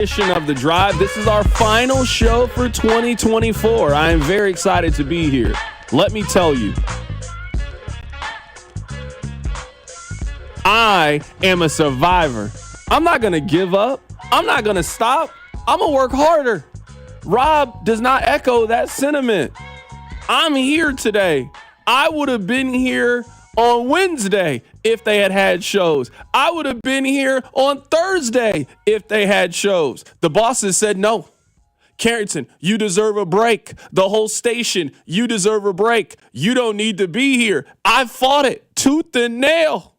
Edition of The Drive. This is our final show for 2024. I am very excited to be here. Let me tell you, I am a survivor. I'm not going to give up. I'm not going to stop. I'm going to work harder. Rob does not echo that sentiment. I'm here today. I would have been here on Wednesday if they had shows. I would have been here on Thursday if they had shows. The bosses said no. Carrington, you deserve a break. The whole station, you deserve a break. You don't need to be here. I fought it tooth and nail.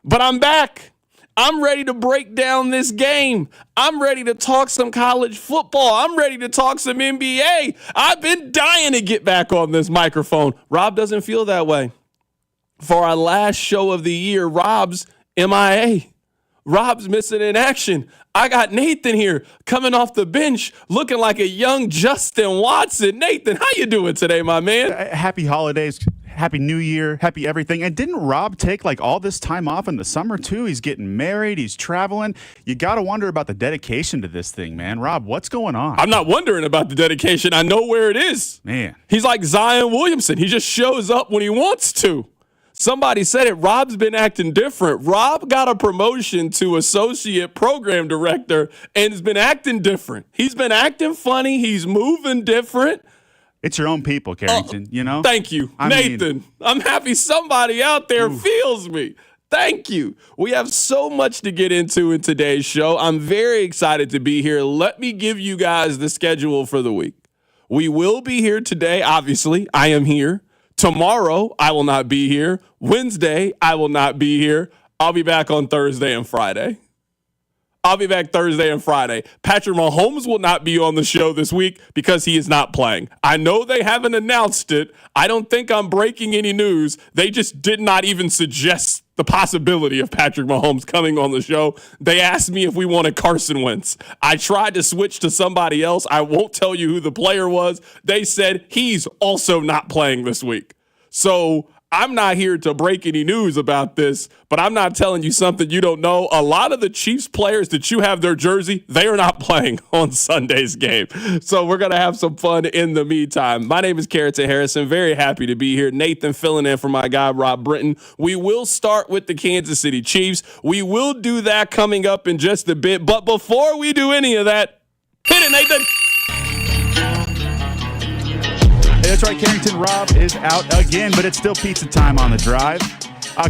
But I'm back. I'm ready to break down this game. I'm ready to talk some college football. I'm ready to talk some NBA. I've been dying to get back on this microphone. Rob doesn't feel that way. For our last show of the year, Rob's MIA. Rob's missing in action. I got Nathan here coming off the bench looking like a young Justin Watson. Nathan, how you doing today, my man? Happy holidays. Happy New Year. Happy everything. And didn't Rob take like all this time off in the summer too? He's getting married. He's traveling. You got to wonder about the dedication to this thing, man. Rob, what's going on? I'm not wondering about the dedication. I know where it is. Man. He's like Zion Williamson. He just shows up when he wants to. Somebody said it. Rob's been acting different. Rob got a promotion to associate program director and has been acting different. He's been acting funny. He's moving different. It's your own people, Carrington, you know? Thank you, Nathan. I'm happy somebody out there feels me. Thank you. We have so much to get into in today's show. I'm very excited to be here. Let me give you guys the schedule for the week. We will be here today, obviously. I am here. Tomorrow, I will not be here. Wednesday, I will not be here. I'll be back on Thursday and Friday. Patrick Mahomes will not be on the show this week because he is not playing. I know they haven't announced it. I don't think I'm breaking any news. They just did not even suggest the possibility of Patrick Mahomes coming on the show. They asked me if we wanted Carson Wentz. I tried to switch to somebody else. I won't tell you who the player was. They said he's also not playing this week. So I'm not here to break any news about this, but I'm not telling you something you don't know. A lot of the Chiefs players that you have their jersey, they are not playing on Sunday's game. So we're going to have some fun in the meantime. My name is Carrington Harrison. Very happy to be here. Nathan filling in for my guy, Rob Britton. We will start with the Kansas City Chiefs. We will do that coming up in just a bit. But before we do any of that, hit it, Nathan. That's right, Carrington. Rob is out again, but it's still pizza time on the drive.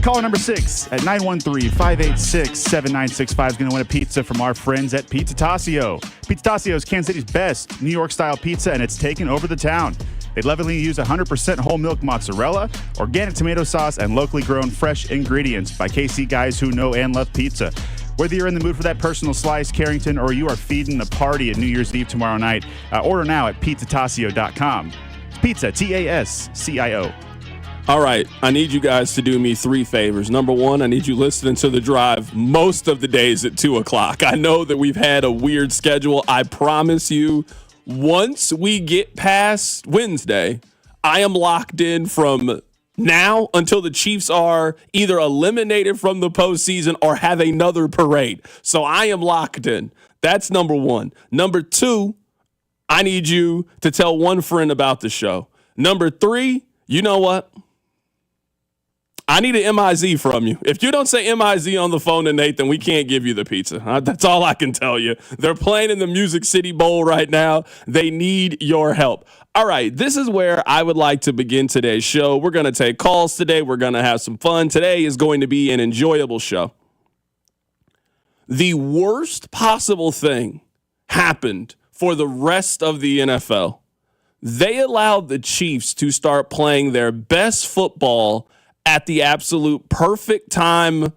Caller number 6 at 913-586-7965 is going to win a pizza from our friends at Pizza Tassio. Pizza Tassio is Kansas City's best New York-style pizza, and it's taken over the town. They lovingly use 100% whole milk mozzarella, organic tomato sauce, and locally grown fresh ingredients by KC guys who know and love pizza. Whether you're in the mood for that personal slice, Carrington, or you are feeding the party at New Year's Eve tomorrow night, order now at pizzatassio.com. Pizza, T-A-S-C-I-O. All right, I need you guys to do me 3 favors. Number 1, I need you listening to The Drive most of the days at 2 o'clock. I know that we've had a weird schedule. I promise you, once we get past Wednesday, I am locked in from now until the Chiefs are either eliminated from the postseason or have another parade. So I am locked in. That's number 1. Number 2, I need you to tell one friend about the show. Number 3, you know what? I need an MIZ from you. If you don't say MIZ on the phone to Nathan, we can't give you the pizza. That's all I can tell you. They're playing in the Music City Bowl right now. They need your help. All right, this is where I would like to begin today's show. We're going to take calls today. We're going to have some fun. Today is going to be an enjoyable show. The worst possible thing happened for the rest of the NFL. They allowed the Chiefs to start playing their best football at the absolute perfect time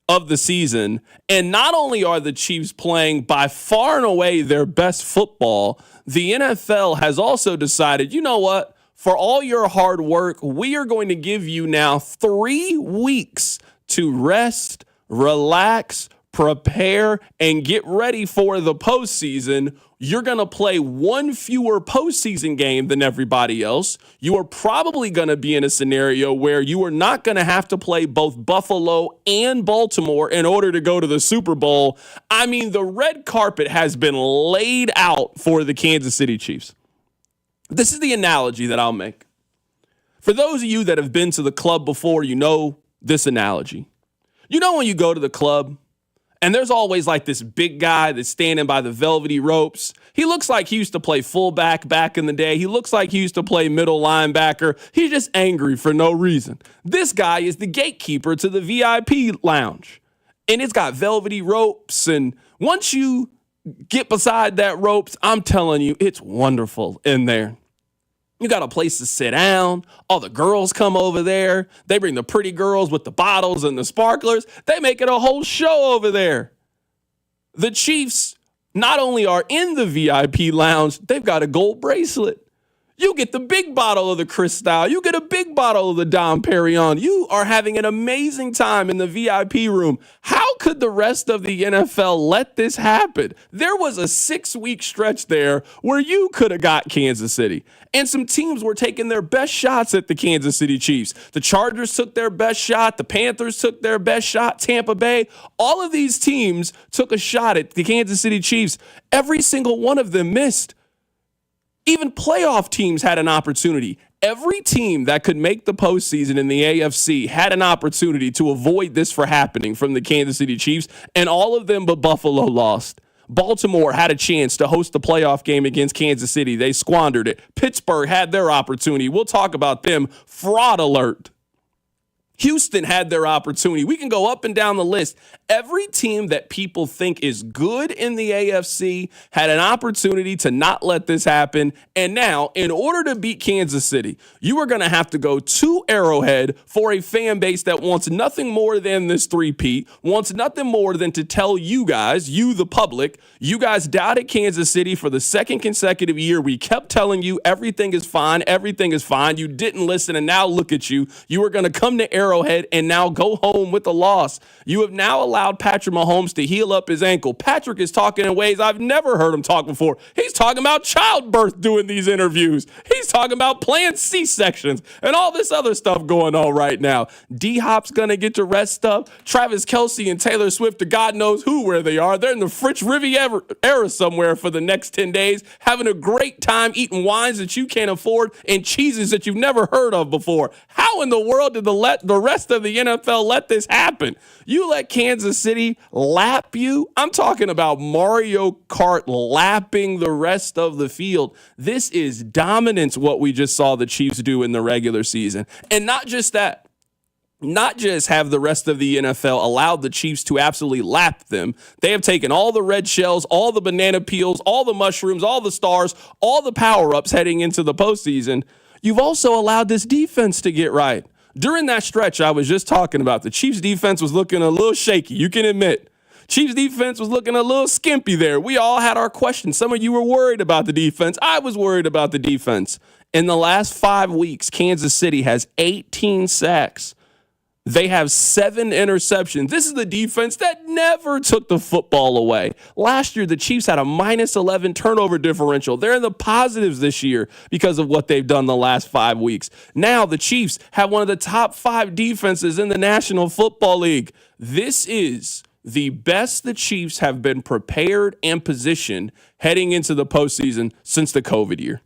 of the season. And not only are the Chiefs playing by far and away their best football, the NFL has also decided, you know what? For all your hard work, we are going to give you now 3 weeks to rest, relax, prepare, and get ready for the postseason. You're going to play one fewer postseason game than everybody else. You are probably going to be in a scenario where you are not going to have to play both Buffalo and Baltimore in order to go to the Super Bowl. I mean, the red carpet has been laid out for the Kansas City Chiefs. This is the analogy that I'll make. For those of you that have been to the club before, you know this analogy. You know when you go to the club, and there's always like this big guy that's standing by the velvety ropes. He looks like he used to play fullback back in the day. He looks like he used to play middle linebacker. He's just angry for no reason. This guy is the gatekeeper to the VIP lounge. And it's got velvety ropes. And once you get beside that ropes, I'm telling you, it's wonderful in there. You got a place to sit down. All the girls come over there. They bring the pretty girls with the bottles and the sparklers. They make it a whole show over there. The Chiefs not only are in the VIP lounge, they've got a gold bracelet. You get the big bottle of the Cristal. You get a big bottle of the Dom Perignon. You are having an amazing time in the VIP room. How could the rest of the NFL let this happen? There was a 6-week stretch there where you could have got Kansas City. And some teams were taking their best shots at the Kansas City Chiefs. The Chargers took their best shot. The Panthers took their best shot. Tampa Bay. All of these teams took a shot at the Kansas City Chiefs. Every single one of them missed. Even playoff teams had an opportunity. Every team that could make the postseason in the AFC had an opportunity to avoid this from happening from the Kansas City Chiefs, and all of them but Buffalo lost. Baltimore had a chance to host the playoff game against Kansas City. They squandered it. Pittsburgh had their opportunity. We'll talk about them. Fraud alert. Houston had their opportunity. We can go up and down the list. Every team that people think is good in the AFC had an opportunity to not let this happen. And now, in order to beat Kansas City, you are going to have to go to Arrowhead for a fan base that wants nothing more than this three-peat, wants nothing more than to tell you guys, you the public, you guys doubted Kansas City for the second consecutive year. We kept telling you everything is fine, everything is fine. You didn't listen, and now look at you. You are going to come to Arrowhead and now go home with a loss. You have now allowed Patrick Mahomes to heal up his ankle. Patrick is talking in ways I've never heard him talk before. He's talking about childbirth doing these interviews. He's talking about planned C-sections and all this other stuff going on right now. D-Hop's going to get to rest up. Travis Kelce and Taylor Swift, to God knows who, where they are. They're in the French Riviera somewhere for the next 10 days, having a great time eating wines that you can't afford and cheeses that you've never heard of before. How in the world did the rest of the NFL let this happen? You let Kansas City lap you? I'm talking about Mario Kart lapping the rest of the field. This is dominance, what we just saw the Chiefs do in the regular season. And not just that. Not just have the rest of the NFL allowed the Chiefs to absolutely lap them. They have taken all the red shells, all the banana peels, all the mushrooms, all the stars, all the power-ups heading into the postseason. You've also allowed this defense to get right. During that stretch I was just talking about, the Chiefs defense was looking a little shaky, you can admit. Chiefs defense was looking a little skimpy there. We all had our questions. Some of you were worried about the defense. I was worried about the defense. In the last 5 weeks, Kansas City has 18 sacks. They have 7 interceptions. This is the defense that never took the football away. Last year, the Chiefs had a -11 turnover differential. They're in the positives this year because of what they've done the last 5 weeks. Now, the Chiefs have one of the top 5 defenses in the National Football League. This is the best the Chiefs have been prepared and positioned heading into the postseason since the COVID year.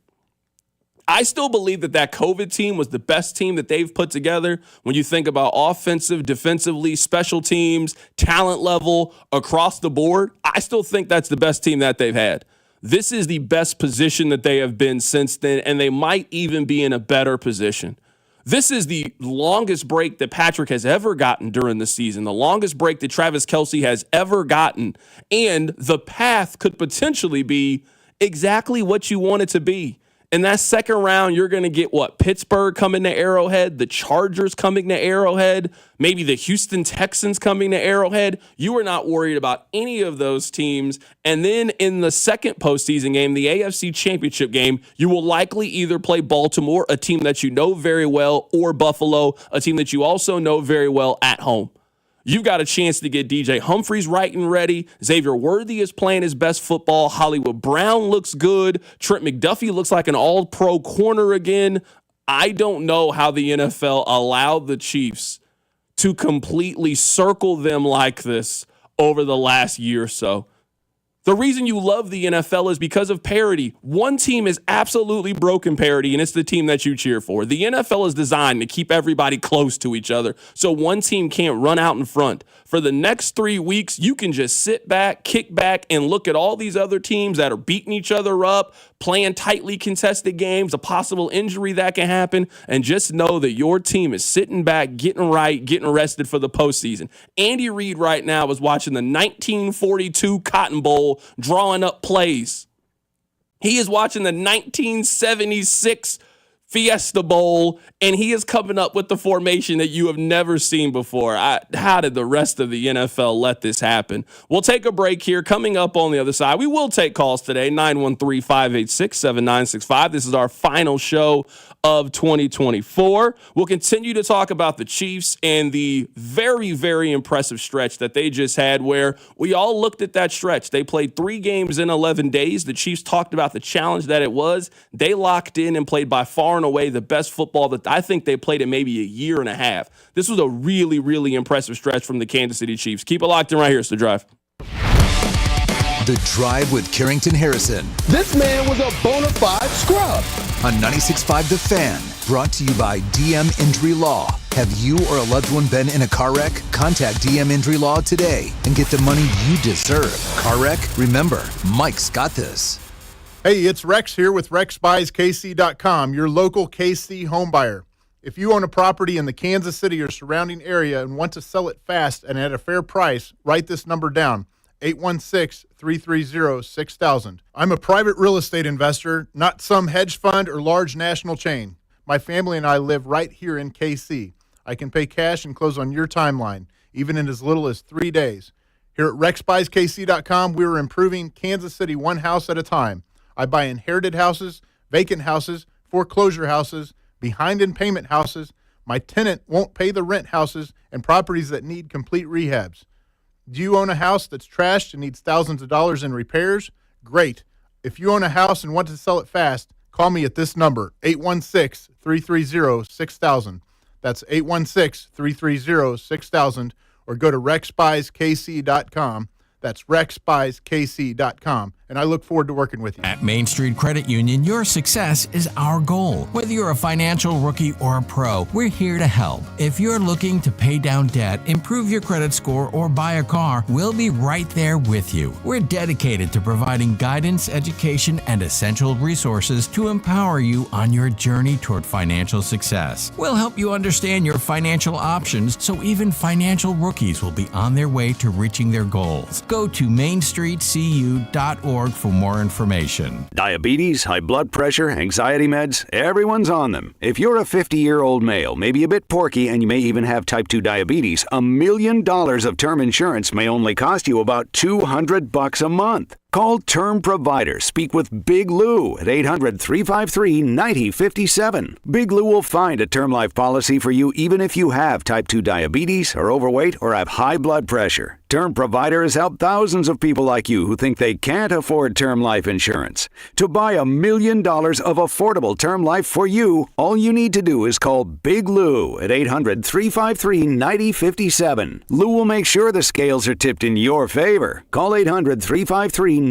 I still believe that COVID team was the best team that they've put together when you think about offensive, defensively, special teams, talent level, across the board. I still think that's the best team that they've had. This is the best position that they have been since then, and they might even be in a better position. This is the longest break that Patrick has ever gotten during the season, the longest break that Travis Kelce has ever gotten, and the path could potentially be exactly what you want it to be. In that second round, you're going to get Pittsburgh coming to Arrowhead, the Chargers coming to Arrowhead, maybe the Houston Texans coming to Arrowhead. You are not worried about any of those teams. And then in the second postseason game, the AFC Championship game, you will likely either play Baltimore, a team that you know very well, or Buffalo, a team that you also know very well at home. You've got a chance to get DJ Humphries right and ready. Xavier Worthy is playing his best football. Hollywood Brown looks good. Trent McDuffie looks like an all-pro corner again. I don't know how the NFL allowed the Chiefs to completely circle them like this over the last year or so. The reason you love the NFL is because of parity. One team is absolutely broken parity, and it's the team that you cheer for. The NFL is designed to keep everybody close to each other, so one team can't run out in front. For the next 3 weeks, you can just sit back, kick back, and look at all these other teams that are beating each other up, playing tightly contested games, a possible injury that can happen, and just know that your team is sitting back, getting right, getting rested for the postseason. Andy Reid right now is watching the 1942 Cotton Bowl, drawing up plays. He is watching the 1976 Fiesta Bowl, and he is coming up with the formation that you have never seen before. How did the rest of the NFL let this happen? We'll take a break here. Coming up on the other side, we will take calls today, 913-586-7965. This is our final show of 2024. We'll continue to talk about the Chiefs and the very, very impressive stretch that they just had, where we all looked at that stretch. They played 3 games in 11 days. The Chiefs talked about the challenge that it was. They locked in and played by far and away the best football that I think they played in maybe a year and a half. This was a really, really impressive stretch from the Kansas City Chiefs. Keep it locked in right here. It's The Drive. The Drive with Carrington Harrison. This man was a bona fide scrub. On 96.5 The Fan, brought to you by DM Injury Law. Have you or a loved one been in a car wreck? Contact DM Injury Law today and get the money you deserve. Car wreck? Remember, Mike's got this. Hey, it's Rex here with RexBuysKC.com, your local KC home buyer. If you own a property in the Kansas City or surrounding area and want to sell it fast and at a fair price, write this number down, 816-330-6000. I'm a private real estate investor, not some hedge fund or large national chain. My family and I live right here in KC. I can pay cash and close on your timeline, even in as little as 3 days. Here at RexBuysKC.com, we are improving Kansas City one house at a time. I buy inherited houses, vacant houses, foreclosure houses, behind in payment houses, my tenant won't pay the rent houses, and properties that need complete rehabs. Do you own a house that's trashed and needs thousands of dollars in repairs? Great. If you own a house and want to sell it fast, call me at this number, 816-330-6000. That's 816-330-6000, or go to RexBuysKC.com. That's RexBuysKC.com, and I look forward to working with you. At Main Street Credit Union, your success is our goal. Whether you're a financial rookie or a pro, we're here to help. If you're looking to pay down debt, improve your credit score, or buy a car, we'll be right there with you. We're dedicated to providing guidance, education, and essential resources to empower you on your journey toward financial success. We'll help you understand your financial options so even financial rookies will be on their way to reaching their goals. Go to mainstreetcu.org for more information. Diabetes, high blood pressure, anxiety meds, everyone's on them. If you're a 50-year-old male, maybe a bit porky, and you may even have type 2 diabetes, $1 million of term insurance may only cost you about $200 a month. Call Term Provider. Speak with Big Lou at 800-353-9057. Big Lou will find a term life policy for you even if you have type 2 diabetes, are overweight, or have high blood pressure. Term Provider has helped thousands of people like you who think they can't afford term life insurance. To buy $1 million of affordable term life for you, all you need to do is call Big Lou at 800-353-9057. Lou will make sure the scales are tipped in your favor. Call 800-353-9057.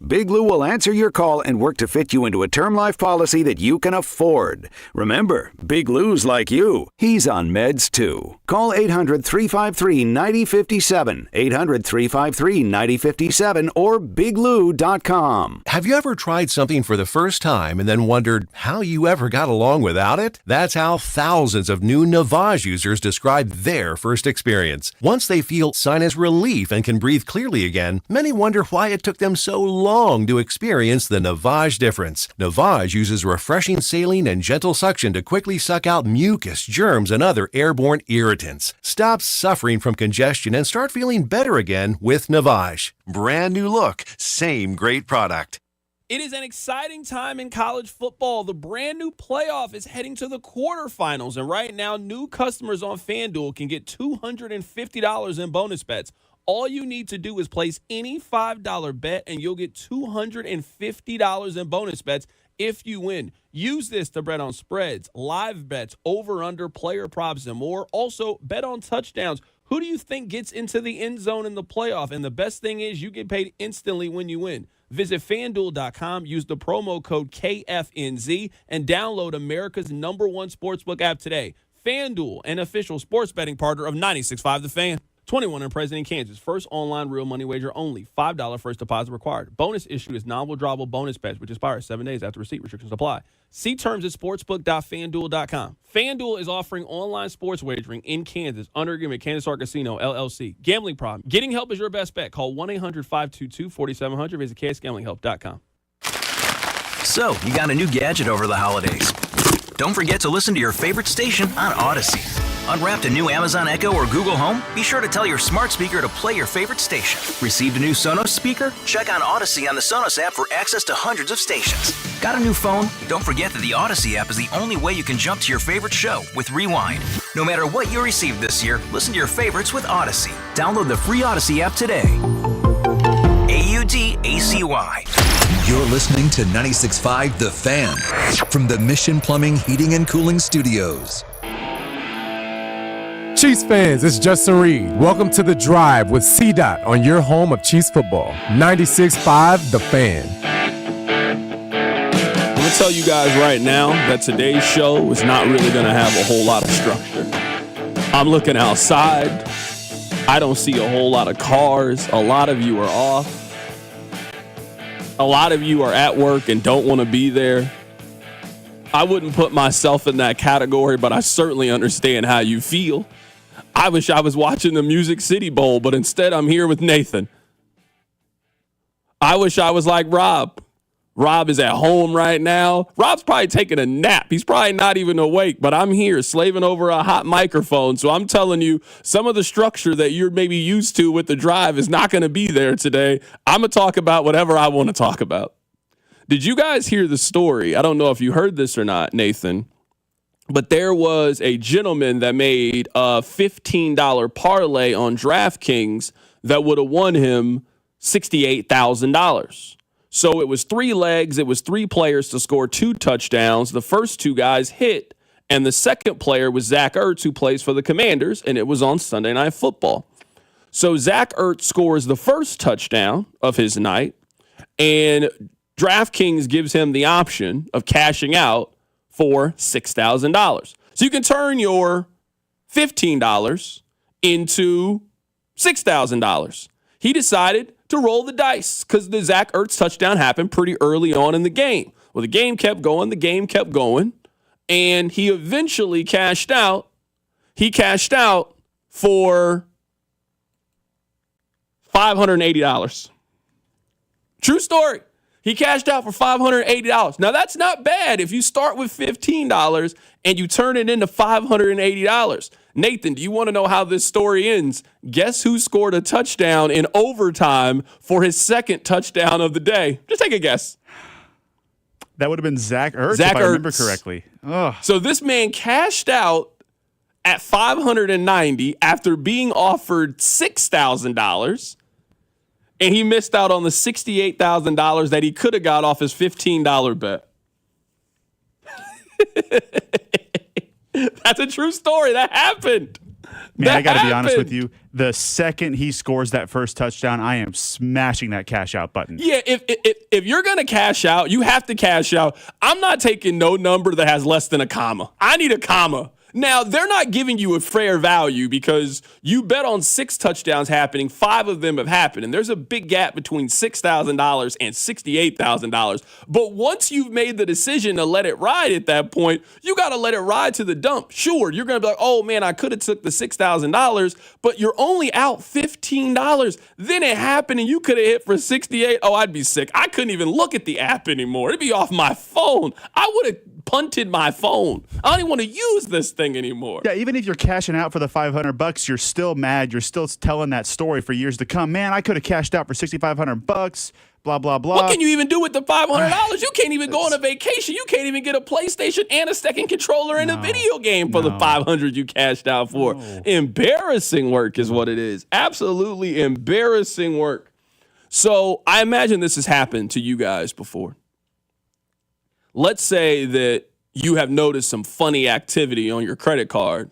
Big Lou will answer your call and work to fit you into a term life policy that you can afford. Remember, Big Lou's like you. He's on meds too. Call 800-353-9057. 800-353-9057 or biglou.com. Have you ever tried something for the first time and then wondered how you ever got along without it? That's how thousands of new Navage users describe their first experience. Once they feel sinus relief and can breathe clearly again, many wonder why it took them so long to experience the Navage difference. Navage uses refreshing saline and gentle suction to quickly suck out mucus, germs, and other airborne irritants. Stop suffering from congestion and start feeling better again with Navage. Brand new look, same great product. It is an exciting time in college football. The brand new playoff is heading to the quarterfinals, and right now, new customers on FanDuel can get $250 in bonus bets. All you need to do is place any $5 bet, and you'll get $250 in bonus bets if you win. Use this to bet on spreads, live bets, over-under, player props, and more. Also, bet on touchdowns. Who do you think gets into the end zone in the playoff? And the best thing is you get paid instantly when you win. Visit FanDuel.com, use the promo code KFNZ, and download America's #1 sportsbook app today. FanDuel, an official sports betting partner of 96.5 The Fan. 21 and present in Kansas. First online real money wager only. $5 first deposit required. Bonus issue is non-withdrawable bonus bets, which expires 7 days after receipt. Restrictions apply. See terms at sportsbook.fanduel.com. FanDuel is offering online sports wagering in Kansas under agreement Kansas Art Casino, LLC. Gambling problem? Getting help is your best bet. Call 1-800-522-4700. Visit ksgamblinghelp.com. So, you got a new gadget over the holidays. Don't forget to listen to your favorite station on Odyssey. Unwrapped a new Amazon Echo or Google Home? Be sure to tell your smart speaker to play your favorite station. Received a new Sonos speaker? Check on Odyssey on the Sonos app for access to hundreds of stations. Got a new phone? Don't forget that the Odyssey app is the only way you can jump to your favorite show with Rewind. No matter what you received this year, listen to your favorites with Odyssey. Download the free Odyssey app today. AUDACY. You're listening to 96.5 The Fan from the Mission Plumbing, Heating, and Cooling Studios. Chiefs fans, it's Justin Reed. Welcome to The Drive with C-Dot on your home of Chiefs football. 96.5 The Fan. I'm going to tell you guys right now that today's show is not really going to have a whole lot of structure. I'm looking outside. I don't see a whole lot of cars. A lot of you are off. A lot of you are at work and don't want to be there. I wouldn't put myself in that category, but I certainly understand how you feel. I wish I was watching the Music City Bowl, but instead I'm here with Nathan. I wish I was like Rob. Rob is at home right now. Rob's probably taking a nap. He's probably not even awake, but I'm here slaving over a hot microphone. So I'm telling you, some of the structure that you're maybe used to with The Drive is not going to be there today. I'm going to talk about whatever I want to talk about. Did you guys hear the story? I don't know if you heard this or not, Nathan, but there was a gentleman that made a $15 parlay on DraftKings that would have won him $68,000. So it was 3 legs. It was 3 players to score 2 touchdowns. The first 2 guys hit, and the second player was Zach Ertz, who plays for the Commanders, and it was on Sunday Night Football. So Zach Ertz scores the first touchdown of his night, and DraftKings gives him the option of cashing out for $6,000. So you can turn your $15 into $6,000. He decided to roll the dice because the Zach Ertz touchdown happened pretty early on in the game. Well, the game kept going, and he eventually cashed out. He cashed out for $580. True story. He cashed out for $580. Now, that's not bad if you start with $15 and you turn it into $580. Nathan, do you want to know how this story ends? Guess who scored a touchdown in overtime for his second touchdown of the day? Just take a guess. That would have been Zach Ertz, Zach if I Ertz. remember correctly. Ugh. So this man cashed out at $590 after being offered $6,000. And he missed out on the $68,000 that he could have got off his $15 bet. That's a true story. That happened. Man, I got to be honest with you. The second he scores that first touchdown, I am smashing that cash out button. Yeah, if you're going to cash out, you have to cash out. I'm not taking no number that has less than a comma. I need a comma. Now, they're not giving you a fair value because you bet on 6 touchdowns happening, 5 of them have happened, and there's a big gap between $6,000 and $68,000. But once you've made the decision to let it ride at that point, you got to let it ride to the dump. Sure, you're going to be like, oh, man, I could have took the $6,000, but you're only out $15. Then it happened, and you could have hit for $68,000. Oh, I'd be sick. I couldn't even look at the app anymore. It'd be off my phone. I would have punted my phone. I don't even want to use this thing anymore. Yeah, even if you're cashing out for the $500, you're still mad. You're still telling that story for years to come. Man, I could have cashed out for $6,500, blah, blah, blah. What can you even do with the $500? You can't even go on a vacation. You can't even get a PlayStation and a second controller and a video game for the $500 you cashed out for. No. Embarrassing work is what it is. Absolutely embarrassing work. So I imagine this has happened to you guys before. Let's say that you have noticed some funny activity on your credit card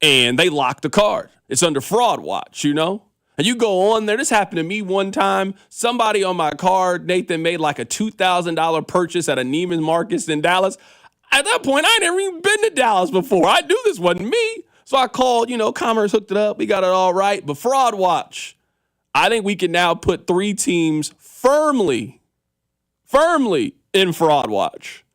and they lock the card. It's under fraud watch, you know? And you go on there. This happened to me one time. Somebody on my card, Nathan, made like a $2,000 purchase at a Neiman Marcus in Dallas. At that point, I had never even been to Dallas before. I knew this wasn't me. So I called, Commerce hooked it up. We got it all right. But fraud watch. I think we can now put 3 teams firmly in fraud watch.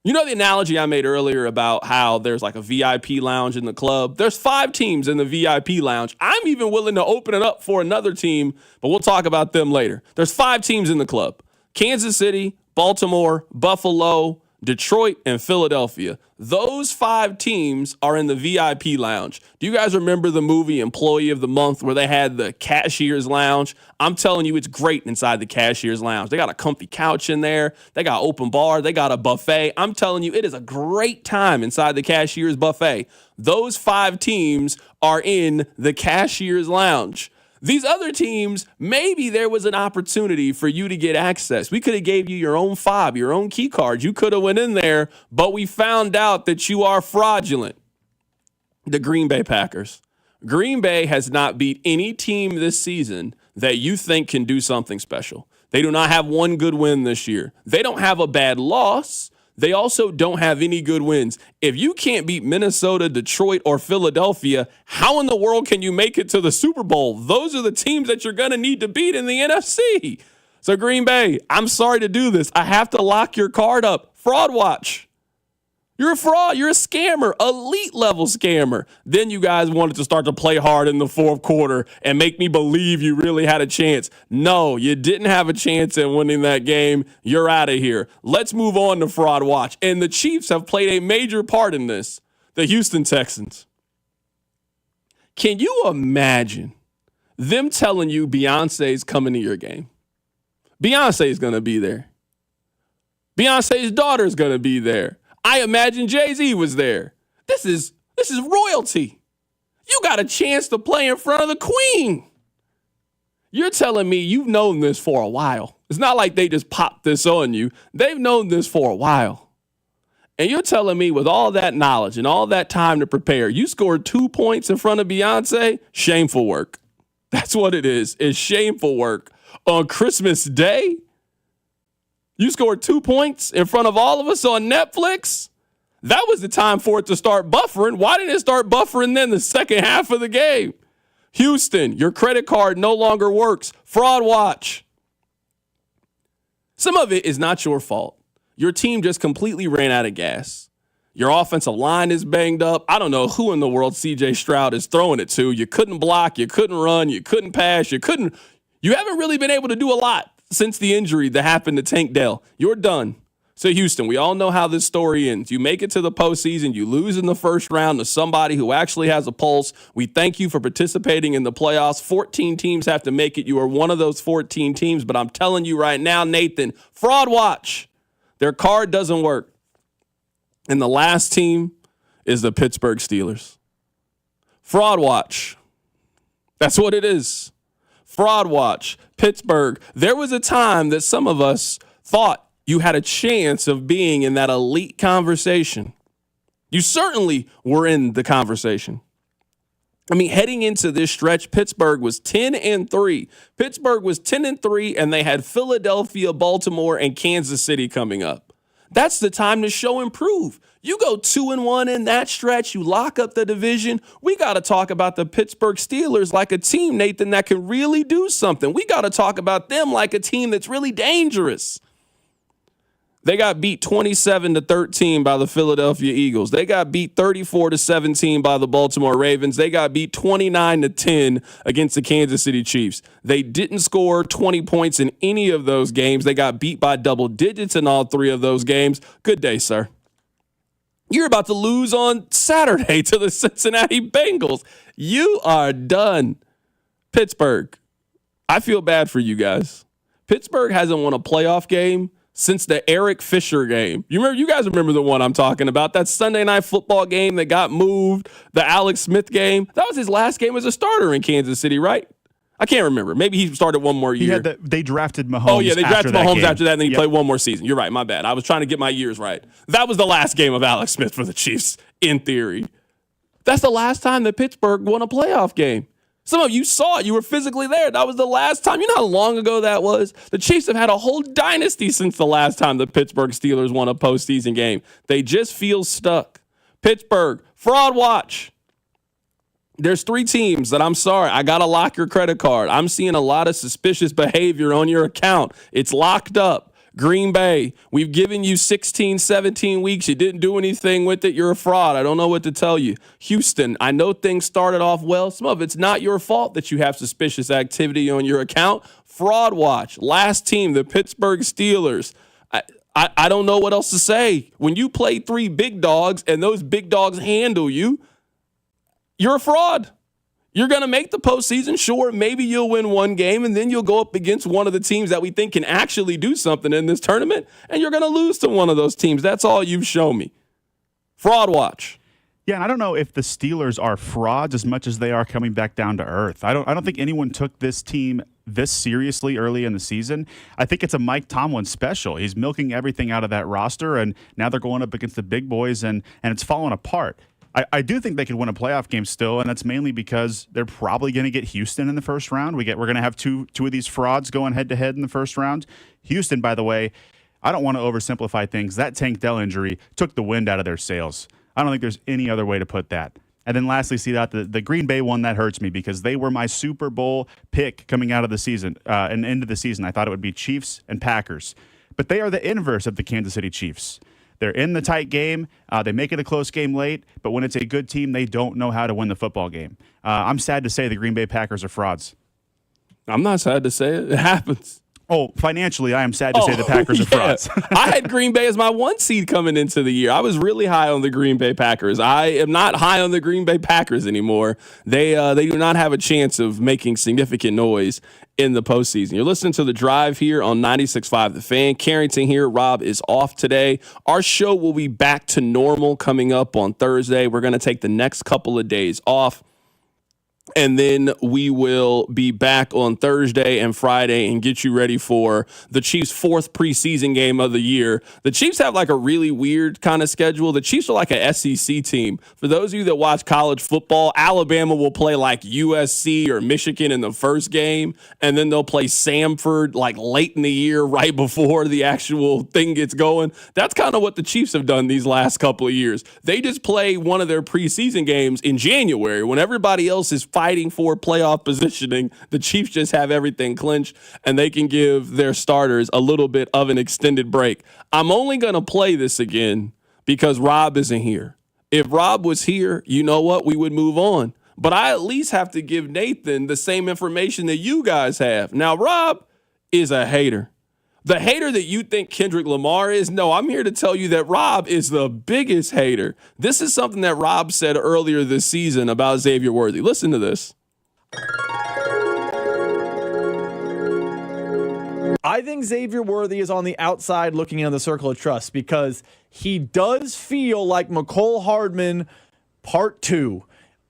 You know the analogy I made earlier about how there's like a VIP lounge in the club? There's 5 teams in the VIP lounge. I'm even willing to open it up for another team, but we'll talk about them later. There's 5 teams in the club. Kansas City, Baltimore, Buffalo, Detroit, and Philadelphia. Those 5 teams are in the VIP lounge. Do you guys remember the movie Employee of the Month where they had the cashier's lounge? I'm telling you, it's great inside the cashier's lounge. They got a comfy couch in there. They got open bar. They got a buffet. I'm telling you, it is a great time inside the cashier's buffet. Those 5 teams are in the cashier's lounge. These other teams, maybe there was an opportunity for you to get access. We could have gave you your own fob, your own key card. You could have went in there, but we found out that you are fraudulent. The Green Bay Packers. Green Bay has not beat any team this season that you think can do something special. They do not have one good win this year. They don't have a bad loss. They also don't have any good wins. If you can't beat Minnesota, Detroit, or Philadelphia, how in the world can you make it to the Super Bowl? Those are the teams that you're going to need to beat in the NFC. So Green Bay, I'm sorry to do this. I have to lock your card up. Fraud watch. You're a fraud. You're a scammer, elite level scammer. Then you guys wanted to start to play hard in the fourth quarter and make me believe you really had a chance. No, you didn't have a chance at winning that game. You're out of here. Let's move on to fraud watch. And the Chiefs have played a major part in this. The Houston Texans. Can you imagine them telling you Beyonce's coming to your game? Beyonce's going to be there. Beyonce's daughter's going to be there. I imagine Jay-Z was there. This is royalty. You got a chance to play in front of the Queen. You're telling me you've known this for a while. It's not like they just popped this on you. They've known this for a while. And you're telling me with all that knowledge and all that time to prepare, you scored 2 points in front of Beyonce? Shameful work. That's what it is. It's shameful work. On Christmas Day, you scored 2 points in front of all of us on Netflix? That was the time for it to start buffering. Why didn't it start buffering then the second half of the game? Houston, your credit card no longer works. Fraud watch. Some of it is not your fault. Your team just completely ran out of gas. Your offensive line is banged up. I don't know who in the world C.J. Stroud is throwing it to. You couldn't block. You couldn't run. You couldn't pass. You haven't really been able to do a lot since the injury that happened to Tank Dell. You're done. So Houston, we all know how this story ends. You make it to the postseason. You lose in the first round to somebody who actually has a pulse. We thank you for participating in the playoffs. 14 teams have to make it. You are one of those 14 teams. But I'm telling you right now, Nathan, fraud watch. Their card doesn't work. And the last team is the Pittsburgh Steelers. Fraud watch. That's what it is. Fraud watch. Pittsburgh. There was a time that some of us thought you had a chance of being in that elite conversation. You certainly were in the conversation. I mean, heading into this stretch, Pittsburgh was 10-3. Pittsburgh was 10-3, and they had Philadelphia, Baltimore, and Kansas City coming up. That's the time to show and prove. You go 2-1 in that stretch. You lock up the division. We got to talk about the Pittsburgh Steelers like a team, Nathan, that can really do something. We got to talk about them like a team that's really dangerous. They got beat 27-13 by the Philadelphia Eagles. They got beat 34-17 by the Baltimore Ravens. They got beat 29-10 against the Kansas City Chiefs. They didn't score 20 points in any of those games. They got beat by double digits in all 3 of those games. Good day, sir. You're about to lose on Saturday to the Cincinnati Bengals. You are done. Pittsburgh, I feel bad for you guys. Pittsburgh hasn't won a playoff game since the Eric Fisher game. You guys remember the one I'm talking about? That Sunday Night Football game that got moved, the Alex Smith game. That was his last game as a starter in Kansas City, right? I can't remember. Maybe he started one more year. They drafted Mahomes. Oh, yeah, they drafted Mahomes after that, and then he Yep. played one more season. You're right, my bad. I was trying to get my years right. That was the last game of Alex Smith for the Chiefs, in theory. That's the last time that Pittsburgh won a playoff game. Some of you saw it. You were physically there. That was the last time. You know how long ago that was? The Chiefs have had a whole dynasty since the last time the Pittsburgh Steelers won a postseason game. They just feel stuck. Pittsburgh, fraud watch. There's 3 teams that I'm sorry, I got to lock your credit card. I'm seeing a lot of suspicious behavior on your account. It's locked up. Green Bay, we've given you 16, 17 weeks. You didn't do anything with it. You're a fraud. I don't know what to tell you. Houston, I know things started off well. Some of it's not your fault that you have suspicious activity on your account. Fraud watch. Last team, the Pittsburgh Steelers. I don't know what else to say. When you play 3 big dogs and those big dogs handle you, you're a fraud. You're going to make the postseason. Sure, maybe you'll win one game, and then you'll go up against one of the teams that we think can actually do something in this tournament, and you're going to lose to one of those teams. That's all you've shown me. Fraud watch. Yeah, and I don't know if the Steelers are frauds as much as they are coming back down to earth. I don't think anyone took this team this seriously early in the season. I think it's a Mike Tomlin special. He's milking everything out of that roster, and now they're going up against the big boys, and it's falling apart. I do think they could win a playoff game still, and that's mainly because they're probably going to get Houston in the first round. We're going to have two of these frauds going head-to-head in the first round. Houston, by the way, I don't want to oversimplify things. That Tank Dell injury took the wind out of their sails. I don't think there's any other way to put that. And then lastly, see that the Green Bay one, that hurts me because they were my Super Bowl pick coming out of the season and into the season. I thought it would be Chiefs and Packers. But they are the inverse of the Kansas City Chiefs. They're in the tight game. They make it a close game late, but when it's a good team, they don't know how to win the football game. I'm sad to say the Green Bay Packers are frauds. I'm not sad to say it. It happens. Oh, financially, I am sad to say the Packers are frauds. I had Green Bay as my 1 seed coming into the year. I was really high on the Green Bay Packers. I am not high on the Green Bay Packers anymore. They do not have a chance of making significant noise in the postseason. You're listening to The Drive here on 96.5 The Fan. Carrington here. Rob is off today. Our show will be back to normal coming up on Thursday. We're going to take the next couple of days off. And then we will be back on Thursday and Friday and get you ready for the Chiefs' 4th preseason game of the year. The Chiefs have like a really weird kind of schedule. The Chiefs are like a SEC team. For those of you that watch college football, Alabama will play like USC or Michigan in the first game, and then they'll play Samford like late in the year right before the actual thing gets going. That's kind of what the Chiefs have done these last couple of years. They just play one of their preseason games in January when everybody else is fighting for playoff positioning. The Chiefs just have everything clinched, and they can give their starters a little bit of an extended break. I'm only going to play this again because Rob isn't here. If Rob was here, you know what? We would move on. But I at least have to give Nathan the same information that you guys have. Now, Rob is a hater. The hater that you think Kendrick Lamar is, no, I'm here to tell you that Rob is the biggest hater. This is something that Rob said earlier this season about Xavier Worthy. Listen to this. I think Xavier Worthy is on the outside looking in on the circle of trust because he does feel like McCole Hardman Part 2.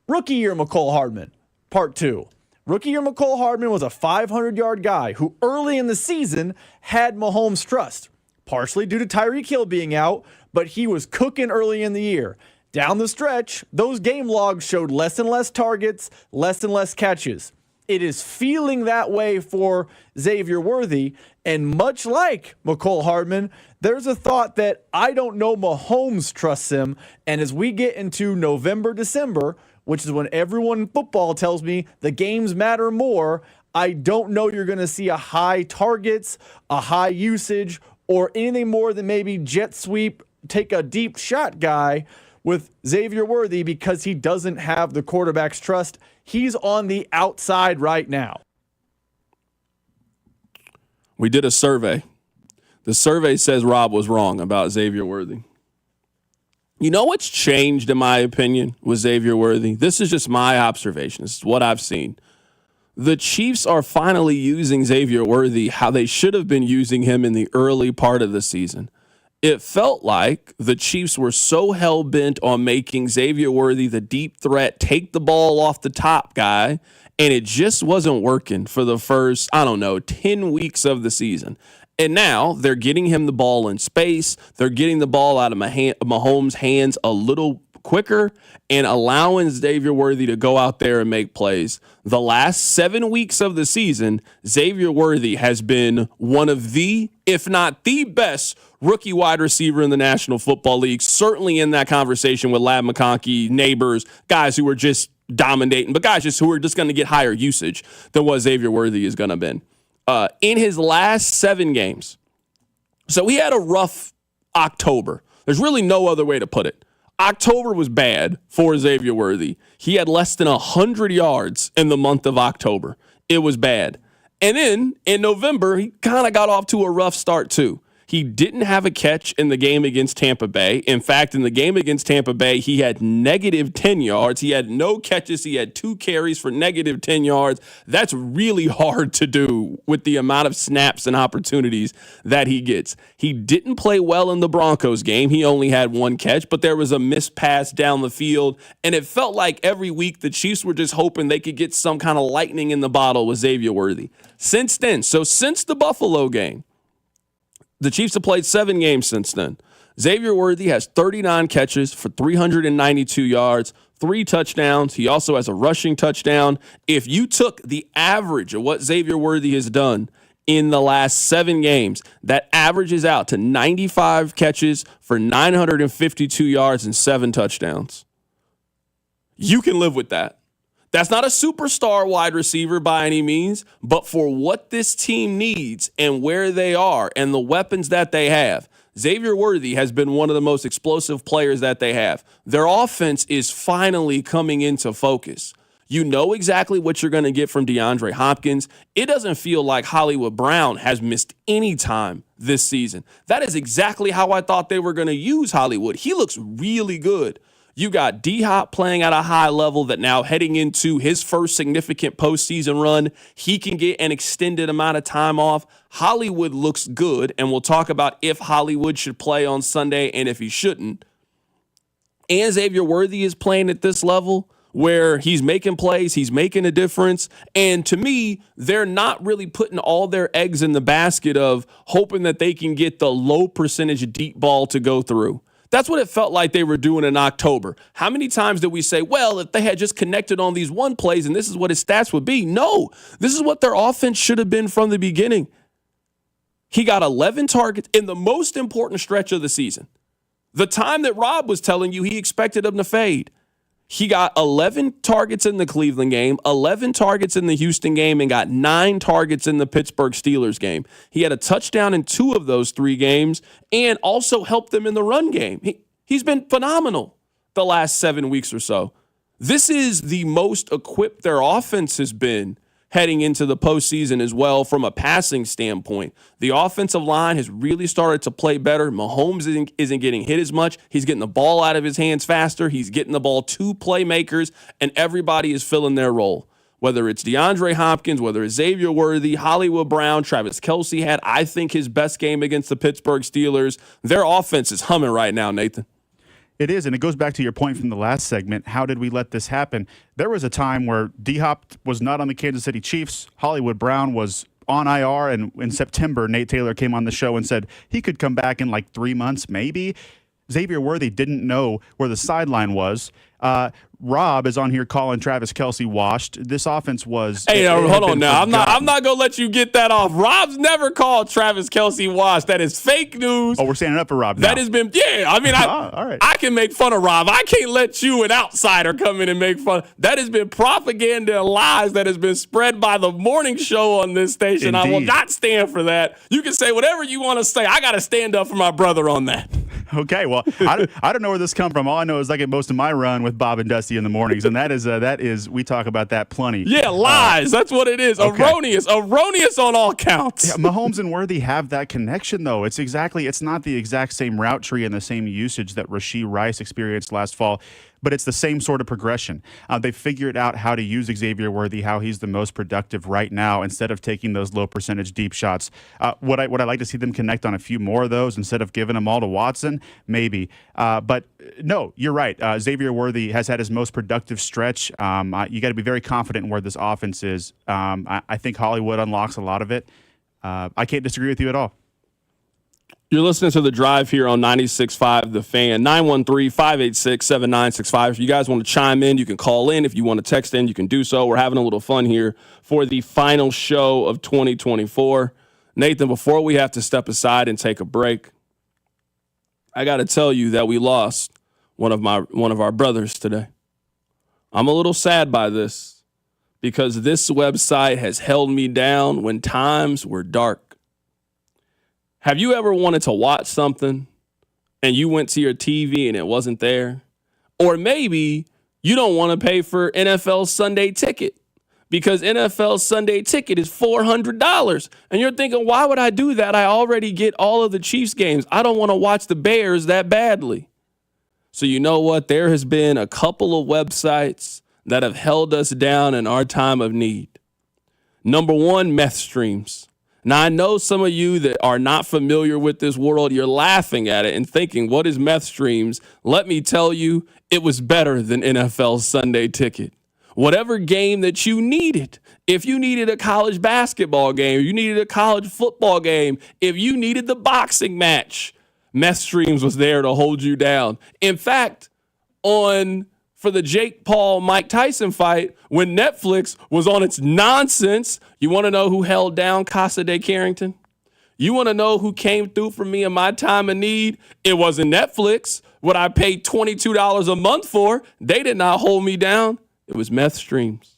Rookie year McCole Hardman Part 2. Rookie year McCole Hardman was a 500-yard guy who early in the season had Mahomes' trust, partially due to Tyreek Hill being out, but he was cooking early in the year. Down the stretch, those game logs showed less and less targets, less and less catches. It is feeling that way for Xavier Worthy, and much like McCole Hardman, there's a thought that I don't know Mahomes trusts him, and as we get into November, December, which is when everyone in football tells me the games matter more, I don't know you're going to see a high targets, a high usage, or anything more than maybe jet sweep, take a deep shot guy with Xavier Worthy because he doesn't have the quarterback's trust. He's on the outside right now. We did a survey. The survey says Rob was wrong about Xavier Worthy. You know what's changed, in my opinion, with Xavier Worthy? This is just my observation. This is what I've seen. the Chiefs are finally using Xavier Worthy how they should have been using him in the early part of the season. It felt like the Chiefs were so hell-bent on making Xavier Worthy the deep threat, take the ball off the top guy, and it just wasn't working for the first, 10 weeks of the season. And now they're getting him the ball in space. They're getting the ball out of Mahomes' hands a little quicker and allowing Xavier Worthy to go out there and make plays. The last 7 weeks of the season, Xavier Worthy has been one of the, if not the best, rookie wide receiver in the National Football League. Certainly in that conversation with Ladd McConkey, Neighbors, guys who were just dominating, but guys who are just going to get higher usage than what Xavier Worthy is going to be. In his last 7 games, so he had a rough October. There's really no other way to put it. October was bad for Xavier Worthy. He had less than 100 yards in the month of October. It was bad. And then in November, he kind of got off to a rough start too. He didn't have a catch in the game against Tampa Bay. In fact, in the game against Tampa Bay, he had negative 10 yards. He had no catches. He had 2 carries for negative 10 yards. That's really hard to do with the amount of snaps and opportunities that he gets. He didn't play well in the Broncos game. He only had 1 catch, but there was a missed pass down the field, and it felt like every week the Chiefs were just hoping they could get some kind of lightning in the bottle with Xavier Worthy. Since then, so since the Buffalo game, the Chiefs have played 7 games since then. Xavier Worthy has 39 catches for 392 yards, 3 touchdowns. He also has a rushing touchdown. If you took the average of what Xavier Worthy has done in the last 7 games, that averages out to 95 catches for 952 yards and 7 touchdowns. You can live with that. That's not a superstar wide receiver by any means, but for what this team needs and where they are and the weapons that they have, Xavier Worthy has been one of the most explosive players that they have. Their offense is finally coming into focus. You know exactly what you're going to get from DeAndre Hopkins. It doesn't feel like Hollywood Brown has missed any time this season. That is exactly how I thought they were going to use Hollywood. He looks really good. You got D-Hop playing at a high level that now heading into his first significant postseason run, he can get an extended amount of time off. Hollywood looks good, and we'll talk about if Hollywood should play on Sunday and if he shouldn't. And Xavier Worthy is playing at this level where he's making plays, he's making a difference. And to me, they're not really putting all their eggs in the basket of hoping that they can get the low percentage deep ball to go through. That's what it felt like they were doing in October. How many times did we say, well, if they had just connected on these 1 plays and this is what his stats would be? No, this is what their offense should have been from the beginning. He got 11 targets in the most important stretch of the season. The time that Rob was telling you he expected him to fade. He got 11 targets in the Cleveland game, 11 targets in the Houston game, and got 9 targets in the Pittsburgh Steelers game. He had a touchdown in 2 of those 3 games and also helped them in the run game. He's been phenomenal the last 7 weeks or so. This is the most equipped their offense has been heading into the postseason as well from a passing standpoint. The offensive line has really started to play better. Mahomes isn't getting hit as much. He's getting the ball out of his hands faster. He's getting the ball to playmakers, and everybody is filling their role. Whether it's DeAndre Hopkins, whether it's Xavier Worthy, Hollywood Brown, Travis Kelce had, I think, his best game against the Pittsburgh Steelers. Their offense is humming right now, Nathan. It is, and it goes back to your point from the last segment. How did we let this happen? There was a time where D-Hop was not on the Kansas City Chiefs. Hollywood Brown was on IR, and in September, Nate Taylor came on the show and said he could come back in like 3 months, maybe. Xavier Worthy didn't know where the sideline was. Rob is on here calling Travis Kelce washed. This offense was. Hey, hold on now. I'm not gonna let you get that off. Rob's never called Travis Kelce washed. That is fake news. Oh, we're standing up for Rob now. That has been, yeah. I mean, all right. I can make fun of Rob. I can't let you, an outsider, come in and make fun. That has been propaganda and lies that has been spread by the morning show on this station. Indeed. I will not stand for that. You can say whatever you want to say. I got to stand up for my brother on that. Okay, well, I don't know where this come from. All I know is I get most of my run with Bob and Dusty in the mornings, and that is we talk about that plenty. Yeah, lies. That's what it is. Okay. Erroneous on all counts. Yeah, Mahomes and Worthy have that connection, though. It's not the exact same route tree and the same usage that Rashee Rice experienced last fall. but it's the same sort of progression. They figured out how to use Xavier Worthy, how he's the most productive right now instead of taking those low percentage deep shots. Would I like to see them connect on a few more of those instead of giving them all to Watson? Maybe. But no, you're right. Xavier Worthy has had his most productive stretch. You got to be very confident in where this offense is. I think Hollywood unlocks a lot of it. I can't disagree with you at all. You're listening to The Drive here on 96.5 The Fan, 913-586-7965. If you guys want to chime in, you can call in. If you want to text in, you can do so. We're having a little fun here for the final show of 2024. Nathan, before we have to step aside and take a break, I got to tell you that we lost one of our brothers today. I'm a little sad by this because this website has held me down when times were dark. Have you ever wanted to watch something and you went to your TV and it wasn't there? Or maybe you don't want to pay for NFL Sunday Ticket because NFL Sunday Ticket is $400. And you're thinking, why would I do that? I already get all of the Chiefs games. I don't want to watch the Bears that badly. So you know what? There has been a couple of websites that have held us down in our time of need. Number one, Meth Streams. Now, I know some of you that are not familiar with this world, you're laughing at it and thinking, what is Meth Streams? Let me tell you, it was better than NFL Sunday Ticket. Whatever game that you needed, if you needed a college basketball game, you needed a college football game, if you needed the boxing match, Meth Streams was there to hold you down. In fact, for the Jake Paul-Mike Tyson fight, when Netflix was on its nonsense, you want to know who held down Casa de Carrington? You want to know who came through for me in my time of need? It wasn't Netflix. What I paid $22 a month for, they did not hold me down. It was Meth Streams.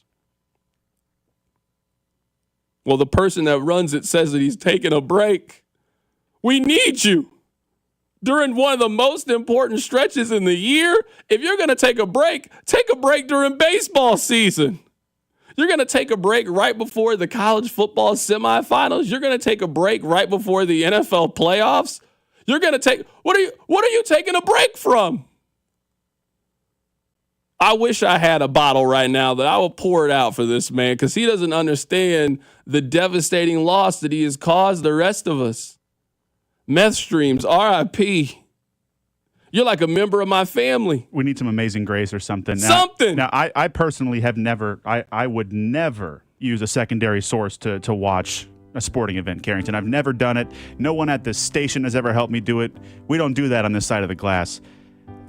Well, the person that runs it says that he's taking a break. We need you. During one of the most important stretches in the year, if you're going to take a break during baseball season. You're going to take a break right before the college football semifinals. You're going to take a break right before the NFL playoffs. You're going to take, what are you taking a break from? I wish I had a bottle right now that I would pour it out for this man because he doesn't understand the devastating loss that he has caused the rest of us. Meth Streams, R.I.P. You're like a member of my family. We need some Amazing Grace or something. Now, I personally have never, I would never use a secondary source to watch a sporting event, Carrington. I've never done it. No one at this station has ever helped me do it. We don't do that on this side of the glass.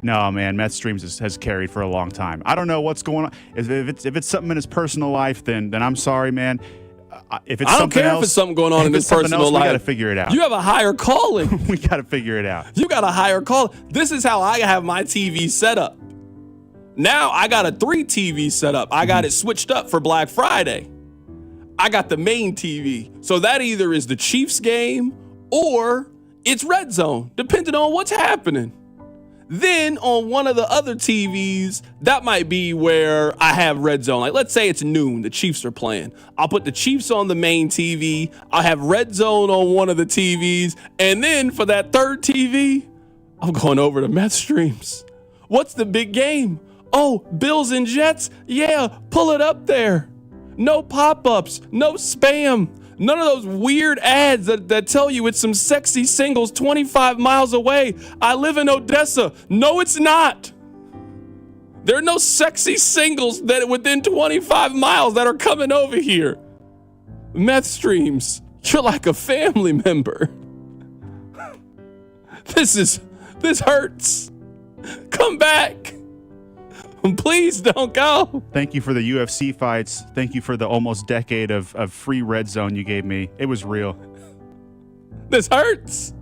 No, man, Meth Streams has carried for a long time. I don't know what's going on. If it's something in his personal life, then I'm sorry, man. If it's I don't care if it's something going on in his personal life. We got to figure it out. You have a higher calling. We got to figure it out. You got a higher call. This is how I have my TV set up. Now I got a 3 TV set up. I got it switched up for Black Friday. I got the main TV. So that either is the Chiefs game or it's Red Zone, depending on what's happening. Then on one of the other TVs, that might be where I have Red Zone. Like, let's say it's noon, the Chiefs are playing. I'll put the Chiefs on the main TV. I'll have Red Zone on one of the TVs. And then for that third TV, I'm going over to Meth Streams. What's the big game? Oh, Bills and Jets? Yeah, pull it up there. No pop-ups, no spam. None of those weird ads that tell you it's some sexy singles 25 miles away. I live in Odessa. No, it's not. There are no sexy singles that within 25 miles that are coming over here. Meth Streams, you're like a family member. This hurts. Come back. Please don't go. Thank you for the UFC fights. Thank you for the almost decade of free Red Zone you gave me. It was real. This hurts.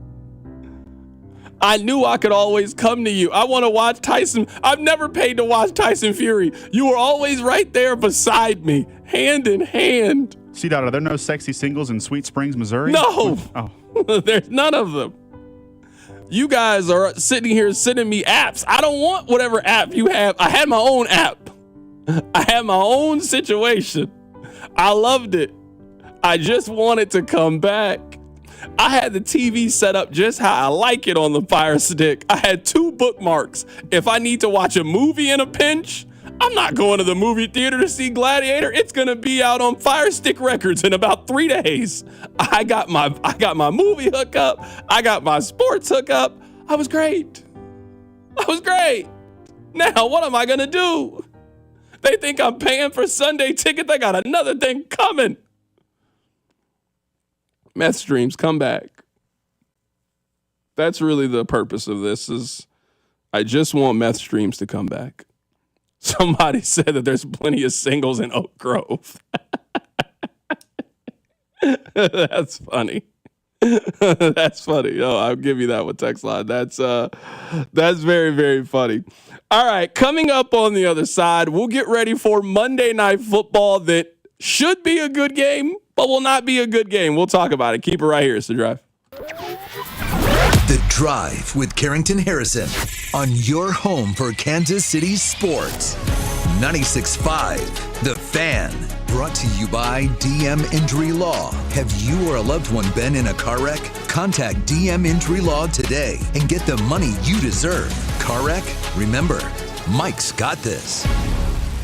I knew I could always come to you. I want to watch Tyson. I've never paid to watch Tyson Fury. You were always right there beside me, hand in hand. C-Dot, are there no sexy singles in Sweet Springs, Missouri? No. Oh. There's none of them. You guys are sitting here sending me apps. I don't want whatever app you have. I had my own app. I had my own situation. I loved it. I just want it to come back. I had the TV set up just how I like it on the Fire Stick. I had 2 bookmarks. If I need to watch a movie in a pinch, I'm not going to the movie theater to see Gladiator. It's going to be out on Fire Stick Records in about 3 days. I got my movie hookup. I got my sports hookup. I was great. Now, what am I going to do? They think I'm paying for Sunday ticket. They got another thing coming. Meth streams, come back. That's really the purpose of this, is I just want meth streams to come back. Somebody said that there's plenty of singles in Oak Grove. That's funny. That's funny. Oh, I'll give you that one, text line. That's very, very funny. All right, coming up on the other side, we'll get ready for Monday Night Football that should be a good game, but will not be a good game. We'll talk about it. Keep it right here. It's The Drive. The Drive with Carrington Harrison on your home for Kansas City sports. 96.5, The Fan. Brought to you by DM Injury Law. Have you or a loved one been in a car wreck? Contact DM Injury Law today and get the money you deserve. Car wreck? Remember, Mike's got this.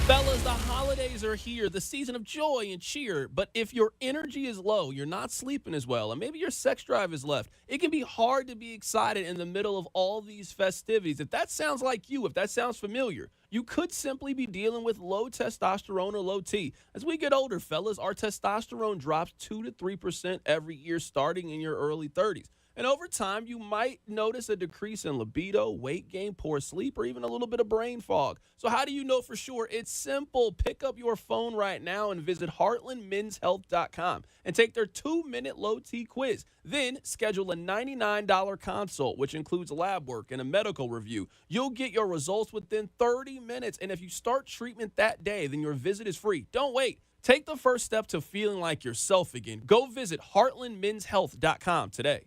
Fellas, the holidays are here, the season of joy and cheer. But if your energy is low, you're not sleeping as well, and maybe your sex drive is left, it can be hard to be excited in the middle of all these festivities. If that sounds like you, if that sounds familiar, you could simply be dealing with low testosterone or low T. As we get older, fellas, our testosterone drops 2 to 3% every year starting in your early 30s. And over time, you might notice a decrease in libido, weight gain, poor sleep, or even a little bit of brain fog. So how do you know for sure? It's simple. Pick up your phone right now and visit heartlandmenshealth.com and take their 2-minute low T quiz. Then schedule a $99 consult, which includes lab work and a medical review. You'll get your results within 30 minutes. And if you start treatment that day, then your visit is free. Don't wait. Take the first step to feeling like yourself again. Go visit heartlandmenshealth.com today.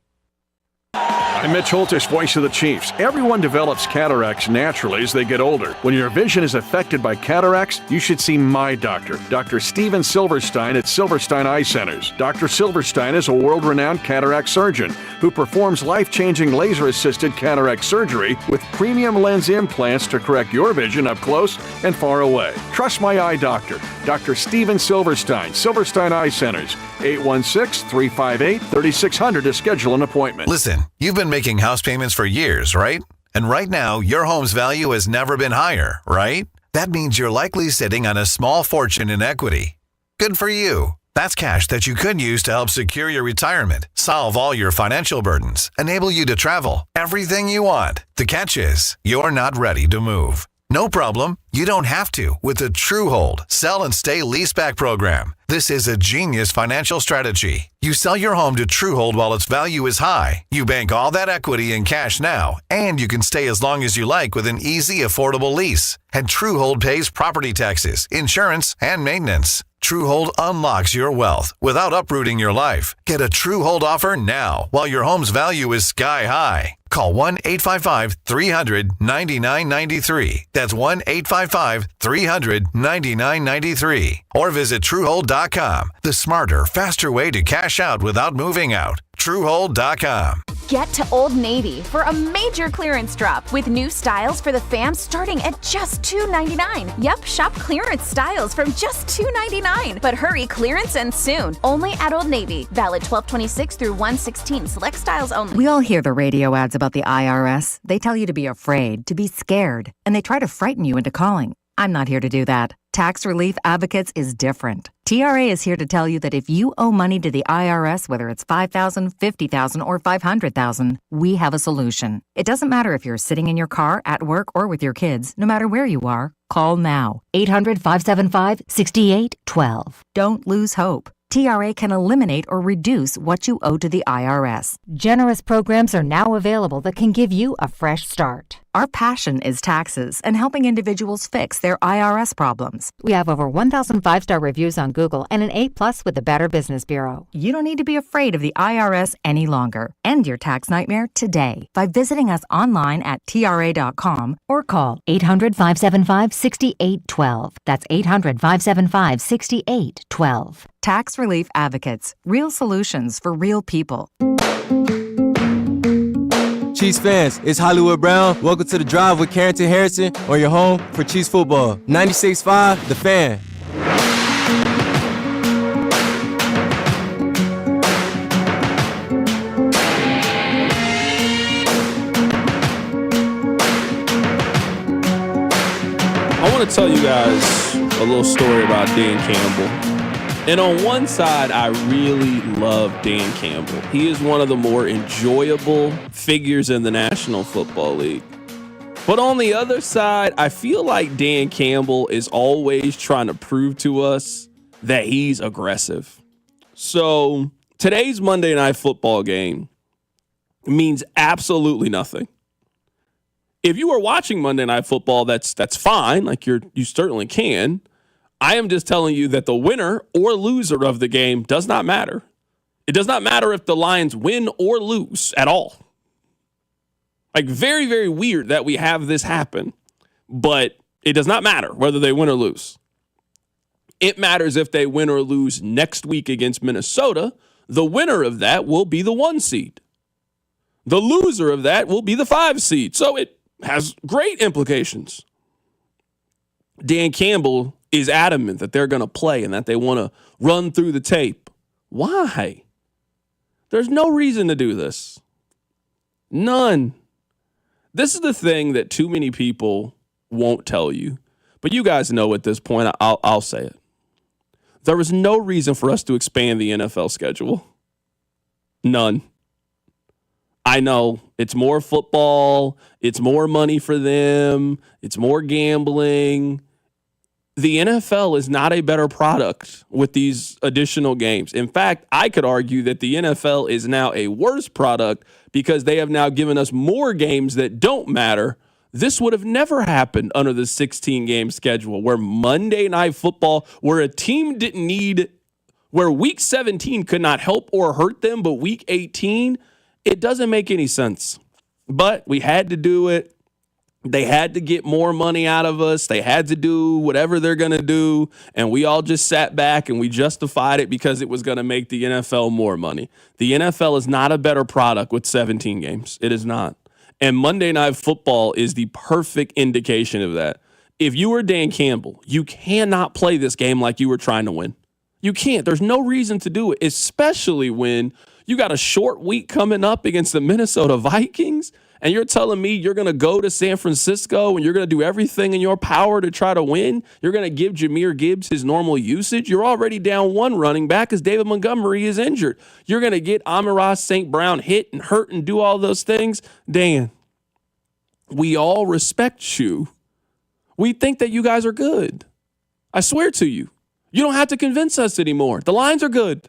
I'm Mitch Holtis, voice of the Chiefs. Everyone develops cataracts naturally as they get older. When your vision is affected by cataracts, you should see my doctor, Dr. Steven Silverstein at Silverstein Eye Centers. Dr. Silverstein is a world-renowned cataract surgeon who performs life-changing laser-assisted cataract surgery with premium lens implants to correct your vision up close and far away. Trust my eye doctor, Dr. Steven Silverstein, Silverstein Eye Centers, 816-358-3600 to schedule an appointment. Listen, you've been making house payments for years, right? And right now, your home's value has never been higher, right? That means you're likely sitting on a small fortune in equity. Good for you. That's cash that you could use to help secure your retirement, solve all your financial burdens, enable you to travel, everything you want. The catch is, you're not ready to move. No problem. You don't have to with the TrueHold Sell and Stay Leaseback program. This is a genius financial strategy. You sell your home to TrueHold while its value is high. You bank all that equity in cash now, and you can stay as long as you like with an easy, affordable lease. And TrueHold pays property taxes, insurance, and maintenance. TrueHold unlocks your wealth without uprooting your life. Get a TrueHold offer now while your home's value is sky high. Call 1-855-300-9993. That's 1-855-300-9993. Or visit TrueHold.com. The smarter, faster way to cash out without moving out. TrueHold.com. Get to Old Navy for a major clearance drop with new styles for the fam starting at just $2.99. Yep, shop clearance styles from just $2.99. But hurry, clearance ends soon. Only at Old Navy. Valid 12/26 through 1/16. Select styles only. We all hear the radio ads about the IRS. They tell you to be afraid, to be scared, and they try to frighten you into calling. I'm not here to do that. Tax Relief Advocates is different. TRA is here to tell you that if you owe money to the IRS, whether it's $5,000, $50,000, or $500,000, we have a solution. It doesn't matter if you're sitting in your car, at work, or with your kids. No matter where you are, call now. 800-575-6812. Don't lose hope. TRA can eliminate or reduce what you owe to the IRS. Generous programs are now available that can give you a fresh start. Our passion is taxes and helping individuals fix their IRS problems. We have over 1,000 5-star reviews on Google and an A+ with the Better Business Bureau. You don't need to be afraid of the IRS any longer. End your tax nightmare today by visiting us online at TRA.com or call 800-575-6812. That's 800-575-6812. Tax Relief Advocates. Real solutions for real people. Chiefs fans, it's Hollywood Brown. Welcome to The Drive with Carrington Harrison on your home for Chiefs football. 96.5, The Fan. I want to tell you guys a little story about Dan Campbell. And on one side, I really love Dan Campbell. He is one of the more enjoyable figures in the National Football League. But on the other side, I feel like Dan Campbell is always trying to prove to us that he's aggressive. So today's Monday Night Football game means absolutely nothing. If you are watching Monday Night Football, that's fine. Like you certainly can. I am just telling you that the winner or loser of the game does not matter. It does not matter if the Lions win or lose at all. Like, very, very weird that we have this happen, but it does not matter whether they win or lose. It matters if they win or lose next week against Minnesota. The winner of that will be the 1 seed. The loser of that will be the 5 seed. So it has great implications. Dan Campbell is adamant that they're going to play and that they want to run through the tape. Why? There's no reason to do this. None. This is the thing that too many people won't tell you. But you guys know at this point, I'll say it. There was no reason for us to expand the NFL schedule. None. I know it's more football. It's more money for them. It's more gambling. The NFL is not a better product with these additional games. In fact, I could argue that the NFL is now a worse product because they have now given us more games that don't matter. This would have never happened under the 16-game schedule where Monday Night Football, where a team didn't need, where Week 17 could not help or hurt them, but Week 18, it doesn't make any sense. But we had to do it. They had to get more money out of us. They had to do whatever they're going to do. And we all just sat back and we justified it because it was going to make the NFL more money. The NFL is not a better product with 17 games. It is not. And Monday Night Football is the perfect indication of that. If you were Dan Campbell, you cannot play this game like you were trying to win. You can't. There's no reason to do it, especially when you got a short week coming up against the Minnesota Vikings. And you're telling me you're going to go to San Francisco and you're going to do everything in your power to try to win? You're going to give Jahmyr Gibbs his normal usage? You're already down 1 running back as David Montgomery is injured. You're going to get Amon-Ra St. Brown hit and hurt and do all those things? Dan, we all respect you. We think that you guys are good. I swear to you. You don't have to convince us anymore. The Lions are good.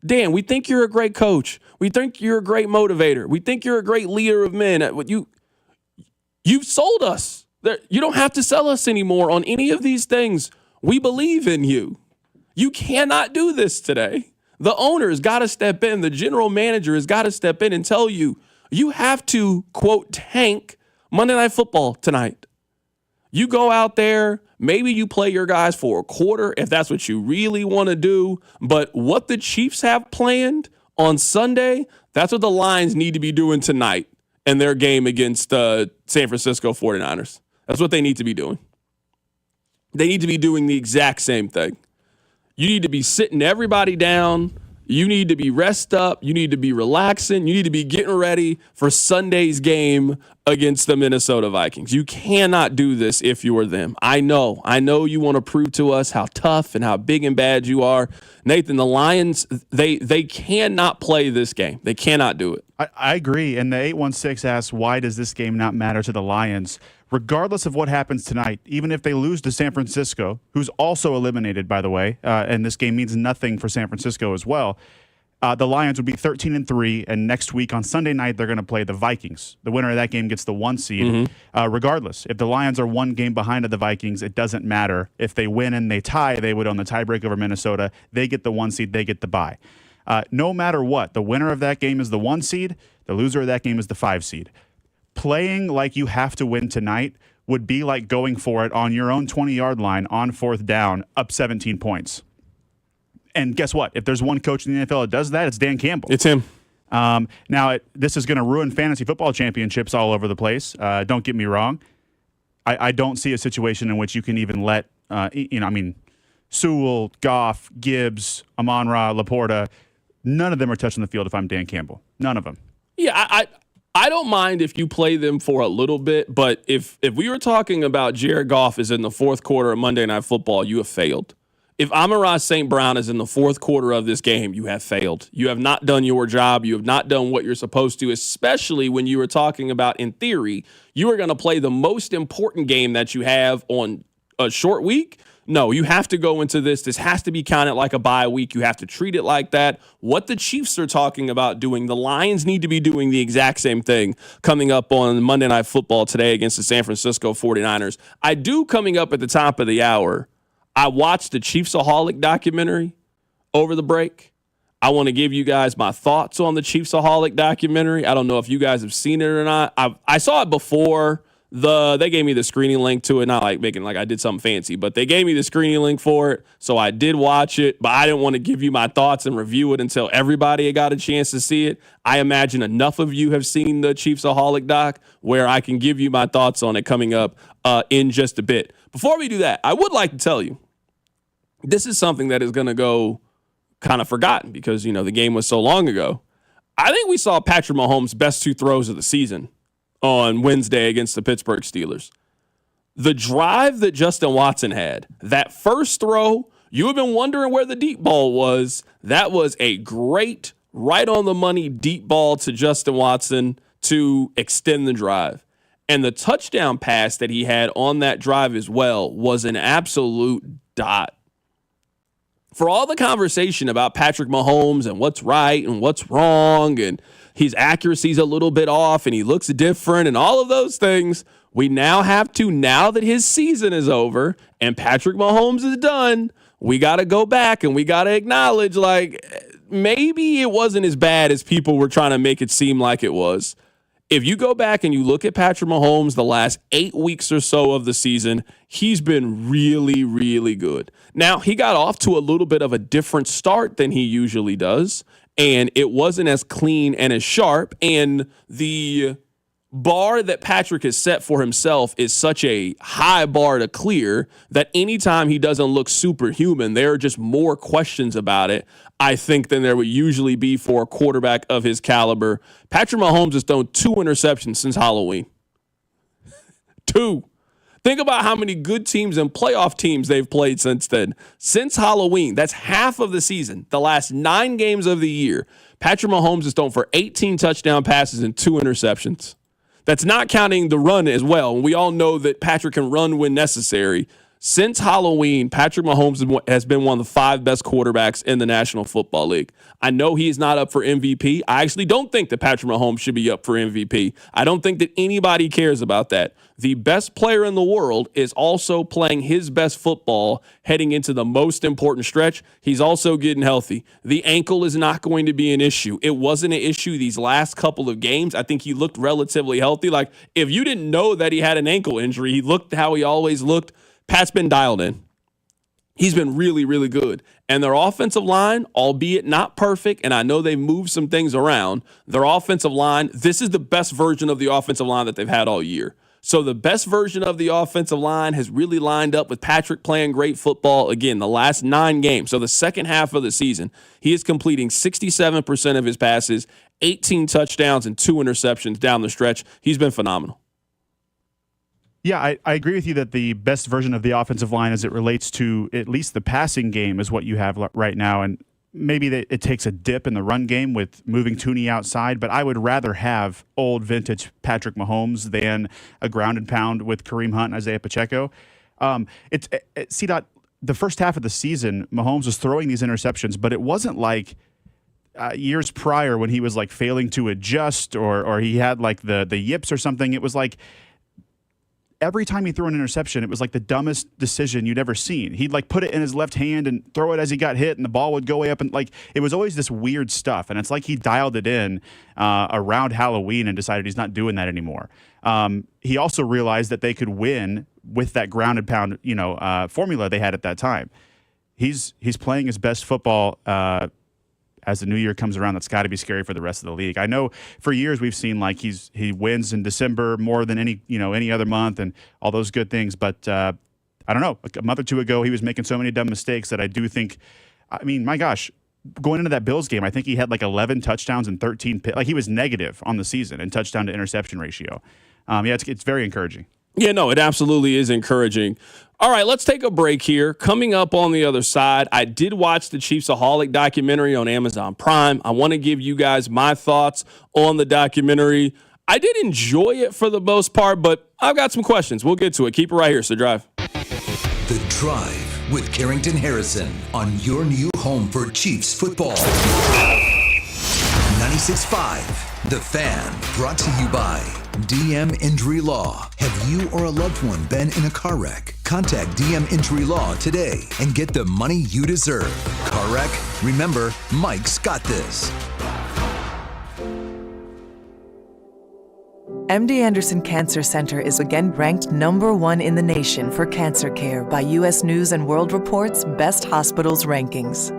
Dan, we think you're a great coach. We think you're a great motivator. We think you're a great leader of men. You've sold us. You don't have to sell us anymore on any of these things. We believe in you. You cannot do this today. The owner has got to step in. The general manager has got to step in and tell you, you have to, quote, tank Monday Night Football tonight. You go out there, maybe you play your guys for a quarter if that's what you really want to do. But what the Chiefs have planned on Sunday, that's what the Lions need to be doing tonight in their game against San Francisco 49ers. That's what they need to be doing. They need to be doing the exact same thing. You need to be sitting everybody down. You need to be rest up. You need to be relaxing. You need to be getting ready for Sunday's game against the Minnesota Vikings. You cannot do this if you are them. I know you want to prove to us how tough and how big and bad you are. Nathan, the Lions, they cannot play this game. They cannot do it. I agree. And the 816 asks, why does this game not matter to the Lions? Regardless of what happens tonight, even if they lose to San Francisco, who's also eliminated, by the way, and this game means nothing for San Francisco as well, the Lions would be 13-3, and next week on Sunday night, they're going to play the Vikings. The winner of that game gets the 1 seed. Regardless, if the Lions are 1 game behind of the Vikings, it doesn't matter. If they win and they tie, they would own the tiebreak over Minnesota. They get the 1 seed. They get the bye. No matter what, the winner of that game is the 1 seed. The loser of that game is the 5 seed. Playing like you have to win tonight would be like going for it on your own 20-yard line on 4th down, up 17 points. And guess what? If there's one coach in the NFL that does that, it's Dan Campbell. It's him. Now, this is going to ruin fantasy football championships all over the place. Don't get me wrong. I don't see a situation in which you can even let, Sewell, Goff, Gibbs, Amon-Ra, Laporta, none of them are touching the field if I'm Dan Campbell. None of them. Yeah, I don't mind if you play them for a little bit, but if we were talking about Jared Goff is in the fourth quarter of Monday Night Football, you have failed. If Amon-Ra St. Brown is in the fourth quarter of this game, you have failed. You have not done your job. You have not done what you're supposed to, especially when you were talking about, in theory, you are going to play the most important game that you have on a short week. No, you have to go into this. This has to be counted like a bye week. You have to treat it like that. What the Chiefs are talking about doing, the Lions need to be doing the exact same thing coming up on Monday Night Football today against the San Francisco 49ers. I do, coming up at the top of the hour, I watched the Chiefsaholic documentary over the break. I want to give you guys my thoughts on the Chiefsaholic documentary. I don't know if you guys have seen it or not. I saw it before. They gave me the screening link to it, not like making like I did something fancy, but they gave me the screening link for it, so I did watch it, but I didn't want to give you my thoughts and review it until everybody had got a chance to see it. I imagine enough of you have seen the Chiefsaholic doc where I can give you my thoughts on it coming up in just a bit. Before we do that, I would like to tell you, this is something that is going to go kind of forgotten because, the game was so long ago. I think we saw Patrick Mahomes' best two throws of the season on Wednesday against the Pittsburgh Steelers. The drive that Justin Watson had, that first throw, you have been wondering where the deep ball was. That was a great, right on the money deep ball to Justin Watson to extend the drive. And the touchdown pass that he had on that drive as well was an absolute dot. For all the conversation about Patrick Mahomes and what's right and what's wrong and his accuracy's a little bit off and he looks different and all of those things, we now have to, now that his season is over and Patrick Mahomes is done, we got to go back and we got to acknowledge, like, maybe it wasn't as bad as people were trying to make it seem like it was. If you go back and you look at Patrick Mahomes the last 8 weeks or so of the season, he's been really, really good. Now, he got off to a little bit of a different start than he usually does, and it wasn't as clean and as sharp, and the bar that Patrick has set for himself is such a high bar to clear that anytime he doesn't look superhuman, there are just more questions about it, I think, than there would usually be for a quarterback of his caliber. Patrick Mahomes has thrown 2 interceptions since Halloween. 2. Think about how many good teams and playoff teams they've played since then. Since Halloween, that's half of the season, the last 9 games of the year, Patrick Mahomes has thrown for 18 touchdown passes and 2 interceptions. That's not counting the run as well. And we all know that Patrick can run when necessary. Since Halloween, Patrick Mahomes has been one of the 5 best quarterbacks in the National Football League. I know he's not up for MVP. I actually don't think that Patrick Mahomes should be up for MVP. I don't think that anybody cares about that. The best player in the world is also playing his best football heading into the most important stretch. He's also getting healthy. The ankle is not going to be an issue. It wasn't an issue these last couple of games. I think he looked relatively healthy. Like, if you didn't know that he had an ankle injury, he looked how he always looked. Pat's been dialed in. He's been really, really good. And their offensive line, albeit not perfect, and I know they've moved some things around, their offensive line, this is the best version of the offensive line that they've had all year. So the best version of the offensive line has really lined up with Patrick playing great football. Again, the last 9 games, so the second half of the season, he is completing 67% of his passes, 18 touchdowns, and 2 interceptions down the stretch. He's been phenomenal. Yeah, I agree with you that the best version of the offensive line as it relates to at least the passing game is what you have right now. And maybe it takes a dip in the run game with moving Tooney outside, but I would rather have old vintage Patrick Mahomes than a ground and pound with Kareem Hunt and Isaiah Pacheco. The first half of the season, Mahomes was throwing these interceptions, but it wasn't like years prior when he was like failing to adjust or he had like the yips or something. It was like, every time he threw an interception, it was like the dumbest decision you'd ever seen. He'd like put it in his left hand and throw it as he got hit, and the ball would go way up. And like, it was always this weird stuff. And it's like he dialed it in around Halloween and decided he's not doing that anymore. He also realized that they could win with that ground and pound, formula they had at that time. He's playing his best football as the new year comes around, that's got to be scary for the rest of the league. I know for years we've seen like he wins in December more than any other month and all those good things. But I don't know. Like a month or two ago, he was making so many dumb mistakes that I do think. I mean, my gosh, going into that Bills game, I think he had like 11 touchdowns and 13 like he was negative on the season in touchdown to interception ratio. It's very encouraging. Yeah, no, it absolutely is encouraging. All right, let's take a break here. Coming up on the other side, I did watch the Chiefsaholic documentary on Amazon Prime. I want to give you guys my thoughts on the documentary. I did enjoy it for the most part, but I've got some questions. We'll get to it. Keep it right here, so Drive. The Drive with Carrington Harrison on your new home for Chiefs football. 96.5, The Fan, brought to you by DM Injury Law. Have you or a loved one been in a car wreck? Contact DM Injury Law today and get the money you deserve. Car wreck? Remember, Mike's got this. MD Anderson Cancer Center is again ranked #1 in the nation for cancer care by U.S. News & World Report's Best Hospitals rankings.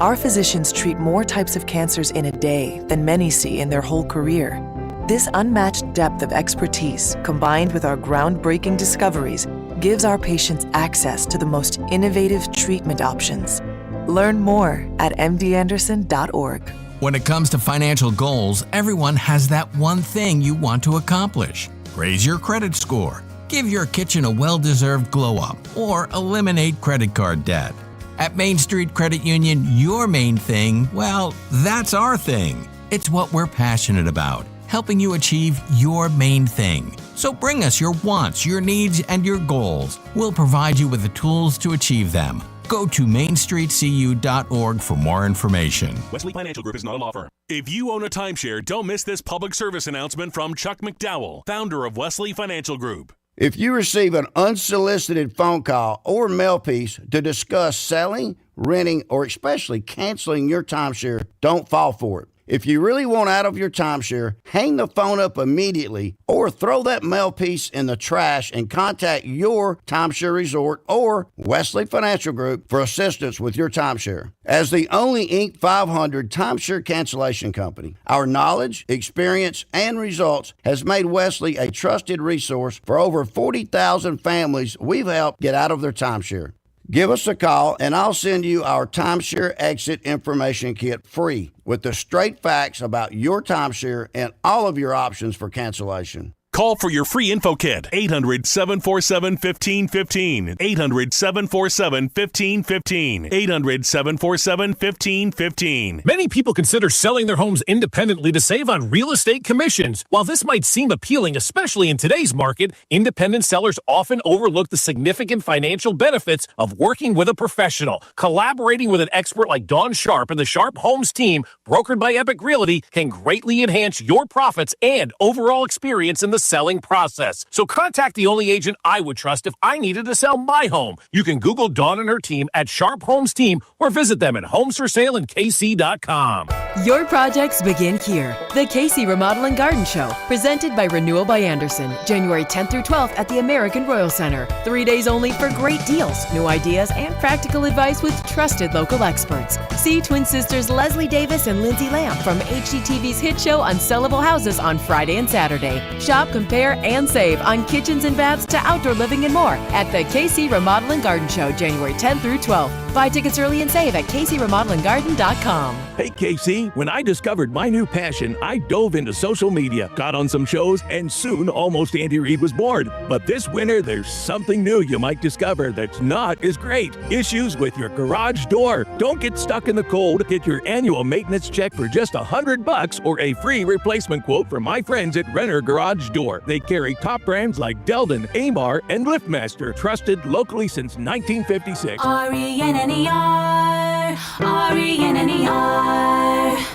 Our physicians treat more types of cancers in a day than many see in their whole career. This unmatched depth of expertise, combined with our groundbreaking discoveries, gives our patients access to the most innovative treatment options. Learn more at mdanderson.org. When it comes to financial goals, everyone has that one thing you want to accomplish. Raise your credit score, give your kitchen a well-deserved glow-up, or eliminate credit card debt. At Main Street Credit Union, your main thing, well, that's our thing. It's what we're passionate about, helping you achieve your main thing. So bring us your wants, your needs, and your goals. We'll provide you with the tools to achieve them. Go to mainstreetcu.org for more information. Wesley Financial Group is not a law firm. If you own a timeshare, don't miss this public service announcement from Chuck McDowell, founder of Wesley Financial Group. If you receive an unsolicited phone call or mail piece to discuss selling, renting, or especially canceling your timeshare, don't fall for it. If you really want out of your timeshare, hang the phone up immediately or throw that mail piece in the trash and contact your timeshare resort or Wesley Financial Group for assistance with your timeshare. As the only Inc. 500 timeshare cancellation company, our knowledge, experience, and results has made Wesley a trusted resource for over 40,000 families we've helped get out of their timeshare. Give us a call, and I'll send you our timeshare exit information kit free with the straight facts about your timeshare and all of your options for cancellation. Call for your free info kit, 800-747-1515, 800-747-1515, 800-747-1515. Many people consider selling their homes independently to save on real estate commissions. While this might seem appealing, especially in today's market, independent sellers often overlook the significant financial benefits of working with a professional. Collaborating with an expert like Dawn Sharp and the Sharp Homes team, brokered by Epic Realty, can greatly enhance your profits and overall experience in the selling process. So contact the only agent I would trust if I needed to sell my home. You can Google Dawn and her team at Sharp Homes Team or visit them at homesforsale.kc.com. Your projects begin here. The KC Remodel and Garden Show, presented by Renewal by Anderson, January 10th through 12th at the American Royal Center. 3 days only for great deals, new ideas, and practical advice with trusted local experts. See twin sisters Leslie Davis and Lindsay Lamb from HGTV's hit show Unsellable Houses on Friday and Saturday. Shop, compare, and save on kitchens and baths to outdoor living and more at the KC Remodel and Garden Show, January 10th through 12th. Buy tickets early and save at kcremodelandgarden.com. Hey, KC, when I discovered my new passion, I dove into social media, got on some shows, and soon almost Andy Reid was born. But this winter, there's something new you might discover that's not as great. Issues with your garage door. Don't get stuck in the cold. Get your annual maintenance check for just $100 or a free replacement quote from my friends at Renner Garage Door. They carry top brands like Delden, Amar, and LiftMaster, trusted locally since 1956. RENNER, RENNER.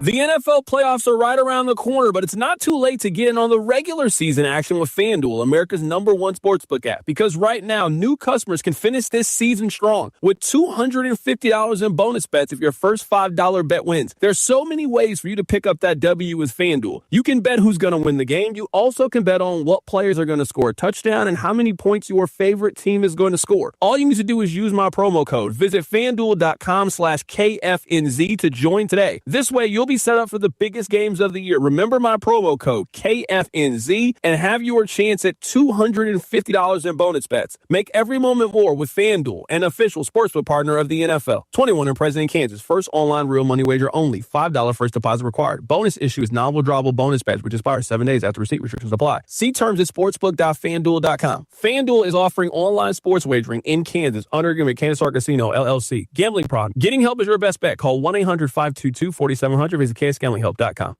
The NFL playoffs are right around the corner, but it's not too late to get in on the regular season action with FanDuel, America's #1 sportsbook app. Because right now, new customers can finish this season strong with $250 in bonus bets if your first $5 bet wins. There's so many ways for you to pick up that W with FanDuel. You can bet who's going to win the game. You also can bet on what players are going to score a touchdown and how many points your favorite team is going to score. All you need to do is use my promo code. Visit FanDuel.com/KC KFNZ to join today. This way, you'll be set up for the biggest games of the year. Remember my promo code KFNZ and have your chance at $250 in bonus bets. Make every moment more with FanDuel, an official sportsbook partner of the NFL. 21 and present in Kansas. First online real money wager only. $5 first deposit required. Bonus issue is non-withdrawable bonus badge, which expires 7 days after receipt. Restrictions apply. See terms at sportsbook.fanduel.com. FanDuel is offering online sports wagering in Kansas under agreement Kansas Star Casino, LLC. Gambling problem. Getting help is your best bet. Call 1-800-522-4700. Visit ksgamblinghelp.com.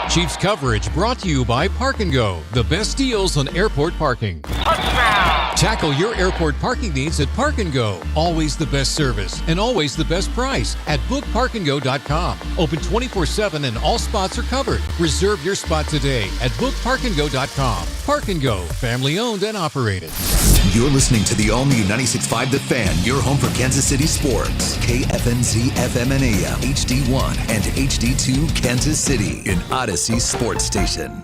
Chiefs coverage brought to you by Park & Go, the best deals on airport parking. Tackle your airport parking needs at Park & Go. Always the best service and always the best price at bookparkandgo.com. Open 24/7 and all spots are covered. Reserve your spot today at bookparkandgo.com. Park & Go, family owned and operated. You're listening to the all-new 96.5 The Fan, your home for Kansas City sports. KFNZ FM and AM, HD1 and HD2 Kansas City, an Odyssey sports station.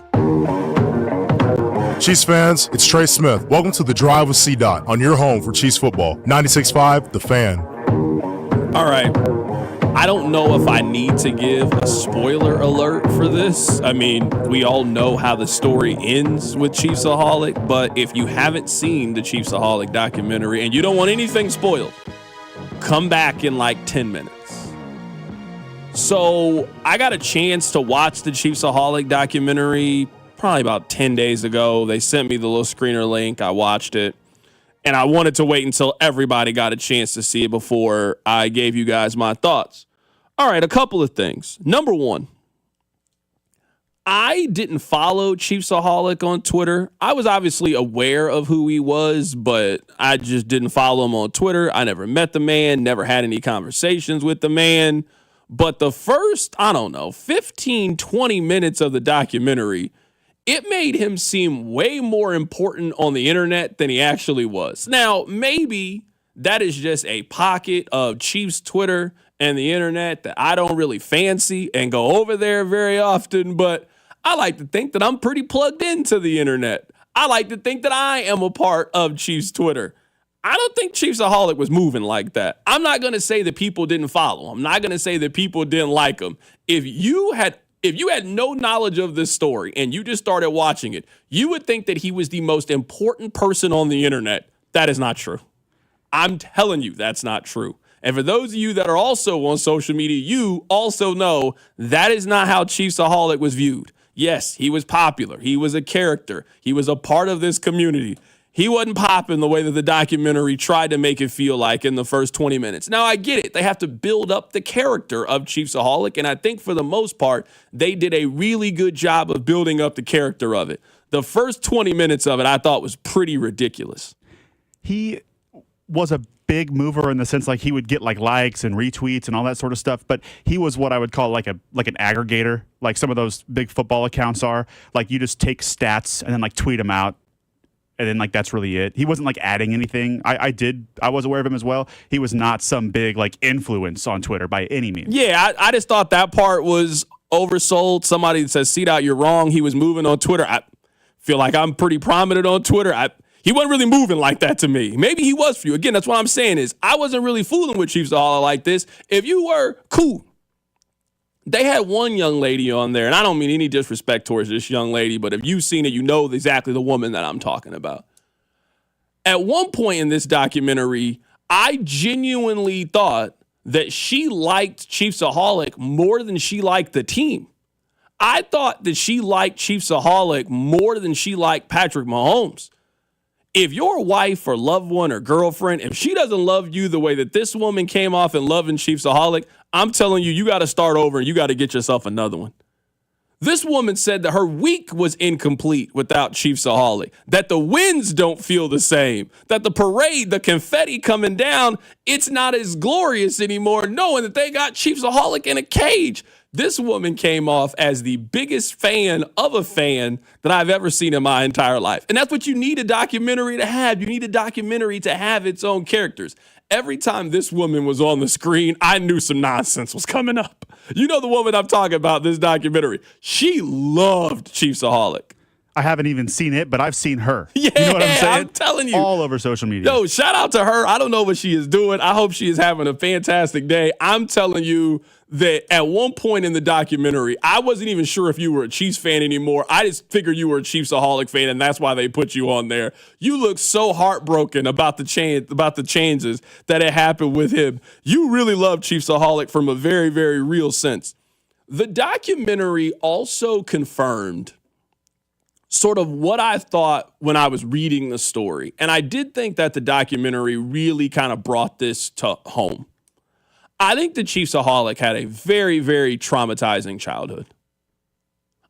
Chiefs fans, it's Trey Smith. Welcome to The Drive with C-Dot on your home for Chiefs football. 96.5 The Fan. All right. I don't know if I need to give a spoiler alert for this. I mean, we all know how the story ends with Chiefsaholic, but if you haven't seen the Chiefsaholic documentary and you don't want anything spoiled, come back in like 10 minutes. So I got a chance to watch the Chiefsaholic documentary probably about 10 days ago. They sent me the little screener link. I watched it. And I wanted to wait until everybody got a chance to see it before I gave you guys my thoughts. All right, a couple of things. Number one, I didn't follow Chiefsaholic on Twitter. I was obviously aware of who he was, but I just didn't follow him on Twitter. I never met the man, never had any conversations with the man. But the first, 15, 20 minutes of the documentary, it made him seem way more important on the internet than he actually was. Now, maybe that is just a pocket of Chiefs Twitter and the internet that I don't really fancy and go over there very often, but I like to think that I'm pretty plugged into the internet. I like to think that I am a part of Chiefs Twitter. I don't think Chiefsaholic was moving like that. I'm not going to say that people didn't follow him. I'm not going to say that people didn't like him. If you had no knowledge of this story and you just started watching it, you would think that he was the most important person on the internet. That is not true. I'm telling you that's not true. And for those of you that are also on social media, you also know that is not how Chiefsaholic was viewed. Yes, he was popular. He was a character. He was a part of this community. He wasn't popping the way that the documentary tried to make it feel like in the first 20 minutes. Now, I get it. They have to build up the character of Chiefsaholic, and I think for the most part, they did a really good job of building up the character of it. The first 20 minutes of it, I thought was pretty ridiculous. He was a big mover in the sense like he would get like likes and retweets and all that sort of stuff, but he was what I would call like an aggregator, like some of those big football accounts are. Like you just take stats and then like tweet them out. And then, like, that's really it. He wasn't, like, adding anything. I was aware of him as well. He was not some big, like, influence on Twitter by any means. Yeah, I just thought that part was oversold. Somebody says, C-Dot, you're wrong. He was moving on Twitter. I feel like I'm pretty prominent on Twitter. He wasn't really moving like that to me. Maybe he was for you. Again, that's what I'm saying is I wasn't really fooling with Chiefsaholic like this. If you were, cool. They had one young lady on there, and I don't mean any disrespect towards this young lady, but if you've seen it, you know exactly the woman that I'm talking about. At one point in this documentary, I genuinely thought that she liked Chiefsaholic more than she liked the team. I thought that she liked Chiefsaholic more than she liked Patrick Mahomes. If your wife or loved one or girlfriend, if she doesn't love you the way that this woman came off and loving Chiefsaholic, I'm telling you, you got to start over and you got to get yourself another one. This woman said that her week was incomplete without Chiefsaholic, that the winds don't feel the same, that the parade, the confetti coming down, it's not as glorious anymore, knowing that they got Chiefsaholic in a cage. This woman came off as the biggest fan of a fan that I've ever seen in my entire life. And that's what you need a documentary to have. You need a documentary to have its own characters. Every time this woman was on the screen, I knew some nonsense was coming up. You know the woman I'm talking about, this documentary. She loved Chiefsaholic. I haven't even seen it, but I've seen her. Yeah, you know what I'm saying? I'm telling you. All over social media. Yo, shout out to her. I don't know what she is doing. I hope she is having a fantastic day. I'm telling you that at one point in the documentary, I wasn't even sure if you were a Chiefs fan anymore. I just figured you were a Chiefsaholic fan, and that's why they put you on there. You look so heartbroken about the changes that it happened with him. You really love Chiefsaholic from a very, very real sense. The documentary also confirmed sort of what I thought when I was reading the story. And I did think that the documentary really kind of brought this to home. I think the Chiefsaholic had a very, very traumatizing childhood.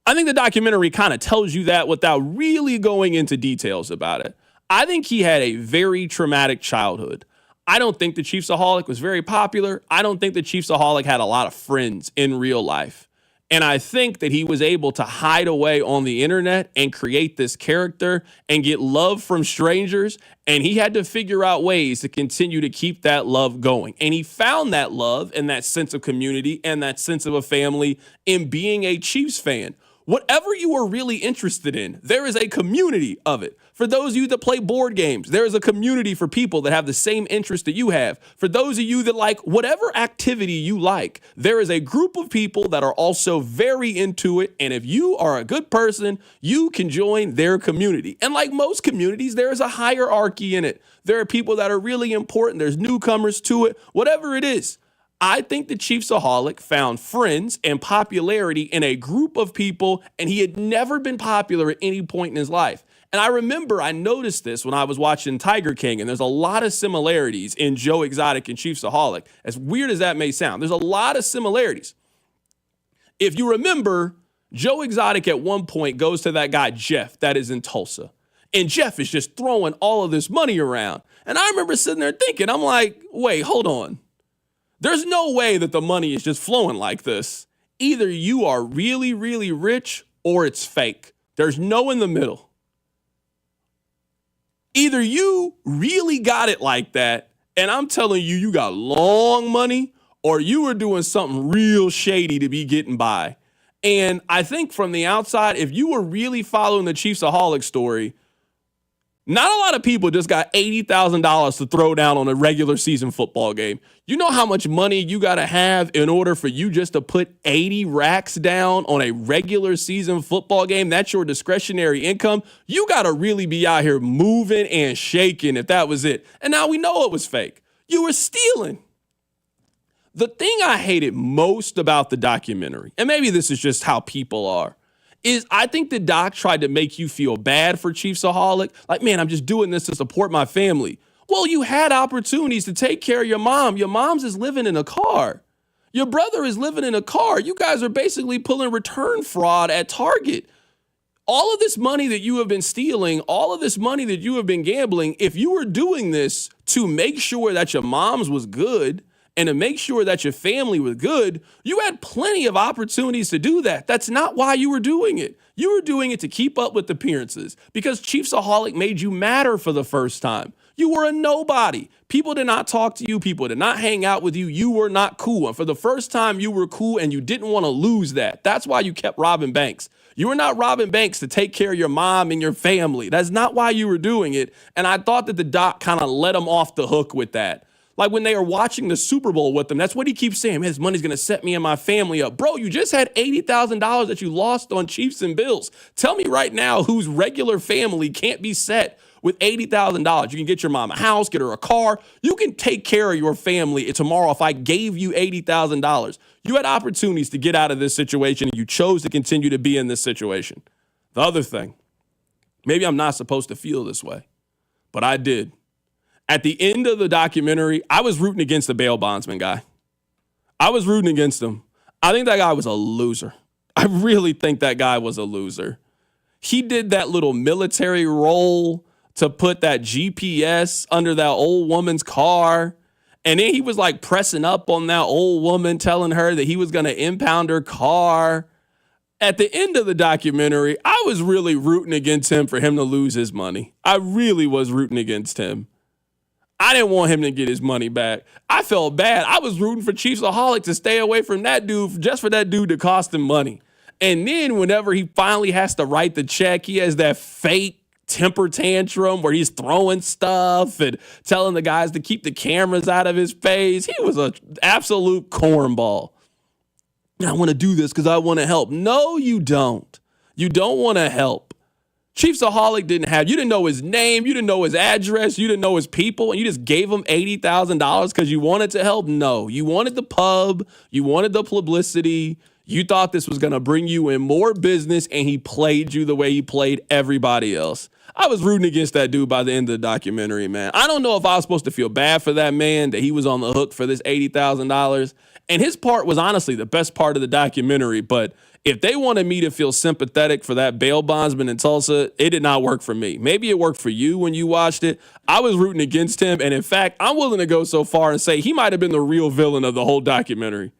I think the documentary kind of tells you that without really going into details about it. I think he had a very traumatic childhood. I don't think the Chiefsaholic was very popular. I don't think the Chiefsaholic had a lot of friends in real life. And I think that he was able to hide away on the internet and create this character and get love from strangers. And he had to figure out ways to continue to keep that love going. And he found that love and that sense of community and that sense of a family in being a Chiefs fan. Whatever you are really interested in, there is a community of it. For those of you that play board games, there is a community for people that have the same interest that you have. For those of you that like whatever activity you like, there is a group of people that are also very into it. And if you are a good person, you can join their community. And like most communities, there is a hierarchy in it. There are people that are really important. There's newcomers to it, whatever it is. I think the Chiefsaholic found friends and popularity in a group of people, and he had never been popular at any point in his life. And I remember I noticed this when I was watching Tiger King, and there's a lot of similarities in Joe Exotic and Chiefsaholic. As weird as that may sound, there's a lot of similarities. If you remember, Joe Exotic at one point goes to that guy, Jeff, that is in Tulsa. And Jeff is just throwing all of this money around. And I remember sitting there thinking, I'm like, wait, hold on. There's no way that the money is just flowing like this. Either you are really, really rich or it's fake. There's no in the middle. Either you really got it like that, and I'm telling you, you got long money, or you were doing something real shady to be getting by. And I think from the outside, if you were really following the Chiefsaholic story, not a lot of people just got $80,000 to throw down on a regular season football game. You know how much money you got to have in order for you just to put 80 racks down on a regular season football game? That's your discretionary income. You got to really be out here moving and shaking if that was it. And now we know it was fake. You were stealing. The thing I hated most about the documentary, and maybe this is just how people are, is I think the doc tried to make you feel bad for Chiefsaholic. Like, man, I'm just doing this to support my family. Well, you had opportunities to take care of your mom. Your mom's is living in a car. Your brother is living in a car. You guys are basically pulling return fraud at Target. All of this money that you have been stealing, all of this money that you have been gambling, if you were doing this to make sure that your mom's was good and to make sure that your family was good, you had plenty of opportunities to do that. That's not why you were doing it. You were doing it to keep up with appearances because Chiefsaholic made you matter for the first time. You were a nobody. People did not talk to you. People did not hang out with you. You were not cool. And for the first time, you were cool and you didn't want to lose that. That's why you kept robbing banks. You were not robbing banks to take care of your mom and your family. That's not why you were doing it. And I thought that the doc kind of let him off the hook with that. Like when they are watching the Super Bowl with them, that's what he keeps saying. Man, his money's going to set me and my family up. Bro, you just had $80,000 that you lost on Chiefs and Bills. Tell me right now whose regular family can't be set with $80,000. You can get your mom a house, get her a car. You can take care of your family tomorrow if I gave you $80,000. You had opportunities to get out of this situation, and you chose to continue to be in this situation. The other thing, maybe I'm not supposed to feel this way, but I did. At the end of the documentary, I was rooting against the bail bondsman guy. I was rooting against him. I think that guy was a loser. I really think that guy was a loser. He did that little military role to put that GPS under that old woman's car. And then he was like pressing up on that old woman, telling her that he was going to impound her car. At the end of the documentary, I was really rooting against him for him to lose his money. I really was rooting against him. I didn't want him to get his money back. I felt bad. I was rooting for Chiefsaholic to stay away from that dude just for that dude to cost him money. And then whenever he finally has to write the check, he has that fake temper tantrum where he's throwing stuff and telling the guys to keep the cameras out of his face. He was an absolute cornball. I want to do this because I want to help. No, you don't. You don't want to help. Chiefsaholic you didn't know his name, you didn't know his address, you didn't know his people, and you just gave him $80,000 because you wanted to help? No, you wanted the pub, you wanted the publicity, you thought this was going to bring you in more business, and he played you the way he played everybody else. I was rooting against that dude by the end of the documentary, man. I don't know if I was supposed to feel bad for that man, that he was on the hook for this $80,000. And his part was honestly the best part of the documentary. But if they wanted me to feel sympathetic for that bail bondsman in Tulsa, it did not work for me. Maybe it worked for you when you watched it. I was rooting against him. And in fact, I'm willing to go so far and say he might have been the real villain of the whole documentary.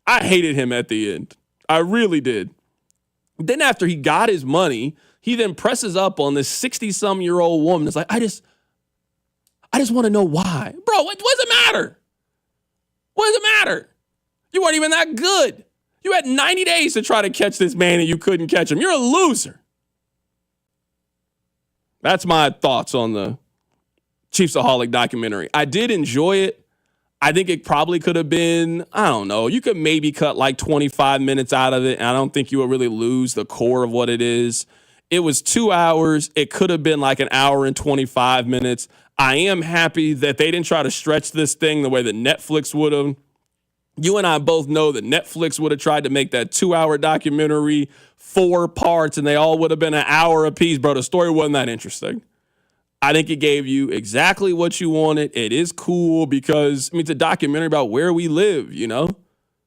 I hated him at the end. I really did. Then after he got his money, he then presses up on this 60-some-year-old woman. It's like, I just want to know why. Bro, what does it matter? What does it matter? You weren't even that good. You had 90 days to try to catch this man and you couldn't catch him. You're a loser. That's my thoughts on the Chiefsaholic documentary. I did enjoy it. I think it probably could have been, I don't know, you could maybe cut like 25 minutes out of it, and I don't think you would really lose the core of what it is. It was 2 hours. It could have been like an hour and 25 minutes. I am happy that they didn't try to stretch this thing the way that Netflix would have. You and I both know that Netflix would have tried to make that 2-hour documentary 4 parts, and they all would have been an hour apiece. Bro, the story wasn't that interesting. I think it gave you exactly what you wanted. It is cool because, it's a documentary about where we live, you know?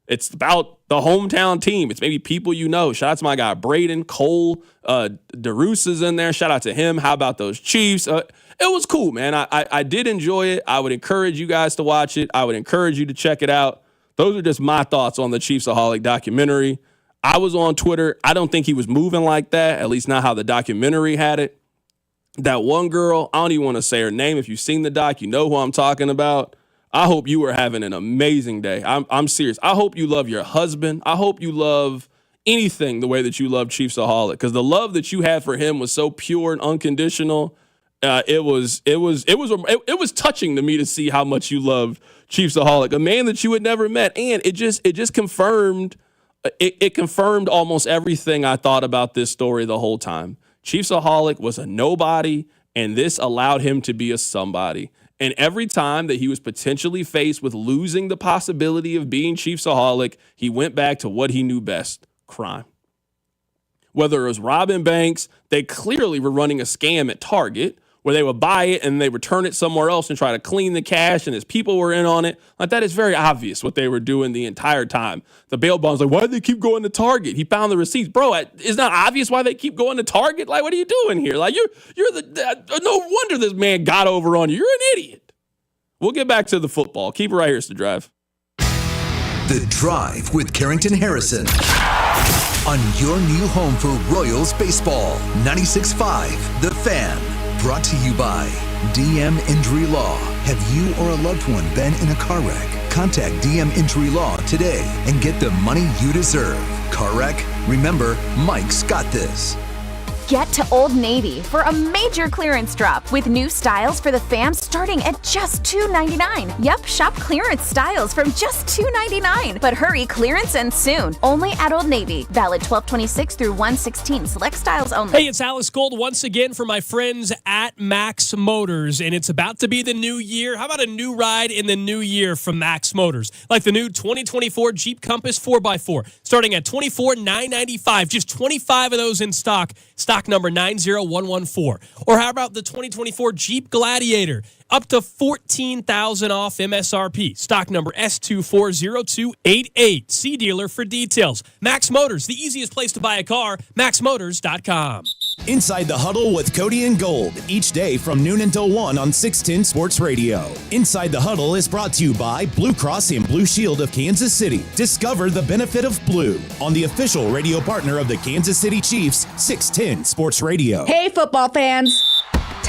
It's about the hometown team. It's maybe people you know. Shout out to my guy, Braden. Cole DeRusse is in there. Shout out to him. How about those Chiefs? It was cool, man. I did enjoy it. I would encourage you guys to watch it. I would encourage you to check it out. Those are just my thoughts on the Chiefsaholic documentary. I was on Twitter. I don't think he was moving like that, at least not how the documentary had it. That one girl, I don't even want to say her name. If you've seen the doc, you know who I'm talking about. I hope you are having an amazing day. I'm serious. I hope you love your husband. I hope you love anything the way that you love Chiefsaholic, because the love that you had for him was so pure and unconditional. It was touching to me to see how much you loved Chiefsaholic, a man that you had never met, and it just confirmed. It confirmed almost everything I thought about this story the whole time. Chiefsaholic was a nobody, and this allowed him to be a somebody. And every time that he was potentially faced with losing the possibility of being Chiefsaholic, he went back to what he knew best: crime. Whether it was robbing banks, they clearly were running a scam at Target where they would buy it and they return it somewhere else and try to clean the cash, and his people were in on it. Like, that is very obvious what they were doing the entire time. The bail bond's like, why do they keep going to Target? He found the receipts. Bro, it's not obvious why they keep going to Target. Like, what are you doing here? Like, no wonder this man got over on you. You're an idiot. We'll get back to the football. Keep it right here. It's The Drive. The Drive with Carrington Harrison on your new home for Royals baseball. 96.5 The Fan. Brought to you by DM Injury Law. Have you or a loved one been in a car wreck? Contact DM Injury Law today and get the money you deserve. Car wreck? Remember, Mike's got this. Get to Old Navy for a major clearance drop with new styles for the fam starting at just $2.99. Yep, shop clearance styles from just $2.99. But hurry, clearance ends soon. Only at Old Navy. Valid 12/26 through 1/16. Select styles only. Hey, it's Alice Gold once again for my friends at Max Motors, and it's about to be the new year. How about a new ride in the new year from Max Motors? Like the new 2024 Jeep Compass 4x4, starting at $24,995. Just 25 of those in stock. Stock number 90114. Or how about the 2024 Jeep Gladiator? Up to $14,000 off MSRP. Stock number S240288. See dealer for details. Max Motors, the easiest place to buy a car. MaxMotors.com. Inside the Huddle with Cody and Gold, each day from noon until 1 on 610 Sports Radio. Inside the Huddle is brought to you by Blue Cross and Blue Shield of Kansas City. Discover the benefit of blue on the official radio partner of the Kansas City Chiefs, 610 Sports Radio. Hey, football fans.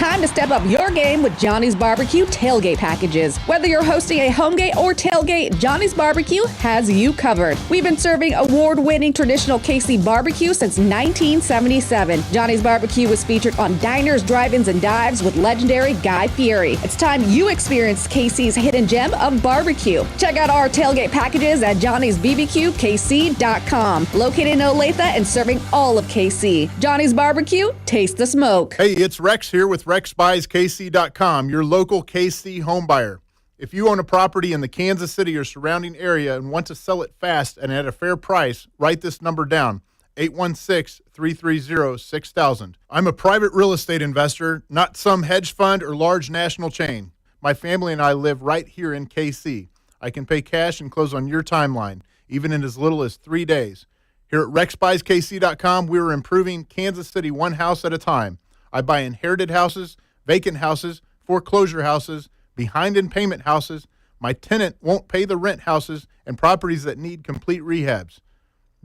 time to step up your game with Johnny's Barbecue tailgate packages. Whether you're hosting a home game or tailgate, Johnny's Barbecue has you covered. We've been serving award-winning traditional KC barbecue since 1977. Johnny's Barbecue was featured on diners, drive-ins, and dives with legendary Guy Fieri. It's time you experience KC's hidden gem of barbecue. Check out our tailgate packages at johnny'sbbqkc.com. Located in Olathe and serving all of KC. Johnny's Barbecue, taste the smoke. Hey, it's Rex here with RexBuysKC.com, your local KC home buyer. If you own a property in the Kansas City or surrounding area and want to sell it fast and at a fair price, write this number down, 816-330-6000. I'm a private real estate investor, not some hedge fund or large national chain. My family and I live right here in KC. I can pay cash and close on your timeline, even in as little as 3 days. Here at RexBuysKC.com, we are improving Kansas City one house at a time. I buy inherited houses, vacant houses, foreclosure houses, behind in payment houses, my tenant won't pay the rent houses, and properties that need complete rehabs.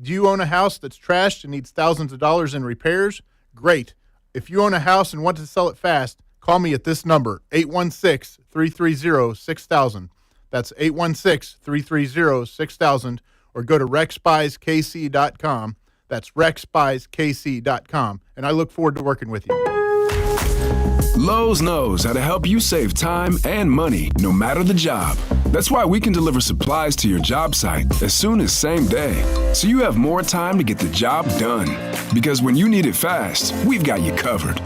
Do you own a house that's trashed and needs thousands of dollars in repairs? Great. If you own a house and want to sell it fast, call me at this number, 816-330-6000. That's 816-330-6000, or go to RexBuysKC.com. That's RexBuysKC.com, and I look forward to working with you. Lowe's knows how to help you save time and money, no matter the job. That's why we can deliver supplies to your job site as soon as same day, so you have more time to get the job done. Because when you need it fast, we've got you covered.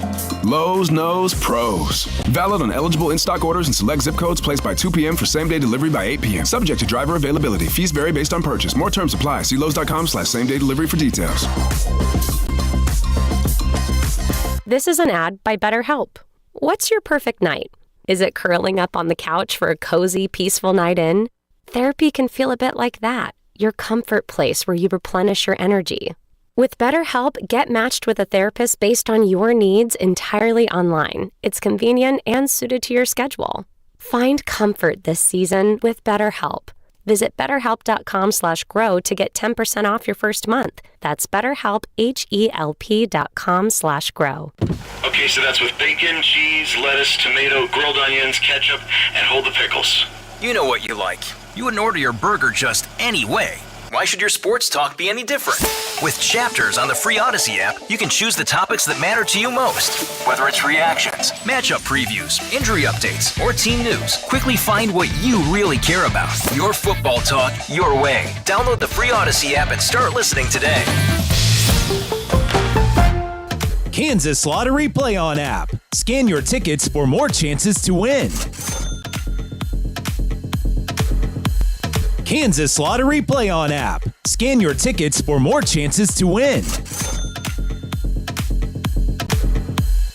Lowe's knows pros. Valid on eligible in-stock orders and select zip codes placed by 2 p.m. for same-day delivery by 8 p.m. Subject to driver availability. Fees vary based on purchase. More terms apply. See Lowe's.com/same-day delivery for details. This is an ad by BetterHelp. What's your perfect night? Is it curling up on the couch for a cozy, peaceful night in? Therapy can feel a bit like that, your comfort place where you replenish your energy. With BetterHelp, get matched with a therapist based on your needs entirely online. It's convenient and suited to your schedule. Find comfort this season with BetterHelp. Visit BetterHelp.com/grow to get 10% off your first month. That's BetterHelp, HELP.com/grow. Okay, so that's with bacon, cheese, lettuce, tomato, grilled onions, ketchup, and hold the pickles. You know what you like. You wouldn't order your burger just any way. Why should your sports talk be any different? With Chapters on the free Odyssey app, you can choose the topics that matter to you most. Whether it's reactions, matchup previews, injury updates, or team news, quickly find what you really care about. Your football talk, your way. Download the free Odyssey app and start listening today. Kansas Lottery Play On app. Scan your tickets for more chances to win. Kansas Lottery Play On app. Scan your tickets for more chances to win.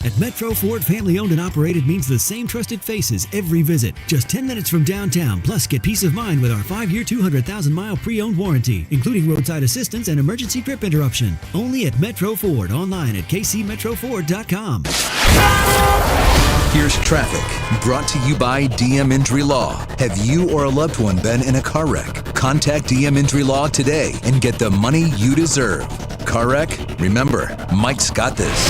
At Metro Ford, family owned and operated means the same trusted faces every visit. Just 10 minutes from downtown. Plus, get peace of mind with our 5-year, 200,000-mile pre-owned warranty, including roadside assistance and emergency trip interruption. Only at Metro Ford. Online at kcmetroford.com. Here's traffic, brought to you by DM Injury Law. Have you or a loved one been in a car wreck? Contact DM Injury Law today and get the money you deserve. Car wreck? Remember, Mike's got this.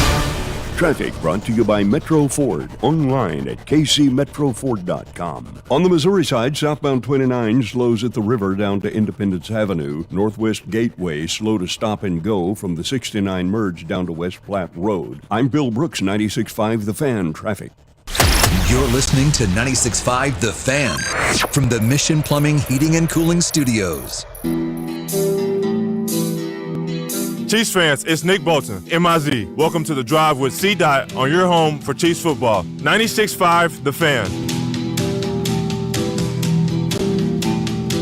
Traffic brought to you by Metro Ford. Online at kcmetroford.com. On the Missouri side, southbound 29 slows at the river down to Independence Avenue. Northwest Gateway slow to stop and go from the 69 merge down to West Platte Road. I'm Bill Brooks, 96.5 The Fan Traffic. You're listening to 96.5 The Fan from the Mission Plumbing, Heating, and Cooling Studios. Chiefs fans, it's Nick Bolton, MIZ. Welcome to The Drive with C-Dot on your home for Chiefs football. 96.5 The Fan.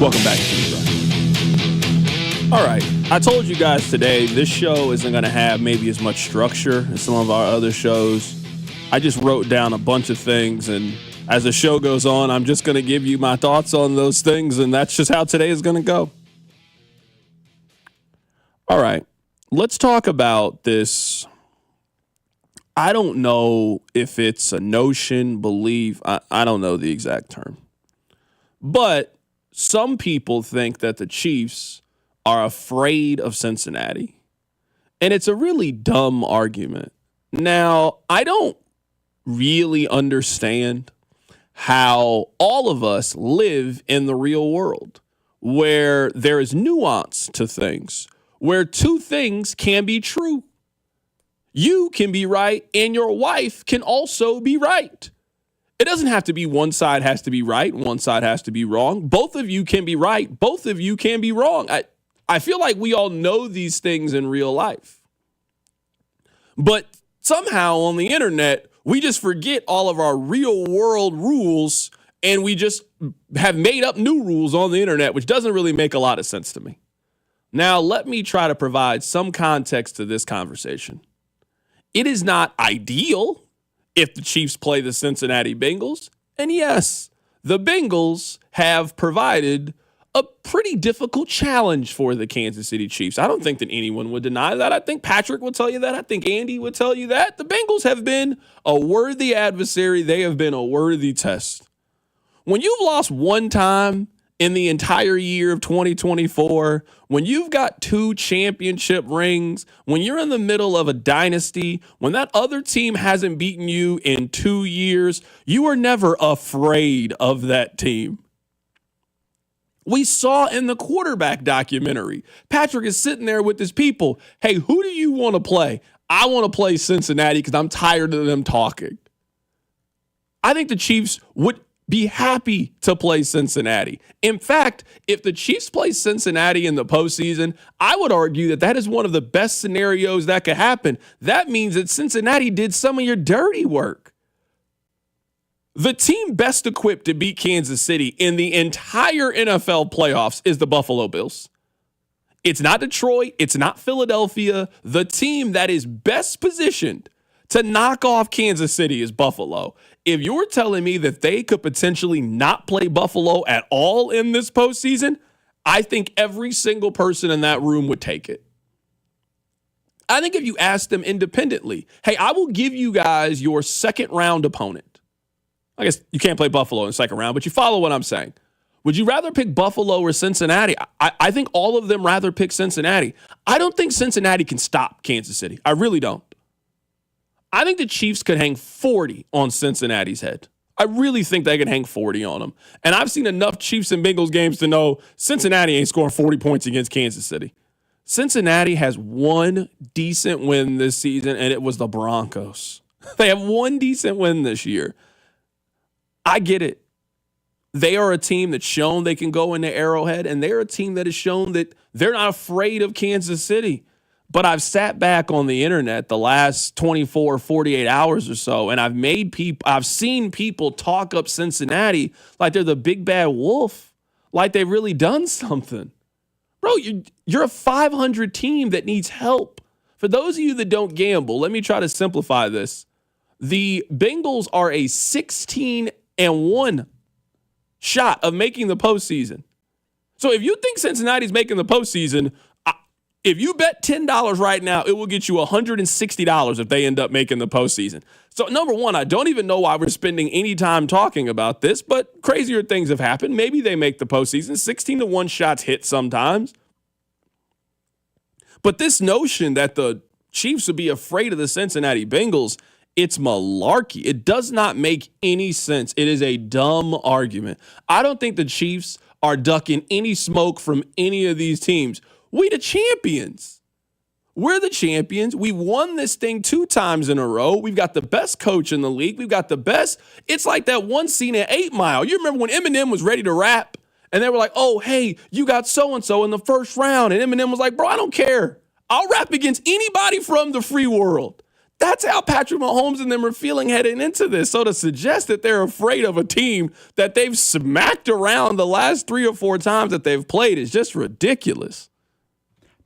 Welcome back to The Drive. All right, I told you guys today this show isn't going to have maybe as much structure as some of our other shows. I just wrote down a bunch of things, and as the show goes on, I'm just going to give you my thoughts on those things, and that's just how today is going to go. All right. Let's talk about this. I don't know if it's a notion, belief. I don't know the exact term. But some people think that the Chiefs are afraid of Cincinnati. And it's a really dumb argument. Now, I don't really understand how all of us live in the real world, where there is nuance to things, where two things can be true. You can be right, and your wife can also be right. It doesn't have to be one side has to be right, one side has to be wrong. Both of you can be right, both of you can be wrong. I feel like we all know these things in real life. But somehow on the internet, we just forget all of our real world rules, and we just have made up new rules on the internet, which doesn't really make a lot of sense to me. Now, let me try to provide some context to this conversation. It is not ideal if the Chiefs play the Cincinnati Bengals. And yes, the Bengals have provided a pretty difficult challenge for the Kansas City Chiefs. I don't think that anyone would deny that. I think Patrick would tell you that. I think Andy would tell you that. The Bengals have been a worthy adversary. They have been a worthy test. When you've lost one time in the entire year of 2024, when you've got 2 championship rings, when you're in the middle of a dynasty, when that other team hasn't beaten you in 2 years, you are never afraid of that team. We saw in the quarterback documentary, Patrick is sitting there with his people. Hey, who do you want to play? I want to play Cincinnati because I'm tired of them talking. I think the Chiefs would be happy to play Cincinnati. In fact, if the Chiefs play Cincinnati in the postseason, I would argue that that is one of the best scenarios that could happen. That means that Cincinnati did some of your dirty work. The team best equipped to beat Kansas City in the entire NFL playoffs is the Buffalo Bills. It's not Detroit. It's not Philadelphia. The team that is best positioned to knock off Kansas City is Buffalo. If you're telling me that they could potentially not play Buffalo at all in this postseason, I think every single person in that room would take it. I think if you ask them independently, hey, I will give you guys your second round opponent. I guess you can't play Buffalo in the second round, but you follow what I'm saying. Would you rather pick Buffalo or Cincinnati? I think all of them rather pick Cincinnati. I don't think Cincinnati can stop Kansas City. I really don't. I think the Chiefs could hang 40 on Cincinnati's head. I really think they could hang 40 on them. And I've seen enough Chiefs and Bengals games to know Cincinnati ain't scoring 40 points against Kansas City. Cincinnati has one decent win this season, and it was the Broncos. They have one decent win this year. I get it. They are a team that's shown they can go into Arrowhead, and they're a team that has shown that they're not afraid of Kansas City. But I've sat back on the internet the last 24, 48 hours or so, and I've seen people talk up Cincinnati like they're the big bad wolf, like they've really done something. Bro, you're a 500 team that needs help. For those of you that don't gamble, let me try to simplify this. The Bengals are a 16-1 shot of making the postseason. So if you think Cincinnati's making the postseason, if you bet $10 right now, it will get you $160 if they end up making the postseason. So number one, I don't even know why we're spending any time talking about this, but crazier things have happened. Maybe they make the postseason. 16-1 shots hit sometimes. But this notion that the Chiefs would be afraid of the Cincinnati Bengals, it's malarkey. It does not make any sense. It is a dumb argument. I don't think the Chiefs are ducking any smoke from any of these teams. We the champions. We're the champions. We won this thing 2 times in a row. We've got the best coach in the league. We've got the best. It's like that one scene at 8 Mile. You remember when Eminem was ready to rap and they were like, oh, hey, you got so-and-so in the first round. And Eminem was like, bro, I don't care. I'll rap against anybody from the free world. That's how Patrick Mahomes and them are feeling heading into this. So to suggest that they're afraid of a team that they've smacked around the last 3 or 4 times that they've played is just ridiculous.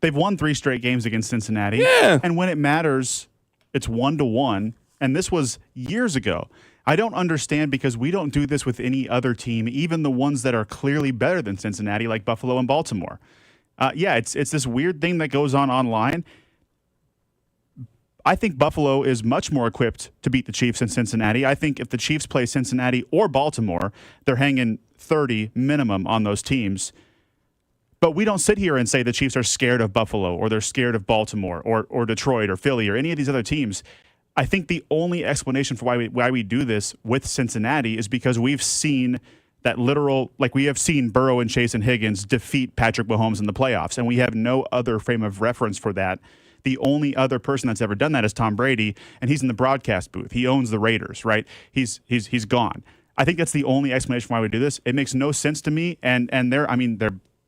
They've won 3 straight games against Cincinnati. Yeah. And when it matters, it's 1-1. And this was years ago. I don't understand because we don't do this with any other team, even the ones that are clearly better than Cincinnati, like Buffalo and Baltimore. It's this weird thing that goes on online. I think Buffalo is much more equipped to beat the Chiefs than Cincinnati. I think if the Chiefs play Cincinnati or Baltimore, they're hanging 30 minimum on those teams. But we don't sit here and say the Chiefs are scared of Buffalo or they're scared of Baltimore or Detroit or Philly or any of these other teams. I think the only explanation for why we do this with Cincinnati is because we've seen that literal, like we have seen Burrow and Chase and Higgins defeat Patrick Mahomes in the playoffs, and we have no other frame of reference for that. The only other person that's ever done that is Tom Brady, and he's in the broadcast booth. He owns the Raiders, right? He's gone. I think that's the only explanation why we do this. It makes no sense to me, and they're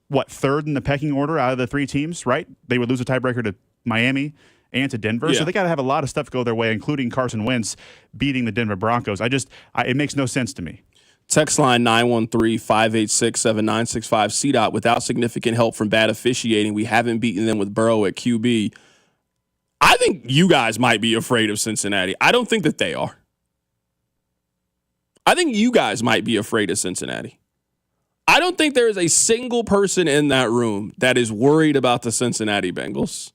what, third in the pecking order out of the three teams, right? They would lose a tiebreaker to Miami and to Denver. Yeah. So they got to have a lot of stuff go their way, including Carson Wentz beating the Denver Broncos. It makes no sense to me. Text line 913-586-7965. CDOT, without significant help from bad officiating, we haven't beaten them with Burrow at QB. I think you guys might be afraid of Cincinnati. I don't think that they are. I think you guys might be afraid of Cincinnati. I don't think there is a single person in that room that is worried about the Cincinnati Bengals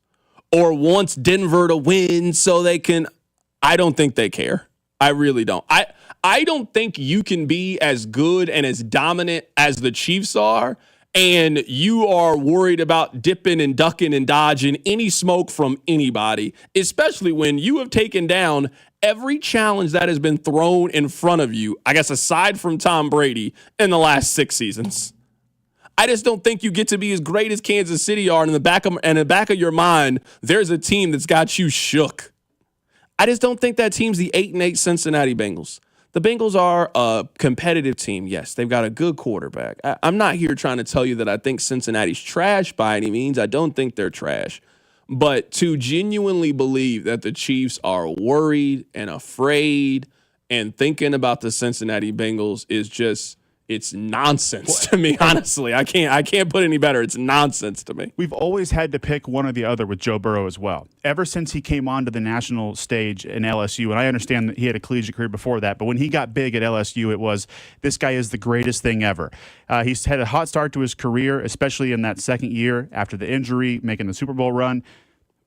or wants Denver to win so they can. I don't think they care. I really don't. I don't think you can be as good and as dominant as the Chiefs are, and you are worried about dipping and ducking and dodging any smoke from anybody, especially when you have taken down every challenge that has been thrown in front of you, I guess aside from Tom Brady, in the last 6 seasons. I just don't think you get to be as great as Kansas City are, and in the back of your mind, there's a team that's got you shook. I just don't think that team's the 8-8 Cincinnati Bengals. The Bengals are a competitive team. Yes, they've got a good quarterback. I'm not here trying to tell you that I think Cincinnati's trash by any means. I don't think they're trash. But to genuinely believe that the Chiefs are worried and afraid and thinking about the Cincinnati Bengals is just, it's nonsense to me, honestly. I can't put it any better. It's nonsense to me. We've always had to pick one or the other with Joe Burrow as well. Ever since he came onto the national stage in LSU, and I understand that he had a collegiate career before that, but when he got big at LSU, it was, this guy is the greatest thing ever. He's had a hot start to his career, especially in that second year after the injury, making the Super Bowl run.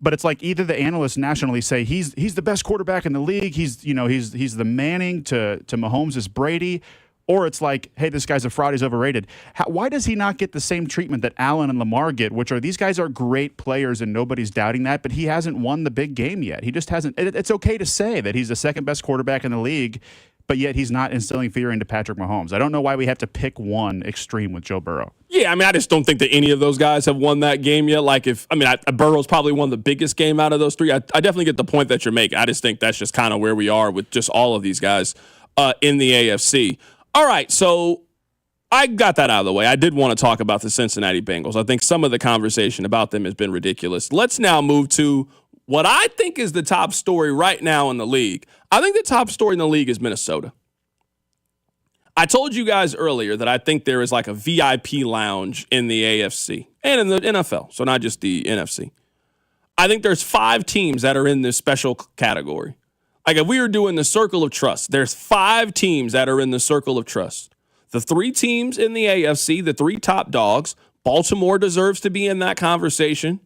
But it's like either the analysts nationally say he's the best quarterback in the league, he's the Manning to Mahomes' Brady, or it's like, hey, this guy's a fraud, he's overrated. Why does he not get the same treatment that Allen and Lamar get, which are these guys are great players and nobody's doubting that, but he hasn't won the big game yet. He just hasn't. It's okay to say that he's the second best quarterback in the league, but yet he's not instilling fear into Patrick Mahomes. I don't know why we have to pick one extreme with Joe Burrow. Yeah, I just don't think that any of those guys have won that game yet. Burrow's probably won the biggest game out of those three. I definitely get the point that you're making. I just think that's just kind of where we are with just all of these guys in the AFC. All right, so I got that out of the way. I did want to talk about the Cincinnati Bengals. I think some of the conversation about them has been ridiculous. Let's now move to what I think is the top story right now in the league. I think the top story in the league is Minnesota. I told you guys earlier that I think there is like a VIP lounge in the AFC and in the NFL, so not just the NFC. I think there's 5 teams that are in this special category. Like if we were doing the circle of trust, there's 5 teams that are in the circle of trust. The 3 teams in the AFC, the 3 top dogs, Baltimore deserves to be in that conversation.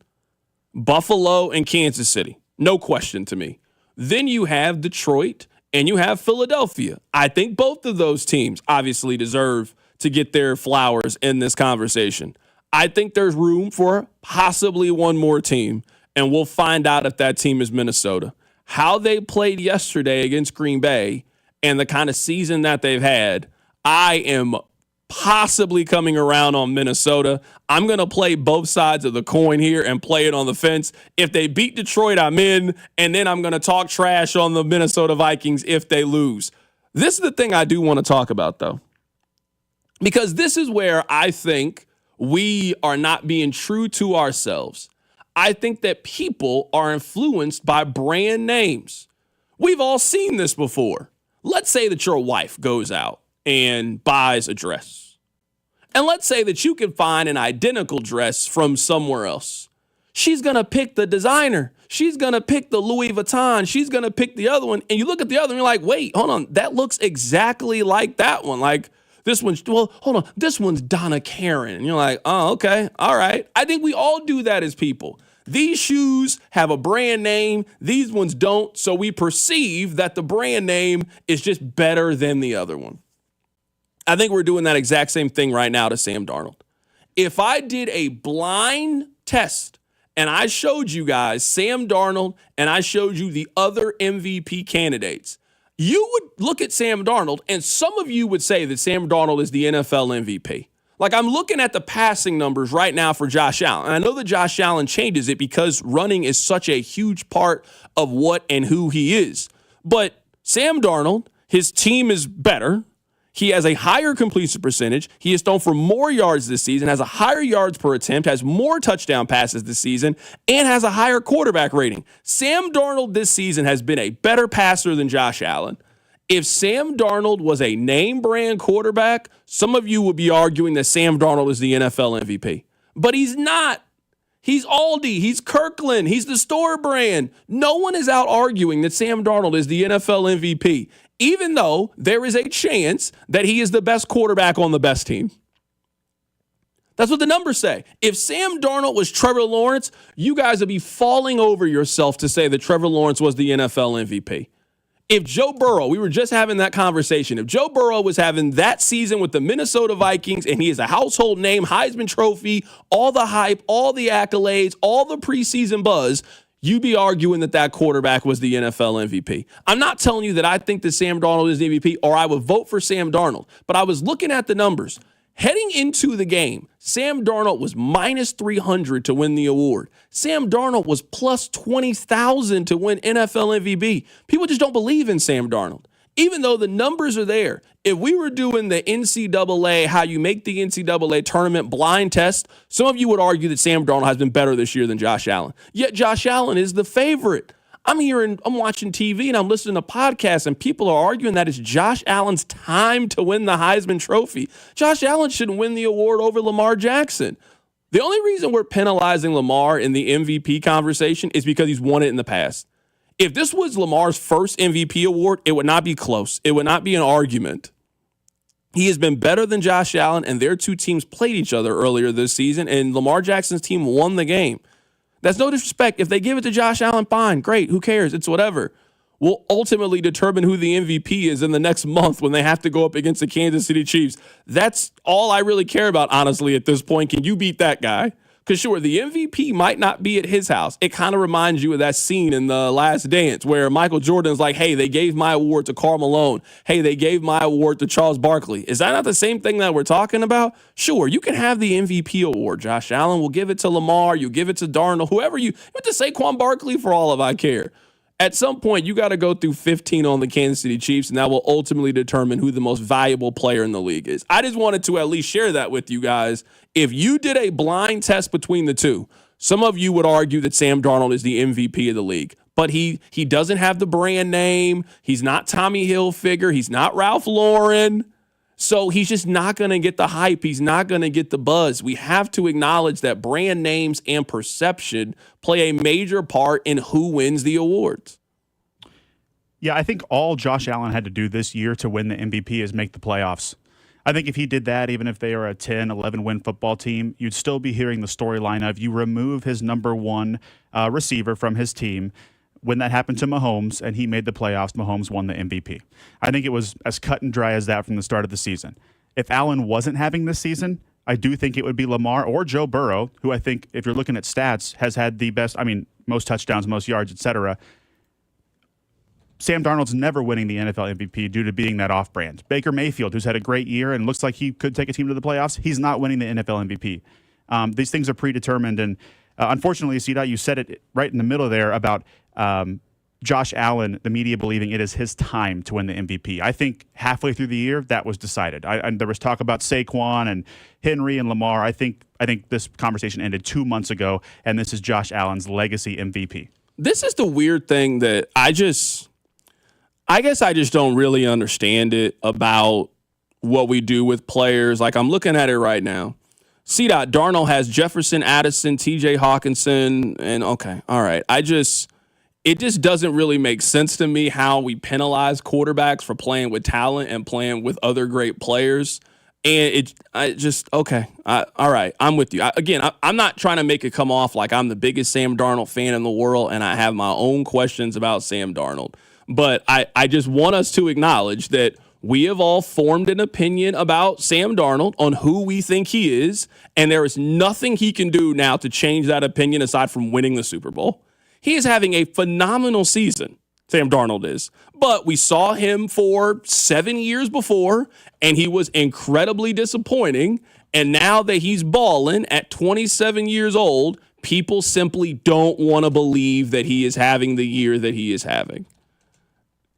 Buffalo and Kansas City, no question to me. Then you have Detroit and you have Philadelphia. I think both of those teams obviously deserve to get their flowers in this conversation. I think there's room for possibly one more team, and we'll find out if that team is Minnesota. How they played yesterday against Green Bay and the kind of season that they've had, I am possibly coming around on Minnesota. I'm going to play both sides of the coin here and play it on the fence. If they beat Detroit, I'm in, and then I'm going to talk trash on the Minnesota Vikings if they lose. This is the thing I do want to talk about, though, because this is where I think we are not being true to ourselves. I think that people are influenced by brand names. We've all seen this before. Let's say that your wife goes out and buys a dress. And let's say that you can find an identical dress from somewhere else. She's going to pick the designer. She's going to pick the Louis Vuitton. She's going to pick the other one. And you look at the other one, you're like, wait, hold on. That looks exactly like that one. Like this one's, well, hold on. This one's Donna Karan. And you're like, oh, okay. All right. I think we all do that as people. These shoes have a brand name. These ones don't. So we perceive that the brand name is just better than the other one. I think we're doing that exact same thing right now to Sam Darnold. If I did a blind test and I showed you guys Sam Darnold and I showed you the other MVP candidates, you would look at Sam Darnold, and some of you would say that Sam Darnold is the NFL MVP. Like, I'm looking at the passing numbers right now for Josh Allen. And I know that Josh Allen changes it because running is such a huge part of what and who he is. But Sam Darnold, his team is better. He has a higher completion percentage. He has thrown for more yards this season, has a higher yards per attempt, has more touchdown passes this season, and has a higher quarterback rating. Sam Darnold this season has been a better passer than Josh Allen. If Sam Darnold was a name brand quarterback, some of you would be arguing that Sam Darnold is the NFL MVP. But he's not. He's Aldi. He's Kirkland. He's the store brand. No one is out arguing that Sam Darnold is the NFL MVP, even though there is a chance that he is the best quarterback on the best team. That's what the numbers say. If Sam Darnold was Trevor Lawrence, you guys would be falling over yourself to say that Trevor Lawrence was the NFL MVP. If Joe Burrow, we were just having that conversation, if Joe Burrow was having that season with the Minnesota Vikings and he is a household name, Heisman Trophy, all the hype, all the accolades, all the preseason buzz, you'd be arguing that that quarterback was the NFL MVP. I'm not telling you that I think that Sam Darnold is the MVP or I would vote for Sam Darnold, but I was looking at the numbers. Heading into the game, Sam Darnold was minus 300 to win the award. Sam Darnold was plus 20,000 to win NFL MVP. People just don't believe in Sam Darnold. Even though the numbers are there, if we were doing the NCAA, how you make the NCAA tournament blind test, some of you would argue that Sam Darnold has been better this year than Josh Allen. Yet Josh Allen is the favorite. I'm watching TV and I'm listening to podcasts and people are arguing that it's Josh Allen's time to win the Heisman Trophy. Josh Allen shouldn't win the award over Lamar Jackson. The only reason we're penalizing Lamar in the MVP conversation is because he's won it in the past. If this was Lamar's first MVP award, it would not be close. It would not be an argument. He has been better than Josh Allen, and their two teams played each other earlier this season, and Lamar Jackson's team won the game. That's no disrespect. If they give it to Josh Allen, fine, great, who cares? It's whatever. We'll ultimately determine who the MVP is in the next month when they have to go up against the Kansas City Chiefs. That's all I really care about, honestly, at this point. Can you beat that guy? Because sure, the MVP might not be at his house. It kind of reminds you of that scene in The Last Dance where Michael Jordan's like, hey, they gave my award to Karl Malone. Hey, they gave my award to Charles Barkley. Is that not the same thing that we're talking about? Sure, you can have the MVP award. Josh Allen will give it to Lamar. You give it to Darnold. Whoever you want to Saquon Barkley for all of I care. At some point, you got to go through 15 on the Kansas City Chiefs, and that will ultimately determine who the most valuable player in the league is. I just wanted to at least share that with you guys. If you did a blind test between the two, some of you would argue that Sam Darnold is the MVP of the league. But he doesn't have the brand name. He's not Tommy Hilfiger. He's not Ralph Lauren. So he's just not going to get the hype. He's not going to get the buzz. We have to acknowledge that brand names and perception play a major part in who wins the awards. Yeah, I think all Josh Allen had to do this year to win the MVP is make the playoffs. I think if he did that, even if they are a 10, 11-win football team, you'd still be hearing the storyline of you remove his number one receiver from his team. When that happened to Mahomes and he made the playoffs, Mahomes won the MVP. I think it was as cut and dry as that from the start of the season. If Allen wasn't having this season, I do think it would be Lamar or Joe Burrow, who I think, if you're looking at stats, has had the best, most touchdowns, most yards, etc. Sam Darnold's never winning the NFL MVP due to being that off-brand. Baker Mayfield, who's had a great year and looks like he could take a team to the playoffs, he's not winning the NFL MVP. These things are predetermined, and unfortunately, C-Dot, you said it right in the middle there about Josh Allen, the media believing it is his time to win the MVP. I think halfway through the year, that was decided. There was talk about Saquon and Henry and Lamar. I think this conversation ended 2 months ago, and this is Josh Allen's legacy MVP. This is the weird thing that I guess I just don't really understand it about what we do with players. Like, I'm looking at it right now. C-Dot, Darnold has Jefferson, Addison, TJ Hawkinson, and okay, all right. It just doesn't really make sense to me how we penalize quarterbacks for playing with talent and playing with other great players. And all right, I'm with you. I'm not trying to make it come off like I'm the biggest Sam Darnold fan in the world and I have my own questions about Sam Darnold. But I just want us to acknowledge that We have all formed an opinion about Sam Darnold on who we think he is, and there is nothing he can do now to change that opinion aside from winning the Super Bowl. He is having a phenomenal season, Sam Darnold is. But we saw him for 7 years before, and he was incredibly disappointing. And now that he's balling at 27 years old, people simply don't want to believe that he is having the year that he is having.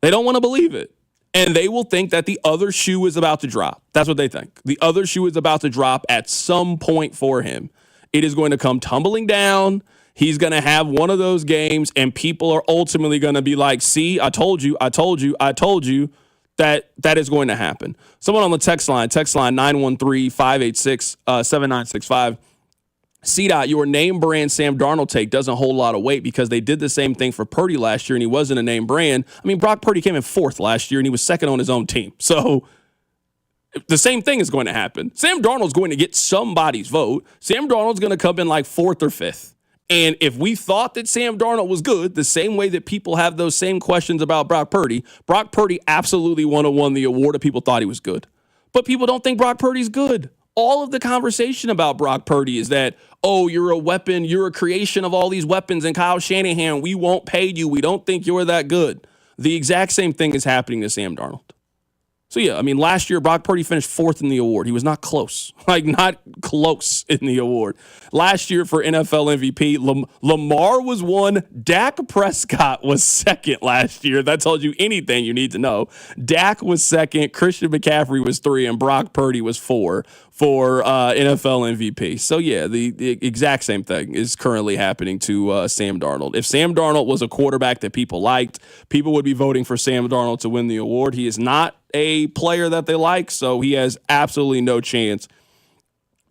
They don't want to believe it. And they will think that the other shoe is about to drop. That's what they think. The other shoe is about to drop at some point for him. It is going to come tumbling down. He's going to have one of those games, and people are ultimately going to be like, see, I told you that is going to happen. Someone on the text line 913-586-7965. C-Dot, your name brand Sam Darnold take doesn't hold a lot of weight because they did the same thing for Purdy last year and he wasn't a name brand. I mean, Brock Purdy came in 4th last year and he was 2nd on his own team. So the same thing is going to happen. Sam Darnold's going to get somebody's vote. Sam Darnold's going to come in like 4th or 5th. And if we thought that Sam Darnold was good, the same way that people have those same questions about Brock Purdy absolutely would have won the award if people thought he was good. But people don't think Brock Purdy's good. All of the conversation about Brock Purdy is that, oh, you're a weapon, you're a creation of all these weapons, and Kyle Shanahan, we won't pay you, we don't think you're that good. The exact same thing is happening to Sam Darnold. So, yeah, I mean, last year, Brock Purdy finished 4th in the award. He was not close, not close in the award. Last year for NFL MVP, Lamar was 1. Dak Prescott was 2nd last year. That tells you anything you need to know. Dak was 2nd, Christian McCaffrey was 3, and Brock Purdy was 4 for NFL MVP. So, yeah, the exact same thing is currently happening to Sam Darnold. If Sam Darnold was a quarterback that people liked, people would be voting for Sam Darnold to win the award. He is not a player that they like, so he has absolutely no chance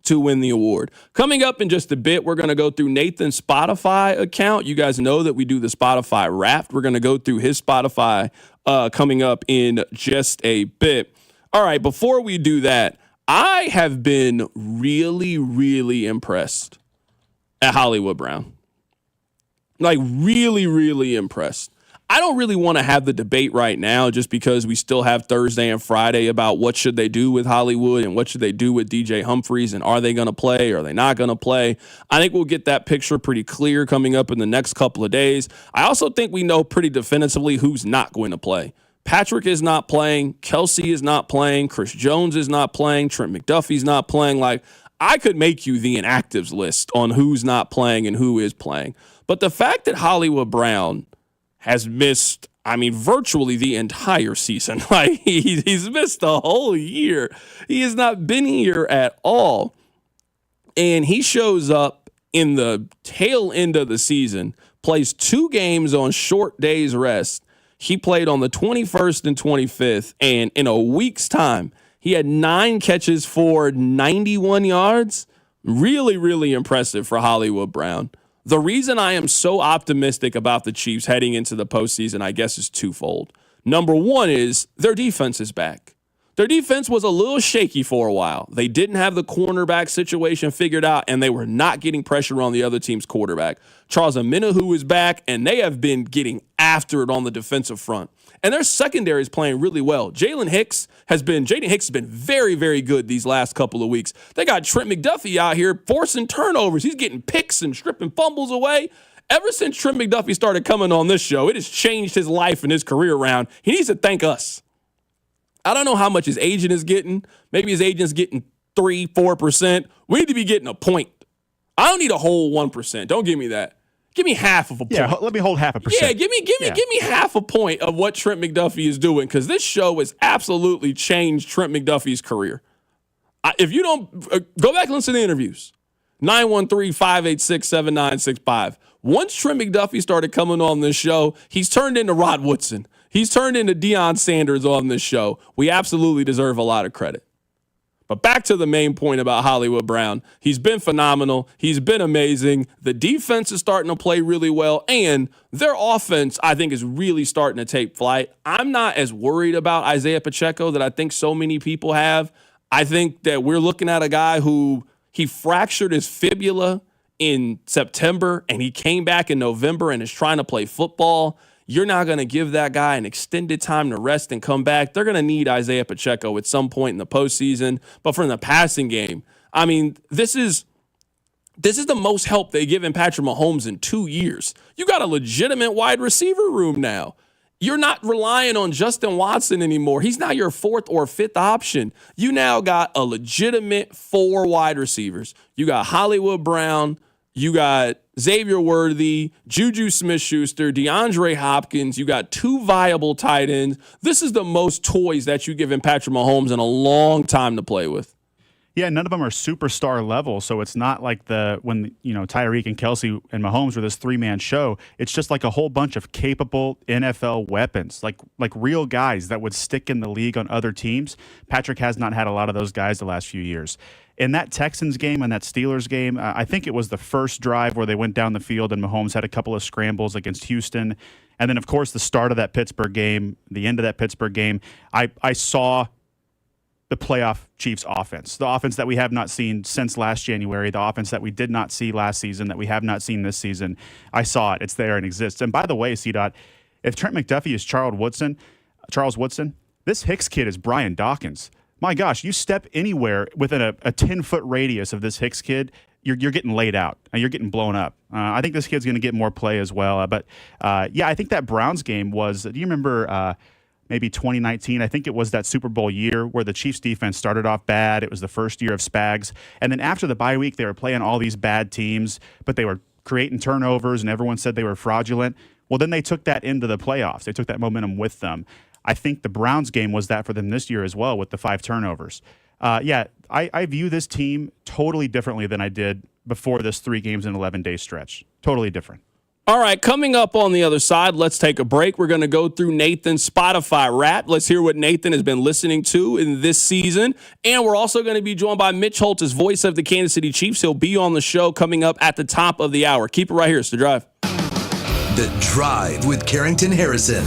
to win the award. Coming up in just a bit, we're going to go through Nathan's Spotify account. You guys know that we do the Spotify Wrapped. We're going to go through his Spotify coming up in just a bit. All right, before we do that, I have been really, really impressed at Hollywood Brown. Like, really, really impressed. I don't really want to have the debate right now just because we still have Thursday and Friday about what should they do with Hollywood and what should they do with DJ Humphries and are they going to play or are they not going to play. I think we'll get that picture pretty clear coming up in the next couple of days. I also think we know pretty definitively who's not going to play. Patrick is not playing. Kelsey is not playing. Chris Jones is not playing. Trent McDuffie's not playing. Like, I could make you the inactives list on who's not playing and who is playing. But the fact that Hollywood Brown has missed, I mean, virtually the entire season. Like, he's missed the whole year. He has not been here at all. And he shows up in the tail end of the season, plays 2 games on short days rest. He played on the 21st and 25th, and in a week's time, he had 9 catches for 91 yards. Really, really impressive for Hollywood Brown. The reason I am so optimistic about the Chiefs heading into the postseason, I guess, is twofold. Number one is their defense is back. Their defense was a little shaky for a while. They didn't have the cornerback situation figured out, and they were not getting pressure on the other team's quarterback. Charles Omenihu is back, and they have been getting after it on the defensive front. And their secondary is playing really well. Jaden Hicks has been very, very good these last couple of weeks. They got Trent McDuffie out here forcing turnovers. He's getting picks and stripping fumbles away. Ever since Trent McDuffie started coming on this show, it has changed his life and his career around. He needs to thank us. I don't know how much his agent is getting. Maybe his agent's getting 3-4%. We need to be getting a point. I don't need a whole 1%. Don't give me that. Give me half of a point. Yeah, let me hold 0.5%. Yeah, give me half a point of what Trent McDuffie is doing, because this show has absolutely changed Trent McDuffie's career. If you don't, go back and listen to the interviews. 913-586-7965. Once Trent McDuffie started coming on this show, he's turned into Rod Woodson. He's turned into Deion Sanders on this show. We absolutely deserve a lot of credit. But back to the main point about Hollywood Brown. He's been phenomenal. He's been amazing. The defense is starting to play really well, and their offense, I think, is really starting to take flight. I'm not as worried about Isaiah Pacheco that I think so many people have. I think that we're looking at a guy who he fractured his fibula in September, and he came back in November and is trying to play football. You're not going to give that guy an extended time to rest and come back. They're going to need Isaiah Pacheco at some point in the postseason. But from the passing game, I mean, this is the most help they've given Patrick Mahomes in 2 years. You got a legitimate wide receiver room now. You're not relying on Justin Watson anymore. He's not your fourth or fifth option. You now got a legitimate 4 wide receivers. You got Hollywood Brown. You got Xavier Worthy, Juju Smith-Schuster, DeAndre Hopkins. You got 2 viable tight ends. This is the most toys that you've given Patrick Mahomes in a long time to play with. Yeah, none of them are superstar level, so it's not like when Tyreek and Kelsey and Mahomes were this 3-man show. It's just like a whole bunch of capable NFL weapons, like real guys that would stick in the league on other teams. Patrick has not had a lot of those guys the last few years. In that Texans game and that Steelers game, I think it was the first drive where they went down the field and Mahomes had a couple of scrambles against Houston. And then, of course, the start of that Pittsburgh game, the end of that Pittsburgh game, I saw the playoff Chiefs offense, the offense that we have not seen since last January, the offense that we did not see last season, that we have not seen this season. I saw it. It's there and exists. And by the way, C-Dot, if Trent McDuffie is Charles Woodson, this Hicks kid is Brian Dawkins. My gosh, you step anywhere within a 10-foot radius of this Hicks kid, you're getting laid out and you're getting blown up. I think this kid's going to get more play as well. But I think that Browns game was, do you remember maybe 2019? I think it was that Super Bowl year where the Chiefs defense started off bad. It was the first year of Spags. And then after the bye week, they were playing all these bad teams, but they were creating turnovers and everyone said they were fraudulent. Well, then they took that into the playoffs. They took that momentum with them. I think the Browns game was that for them this year as well with the 5 turnovers. I view this team totally differently than I did before this 3 games in 11-day stretch. Totally different. All right, coming up on the other side, let's take a break. We're going to go through Nathan's Spotify Wrap. Let's hear what Nathan has been listening to in this season. And we're also going to be joined by Mitch Holtz, voice of the Kansas City Chiefs. He'll be on the show coming up at the top of the hour. Keep it right here. It's The Drive. The Drive with Carrington Harrison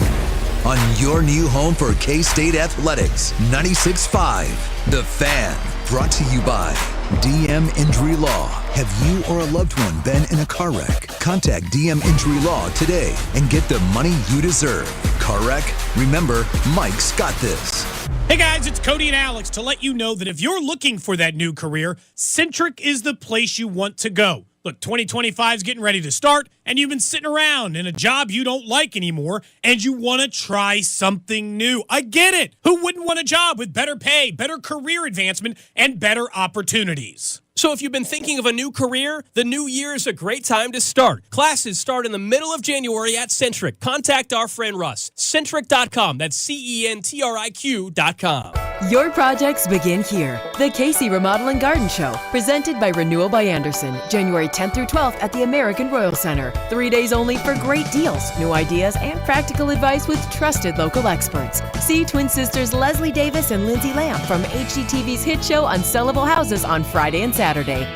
on your new home for K-State Athletics, 96.5. The Fan, brought to you by DM Injury Law. Have you or a loved one been in a car wreck? Contact DM Injury Law today and get the money you deserve. Car wreck? Remember, Mike's got this. Hey guys, it's Cody and Alex to let you know that if you're looking for that new career, Centric is the place you want to go. Look, 2025 is getting ready to start, and you've been sitting around in a job you don't like anymore, and you want to try something new. I get it. Who wouldn't want a job with better pay, better career advancement, and better opportunities? So if you've been thinking of a new career, the new year is a great time to start. Classes start in the middle of January at Centric. Contact our friend Russ. Centric.com. That's CENTRIQ.com. Your projects begin here. The Casey Remodel and Garden Show, presented by Renewal by Anderson, January 10th through 12th at the American Royal Center. 3 days only for great deals, new ideas, and practical advice with trusted local experts. See twin sisters Leslie Davis and Lindsay Lamb from HGTV's hit show Unsellable Houses on Friday and Saturday.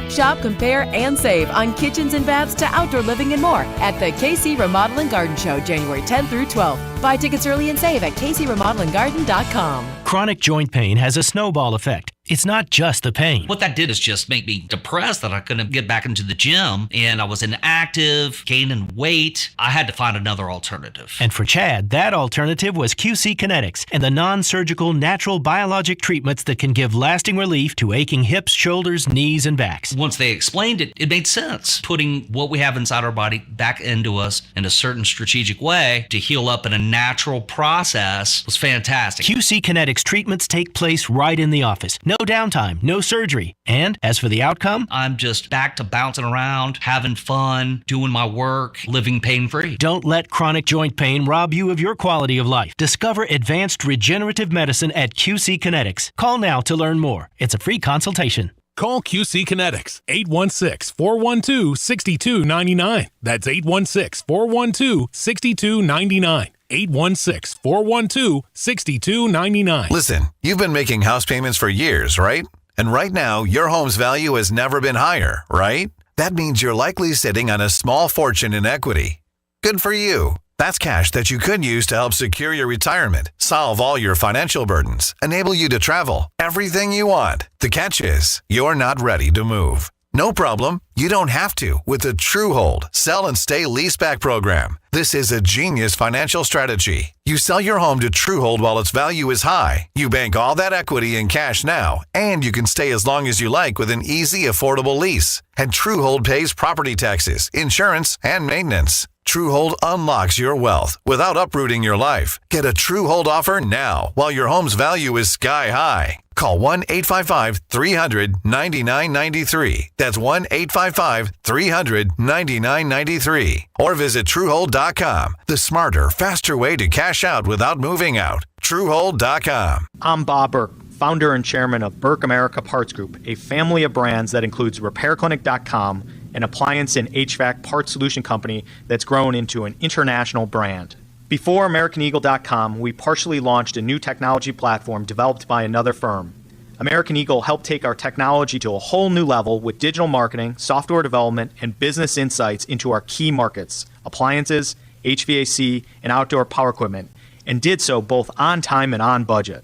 Shop, compare, and save on kitchens and baths to outdoor living and more at the KC Remodel and Garden Show, January 10th through 12th. Buy tickets early and save at KCRemodelandGarden.com. Chronic joint pain has a snowball effect. It's not just the pain. What that did is just make me depressed that I couldn't get back into the gym, and I was inactive, gaining weight. I had to find another alternative. And for Chad, that alternative was QC Kinetics and the non-surgical natural biologic treatments that can give lasting relief to aching hips, shoulders, knees, and backs. Once they explained it, it made sense. Putting what we have inside our body back into us in a certain strategic way to heal up in a natural process was fantastic. QC Kinetics treatments take place right in the office. No downtime, no surgery. And as for the outcome, I'm just back to bouncing around, having fun, doing my work, living pain-free. Don't let chronic joint pain rob you of your quality of life. Discover advanced regenerative medicine at QC Kinetics. Call now to learn more. It's a free consultation. Call QC Kinetics, 816-412-6299. That's 816-412-6299. 816-412-6299. Listen, you've been making house payments for years, right? And right now, your home's value has never been higher, right? That means you're likely sitting on a small fortune in equity. Good for you. That's cash that you could use to help secure your retirement, solve all your financial burdens, enable you to travel, everything you want. The catch is, you're not ready to move. No problem. You don't have to with the TrueHold Sell and Stay Leaseback program. This is a genius financial strategy. You sell your home to TrueHold while its value is high. You bank all that equity in cash now, and you can stay as long as you like with an easy, affordable lease. And TrueHold pays property taxes, insurance, and maintenance. TrueHold unlocks your wealth without uprooting your life. Get a TrueHold offer now while your home's value is sky high. Call 1-855-300-9993. That's 1-855-300-9993. Or visit TrueHold.com. The smarter, faster way to cash out without moving out. TrueHold.com. I'm Bob Burke, founder and chairman of Burke America Parts Group, a family of brands that includes RepairClinic.com, an appliance and HVAC parts solution company that's grown into an international brand. Before AmericanEagle.com, we partially launched a new technology platform developed by another firm. American Eagle helped take our technology to a whole new level with digital marketing, software development, and business insights into our key markets, appliances, HVAC, and outdoor power equipment, and did so both on time and on budget.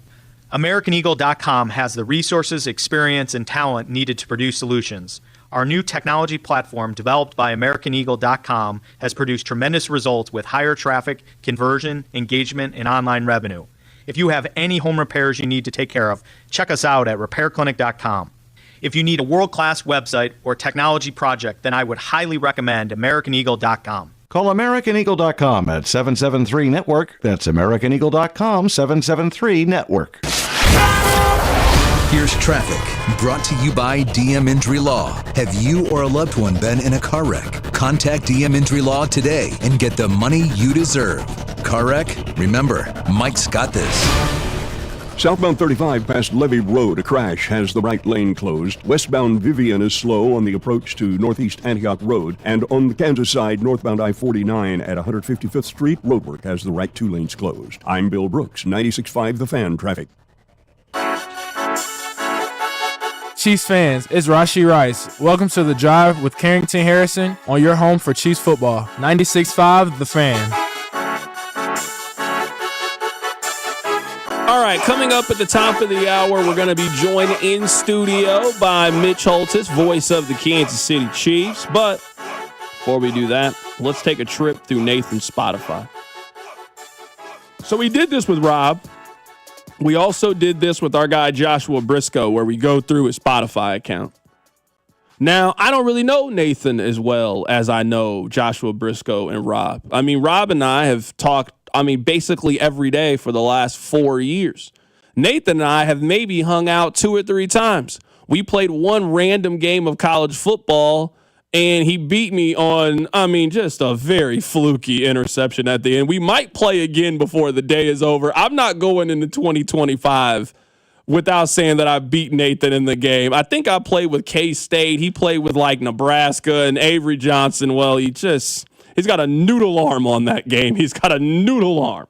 AmericanEagle.com has the resources, experience, and talent needed to produce solutions. Our new technology platform, developed by AmericanEagle.com, has produced tremendous results with higher traffic, conversion, engagement, and online revenue. If you have any home repairs you need to take care of, check us out at RepairClinic.com. If you need a world-class website or technology project, then I would highly recommend AmericanEagle.com. Call AmericanEagle.com at 773-NETWORK. That's AmericanEagle.com, 773-NETWORK. Here's traffic, brought to you by DM Injury Law. Have you or a loved one been in a car wreck? Contact DM Injury Law today and get the money you deserve. Car wreck? Remember, Mike's got this. Southbound 35 past Levy Road, a crash has the right lane closed. Westbound Vivian is slow on the approach to Northeast Antioch Road. And on the Kansas side, northbound I-49 at 155th Street, roadwork has the right two lanes closed. I'm Bill Brooks, 96.5 The Fan Traffic. Chiefs fans, it's Rashee Rice. Welcome to The Drive with Carrington Harrison on your home for Chiefs football. 96.5 The Fan. All right, coming up at the top of the hour, we're going to be joined in studio by Mitch Holtis, voice of the Kansas City Chiefs. But before we do that, let's take a trip through Nathan's Spotify. So we did this with Rob. We also did this with our guy Joshua Briscoe, where we go through his Spotify account. Now, I don't really know Nathan as well as I know Joshua Briscoe and Rob. I mean, Rob and I have talked, basically every day for the last 4 years. Nathan and I have maybe hung out 2 or 3 times. We played one random game of college football, and he beat me on, just a very fluky interception at the end. We might play again before the day is over. I'm not going into 2025 without saying that I beat Nathan in the game. I think I played with K-State. He played with Nebraska and Avery Johnson. Well, he's got a noodle arm on that game. He's got a noodle arm.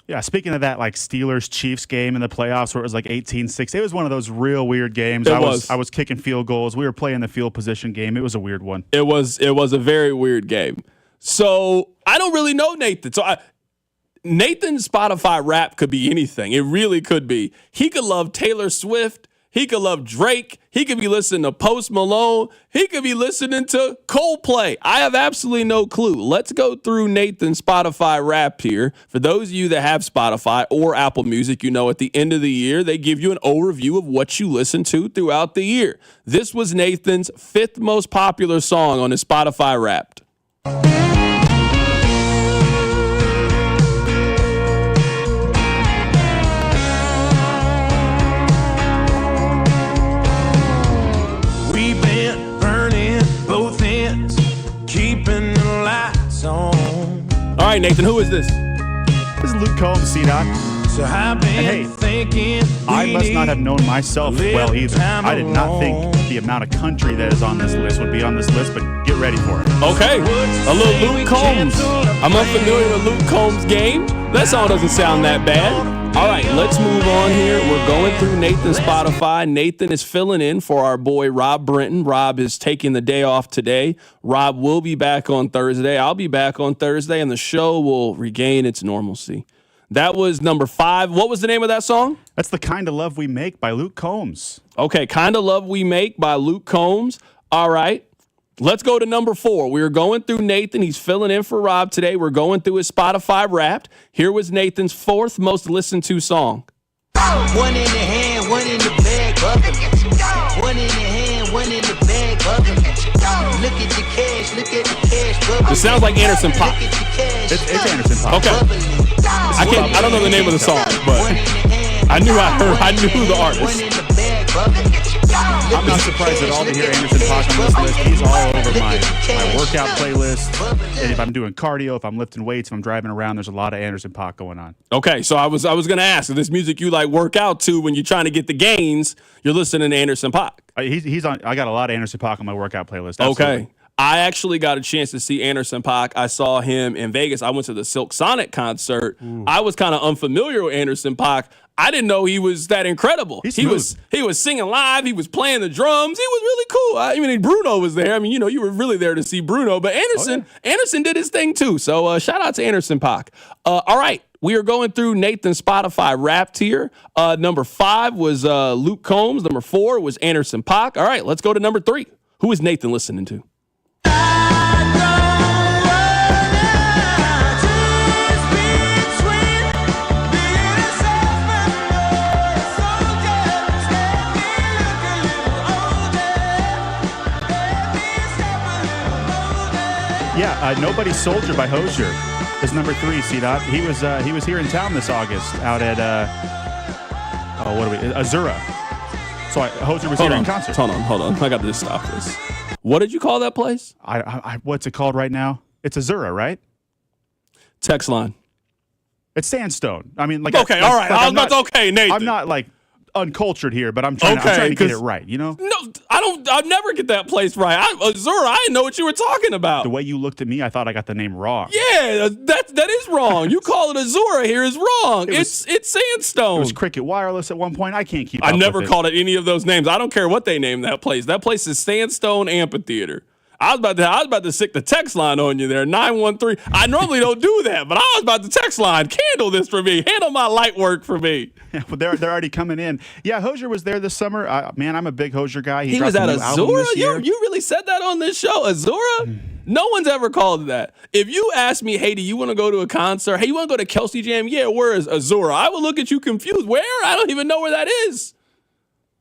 Yeah, speaking of that, Steelers-Chiefs game in the playoffs where it was 18-6, it was one of those real weird games. I was kicking field goals. We were playing the field position game. It was a weird one. It was a very weird game. So I don't really know Nathan. So Nathan's Spotify rap could be anything. It really could be. He could love Taylor Swift. He could love Drake. He could be listening to Post Malone. He could be listening to Coldplay. I have absolutely no clue. Let's go through Nathan's Spotify rap here. For those of you that have Spotify or Apple Music, at the end of the year, they give you an overview of what you listen to throughout the year. This was Nathan's 5th most popular song on his Spotify Wrapped. All right, Nathan, who is this? This is Luke Combs, C-Dot. So I've been thinking I must not have known myself well either. I did not think the amount of country that is on this list would be on this list, but get ready for it. Okay, a little Luke Combs. I'm unfamiliar with Luke Combs' game. That song doesn't sound that bad. All right, let's move on here. We're going through Nathan's Spotify. Nathan is filling in for our boy Rob Brenton. Rob is taking the day off today. Rob will be back on Thursday. I'll be back on Thursday, and the show will regain its normalcy. That was number 5. What was the name of that song? That's The Kind of Love We Make by Luke Combs. Okay, Kind of Love We Make by Luke Combs. All right. Let's go to number 4. We were going through Nathan. He's filling in for Rob today. We're going through his Spotify Wrapped. Here was Nathan's 4th most listened to song. One in the hand, one in the bag, bubbling. One in the hand, one in the bag, bubbling. Look at the cash, look at the cash, bubbling. It sounds like Anderson .Paak. It's Anderson .Paak. Okay. I don't know the name of the song, but I knew the artist. I'm not surprised at all to hear Anderson .Paak on this list. He's all over my workout playlist. And if I'm doing cardio, if I'm lifting weights, if I'm driving around, there's a lot of Anderson .Paak going on. Okay, so I was going to ask, if this music you like work out to when you're trying to get the gains, you're listening to Anderson .Paak. He's on. I got a lot of Anderson .Paak on my workout playlist. Absolutely. Okay. I actually got a chance to see Anderson .Paak. I saw him in Vegas. I went to the Silk Sonic concert. Ooh. I was kind of unfamiliar with Anderson .Paak. I didn't know he was that incredible. He was singing live. He was playing the drums. He was really cool. I mean, Bruno was there. I mean, you were really there to see Bruno. But Anderson did his thing too. So shout out to Anderson .Paak. All right. We are going through Nathan's Spotify Wrapped here. Number 5 was Luke Combs. Number 4 was Anderson .Paak. All right, let's go to number 3. Who is Nathan listening to? Yeah, Nobody's Soldier by Hozier is number 3, C-Dot. He was here in town this August out at Azura. So Hozier was here in concert. Hold on. I got to just stop this. What did you call that place? What's it called right now? It's Azura, right? Text line. It's Sandstone. I mean, okay, all right. Nathan. I'm not like uncultured here, but I'm trying to get it right, No, I'll never get that place right. Azura, I didn't know what you were talking about. The way you looked at me, I thought I got the name wrong. Yeah, that is wrong. You call it Azura here is wrong. It's Sandstone. It was Cricket Wireless at one point. I can't keep I up never with it. called it any of those names. I don't care what they name that place. That place is Sandstone Amphitheater. I was about to stick the text line on you there, 913. I normally don't do that, but I was about to text line. Handle this for me. Handle my light work for me. Yeah, well, they're already coming in. Yeah, Hozier was there this summer. Man, I'm a big Hozier guy. He was at Azura? You really said that on this show? Azura? No one's ever called it that. If you ask me, hey, do you want to go to a concert? Hey, you want to go to Kelsey Jam? Yeah, where is Azura? I would look at you confused. Where? I don't even know where that is.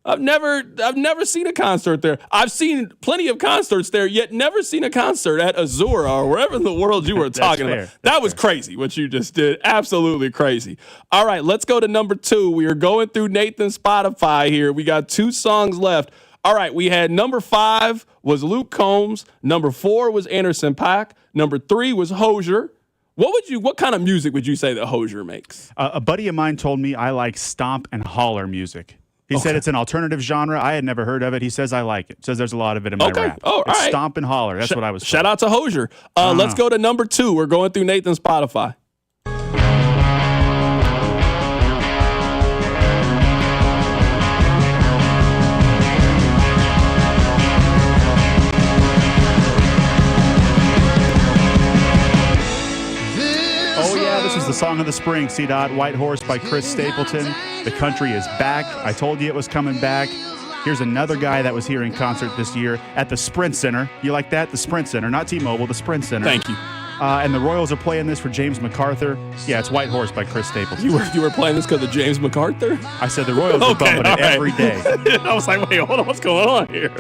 I've never seen a concert there. I've seen plenty of concerts there, yet never seen a concert at Azura or wherever in the world you were talking about. That was crazy what you just did. Absolutely crazy. All right, let's go to number 2. We are going through Nathan's Spotify here. We got 2 songs left. All right, we had number 5 was Luke Combs. Number 4 was Anderson .Paak. Number 3 was Hozier. What kind of music would you say that Hozier makes? A buddy of mine told me I like stomp and holler music. He said it's an alternative genre. I had never heard of it. He says I like it. Says there's a lot of it in my rap. Oh, it's right. Stomp and holler. That's what I was told. Shout out to Hozier. Let's go to number 2. We're going through Nathan's Spotify. This is the song of the spring, C-Dot. White Horse by Chris Stapleton. The country is back. I told you it was coming back. Here's another guy that was here in concert this year at the Sprint Center. You like that? The Sprint Center, not T-Mobile, the Sprint Center. Thank you. And the Royals are playing this for James MacArthur. Yeah, it's White Horse by Chris Stapleton. You were playing this because of James MacArthur? I said the Royals are bumping it every day. I was like, wait, hold on, what's going on here?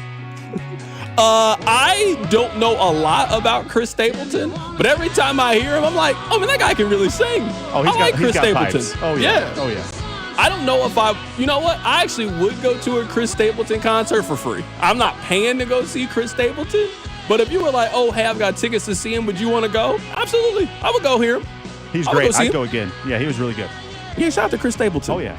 I don't know a lot about Chris Stapleton, but every time I hear him, I'm like, oh man, that guy can really sing. Oh, he's Chris Stapleton. Pipes. Oh yeah. I don't know if you know what? I actually would go to a Chris Stapleton concert for free. I'm not paying to go see Chris Stapleton, but if you were like, oh, hey, I've got tickets to see him, would you want to go? Absolutely. I would go hear him. He's great. I'd go again. Yeah, he was really good. Yeah, shout out to Chris Stapleton. Oh yeah.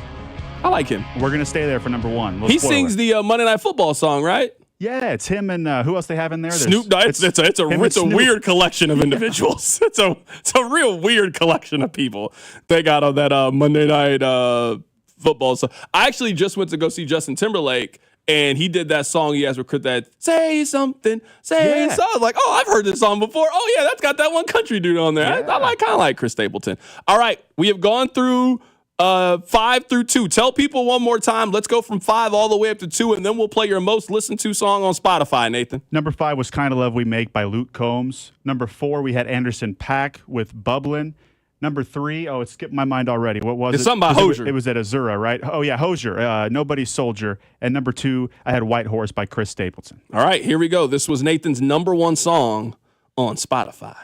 I like him. We're going to stay there for number 1. He sings the Monday Night Football song, right? Yeah, it's him and who else they have in there? Snoop Dogg. It's a weird collection of individuals. It's a real weird collection of people they got on that Monday Night Football song. I actually just went to go see Justin Timberlake, and he did that song he has with Chris, that say something, say something. I was like, oh, I've heard this song before. Oh yeah, that's got that one country dude on there. Yeah. I kind of like Chris Stapleton. All right, we have gone through 5 through 2. Tell people one more time. Let's go from 5 all the way up to 2, and then we'll play your most listened to song on Spotify, Nathan. Number 5 was Kinda Love We Make by Luke Combs. Number 4, we had Anderson .Paak with Bublin'. Number 3, it skipped my mind already. What was it? It's something by Hozier. It was at Azura, right? Oh, yeah, Hozier, Nobody's Soldier. And number 2, I had White Horse by Chris Stapleton. All right, here we go. This was Nathan's number 1 song on Spotify.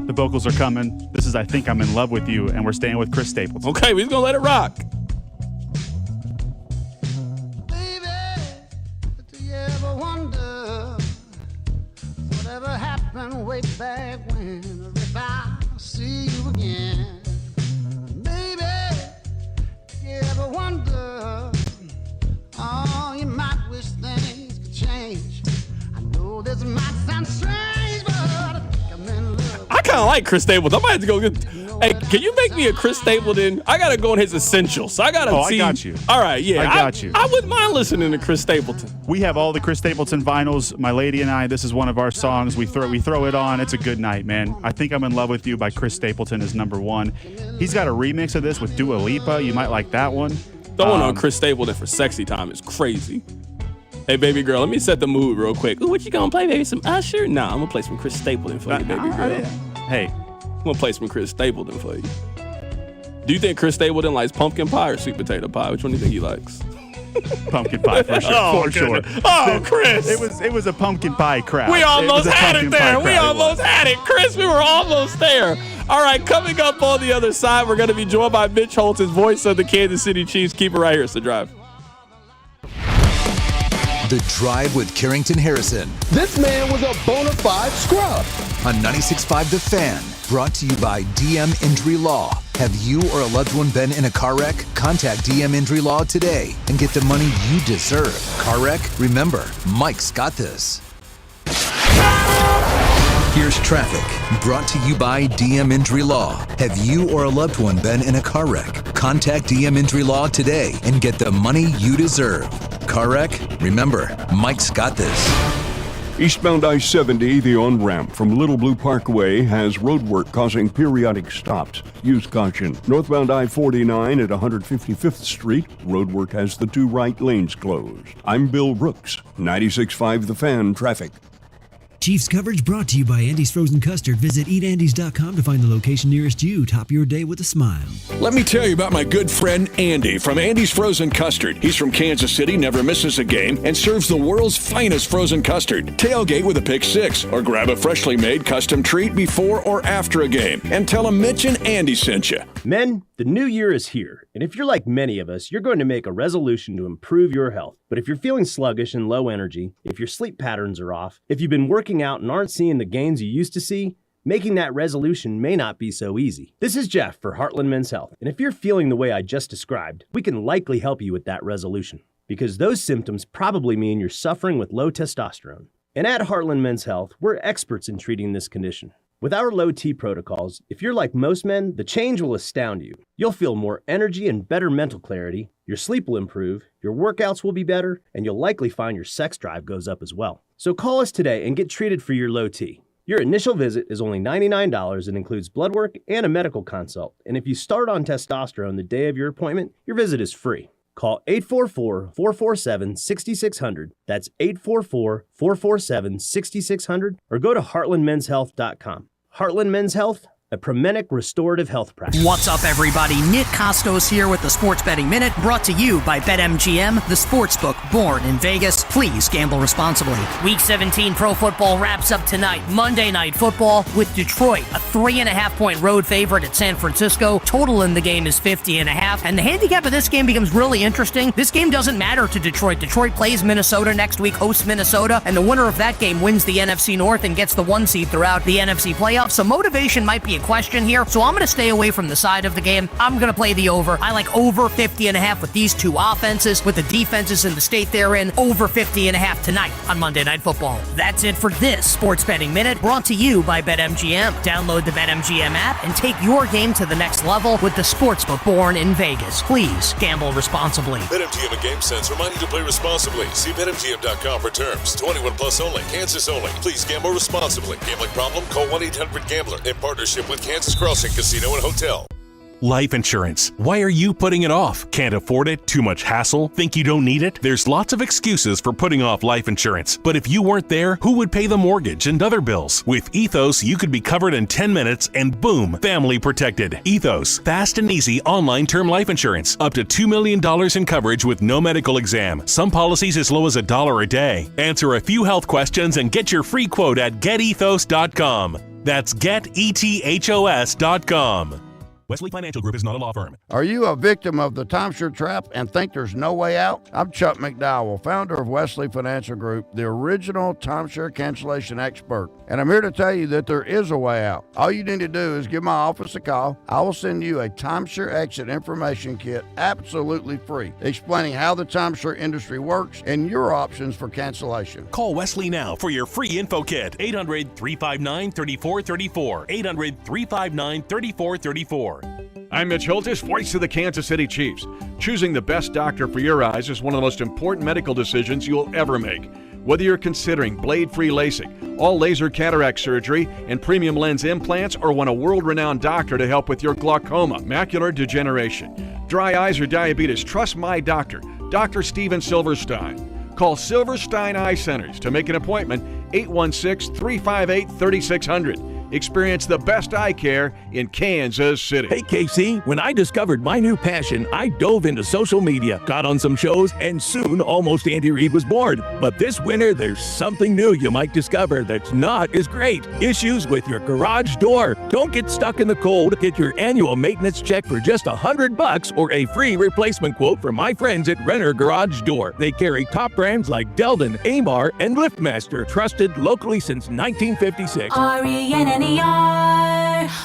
The vocals are coming. This is I Think I'm in Love with You, and we're staying with Chris Stapleton. Okay, we're going to let it rock. Baby, do you ever wonder whatever happened way back when? If I see you again, baby, do you ever wonder? Oh, you might wish things could change. I know this might sound strange, but I think I'm in love. I kind of like Chris Stapleton. I might have to go get. Hey, can you make me a Chris Stapleton? I got to go in his essentials. I got to see. I got you. All right, yeah. I got you. I wouldn't mind listening to Chris Stapleton. We have all the Chris Stapleton vinyls. My lady and I, this is one of our songs. We throw it on. It's a good night, man. I Think I'm in Love with You by Chris Stapleton is number 1. He's got a remix of this with Dua Lipa. You might like that one. Throwing on Chris Stapleton for Sexy Time is crazy. Hey, baby girl, let me set the mood real quick. Ooh, what you gonna play, baby? Some Usher? Nah, I'm gonna play some Chris Stapleton for you, baby girl. Hey. I'm gonna play some Chris Stapleton for you. Do you think Chris Stapleton likes pumpkin pie or sweet potato pie? Which one do you think he likes? Pumpkin pie for sure. Oh, for sure. Oh, Chris. It was a pumpkin pie crowd. We almost had it there. We almost had it. Chris, we were almost there. All right, coming up on the other side, we're going to be joined by Mitch Holtz, his voice of the Kansas City Chiefs. Keep it right here. It's The Drive. The Drive with Carrington Harrison. This man was a bona fide scrub. On 96.5 The Fan, brought to you by DM Injury Law. Have you or a loved one been in a car wreck? Contact DM Injury Law today and get the money you deserve. Car wreck? Remember, Mike's got this. Here's traffic, brought to you by DM Injury Law. Have you or a loved one been in a car wreck? Contact DM Injury Law today and get the money you deserve. Car wreck? Remember, Mike's got this. Eastbound I-70, the on-ramp from Little Blue Parkway, has roadwork causing periodic stops. Use caution. Northbound I-49 at 155th Street, roadwork has the 2 right lanes closed. I'm Bill Brooks, 96.5 The Fan Traffic. Chiefs coverage brought to you by Andy's Frozen Custard. Visit eatandys.com to find the location nearest you. Top your day with a smile. Let me tell you about my good friend Andy from Andy's Frozen Custard. He's from Kansas City, never misses a game, and serves the world's finest frozen custard. Tailgate with a pick 6, or grab a freshly made custom treat before or after a game. And tell him Mitch and Andy sent you. Men, the new year is here, and if you're like many of us, you're going to make a resolution to improve your health. But if you're feeling sluggish and low energy, if your sleep patterns are off, if you've been working out and aren't seeing the gains you used to see, making that resolution may not be so easy. This is Jeff for Heartland Men's Health, and if you're feeling the way I just described, we can likely help you with that resolution, because those symptoms probably mean you're suffering with low testosterone. And at Heartland Men's Health, we're experts in treating this condition. With our low T protocols, if you're like most men, the change will astound you. You'll feel more energy and better mental clarity, your sleep will improve, your workouts will be better, and you'll likely find your sex drive goes up as well. So call us today and get treated for your low T. Your initial visit is only $99 and includes blood work and a medical consult. And if you start on testosterone the day of your appointment, your visit is free. Call 844-447-6600. That's 844-447-6600, or go to heartlandmenshealth.com. Heartland Men's Health, a Promenic restorative health practice. What's up, everybody? Nick Costos here with the Sports Betting Minute, brought to you by BetMGM, the sportsbook born in Vegas. Please gamble responsibly. Week 17 pro football wraps up tonight. Monday Night Football with Detroit, a 3.5-point road favorite at San Francisco. Total in the game is 50.5, and the handicap of this game becomes really interesting. This game doesn't matter to Detroit. Detroit plays Minnesota next week, hosts Minnesota, and the winner of that game wins the NFC North and gets the 1 seed throughout the NFC playoffs. So motivation might be big question here, so I'm going to stay away from the side of the game. I'm going to play the over. I like over 50.5 with these two offenses, with the defenses in the state they're in. Over 50.5 tonight on Monday Night Football. That's it for this Sports Betting Minute, brought to you by BetMGM. Download the BetMGM app and take your game to the next level with the sportsbook born in Vegas. Please gamble responsibly. BetMGM and GameSense remind you to play responsibly. See BetMGM.com for terms. 21 plus only. Kansas only. Please gamble responsibly. Gambling problem? Call 1-800-GAMBLER in partnership with Kansas Crossing Casino and Hotel. Life insurance. Why are you putting it off? Can't afford it? Too much hassle? Think you don't need it? There's lots of excuses for putting off life insurance. But if you weren't there, who would pay the mortgage and other bills? With Ethos, you could be covered in 10 minutes and boom, family protected. Ethos, fast and easy online term life insurance. Up to $2 million in coverage with no medical exam. Some policies as low as $1 a day. Answer a few health questions and get your free quote at getethos.com. That's getethos.com. Wesley Financial Group is not a law firm. Are you a victim of the timeshare trap and think there's no way out? I'm Chuck McDowell, founder of Wesley Financial Group, the original timeshare cancellation expert. And I'm here to tell you that there is a way out. All you need to do is give my office a call. I will send you a timeshare exit information kit absolutely free, explaining how the timeshare industry works and your options for cancellation. Call Wesley now for your free info kit. 800-359-3434. 800-359-3434. I'm Mitch Holtis, voice of the Kansas City Chiefs. Choosing the best doctor for your eyes is one of the most important medical decisions you'll ever make. Whether you're considering blade-free LASIK, all laser cataract surgery, and premium lens implants, or want a world-renowned doctor to help with your glaucoma, macular degeneration, dry eyes, or diabetes, trust my doctor, Dr. Steven Silverstein. Call Silverstein Eye Centers to make an appointment, 816-358-3600. Experience the best eye care in Kansas City. Hey, Casey, when I discovered my new passion, I dove into social media, got on some shows, and soon almost Andy Reid was born. But this winter, there's something new you might discover that's not as great. Issues with your garage door. Don't get stuck in the cold. Get your annual maintenance check for just $100 or a free replacement quote from my friends at Renner Garage Door. They carry top brands like Delden, Amar, and LiftMaster, trusted locally since 1956. RENNER.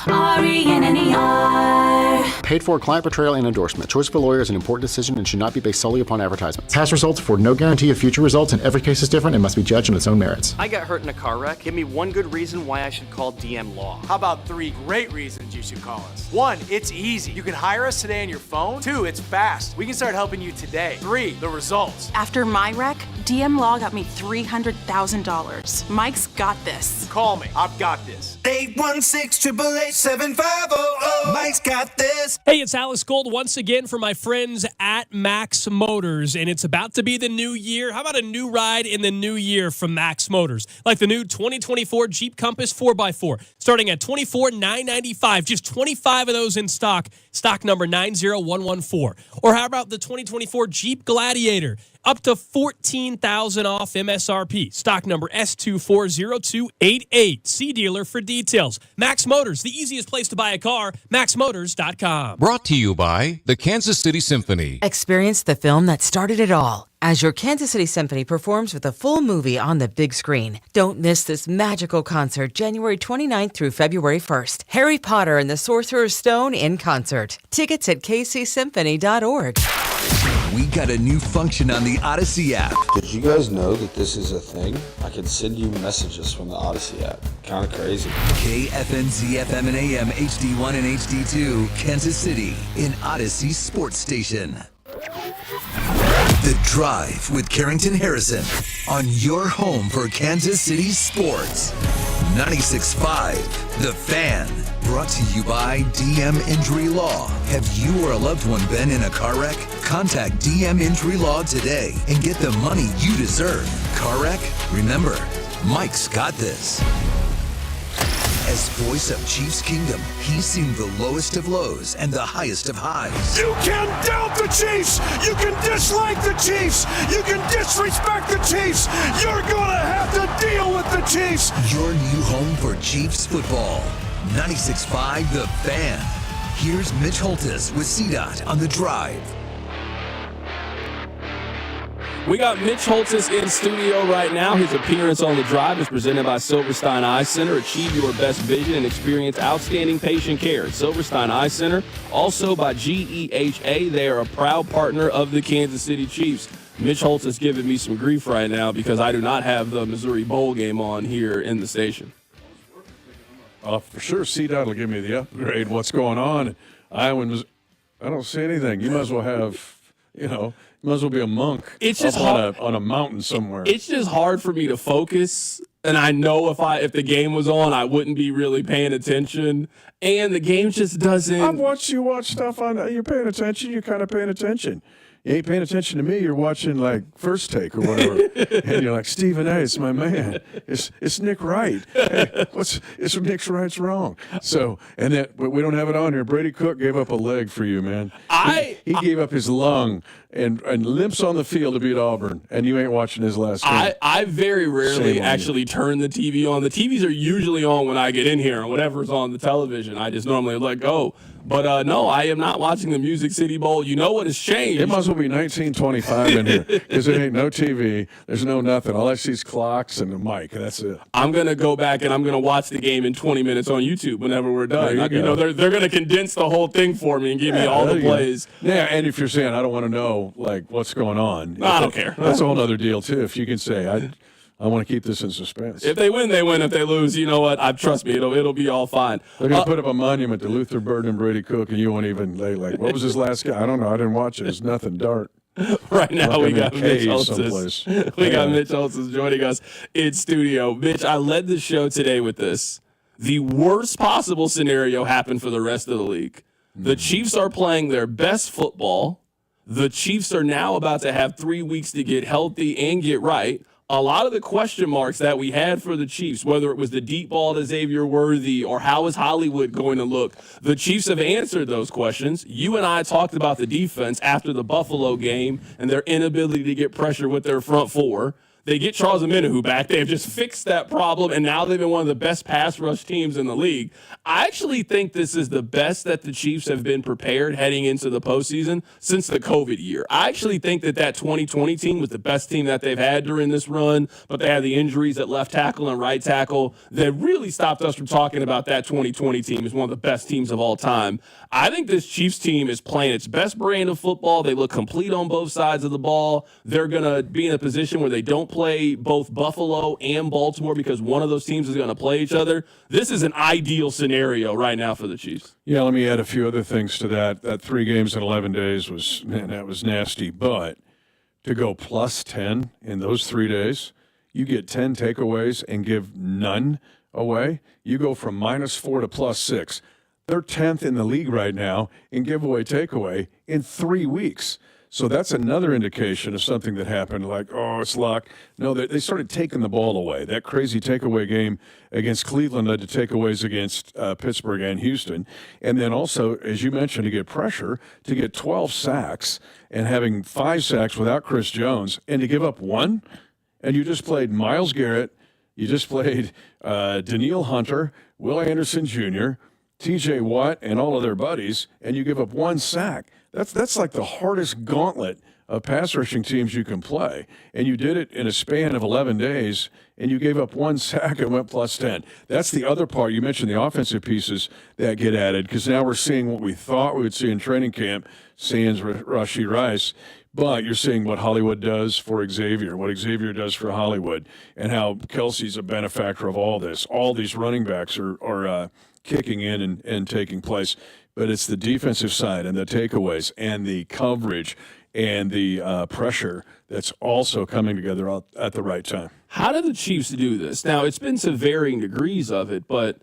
RENNER. Paid for client portrayal and endorsement. Choice of a lawyer is an important decision and should not be based solely upon advertisements. Past results afford no guarantee of future results, and every case is different and must be judged on its own merits. I got hurt in a car wreck. Give me one good reason why I should call DM Law. How about 3 great reasons you should call us? 1, it's easy. You can hire us today on your phone. 2, it's fast. We can start helping you today. 3, the results. After my wreck, DM Law got me $300,000. Mike's got this. Call me. I've got this. 816-888-7500. Mike's got this. Hey, it's Alex Gold once again for my friends at Max Motors, and it's about to be the new year. How about a new ride in the new year from Max Motors? Like the new 2024 Jeep Compass 4x4, starting at $24,995. Just 25 of those in stock. Stock number 90114. Or how about the 2024 Jeep Gladiator? Up to $14,000 off MSRP. Stock number S240288. See dealer for details. Max Motors, the easiest place to buy a car. MaxMotors.com. Brought to you by the Kansas City Symphony. Experience the film that started it all as your Kansas City Symphony performs with a full movie on the big screen. Don't miss this magical concert January 29th through February 1st. Harry Potter and the Sorcerer's Stone in concert. Tickets at kcsymphony.org. We got a new function on the Odyssey app. Did you guys know that this is a thing? I can send you messages from the Odyssey app. Kind of crazy. KFNZ FM and AM HD1 and HD2, Kansas City, in Odyssey Sports Station. The Drive with Carrington Harrison on your home for Kansas City sports. 96.5, The Fan. Brought to you by DM Injury Law. Have you or a loved one been in a car wreck? Contact DM Injury Law today and get the money you deserve. Car wreck? Remember, Mike's got this. As voice of Chiefs Kingdom, he's seen the lowest of lows and the highest of highs. You can doubt the Chiefs. You can dislike the Chiefs. You can disrespect the Chiefs. You're going to have to deal with the Chiefs. Your new home for Chiefs football. 96.5 The Fan. Here's Mitch Holtis with CDOT on The Drive. We got Mitch Holtis in studio right now. His appearance on The Drive is presented by Silverstein Eye Center. Achieve your best vision and experience outstanding patient care at Silverstein Eye Center. Also by GEHA. They are a proud partner of the Kansas City Chiefs. Mitch Holtis is giving me some grief right now because I do not have the Missouri Bowl game on here in the station. For sure, CDOT will give me the upgrade. What's going on? I don't see anything. You might as well have, you might as well be a monk. It's just hard on a mountain somewhere. It's just hard for me to focus, and I know if the game was on, I wouldn't be really paying attention. And the game just doesn't. I've watched you watch stuff on. You're paying attention. You're kind of paying attention. You ain't paying attention to me. You're watching like First Take or whatever, and you're like, Stephen A. It's my man. It's Nick Wright. Hey, it's Nick Wright's wrong. So but we don't have it on here. Brady Cook gave up a leg for you, man. He gave up his lung and limps on the field to beat Auburn, and you ain't watching his last game. I very rarely actually turn the TV on. The TVs are usually on when I get in here, or whatever's on the television. I just normally let go. But no, I am not watching the Music City Bowl. You know what has changed? It might as well be 1925 in here because there ain't no TV. There's no nothing. All I see is clocks and a mic. That's it. I'm going to go back and I'm going to watch the game in 20 minutes on YouTube whenever we're done. They're going to condense the whole thing for me and give me all the plays. Yeah, and if you're saying, I don't want to know what's going on. I don't care. That's a whole other deal, too. If you can say, I want to keep this in suspense. If they win, they win. If they lose, you know what? Trust me, it'll be all fine. They're going to put up a monument to Luther Burden and Brady Cook, and you won't even what was his last guy? I don't know. I didn't watch it. It's nothing. Dart. Right now, we got Mitch Holtis. We got Mitch Holtis joining us in studio. Mitch, I led the show today with this. The worst possible scenario happened for the rest of the league. The Chiefs are playing their best football. The Chiefs are now about to have 3 weeks to get healthy and get right. A lot of the question marks that we had for the Chiefs, whether it was the deep ball to Xavier Worthy or how is Hollywood going to look, the Chiefs have answered those questions. You and I talked about the defense after the Buffalo game and their inability to get pressure with their front four. They get Charles Omenihu back. They have just fixed that problem, and now they've been one of the best pass rush teams in the league. I actually think this is the best that the Chiefs have been prepared heading into the postseason since the COVID year. I actually think that 2020 team was the best team that they've had during this run, but they had the injuries at left tackle and right tackle that really stopped us from talking about that 2020 team as one of the best teams of all time. I think this Chiefs team is playing its best brand of football. They look complete on both sides of the ball. They're going to be in a position where they don't play both Buffalo and Baltimore because one of those teams is going to play each other. This is an ideal scenario right now for the Chiefs. Yeah, let me add a few other things to that. That 3 games in 11 days was nasty. But to go plus 10 in those 3 days, you get 10 takeaways and give none away. You go from -4 to +6. They're 10th in the league right now in giveaway takeaway in 3 weeks. So that's another indication of something that happened, like, oh, it's locked. No, they started taking the ball away. That crazy takeaway game against Cleveland led to takeaways against Pittsburgh and Houston. And then also, as you mentioned, to get pressure, to get 12 sacks and having 5 sacks without Chris Jones, and to give up 1, and you just played Myles Garrett, you just played Danielle Hunter, Will Anderson Jr., TJ Watt, and all of their buddies, and you give up 1 sack. That's like the hardest gauntlet of pass rushing teams you can play. And you did it in a span of 11 days, and you gave up 1 sack and went plus 10. That's the other part. You mentioned the offensive pieces that get added, because now we're seeing what we thought we would see in training camp, sans Rashee Rice. But you're seeing what Hollywood does for Xavier, what Xavier does for Hollywood, and how Kelsey's a benefactor of all this. All these running backs are kicking in and taking place. But it's the defensive side and the takeaways and the coverage and the pressure that's also coming together at the right time. How do the Chiefs do this? Now, it's been to varying degrees of it, but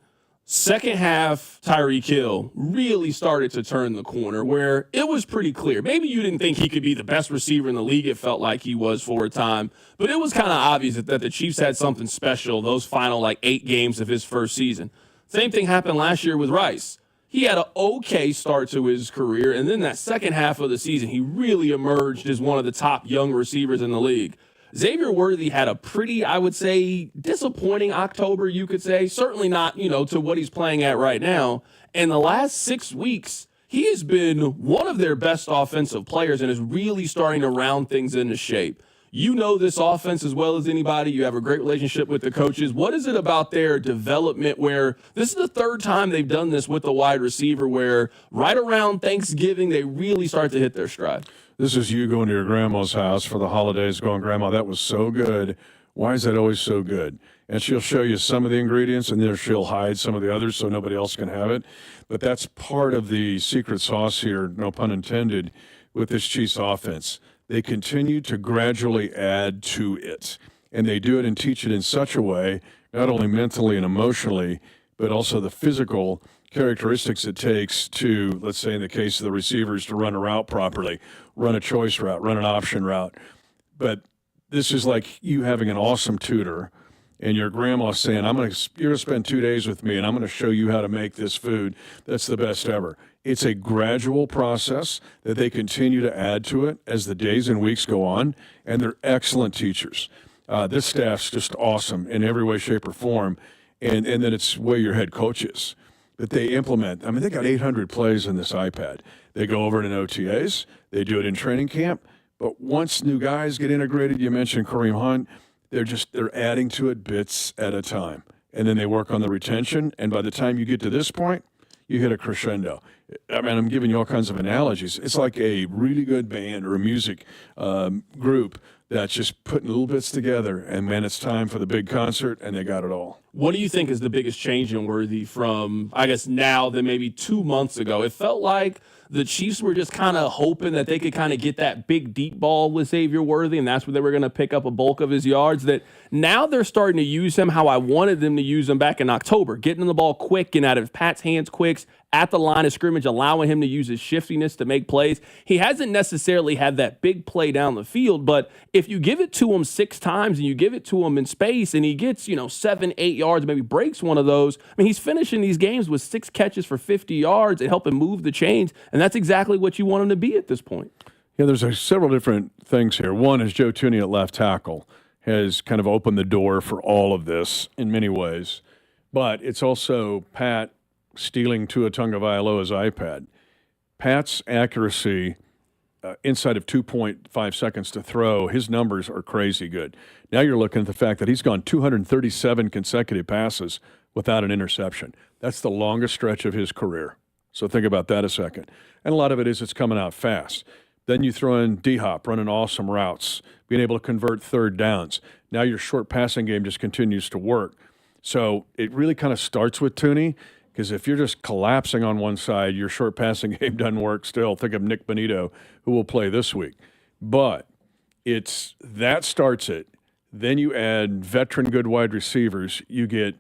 second half, Tyreek Hill really started to turn the corner where it was pretty clear. Maybe you didn't think he could be the best receiver in the league. It felt like he was for a time. But it was kind of obvious that the Chiefs had something special those final 8 games of his first season. Same thing happened last year with Rice. He had an okay start to his career, and then that second half of the season, he really emerged as one of the top young receivers in the league. Xavier Worthy had a pretty, I would say, disappointing October, you could say. Certainly not, to what he's playing at right now. And the last 6 weeks, he has been one of their best offensive players and is really starting to round things into shape. You know this offense as well as anybody. You have a great relationship with the coaches. What is it about their development where this is the third time they've done this with the wide receiver where right around Thanksgiving they really start to hit their stride? This is you going to your grandma's house for the holidays going, Grandma, that was so good. Why is that always so good? And she'll show you some of the ingredients, and then she'll hide some of the others so nobody else can have it. But that's part of the secret sauce here, no pun intended, with this Chiefs offense. They continue to gradually add to it, and they do it and teach it in such a way, not only mentally and emotionally, but also the physical characteristics it takes to, let's say in the case of the receivers, to run a route properly, run a choice route, run an option route. But this is like you having an awesome tutor and your grandma saying, you're going to spend 2 days with me and I'm going to show you how to make this food that's the best ever. It's a gradual process that they continue to add to it as the days and weeks go on, and they're excellent teachers. This staff's just awesome in every way, shape, or form, and then it's where your head coach is. That they implement. I mean, they got 800 plays in this iPad. They go over it in OTAs. They do it in training camp. But once new guys get integrated, you mentioned Kareem Hunt, they're adding to it bits at a time. And then they work on the retention. And by the time you get to this point, you hit a crescendo. I mean, I'm giving you all kinds of analogies. It's like a really good band or a music group that's just putting little bits together, and, man, it's time for the big concert, and they got it all. What do you think is the biggest change in Worthy from, I guess, now than maybe 2 months ago? It felt like the Chiefs were just kind of hoping that they could kind of get that big, deep ball with Xavier Worthy, and that's where they were going to pick up a bulk of his yards. That now they're starting to use him how I wanted them to use him back in October, getting the ball quick and out of Pat's hands quick at the line of scrimmage, allowing him to use his shiftiness to make plays. He hasn't necessarily had that big play down the field, but if you give it to him 6 times and you give it to him in space and he gets, 7, 8 yards, maybe breaks one of those, I mean, he's finishing these games with 6 catches for 50 yards and helping move the chains, and that's exactly what you want him to be at this point. Yeah, there's several different things here. One is Joe Tooney at left tackle has kind of opened the door for all of this in many ways, but it's also Pat stealing Tua Tagovailoa's iPad. Pat's accuracy inside of 2.5 seconds to throw, his numbers are crazy good. Now you're looking at the fact that he's gone 237 consecutive passes without an interception. That's the longest stretch of his career. So think about that a second. And a lot of it is it's coming out fast. Then you throw in D-Hop running awesome routes, being able to convert third downs. Now your short passing game just continues to work. So it really kind of starts with Tooney, because if you're just collapsing on one side, your short passing game doesn't work still. Think of Nick Bonito, who will play this week. But that starts it. Then you add veteran good wide receivers. You get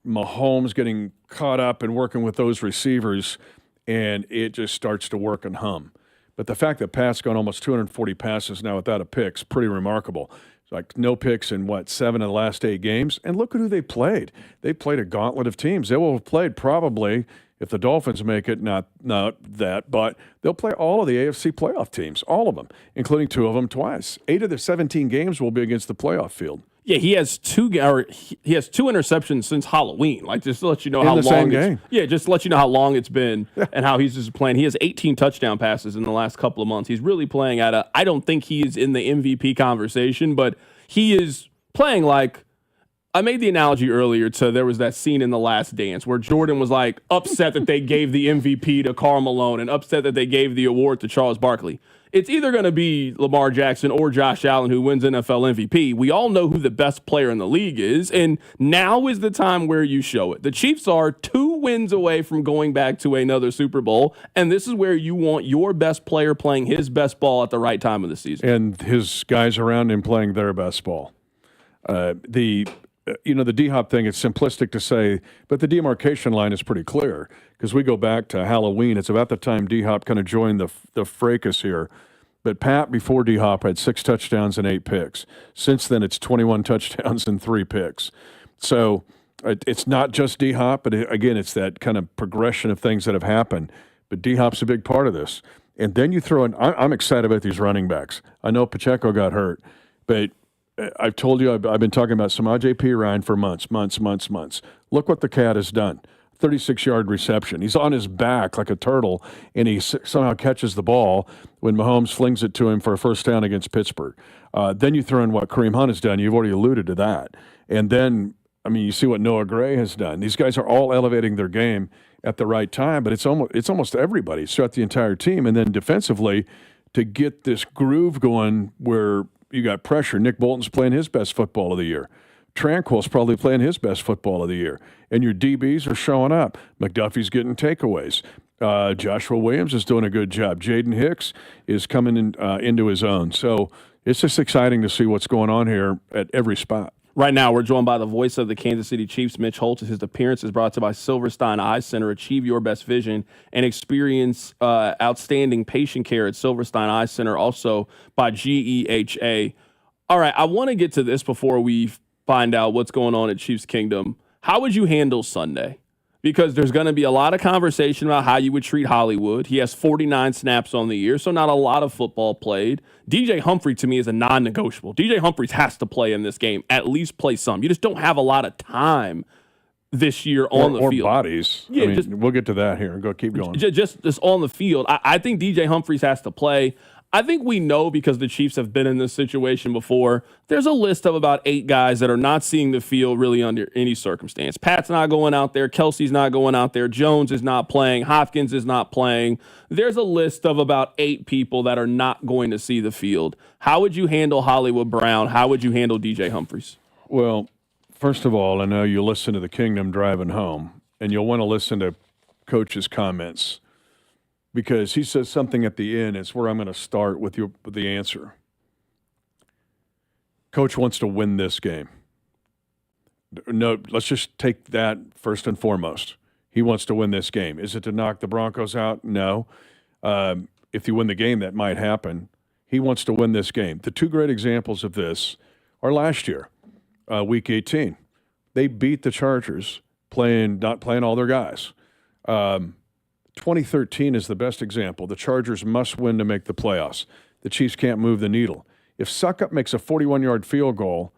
Mahomes getting caught up and working with those receivers, and it just starts to work and hum. But the fact that Pat's gone almost 240 passes now without a pick is pretty remarkable. It's like no picks in, 7 of the last 8 games? And look at who they played. They played a gauntlet of teams. They will have played probably, if the Dolphins make it, not that, but they'll play all of the AFC playoff teams, all of them, including 2 of them twice. 8 of the 17 games will be against the playoff field. Yeah, he has 2 interceptions since Halloween. Like, just to let you know how long just to let you know how long it's been and how he's just playing. He has 18 touchdown passes in the last couple of months. He's really playing at I don't think he is in the MVP conversation, but he is playing like, I made the analogy earlier to there was that scene in The Last Dance where Jordan was like upset that they gave the MVP to Karl Malone and upset that they gave the award to Charles Barkley. It's either going to be Lamar Jackson or Josh Allen who wins NFL MVP. We all know who the best player in the league is, and now is the time where you show it. The Chiefs are 2 wins away from going back to another Super Bowl, and this is where you want your best player playing his best ball at the right time of the season. And his guys around him playing their best ball. The D-Hop thing, it's simplistic to say, but the demarcation line is pretty clear because we go back to Halloween. It's about the time D-Hop kind of joined the fracas here. But Pat, before D-Hop, had 6 touchdowns and 8 picks. Since then, it's 21 touchdowns and 3 picks. So it's not just D-Hop, but again, it's that kind of progression of things that have happened. But D-Hop's a big part of this. And then you throw in, I'm excited about these running backs. I know Pacheco got hurt, but I've told you I've been talking about Samaje Perine for months. Look what the cat has done. 36-yard reception. He's on his back like a turtle, and he somehow catches the ball when Mahomes flings it to him for a first down against Pittsburgh. Then you throw in what Kareem Hunt has done. You've already alluded to that. And then, I mean, you see what Noah Gray has done. These guys are all elevating their game at the right time, but it's almost everybody throughout the entire team. And then defensively, to get this groove going where you got pressure. Nick Bolton's playing his best football of the year. Tranquil's probably playing his best football of the year. And your DBs are showing up. McDuffie's getting takeaways. Joshua Williams is doing a good job. Jaden Hicks is coming into his own. So it's just exciting to see what's going on here at every spot. Right now, we're joined by the voice of the Kansas City Chiefs, Mitch Holtz. His appearance is brought to you by Silverstein Eye Center. Achieve your best vision and experience outstanding patient care at Silverstein Eye Center, also by GEHA. All right, I want to get to this before we find out what's going on at Chiefs Kingdom. How would you handle Sunday? Because there's going to be a lot of conversation about how you would treat Hollywood. He has 49 snaps on the year, so not a lot of football played. DJ Humphrey, to me, is a non-negotiable. DJ Humphries has to play in this game, at least play some. You just don't have a lot of time this year on the field. Or bodies. Yeah, I mean, we'll get to that here. Keep going. Just on the field. I think DJ Humphries has to play. I think we know, because the Chiefs have been in this situation before, there's a list of about 8 guys that are not seeing the field really under any circumstance. Pat's not going out there. Kelsey's not going out there. Jones is not playing. Hopkins is not playing. There's a list of about 8 people that are not going to see the field. How would you handle Hollywood Brown? How would you handle DJ Humphries? Well, first of all, I know you listen to the Kingdom driving home, and you'll want to listen to Coach's comments, because he says something at the end. It's where I'm going to start with the answer. Coach wants to win this game. No, let's just take that first and foremost. He wants to win this game. Is it to knock the Broncos out? No. If you win the game, that might happen. He wants to win this game. The 2 great examples of this are last year, Week 18. They beat the Chargers not playing all their guys. 2013 is the best example. The Chargers must win to make the playoffs. The Chiefs can't move the needle. If Suckup makes a 41-yard field goal,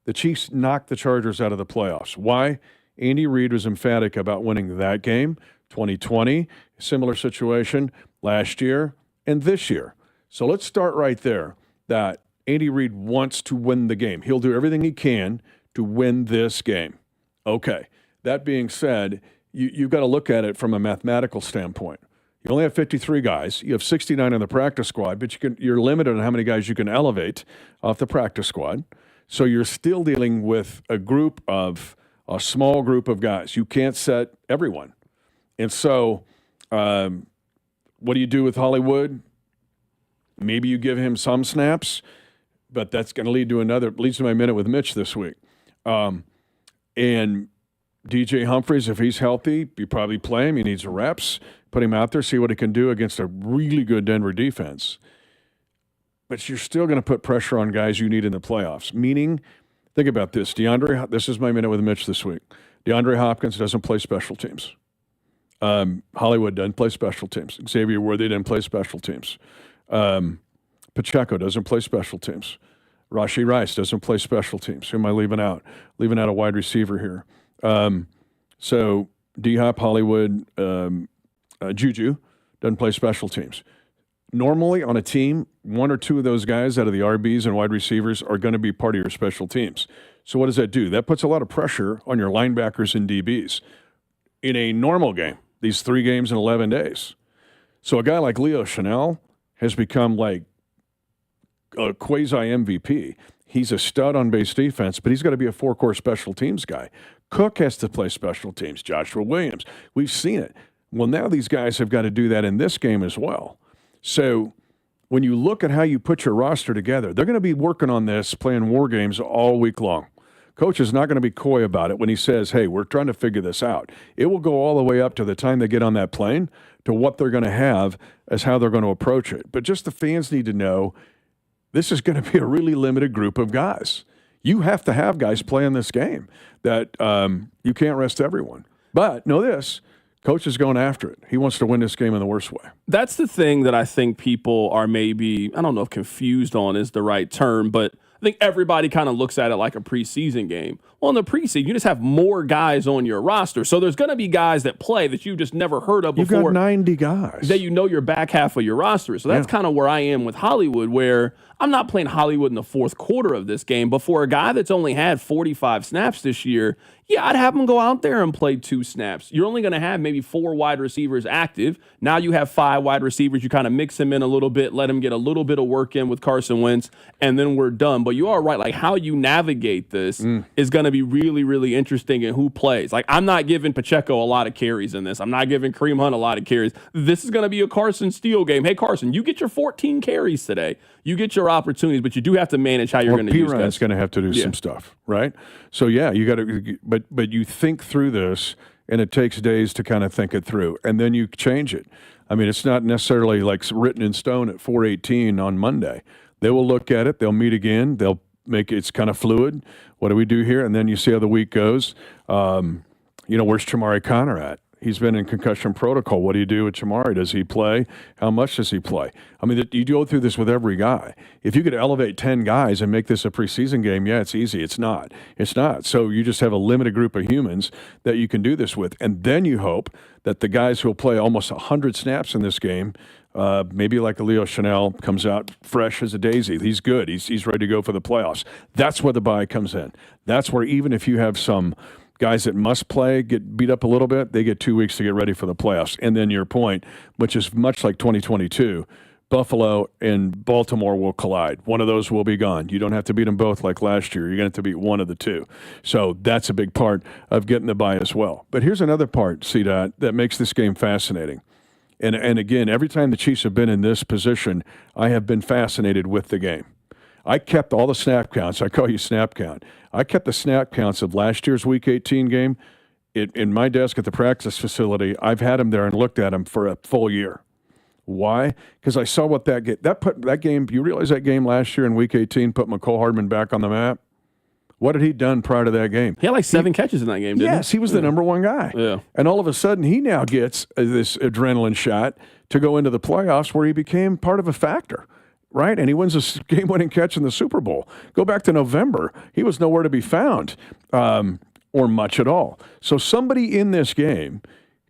the Chiefs knock the Chargers out of the playoffs. Why? Andy Reid was emphatic about winning that game. 2020, similar situation last year and this year. So let's start right there, that Andy Reid wants to win the game. He'll do everything he can to win this game. Okay, that being said, you've got to look at it from a mathematical standpoint. You only have 53 guys. You have 69 on the practice squad, but you're limited on how many guys you can elevate off the practice squad. So you're still dealing with a small group of guys. You can't set everyone. And so what do you do with Hollywood? Maybe you give him some snaps, but that's going to leads to my minute with Mitch this week. And DJ Humphries, if he's healthy, you probably play him. He needs reps. Put him out there, see what he can do against a really good Denver defense. But you're still going to put pressure on guys you need in the playoffs. Meaning, think about this. This is my minute with Mitch this week. DeAndre Hopkins doesn't play special teams. Hollywood doesn't play special teams. Xavier Worthy didn't play special teams. Pacheco doesn't play special teams. Rashee Rice doesn't play special teams. Who am I leaving out? Leaving out a wide receiver here. So D-Hop, Hollywood, Juju doesn't play special teams. Normally on a team, 1 or 2 of those guys out of the RBs and wide receivers are going to be part of your special teams. So what does that do? That puts a lot of pressure on your linebackers and DBs in a normal game, these 3 games in 11 days. So a guy like Leo Chanel has become like a quasi-MVP. He's a stud on base defense, but he's got to be a 4-core special teams guy. Cook has to play special teams. Joshua Williams. We've seen it. Well, now these guys have got to do that in this game as well. So when you look at how you put your roster together, they're going to be working on this, playing war games all week long. Coach is not going to be coy about it when he says, hey, we're trying to figure this out. It will go all the way up to the time they get on that plane to what they're going to have as how they're going to approach it. But just the fans need to know this is going to be a really limited group of guys. You have to have guys playing this game that you can't rest everyone. But know this, Coach is going after it. He wants to win this game in the worst way. That's the thing that I think people are maybe, I don't know if confused on is the right term, but I think everybody kind of looks at it like a preseason game. Well, in the preseason, you just have more guys on your roster. So there's going to be guys that play that you've just never heard of before. You've got 90 guys. That you know your back half of your roster. So that's kind of where I am with Hollywood, where I'm not playing Hollywood in the fourth quarter of this game, but for a guy that's only had 45 snaps this year, I'd have him go out there and play 2 snaps. You're only going to have maybe 4 wide receivers active. Now you have 5 wide receivers. You kind of mix them in a little bit, let him get a little bit of work in with Carson Wentz, and then we're done. But you are right. Like, how you navigate this is going to be really, really interesting in who plays. Like, I'm not giving Pacheco a lot of carries in this. I'm not giving Kareem Hunt a lot of carries. This is going to be a Carson Steele game. Hey, Carson, you get your 14 carries today. You get your opportunities, but you do have to manage how you're going to use guys. P-Ryan's going to have to do some stuff, right? So, you got to – but you think through this, and it takes days to kind of think it through, and then you change it. I mean, it's not necessarily like written in stone at 4:18 on Monday. They will look at it. They'll meet again. They'll make it's kind of fluid. What do we do here? And then you see how the week goes. Where's Chamari Connor at? He's been in concussion protocol. What do you do with Chamari? Does he play? How much does he play? I mean, you go through this with every guy. If you could elevate 10 guys and make this a preseason game, it's easy. It's not. It's not. So you just have a limited group of humans that you can do this with. And then you hope that the guys who will play almost 100 snaps in this game, maybe like a Leo Chanel, comes out fresh as a daisy. He's good. He's ready to go for the playoffs. That's where the bye comes in. That's where even if you have some – guys that must play get beat up a little bit, they get 2 weeks to get ready for the playoffs. And then your point, which is much like 2022, Buffalo and Baltimore will collide. One of those will be gone. You don't have to beat them both like last year. You're going to have to beat one of the two. So that's a big part of getting the bye as well. But here's another part, CDOT, that makes this game fascinating. And again, every time the Chiefs have been in this position, I have been fascinated with the game. I kept all the snap counts. I call you snap count. I kept the snap counts of last year's Week 18 game in my desk at the practice facility. I've had them there and looked at them for a full year. Why? Because I saw what that game. You realize that game last year in Week 18 put McCole Hardman back on the map? What had he done prior to that game? He had like 7 catches in that game, didn't he? Yes, he was the number one guy. Yeah. And all of a sudden, he now gets this adrenaline shot to go into the playoffs where he became part of a factor. Right? And he wins a game-winning catch in the Super Bowl. Go back to November. He was nowhere to be found or much at all. So somebody in this game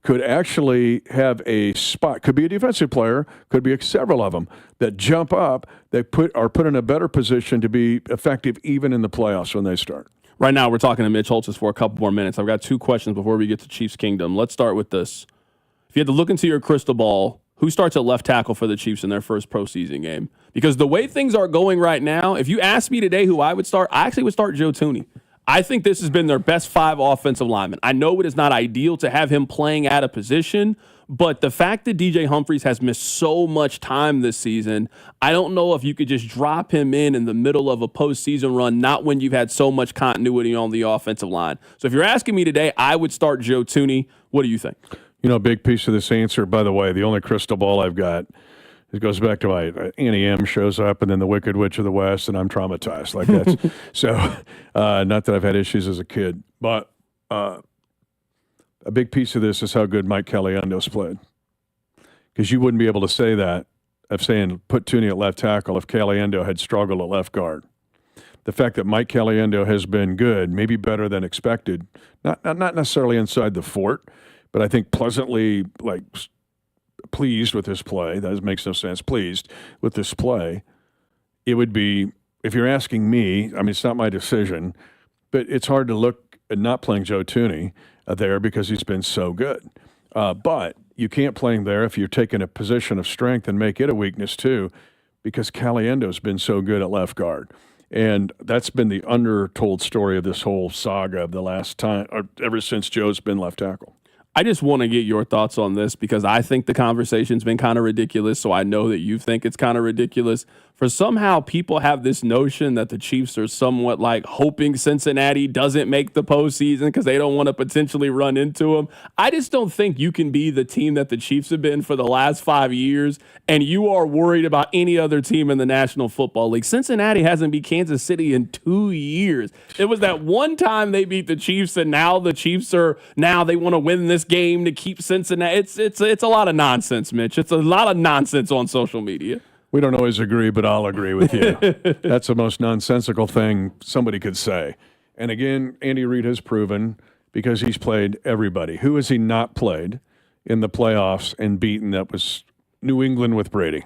could actually have a spot. Could be a defensive player. Could be several of them that jump up. They are put in a better position to be effective even in the playoffs when they start. Right now, we're talking to Mitch Holthus for a couple more minutes. I've got 2 questions before we get to Chiefs Kingdom. Let's start with this. If you had to look into your crystal ball, who starts at left tackle for the Chiefs in their first postseason game? Because the way things are going right now, if you asked me today who I would start, I actually would start Joe Thuney. I think this has been their best 5 offensive linemen. I know it is not ideal to have him playing out of position, but the fact that DJ Humphries has missed so much time this season, I don't know if you could just drop him in the middle of a postseason run, not when you've had so much continuity on the offensive line. So if you're asking me today, I would start Joe Thuney. What do you think? A big piece of this answer, by the way, the only crystal ball I've got, it goes back to my Annie M shows up and then the Wicked Witch of the West, and I'm traumatized. Like that's so, not that I've had issues as a kid, but a big piece of this is how good Mike Caliendo's played. Because you wouldn't be able to say that of saying put Thuney at left tackle if Caliendo had struggled at left guard. The fact that Mike Caliendo has been good, maybe better than expected, not necessarily inside the fort, but I think pleasantly pleased with his play. That makes no sense. Pleased with this play. It would be, if you're asking me, I mean, it's not my decision, but it's hard to look at not playing Joe Thuney there because he's been so good. But you can't play him there if you're taking a position of strength and make it a weakness too, because Caliendo's been so good at left guard. And that's been the undertold story of this whole saga of the last time, or ever since Joe's been left tackle. I just want to get your thoughts on this because I think the conversation's been kind of ridiculous, so I know that you think it's kind of ridiculous. For somehow people have this notion that the Chiefs are somewhat like hoping Cincinnati doesn't make the postseason because they don't want to potentially run into them. I just don't think you can be the team that the Chiefs have been for the last 5 years and you are worried about any other team in the National Football League. Cincinnati hasn't beat Kansas City in 2 years. It was that one time they beat the Chiefs, and now the Chiefs they want to win this game to keep Cincinnati. It's a lot of nonsense, Mitch. It's a lot of nonsense on social media. We don't always agree, but I'll agree with you. That's the most nonsensical thing somebody could say. And again, Andy Reid has proven, because he's played everybody. Who has he not played in the playoffs and beaten? That was New England with Brady,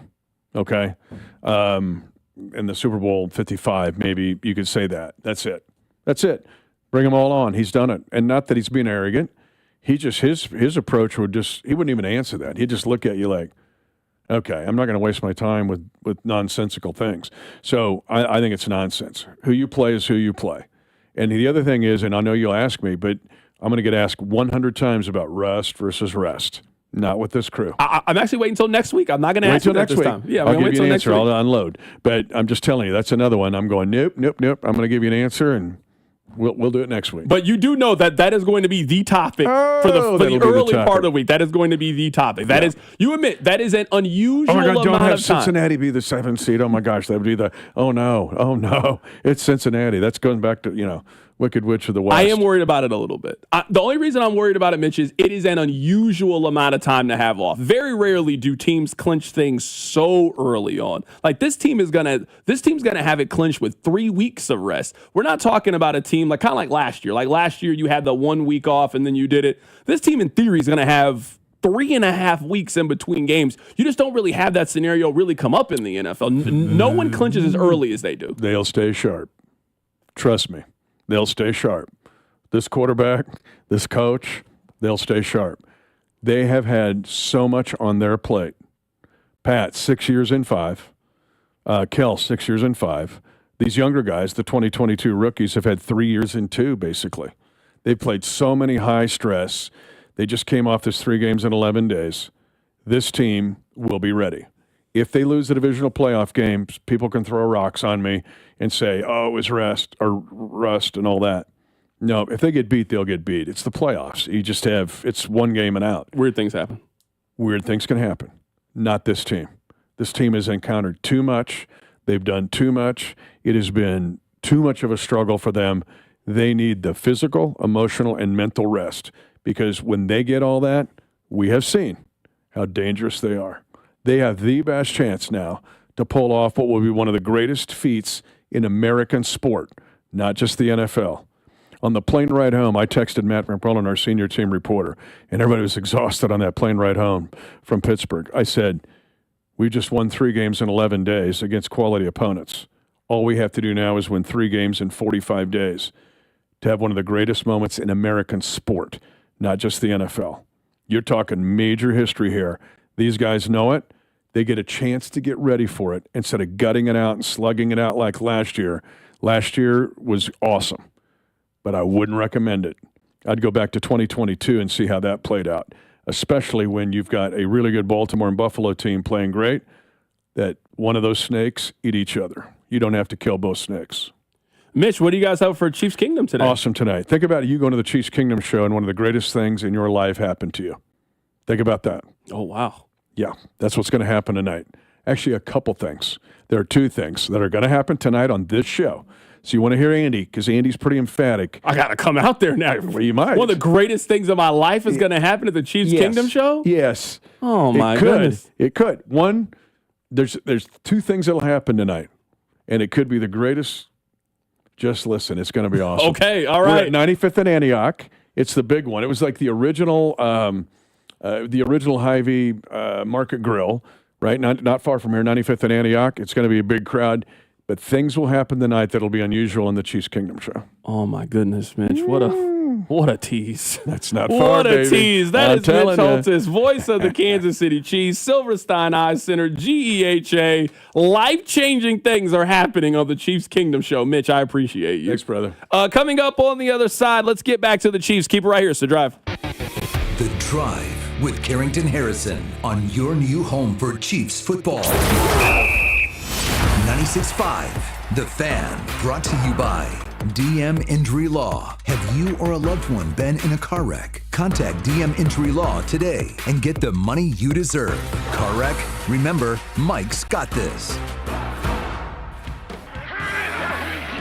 okay? In the Super Bowl 55, maybe you could say that. That's it. Bring them all on. He's done it. And not that he's being arrogant. He just, his approach would just, he wouldn't even answer that. He'd just look at you like, okay, I'm not going to waste my time with nonsensical things. So I think it's nonsense. Who you play is who you play. And the other thing is, and I know you'll ask me, but I'm going to get asked 100 times about rust versus rest. Not with this crew. I'm actually waiting until next week. I'm not going to ask you that this time. Yeah, I'll give you an answer. I'll unload. But I'm just telling you, that's another one. I'm going, nope. I'm going to give you an answer, and we'll do it next week. But you do know that is going to be the topic for the early part of the week. That is going to be the topic. That is, you admit, that is an unusual amount of time. Don't have Cincinnati be the 7th seed. Oh, my gosh, that would be oh, no. It's Cincinnati. That's going back to, Wicked Witch of the West. I am worried about it a little bit. The only reason I'm worried about it, Mitch, is it is an unusual amount of time to have off. Very rarely do teams clinch things so early on. Like this team's gonna have it clinched with 3 weeks of rest. We're not talking about a team kind of like last year. Like last year, you had the 1 week off and then you did it. This team, in theory, is gonna have 3.5 weeks in between games. You just don't really have that scenario really come up in the NFL. No one clinches as early as they do. They'll stay sharp. Trust me. They'll stay sharp. This quarterback, this coach, they'll stay sharp. They have had so much on their plate. Pat, 6 years in 5. Kel, 6 years in 5. These younger guys, the 2022 rookies, have had 3 years in 2, basically. They've played so many high stress. They just came off this 3 games in 11 days. This team will be ready. If they lose the divisional playoff games, people can throw rocks on me and say, oh, it was rust and all that. No, if they get beat, they'll get beat. It's the playoffs. It's one game and out. Weird things happen. Weird things can happen. Not this team. This team has encountered too much. They've done too much. It has been too much of a struggle for them. They need the physical, emotional, and mental rest, because when they get all that, we have seen how dangerous they are. They have the best chance now to pull off what will be one of the greatest feats in American sport, not just the NFL. On the plane ride home, I texted Matt McMullen, our senior team reporter, and everybody was exhausted on that plane ride home from Pittsburgh. I said, we just won 3 games in 11 days against quality opponents. All we have to do now is win 3 games in 45 days to have one of the greatest moments in American sport, not just the NFL. You're talking major history here. These guys know it. They get a chance to get ready for it instead of gutting it out and slugging it out like last year. Last year was awesome, but I wouldn't recommend it. I'd go back to 2022 and see how that played out, especially when you've got a really good Baltimore and Buffalo team playing great, that one of those snakes eat each other. You don't have to kill both snakes. Mitch, what do you guys have for Chiefs Kingdom today? Awesome tonight. Think about it. You going to the Chiefs Kingdom show and one of the greatest things in your life happened to you. Think about that. Oh, wow. Yeah, that's what's going to happen tonight. Actually, a couple things. There are 2 things that are going to happen tonight on this show. So you want to hear Andy, because Andy's pretty emphatic. I got to come out there now. Well, you might. One of the greatest things of my life is going to happen at the Chiefs Kingdom show? Yes. Oh, my goodness. It could. One, there's 2 things that will happen tonight, and it could be the greatest. Just listen. It's going to be awesome. Okay, all right. We're at 95th and Antioch. It's the big one. It was like the original Hy-Vee Market Grill, right? Not far from here, 95th and Antioch. It's going to be a big crowd. But things will happen tonight that'll be unusual in the Chiefs Kingdom show. Oh, my goodness, Mitch. What a tease. That's not far, baby. What a tease. That is Mitch Holtis, voice of the Kansas City Chiefs, Silverstein Eye Center, GEHA. Life-changing things are happening on the Chiefs Kingdom show. Mitch, I appreciate you. Thanks, brother. Coming up on the other side, let's get back to the Chiefs. Keep it right here. It's The Drive. The Drive with Carrington Harrison on your new home for Chiefs football. 96.5, The Fan, brought to you by DM Injury Law. Have you or a loved one been in a car wreck? Contact DM Injury Law today and get the money you deserve. Car wreck? Remember, Mike's got this.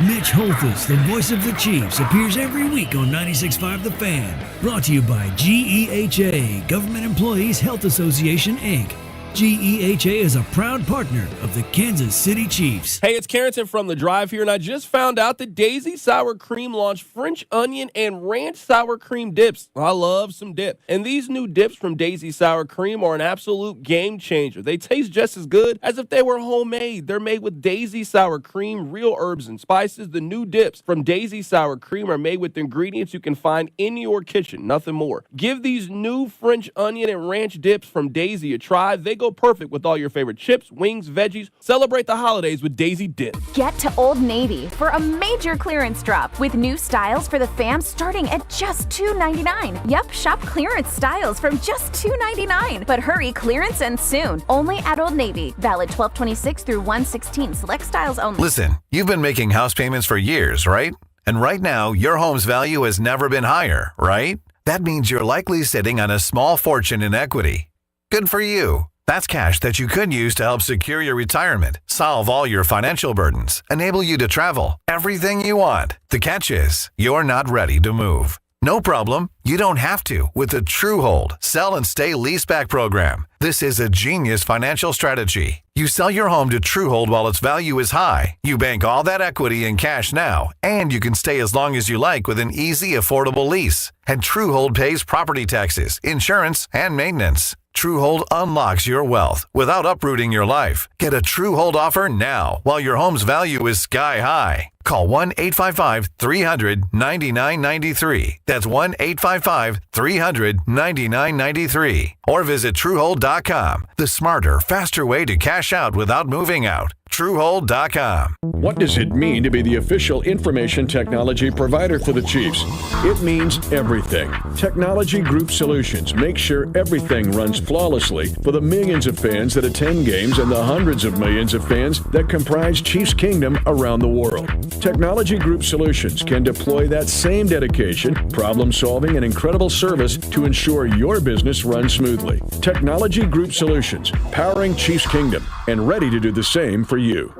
Mitch Holtis, the voice of the Chiefs, appears every week on 96.5 The Fan. Brought to you by GEHA, Government Employees Health Association, Inc. GEHA is a proud partner of the Kansas City Chiefs. Hey, it's Carrington from The Drive here, and I just found out that Daisy Sour Cream launched French onion and ranch sour cream dips. I love some dip. And these new dips from Daisy Sour Cream are an absolute game changer. They taste just as good as if they were homemade. They're made with Daisy Sour Cream, real herbs and spices. The new dips from Daisy Sour Cream are made with ingredients you can find in your kitchen, nothing more. Give these new French onion and ranch dips from Daisy a try. They go perfect with all your favorite chips, wings, veggies. Celebrate the holidays with Daisy Dip. Get to Old Navy for a major clearance drop with new styles for the fam starting at just $2.99. Yep, shop clearance styles from just $2.99. But hurry, clearance ends soon. Only at Old Navy. Valid 12/26 through 1/16. Select styles only. Listen, you've been making house payments for years, right? And right now, your home's value has never been higher, right? That means you're likely sitting on a small fortune in equity. Good for you. That's cash that you could use to help secure your retirement, solve all your financial burdens, enable you to travel, everything you want. The catch is, you're not ready to move. No problem. You don't have to with the TrueHold Sell and Stay Leaseback program. This is a genius financial strategy. You sell your home to TrueHold while its value is high. You bank all that equity in cash now, and you can stay as long as you like with an easy, affordable lease. And TrueHold pays property taxes, insurance, and maintenance. TrueHold unlocks your wealth without uprooting your life. Get a TrueHold offer now while your home's value is sky high. Call 1-855-300-9993. That's 1-855-300-9993. Or visit TrueHold.com. The smarter, faster way to cash out without moving out. TrueHold.com. What does it mean to be the official information technology provider for the Chiefs? It means everything. Technology Group Solutions makes sure everything runs flawlessly for the millions of fans that attend games and the hundreds of millions of fans that comprise Chiefs Kingdom around the world. Technology Group Solutions can deploy that same dedication, problem solving, and incredible service to ensure your business runs smoothly. Technology Group Solutions, powering Chiefs Kingdom and ready to do the same for you.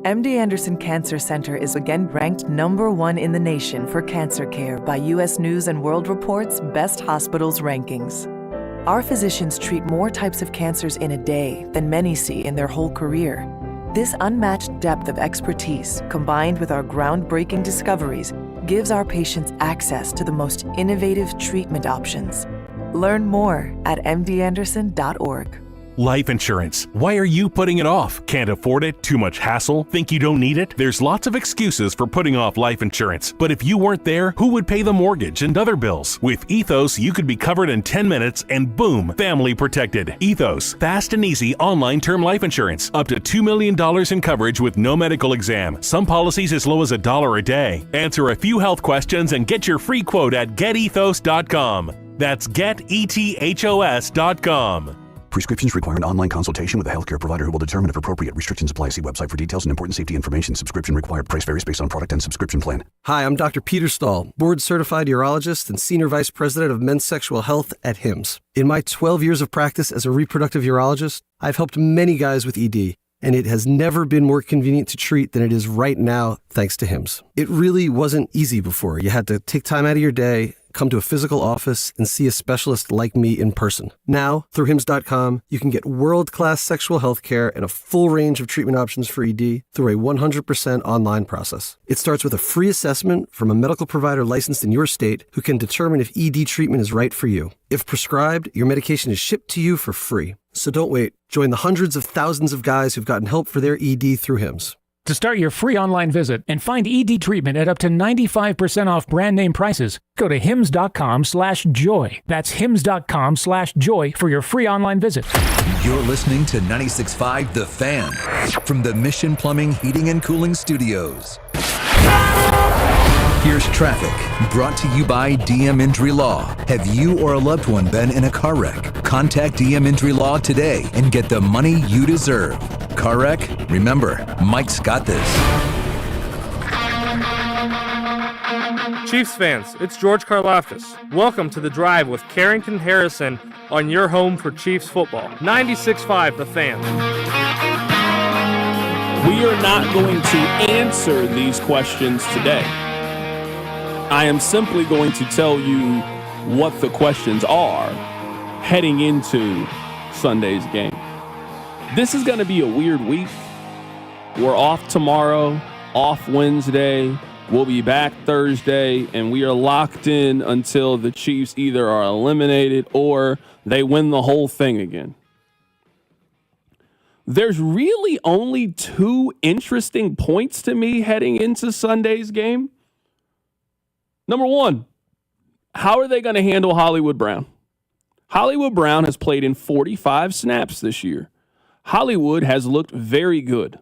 MD Anderson Cancer Center is again ranked #1 in the nation for cancer care by U.S. News & World Report's Best Hospitals rankings. Our physicians treat more types of cancers in a day than many see in their whole career. This unmatched depth of expertise, combined with our groundbreaking discoveries, gives our patients access to the most innovative treatment options. Learn more at mdanderson.org. Life insurance. Why are you putting it off? Can't afford it? Too much hassle? Think you don't need it? There's lots of excuses for putting off life insurance. But if you weren't there, who would pay the mortgage and other bills? With Ethos, you could be covered in 10 minutes and boom, family protected. Ethos, fast and easy online term life insurance. Up to $2 million in coverage with no medical exam. Some policies as low as $1 a day. Answer a few health questions and get your free quote at getethos.com. That's getethos.com. Prescriptions require an online consultation with a healthcare provider who will determine if appropriate. Restrictions apply. See website for details and important safety information. Subscription required. Price varies based on product and subscription plan. Hi, I'm Dr. Peter Stahl, board-certified urologist and Senior Vice President of Men's Sexual Health at HIMSS. In my 12 years of practice as a reproductive urologist, I've helped many guys with ED, and it has never been more convenient to treat than it is right now, thanks to HIMSS. It really wasn't easy before. You had to take time out of your day, come to a physical office, and see a specialist like me in person. Now, through HIMSS.com, you can get world-class sexual health care and a full range of treatment options for ED through a 100% online process. It starts with a free assessment from a medical provider licensed in your state who can determine if ED treatment is right for you. If prescribed, your medication is shipped to you for free. So don't wait. Join the hundreds of thousands of guys who've gotten help for their ED through HIMSS. To start your free online visit and find ED treatment at up to 95% off brand name prices, go to hims.com/joy. That's hims.com/joy for your free online visit. You're listening to 96.5 The Fan from the Mission Plumbing, Heating and Cooling Studios. Here's traffic, brought to you by DM Injury Law. Have you or a loved one been in a car wreck? Contact DM Injury Law today and get the money you deserve. Car wreck? Remember, Mike's got this. Chiefs fans, it's George Karlaftis. Welcome to The Drive with Carrington Harrison on your home for Chiefs football. 96.5 The Fan. We are not going to answer these questions today. I am simply going to tell you what the questions are. heading into Sunday's game. This is going to be a weird week. We're off tomorrow, off Wednesday. We'll be back Thursday, and we are locked in until the Chiefs either are eliminated or they win the whole thing again. There's really only two interesting points to me heading into Sunday's game. Number one, how are they going to handle Hollywood Brown? Hollywood Brown has played in 45 snaps this year. Hollywood has looked very good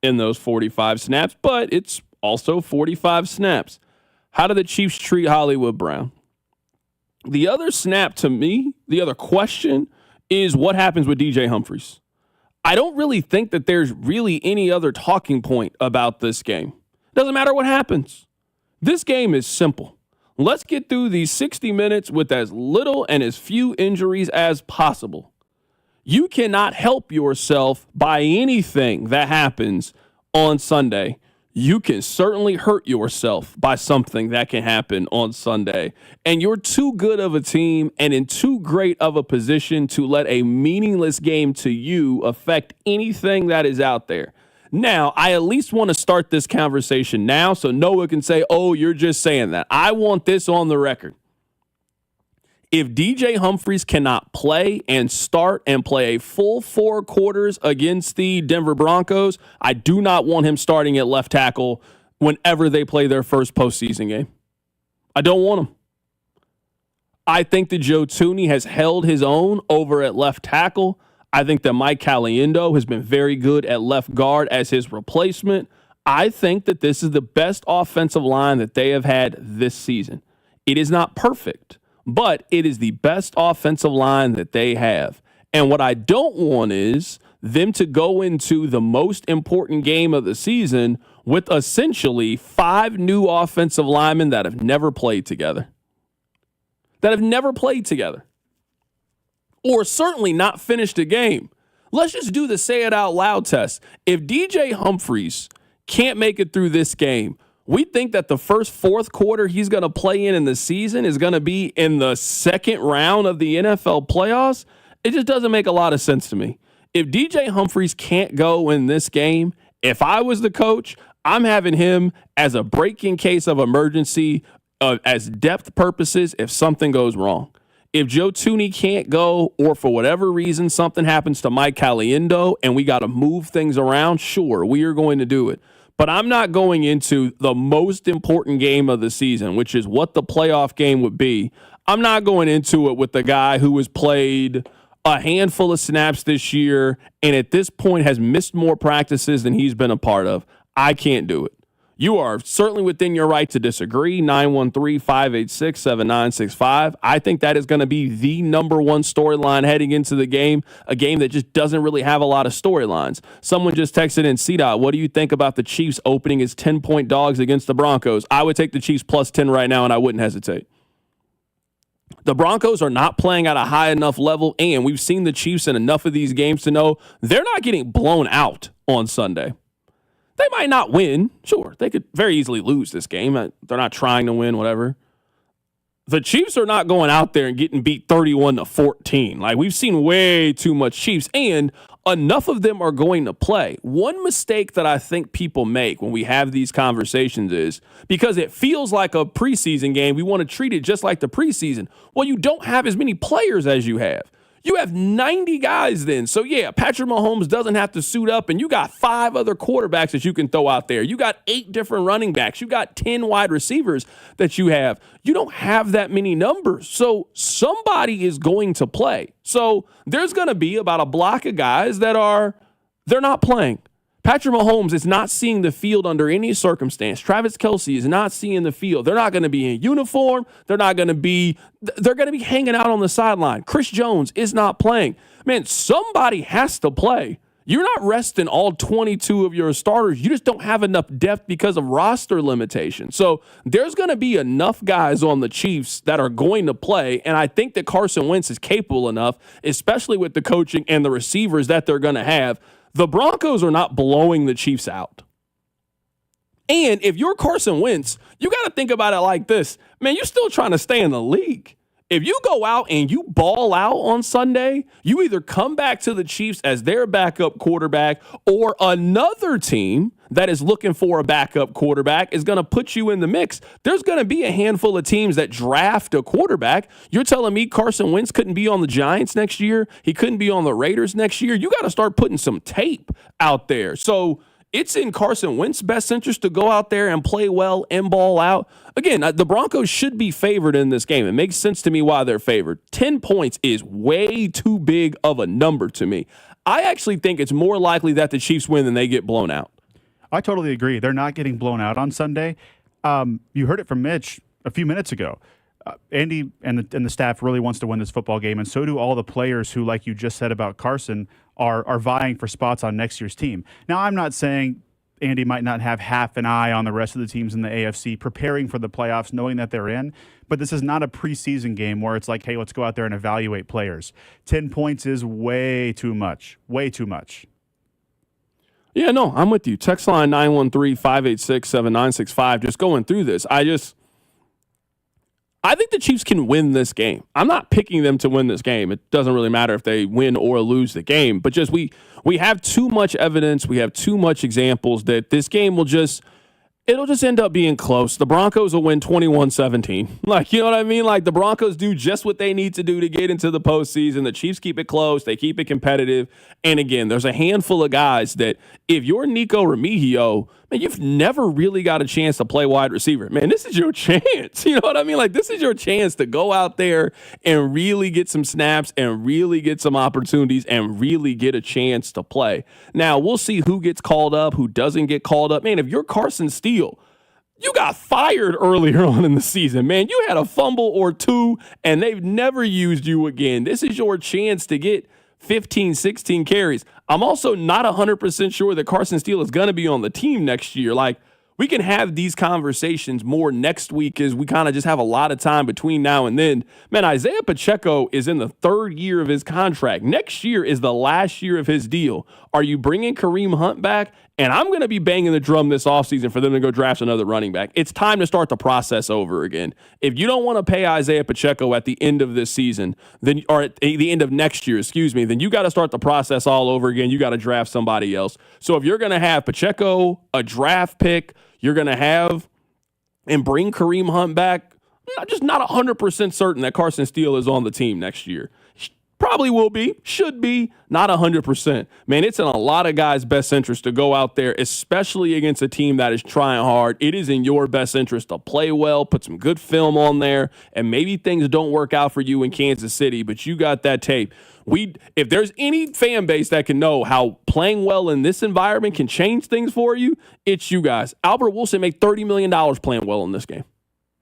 in those 45 snaps, but it's also 45 snaps. How do the Chiefs treat Hollywood Brown? The other snap to me, the other question is what happens with DJ Humphries? I don't really think that there's really any other talking point about this game. Doesn't matter what happens. This game is simple. Let's get through these 60 minutes with as little and as few injuries as possible. You cannot help yourself by anything that happens on Sunday. You can certainly hurt yourself by something that can happen on Sunday. And you're too good of a team and in too great of a position to let a meaningless game to you affect anything that is out there. Now, I at least want to start this conversation now so Noah can say, oh, you're just saying that. I want this on the record. If DJ Humphries cannot play and start and play a full 4 quarters against the Denver Broncos, I do not want him starting at left tackle whenever they play their first postseason game. I don't want him. I think that Joe Thuney has held his own over at left tackle. I think that Mike Caliendo has been very good at left guard as his replacement. I think that this is the best offensive line that they have had this season. It is not perfect, but it is the best offensive line that they have. And what I don't want is them to go into the most important game of the season with essentially 5 new offensive linemen that have never played together. Or certainly not finished a game. Let's just do the say it out loud test. If DJ Humphries can't make it through this game, we think that the first 4th quarter he's going to play in the season is going to be in the second round of the NFL playoffs. It just doesn't make a lot of sense to me. If DJ Humphries can't go in this game, if I was the coach, I'm having him as a break-in case of emergency as depth purposes if something goes wrong. If Joe Thuney can't go or for whatever reason something happens to Mike Caliendo and we got to move things around, sure, we are going to do it. But I'm not going into the most important game of the season, which is what the playoff game would be. I'm not going into it with the guy who has played a handful of snaps this year and at this point has missed more practices than he's been a part of. I can't do it. You are certainly within your right to disagree. 913-586-7965. I think that is going to be the number one storyline heading into the game, a game that just doesn't really have a lot of storylines. Someone just texted in, CDOT, what do you think about the Chiefs opening as 10-point dogs against the Broncos? I would take the Chiefs plus 10 right now, and I wouldn't hesitate. The Broncos are not playing at a high enough level, and we've seen the Chiefs in enough of these games to know they're not getting blown out on Sunday. They might not win. Sure, they could very easily lose this game. They're not trying to win, whatever. The Chiefs are not going out there and getting beat 31-14. Like, we've seen way too much Chiefs, and enough of them are going to play. One mistake that I think people make when we have these conversations is because it feels like a preseason game, we want to treat it just like the preseason. Well, you don't have as many players as you have. You have 90 guys then. So, yeah, Patrick Mahomes doesn't have to suit up, and you got 5 other quarterbacks that you can throw out there. You got 8 different running backs. You got 10 wide receivers that you have. You don't have that many numbers. So somebody is going to play. So there's going to be about a block of guys they're not playing. Patrick Mahomes is not seeing the field under any circumstance. Travis Kelce is not seeing the field. They're not going to be in uniform. They're going to be hanging out on the sideline. Chris Jones is not playing. Man, somebody has to play. You're not resting all 22 of your starters. You just don't have enough depth because of roster limitations. So there's going to be enough guys on the Chiefs that are going to play, and I think that Carson Wentz is capable enough, especially with the coaching and the receivers that they're going to have. The Broncos are not blowing the Chiefs out. And if you're Carson Wentz, you got to think about it like this. Man, you're still trying to stay in the league. If you go out and you ball out on Sunday, you either come back to the Chiefs as their backup quarterback, or another team that is looking for a backup quarterback is going to put you in the mix. There's going to be a handful of teams that draft a quarterback. You're telling me Carson Wentz couldn't be on the Giants next year? He couldn't be on the Raiders next year? You got to start putting some tape out there. So it's in Carson Wentz's best interest to go out there and play well and ball out. Again, the Broncos should be favored in this game. It makes sense to me why they're favored. 10 points is way too big of a number to me. I actually think it's more likely that the Chiefs win than they get blown out. I totally agree. They're not getting blown out on Sunday. You heard it from Mitch a few minutes ago. Andy and the staff really wants to win this football game, and so do all the players who, like you just said about Carson, are vying for spots on next year's team. Now, I'm not saying Andy might not have half an eye on the rest of the teams in the AFC preparing for the playoffs, knowing that they're in, but this is not a preseason game where it's like, hey, let's go out there and evaluate players. 10 points is way too much. Way too much. Yeah, no, I'm with you. Text line 913-586-7965. Just going through this, I think the Chiefs can win this game. I'm not picking them to win this game. It doesn't really matter if they win or lose the game. But just we have too much evidence. We have too much examples that this game it'll just end up being close. The Broncos will win 21-17. Like, you know what I mean? Like, the Broncos do just what they need to do to get into the postseason. The Chiefs keep it close. They keep it competitive. And again, there's a handful of guys that if you're Nico Remigio, man, you've never really got a chance to play wide receiver. Man, this is your chance. You know what I mean? Like, this is your chance to go out there and really get some snaps and really get some opportunities and really get a chance to play. Now, we'll see who gets called up, who doesn't get called up. Man, if you're Carson Steele, you got fired earlier on in the season, man. You had a fumble or two, and they've never used you again. This is your chance to get 15, 16 carries. I'm also not 100% sure that Carson Steele is going to be on the team next year. Like, we can have these conversations more next week as we kind of just have a lot of time between now and then. Man, Isaiah Pacheco is in the third year of his contract. Next year is the last year of his deal. Are you bringing Kareem Hunt back? And I'm going to be banging the drum this offseason for them to go draft another running back. It's time to start the process over again. If you don't want to pay Isaiah Pacheco at the end of this season, or at the end of next year, then you got to start the process all over again. You got to draft somebody else. So if you're going to have Pacheco, a draft pick, you're going to have and bring Kareem Hunt back, I'm just not 100% certain that Carson Steele is on the team next year. Probably will be, should be, not 100%. Man, it's in a lot of guys' best interest to go out there, especially against a team that is trying hard. It is in your best interest to play well, put some good film on there, and maybe things don't work out for you in Kansas City, but you got that tape. If there's any fan base that can know how playing well in this environment can change things for you, it's you guys. Albert Wilson made $30 million playing well in this game.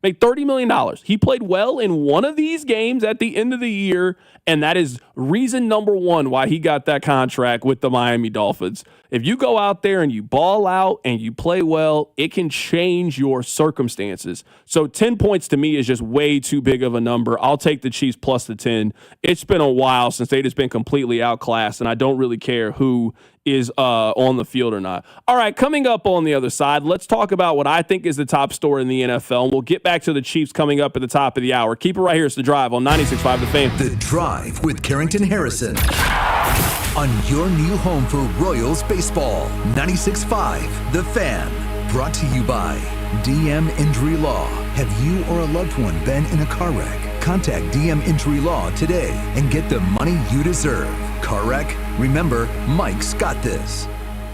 Made $30 million. He played well in one of these games at the end of the year, and that is reason number one why he got that contract with the Miami Dolphins. If you go out there and you ball out and you play well, it can change your circumstances. So 10 points to me is just way too big of a number. I'll take the Chiefs plus the 10. It's been a while since they've just been completely outclassed, and I don't really care who is on the field or not. All right, coming up on the other side, let's talk about what I think is the top story in the NFL. And we'll get back to the Chiefs coming up at the top of the hour. Keep it right here. It's The Drive on 96.5 The Fan. The Drive with Carrington Harrison on your new home for Royals baseball. 96.5 The Fan. Brought to you by DM Injury Law. Have you or a loved one been in a car wreck? Contact DM Injury Law today and get the money you deserve. Car wreck? Remember, Mike's got this.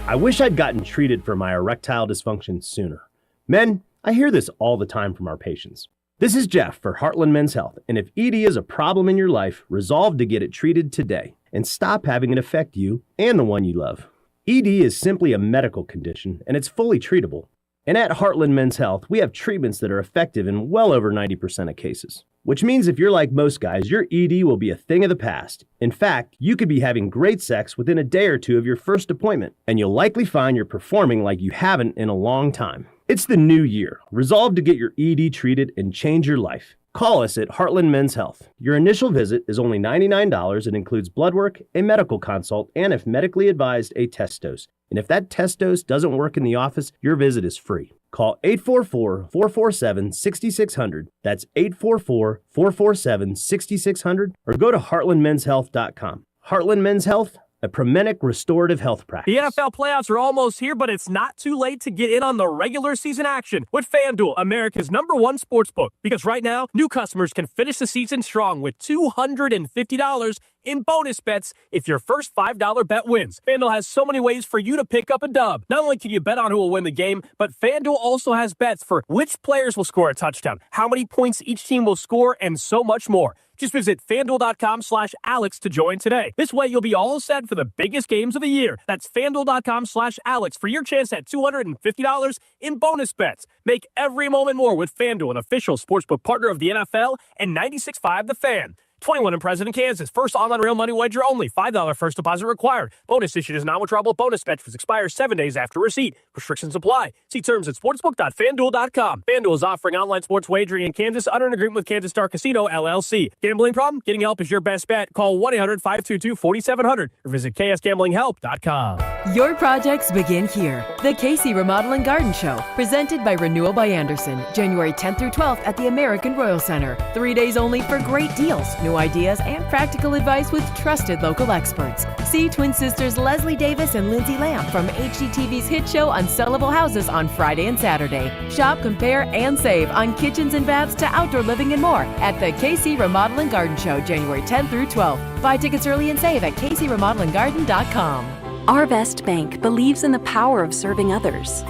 I wish I'd gotten treated for my erectile dysfunction sooner. Men, I hear this all the time from our patients. This is Jeff for Heartland Men's Health, and if ED is a problem in your life, resolve to get it treated today and stop having it affect you and the one you love. ED is simply a medical condition, and it's fully treatable. And at Heartland Men's Health, we have treatments that are effective in well over 90% of cases. Which means if you're like most guys, your ED will be a thing of the past. In fact, you could be having great sex within a day or two of your first appointment, and you'll likely find you're performing like you haven't in a long time. It's the new year. Resolve to get your ED treated and change your life. Call us at Heartland Men's Health. Your initial visit is only $99 and includes blood work, a medical consult, and if medically advised, a test dose. And if that test dose doesn't work in the office, your visit is free. Call 844-447-6600. That's 844-447-6600. Or go to heartlandmenshealth.com. Heartland Men's Health, a Promenic restorative health practice. The NFL playoffs are almost here, but it's not too late to get in on the regular season action with FanDuel, America's #1 sportsbook. Because right now, new customers can finish the season strong with $250 in bonus bets if your first $5 bet wins. FanDuel has so many ways for you to pick up a dub. Not only can you bet on who will win the game, but FanDuel also has bets for which players will score a touchdown, how many points each team will score, and so much more. Just visit FanDuel.com/Alex to join today. This way, you'll be all set for the biggest games of the year. That's FanDuel.com/Alex for your chance at $250 in bonus bets. Make every moment more with FanDuel, an official sportsbook partner of the NFL and 96.5 The Fan. 21 in President, Kansas. First online real money wager only. $5 first deposit required. Bonus issued as non-withdrawable bonus bet, which expires 7 days after receipt. Restrictions apply. See terms at sportsbook.fanduel.com. FanDuel is offering online sports wagering in Kansas under an agreement with Kansas Star Casino, LLC. Gambling problem? Getting help is your best bet. Call 1-800-522-4700 or visit ksgamblinghelp.com. Your projects begin here. The Casey Remodel and Garden Show, presented by Renewal by Anderson, January 10th through 12th at the American Royal Center. 3 days only for great deals, new ideas, and practical advice with trusted local experts. See twin sisters Leslie Davis and Lindsay Lamb from HGTV's hit show Unsellable Houses on Friday and Saturday. Shop, compare, and save on kitchens and baths to outdoor living and more at the KC Remodel and Garden Show, January 10th through 12th. Buy tickets early and save at kcremodelandgarden.com. Arvest Bank believes in the power of serving others.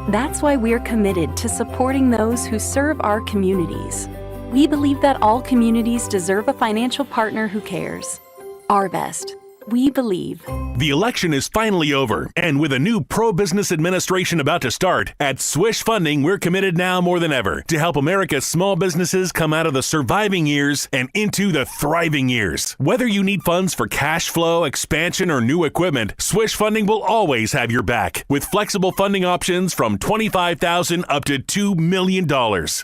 That's why we're committed to supporting those who serve our communities. We believe that all communities deserve a financial partner who cares. Arvest. We believe. The election is finally over, and with a new pro-business administration about to start, at Swish Funding, we're committed now more than ever to help America's small businesses come out of the surviving years and into the thriving years. Whether you need funds for cash flow, expansion, or new equipment, Swish Funding will always have your back, with flexible funding options from $25,000 up to $2 million.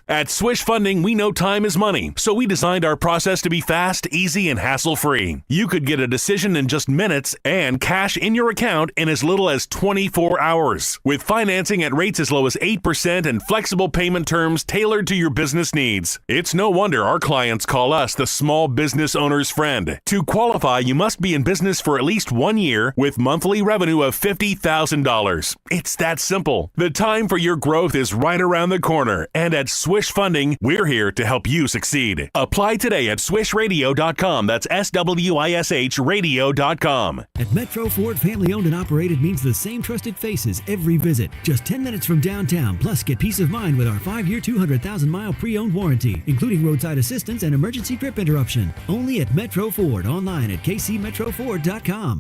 At Swish Funding, we know time is money, so we designed our process to be fast, easy, and hassle-free. You could get a decision in just minutes and cash in your account in as little as 24 hours. With financing at rates as low as 8% and flexible payment terms tailored to your business needs. It's no wonder our clients call us the small business owner's friend. To qualify, you must be in business for at least 1 year with monthly revenue of $50,000. It's that simple. The time for your growth is right around the corner, and at Swish Funding, we're here to help you succeed. Apply today at swishradio.com. That's SWISH radio.com. At Metro Ford, family owned and operated means the same trusted faces every visit. Just 10 minutes from downtown. Plus, get peace of mind with our 5-year, 200,000-mile pre-owned warranty, including roadside assistance and emergency trip interruption. Only at Metro Ford. Online at kcmetroford.com.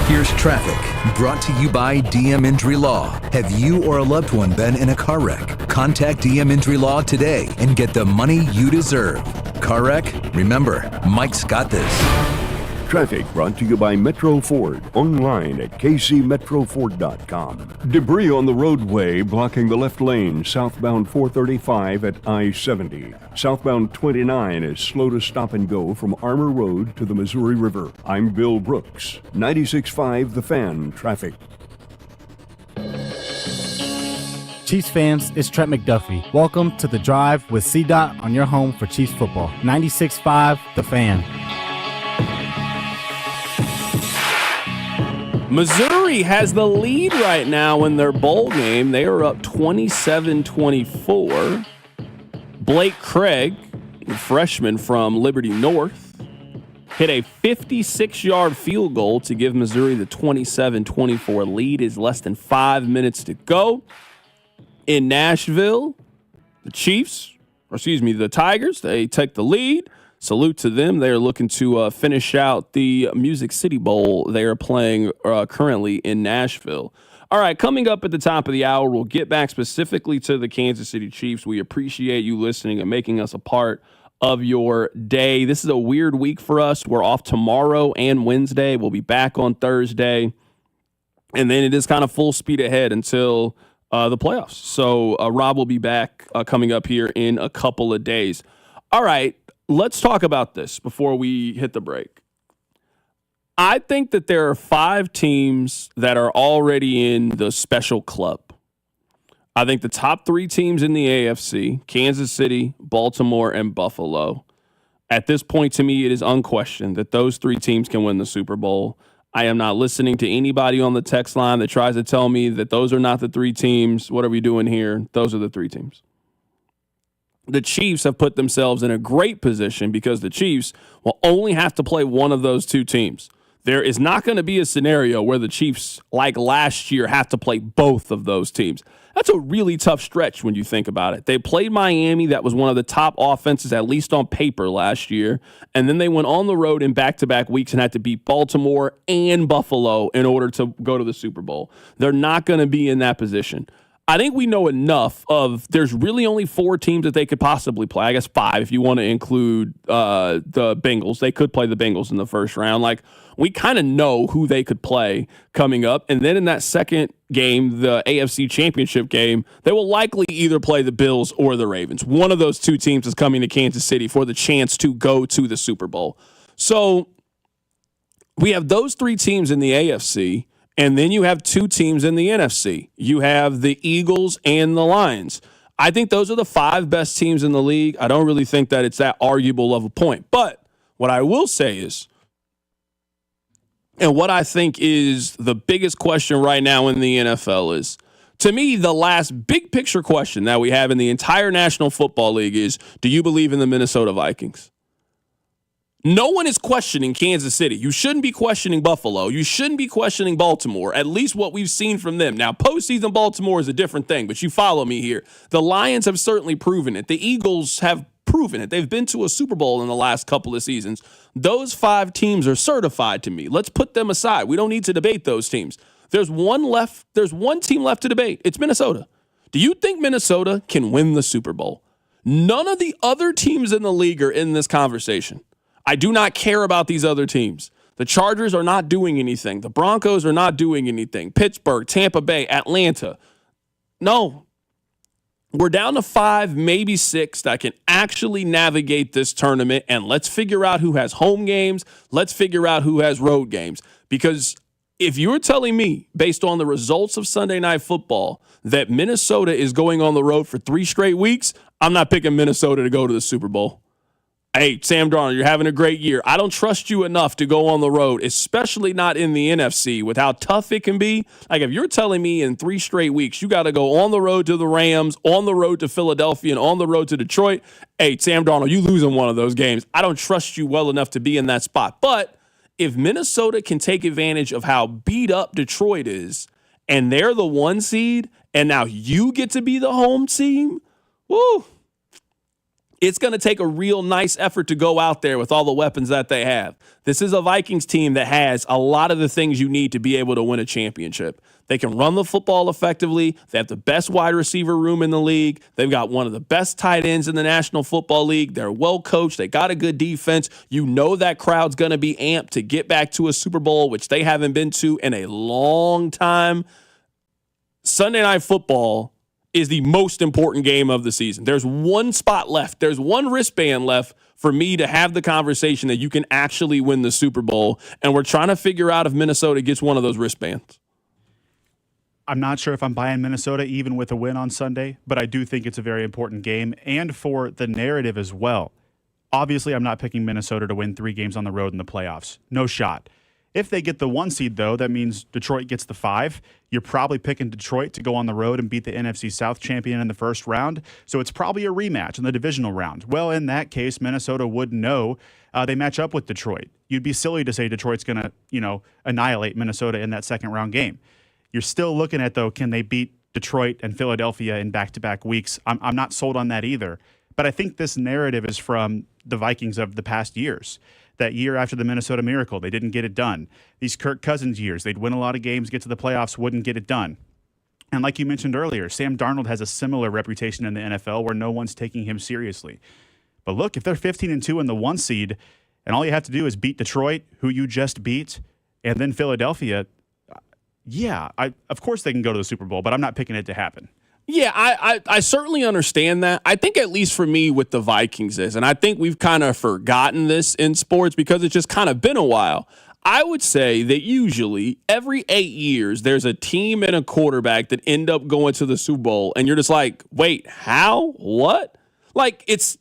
Here's traffic, brought to you by DM Injury Law. Have you or a loved one been in a car wreck? Contact DM Injury Law today and get the money you deserve. Car wreck? Remember, Mike's got this. Traffic brought to you by Metro Ford. Online at kcmetroford.com. Debris on the roadway blocking the left lane southbound 435 at I-70. Southbound 29 is slow to stop and go from Armour Road to the Missouri River. I'm Bill Brooks. 96.5 The Fan Traffic. Chiefs fans, it's Trent McDuffie. Welcome to The Drive with C-Dot on your home for Chiefs football. 96.5 The Fan. Missouri has the lead right now in their bowl game. They are up 27-24. Blake Craig, the freshman from Liberty North, hit a 56-yard field goal to give Missouri the 27-24 lead. Is less than 5 minutes to go. In Nashville, the Tigers, they take the lead. Salute to them. They are looking to finish out the Music City Bowl they are playing currently in Nashville. All right, coming up at the top of the hour, we'll get back specifically to the Kansas City Chiefs. We appreciate you listening and making us a part of your day. This is a weird week for us. We're off tomorrow and Wednesday. We'll be back on Thursday. And then it is kind of full speed ahead until the playoffs. So Rob will be back coming up here in a couple of days. All right. Let's talk about this before we hit the break. I think that there are 5 teams that are already in the special club. I think the top 3 teams in the AFC, Kansas City, Baltimore, and Buffalo, at this point, to me, it is unquestioned that those 3 teams can win the Super Bowl. I am not listening to anybody on the text line that tries to tell me that those are not the 3 teams. What are we doing here? Those are the 3 teams. The Chiefs have put themselves in a great position because the Chiefs will only have to play one of those 2 teams. There is not going to be a scenario where the Chiefs, like last year, have to play both of those teams. That's a really tough stretch when you think about it. They played Miami. That was one of the top offenses, at least on paper, last year. And then they went on the road in back-to-back weeks and had to beat Baltimore and Buffalo in order to go to the Super Bowl. They're not going to be in that position. I think we know enough of there's really only 4 teams that they could possibly play. I guess 5 if you want to include the Bengals. They could play the Bengals in the first round. Like, we kind of know who they could play coming up. And then in that second game, the AFC Championship game, they will likely either play the Bills or the Ravens. One of those 2 teams is coming to Kansas City for the chance to go to the Super Bowl. So we have those 3 teams in the AFC. And then you have 2 teams in the NFC. You have the Eagles and the Lions. I think those are the 5 best teams in the league. I don't really think that it's that arguable of a point. But what I will say is, and what I think is the biggest question right now in the NFL is, to me, the last big picture question that we have in the entire National Football League is, do you believe in the Minnesota Vikings? No one is questioning Kansas City. You shouldn't be questioning Buffalo. You shouldn't be questioning Baltimore, at least what we've seen from them. Now, postseason Baltimore is a different thing, but you follow me here. The Lions have certainly proven it. The Eagles have proven it. They've been to a Super Bowl in the last couple of seasons. Those 5 teams are certified to me. Let's put them aside. We don't need to debate those teams. There's one team left to debate. It's Minnesota. Do you think Minnesota can win the Super Bowl? None of the other teams in the league are in this conversation. I do not care about these other teams. The Chargers are not doing anything. The Broncos are not doing anything. Pittsburgh, Tampa Bay, Atlanta. No. We're down to 5, maybe 6 that can actually navigate this tournament, and let's figure out who has home games. Let's figure out who has road games. Because if you're telling me, based on the results of Sunday Night Football, that Minnesota is going on the road for 3 straight weeks, I'm not picking Minnesota to go to the Super Bowl. Hey, Sam Darnold, you're having a great year. I don't trust you enough to go on the road, especially not in the NFC, with how tough it can be. Like, if you're telling me in 3 straight weeks you got to go on the road to the Rams, on the road to Philadelphia, and on the road to Detroit, hey, Sam Darnold, you losing one of those games. I don't trust you well enough to be in that spot. But if Minnesota can take advantage of how beat up Detroit is, and they're the 1 seed, and now you get to be the home team, woo. It's going to take a real nice effort to go out there with all the weapons that they have. This is a Vikings team that has a lot of the things you need to be able to win a championship. They can run the football effectively. They have the best wide receiver room in the league. They've got one of the best tight ends in the National Football League. They're well coached. They got a good defense. You know that crowd's going to be amped to get back to a Super Bowl, which they haven't been to in a long time. Sunday Night Football is the most important game of the season. There's 1 spot left. There's 1 wristband left for me to have the conversation that you can actually win the Super Bowl, and we're trying to figure out if Minnesota gets one of those wristbands. I'm not sure if I'm buying Minnesota even with a win on Sunday, but I do think it's a very important game, and for the narrative as well. Obviously, I'm not picking Minnesota to win 3 games on the road in the playoffs. No shot. If they get the 1 seed, though, that means Detroit gets the 5. You're probably picking Detroit to go on the road and beat the NFC South champion in the first round. So it's probably a rematch in the divisional round. Well, in that case, Minnesota would know they match up with Detroit. You'd be silly to say Detroit's going to, annihilate Minnesota in that second round game. You're still looking at, though, can they beat Detroit and Philadelphia in back-to-back weeks? I'm not sold on that either. But I think this narrative is from the Vikings of the past years. That year after the Minnesota Miracle, they didn't get it done. These Kirk Cousins years, they'd win a lot of games, get to the playoffs, wouldn't get it done. And like you mentioned earlier, Sam Darnold has a similar reputation in the NFL where no one's taking him seriously. But look, if they're 15-2 in the 1 seed, and all you have to do is beat Detroit, who you just beat, and then Philadelphia, of course they can go to the Super Bowl, but I'm not picking it to happen. Yeah, I certainly understand that. I think at least for me with the Vikings is, and I think we've kind of forgotten this in sports because it's just kind of been a while. I would say that usually every 8 years, there's a team and a quarterback that end up going to the Super Bowl, and you're just like, wait, how? What? Like, it's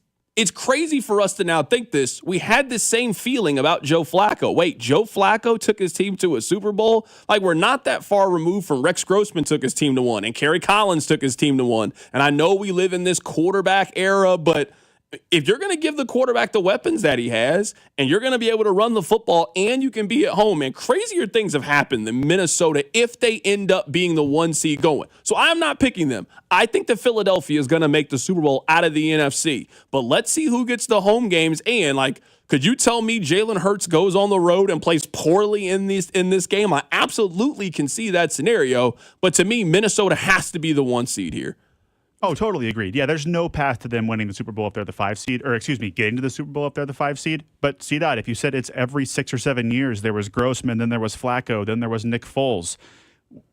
crazy for us to now think this. We had this same feeling about Joe Flacco. Wait, Joe Flacco took his team to a Super Bowl? Like, we're not that far removed from Rex Grossman took his team to one, and Kerry Collins took his team to one. And I know we live in this quarterback era, but if you're going to give the quarterback the weapons that he has, and you're going to be able to run the football, and you can be at home, and crazier things have happened than Minnesota if they end up being the 1 seed going. So I'm not picking them. I think that Philadelphia is going to make the Super Bowl out of the NFC. But let's see who gets the home games. And, like, could you tell me Jalen Hurts goes on the road and plays poorly in this game? I absolutely can see that scenario. But to me, Minnesota has to be the 1 seed here. Oh, totally agreed. Yeah, there's no path to them winning the Super Bowl if they're the 5 seed, or getting to the Super Bowl if they're the 5 seed. But C-Dot, if you said it's every 6 or 7 years, there was Grossman, then there was Flacco, then there was Nick Foles,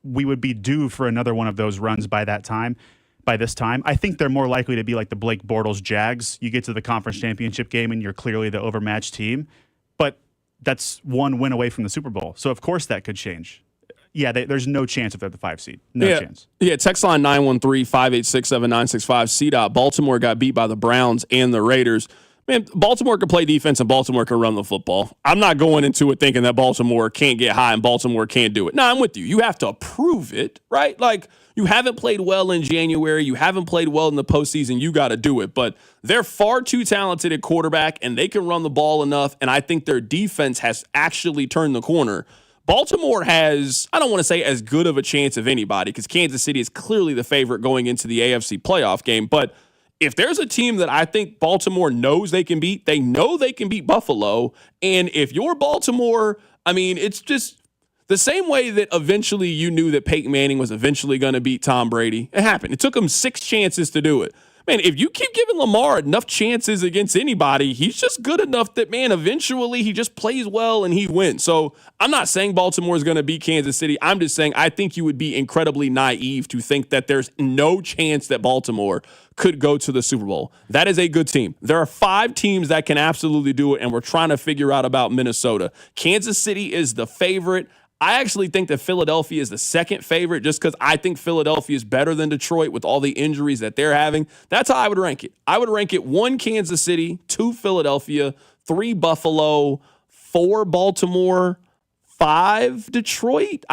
we would be due for another one of those runs by this time. I think they're more likely to be like the Blake Bortles Jags. You get to the conference championship game and you're clearly the overmatched team, but that's one win away from the Super Bowl. So of course that could change. Yeah, there's no chance if they're the 5 seed. No chance. Yeah, text line 913-586-7965. C-Dot. Baltimore got beat by the Browns and the Raiders. Man, Baltimore can play defense and Baltimore can run the football. I'm not going into it thinking that Baltimore can't get high and Baltimore can't do it. No, I'm with you. You have to prove it, right? Like, you haven't played well in January. You haven't played well in the postseason. You got to do it. But they're far too talented at quarterback, and they can run the ball enough, and I think their defense has actually turned the corner. Baltimore has, I don't want to say as good of a chance of anybody because Kansas City is clearly the favorite going into the AFC playoff game. But if there's a team that I think Baltimore knows they can beat, they know they can beat Buffalo. And if you're Baltimore, I mean, it's just the same way that eventually you knew that Peyton Manning was eventually going to beat Tom Brady. It happened. It took him 6 chances to do it. Man, if you keep giving Lamar enough chances against anybody, he's just good enough that, man, eventually he just plays well and he wins. So I'm not saying Baltimore is going to beat Kansas City. I'm just saying I think you would be incredibly naive to think that there's no chance that Baltimore could go to the Super Bowl. That is a good team. There are 5 teams that can absolutely do it, and we're trying to figure out about Minnesota. Kansas City is the favorite. I actually think that Philadelphia is the second favorite just because I think Philadelphia is better than Detroit with all the injuries that they're having. That's how I would rank it. I would rank it 1 Kansas City, 2 Philadelphia, 3 Buffalo, 4 Baltimore, 5 Detroit.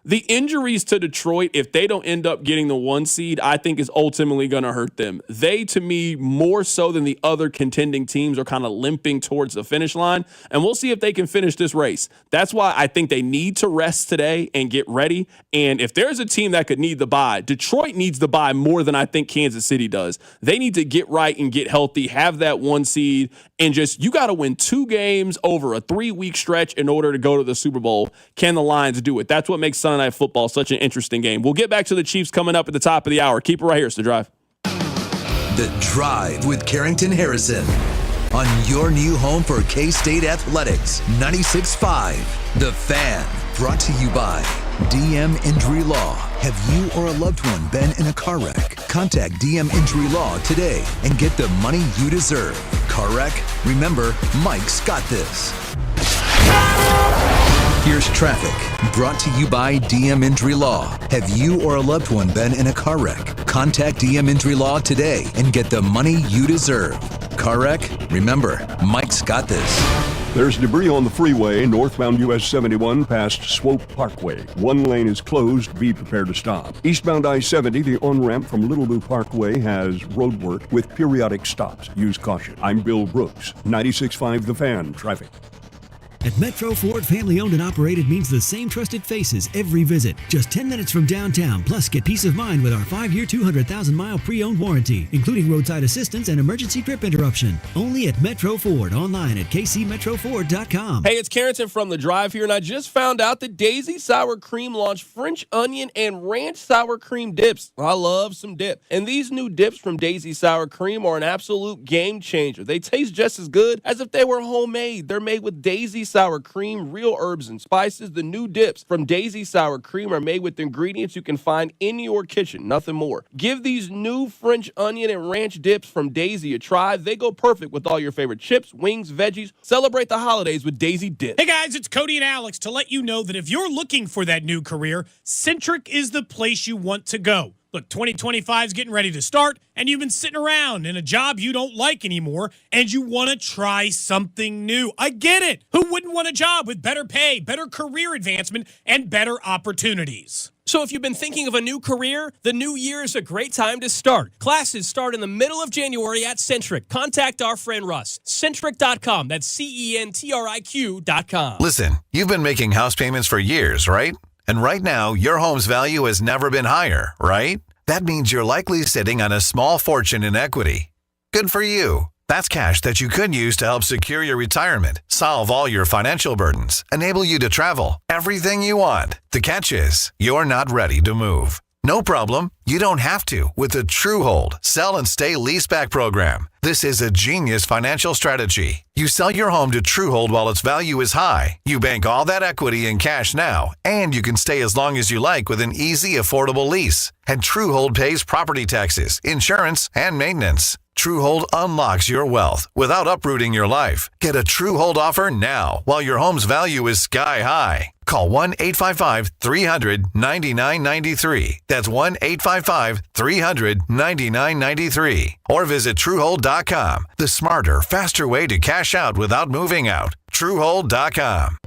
The injuries to Detroit, if they don't end up getting the 1 seed, I think is ultimately going to hurt them. They, to me, more so than the other contending teams, are kind of limping towards the finish line, and we'll see if they can finish this race. That's why I think they need to rest today and get ready, and if there's a team that could need the bye, Detroit needs the bye more than I think Kansas City does. They need to get right and get healthy, have that 1 seed, and you got to win 2 games over a 3-week stretch in order to go to the Super Bowl. Can the Lions do it? That's what makes Sunday Night Football such an interesting game. We'll get back to the Chiefs coming up at the top of the hour. Keep it right here. It's The Drive. The Drive with Carrington Harrison on your new home for K-State Athletics, 96.5. The Fan, brought to you by DM Injury Law. Have you or a loved one been in a car wreck? Contact DM Injury Law today and get the money you deserve. Car wreck? Remember, Mike's got this. Here's traffic, brought to you by DM Injury Law. Have you or a loved one been in a car wreck? Contact DM Injury Law today and get the money you deserve. Car wreck? Remember, Mike's got this. There's debris on the freeway northbound US 71 past Swope Parkway. 1 lane is closed. Be prepared to stop. Eastbound I-70, the on-ramp from Little Blue Parkway has road work with periodic stops. Use caution. I'm Bill Brooks, 96.5 The Fan, traffic. At Metro Ford, family owned and operated means the same trusted faces every visit. Just 10 minutes from downtown. Plus, get peace of mind with our 5-year, 200,000-mile pre-owned warranty, including roadside assistance and emergency trip interruption. Only at Metro Ford. Online at kcmetroford.com. Hey, it's Carrington from The Drive here, and I just found out that Daisy Sour Cream launched French onion and ranch sour cream dips. I love some dip. And these new dips from Daisy Sour Cream are an absolute game changer. They taste just as good as if they were homemade. They're made with Daisy sour cream, real herbs and spices. The new dips from Daisy Sour Cream are made with ingredients you can find in your kitchen, nothing more. Give these new French onion and ranch dips from Daisy a try. They go perfect with all your favorite chips, wings, veggies. Celebrate the holidays with Daisy Dip. Hey guys, it's Cody and Alex to let you know that if you're looking for that new career, Centric is the place you want to go. Look, 2025 is getting ready to start, and you've been sitting around in a job you don't like anymore, and you want to try something new. I get it. Who wouldn't want a job with better pay, better career advancement, and better opportunities? So if you've been thinking of a new career, the new year is a great time to start. Classes start in the middle of January at Centric. Contact our friend Russ. Centric.com. That's CENTRIQ.com. Listen, you've been making house payments for years, right? And right now, your home's value has never been higher, right? That means you're likely sitting on a small fortune in equity. Good for you. That's cash that you could use to help secure your retirement, solve all your financial burdens, enable you to travel, everything you want. The catch is, you're not ready to move. No problem. You don't have to with the TrueHold Sell and Stay Leaseback program. This is a genius financial strategy. You sell your home to TrueHold while its value is high. You bank all that equity in cash now, and you can stay as long as you like with an easy, affordable lease. And TrueHold pays property taxes, insurance, and maintenance. TrueHold unlocks your wealth without uprooting your life. Get a TrueHold offer now while your home's value is sky high. Call 1-855-300-9993. That's 1-855-300-9993. Or visit TrueHold.com. The smarter, faster way to cash out without moving out. TrueHold.com.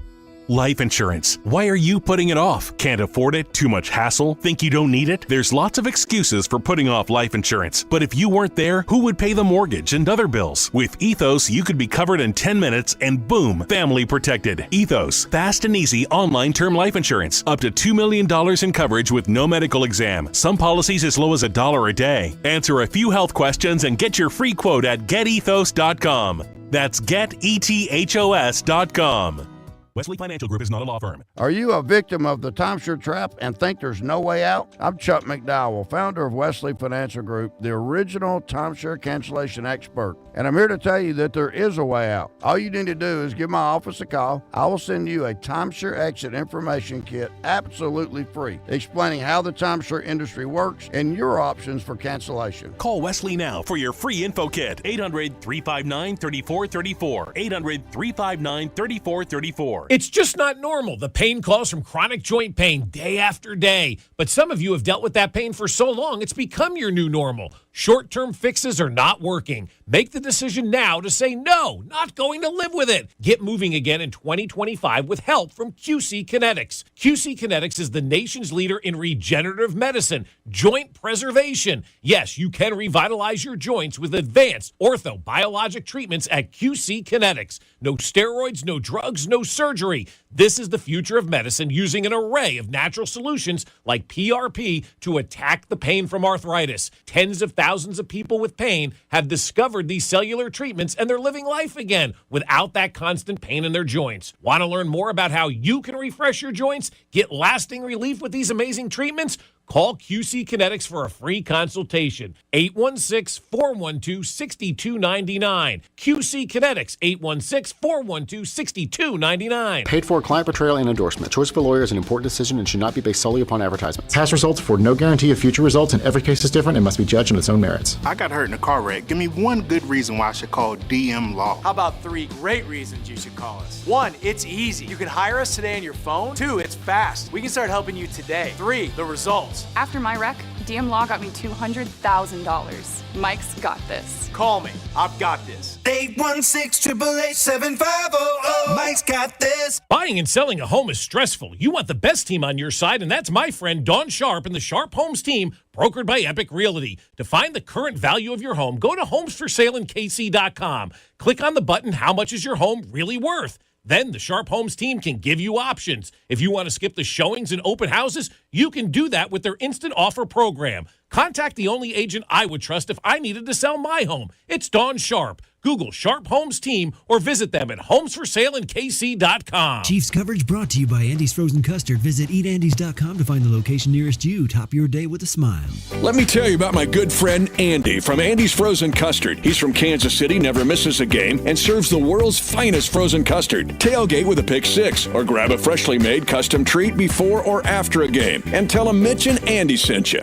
Life insurance. Why are you putting it off? Can't afford it? Too much hassle? Think you don't need it? There's lots of excuses for putting off life insurance. But if you weren't there, who would pay the mortgage and other bills? With Ethos, you could be covered in 10 minutes and boom, family protected. Ethos, fast and easy online term life insurance. Up to $2 million in coverage with no medical exam. Some policies as low as $1 a day. Answer a few health questions and get your free quote at getethos.com. That's getethos.com. Wesley Financial Group is not a law firm. Are you a victim of the timeshare trap and think there's no way out? I'm Chuck McDowell, founder of Wesley Financial Group, the original timeshare cancellation expert. And I'm here to tell you that there is a way out. All you need to do is give my office a call. I will send you a timeshare exit information kit absolutely free, explaining how the timeshare industry works and your options for cancellation. Call Wesley now for your free info kit. 800-359-3434. 800-359-3434. It's just not normal. The pain calls from chronic joint pain day after day. But some of you have dealt with that pain for so long, it's become your new normal. Short-term fixes are not working. Make the decision now to say no, not going to live with it. Get moving again in 2025 with help from QC Kinetics. QC Kinetics is the nation's leader in regenerative medicine, joint preservation. Yes, you can revitalize your joints with advanced orthobiologic treatments at QC Kinetics. No steroids, no drugs, no surgery. This is the future of medicine using an array of natural solutions like PRP to attack the pain from arthritis. Tens of thousands of people with pain have discovered these cellular treatments and they're living life again without that constant pain in their joints. Want to learn more about how you can refresh your joints, get lasting relief with these amazing treatments? Call QC Kinetics for a free consultation. 816-412-6299. QC Kinetics, 816-412-6299. Paid for client portrayal and endorsement. Choice of a lawyer is an important decision and should not be based solely upon advertisements. Past results afford no guarantee of future results, and every case is different and must be judged on its own merits. I got hurt in a car wreck. Give me one good reason why I should call DM Law. How about 3 great reasons you should call us? 1, it's easy. You can hire us today on your phone. 2, it's fast. We can start helping you today. 3, the results. After my wreck, DM Law got me $200,000. Mike's got this. Call me. I've got this. 816-888-7500. Mike's got this. Buying and selling a home is stressful. You want the best team on your side, and that's my friend Dawn Sharp and the Sharp Homes team, brokered by Epic Realty. To find the current value of your home, go to homesforsaleandkc.com. Click on the button, How much is your home really worth? Then the Sharp Homes team can give you options. If you want to skip the showings and open houses, you can do that with their instant offer program. Contact the only agent I would trust if I needed to sell my home. It's Dawn Sharp. Google Sharp Homes Team or visit them at homesforsaleInKC.com. Chiefs coverage brought to you by Andy's Frozen Custard. Visit eatandys.com to find the location nearest you. Top your day with a smile. Let me tell you about my good friend Andy from Andy's Frozen Custard. He's from Kansas City, never misses a game, and serves the world's finest frozen custard. Tailgate with a pick six, or grab a freshly made custom treat before or after a game. And tell him Mitch and Andy sent you.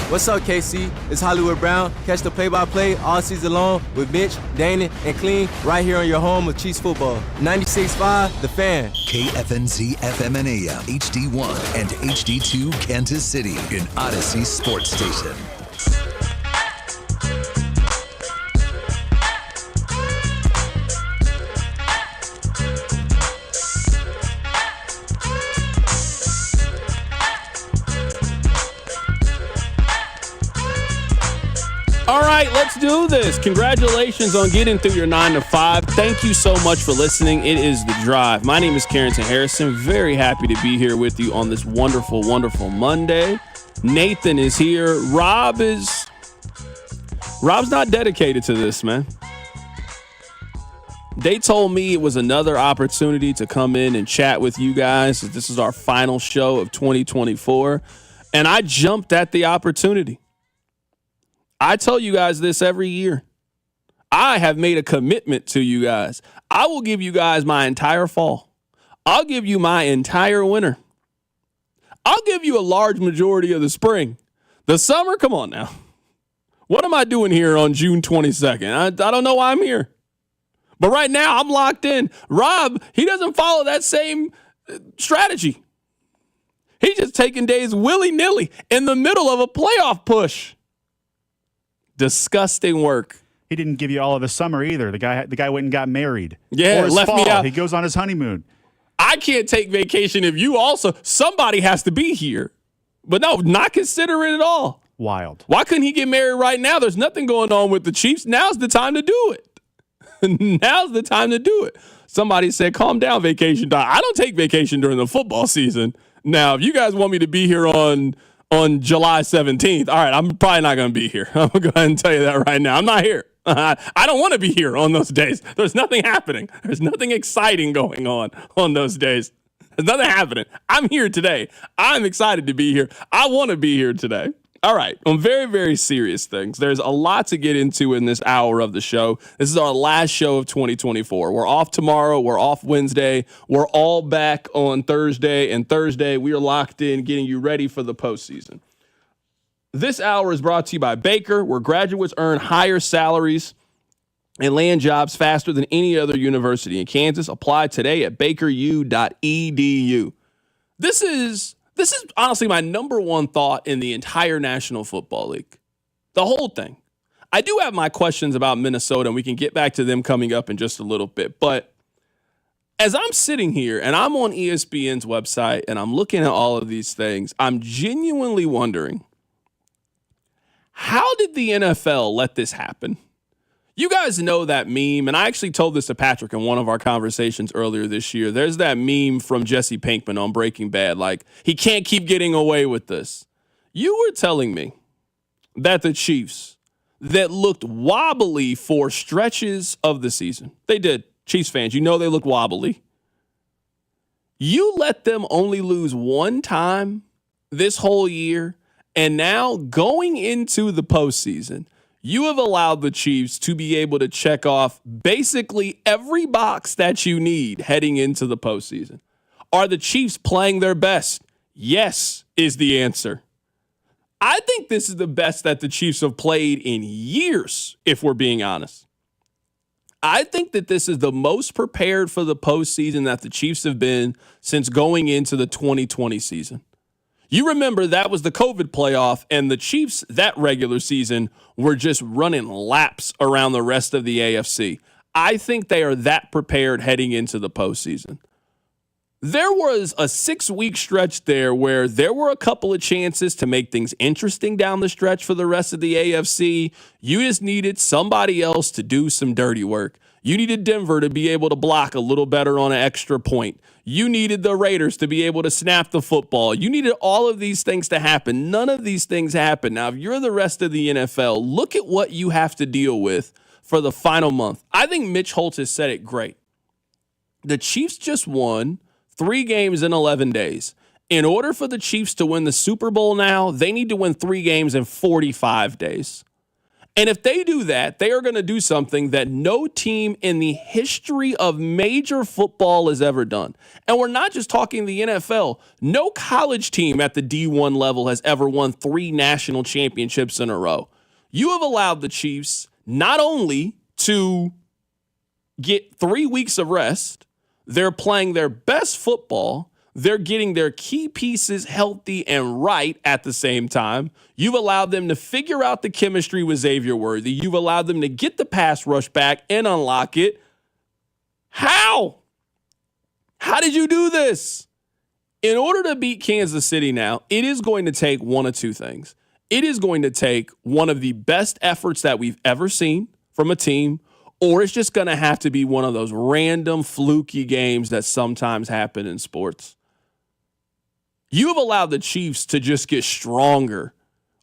What's up, KC? It's Hollywood Brown. Catch the play-by-play all season long with Mitch, Dana, and Clean right here on your home of Chiefs football. 96.5, The Fan. KFNZ FM and AM, HD1 and HD2 Kansas City in Odyssey Sports Station. All right, let's do this. Congratulations on getting through your 9 to 5. Thank you so much for listening. It is The Drive. My name is Carrington Harrison. Very happy to be here with you on this wonderful, wonderful Monday. Nathan is here. Rob's not dedicated to this, man. They told me it was another opportunity to come in and chat with you guys. This is our final show of 2024, and I jumped at the opportunity. I tell you guys this every year. I have made a commitment to you guys. I will give you guys my entire fall. I'll give you my entire winter. I'll give you a large majority of the spring. The summer, come on now. What am I doing here on June 22nd? I don't know why I'm here. But right now, I'm locked in. Rob, he doesn't follow that same strategy. He's just taking days willy-nilly in the middle of a playoff push. Disgusting work. He didn't give you all of his summer either. The guy went and got married. Yeah, or his left fall. me out. He goes on his honeymoon. I can't take vacation if you also. Somebody has to be here. But no, not considerate at all. Wild. Why couldn't he get married right now? There's nothing going on with the Chiefs. Now's the time to do it. Now's the time to do it. Somebody said, calm down, vacation time. I don't take vacation during the football season. Now, if you guys want me to be here on July 17th, all right, I'm probably not going to be here. I'm going to go ahead and tell you that right now. I'm not here. I don't want to be here on those days. There's nothing happening. There's nothing exciting going on those days. There's nothing happening. I'm here today. I'm excited to be here. I want to be here today. All right, on very, very serious things. There's a lot to get into in this hour of the show. This is our last show of 2024. We're off tomorrow. We're off Wednesday. We're all back on Thursday. And Thursday, we are locked in getting you ready for the postseason. This hour is brought to you by Baker, where graduates earn higher salaries and land jobs faster than any other university in Kansas. Apply today at bakeru.edu. This is honestly my number one thought in the entire National Football League. The whole thing. I do have my questions about Minnesota, and we can get back to them coming up in just a little bit. But as I'm sitting here and I'm on ESPN's website and I'm looking at all of these things, I'm genuinely wondering, how did the NFL let this happen? You guys know that meme, and I actually told this to Patrick in one of our conversations earlier this year. There's that meme from Jesse Pinkman on Breaking Bad, like, he can't keep getting away with this. You were telling me that the Chiefs, that looked wobbly for stretches of the season, they did. Chiefs fans, you know they look wobbly. You let them only lose one time this whole year, and now going into the postseason, you have allowed the Chiefs to be able to check off basically every box that you need heading into the postseason. Are the Chiefs playing their best? Yes, is the answer. I think this is the best that the Chiefs have played in years, if we're being honest. I think that this is the most prepared for the postseason that the Chiefs have been since going into the 2020 season. You remember that was the COVID playoff, and the Chiefs that regular season were just running laps around the rest of the AFC. I think they are that prepared heading into the postseason. There was a 6-week stretch there where there were a couple of chances to make things interesting down the stretch for the rest of the AFC. You just needed somebody else to do some dirty work. You needed Denver to be able to block a little better on an extra point. You needed the Raiders to be able to snap the football. You needed all of these things to happen. None of these things happen. Now, if you're the rest of the NFL, look at what you have to deal with for the final month. I think Mitch Holtz has said it great. The Chiefs just won 3 games in 11 days. In order for the Chiefs to win the Super Bowl now, they need to win 3 games in 45 days. And if they do that, they are going to do something that no team in the history of major football has ever done. And we're not just talking the NFL. No college team at the D1 level has ever won 3 national championships in a row. You have allowed the Chiefs not only to get 3 weeks of rest, they're playing their best football. They're getting their key pieces healthy and right at the same time. You've allowed them to figure out the chemistry with Xavier Worthy. You've allowed them to get the pass rush back and unlock it. How? How did you do this? In order to beat Kansas City now, it is going to take one of 2 things. It is going to take one of the best efforts that we've ever seen from a team, or it's just going to have to be one of those random fluky games that sometimes happen in sports. You have allowed the Chiefs to just get stronger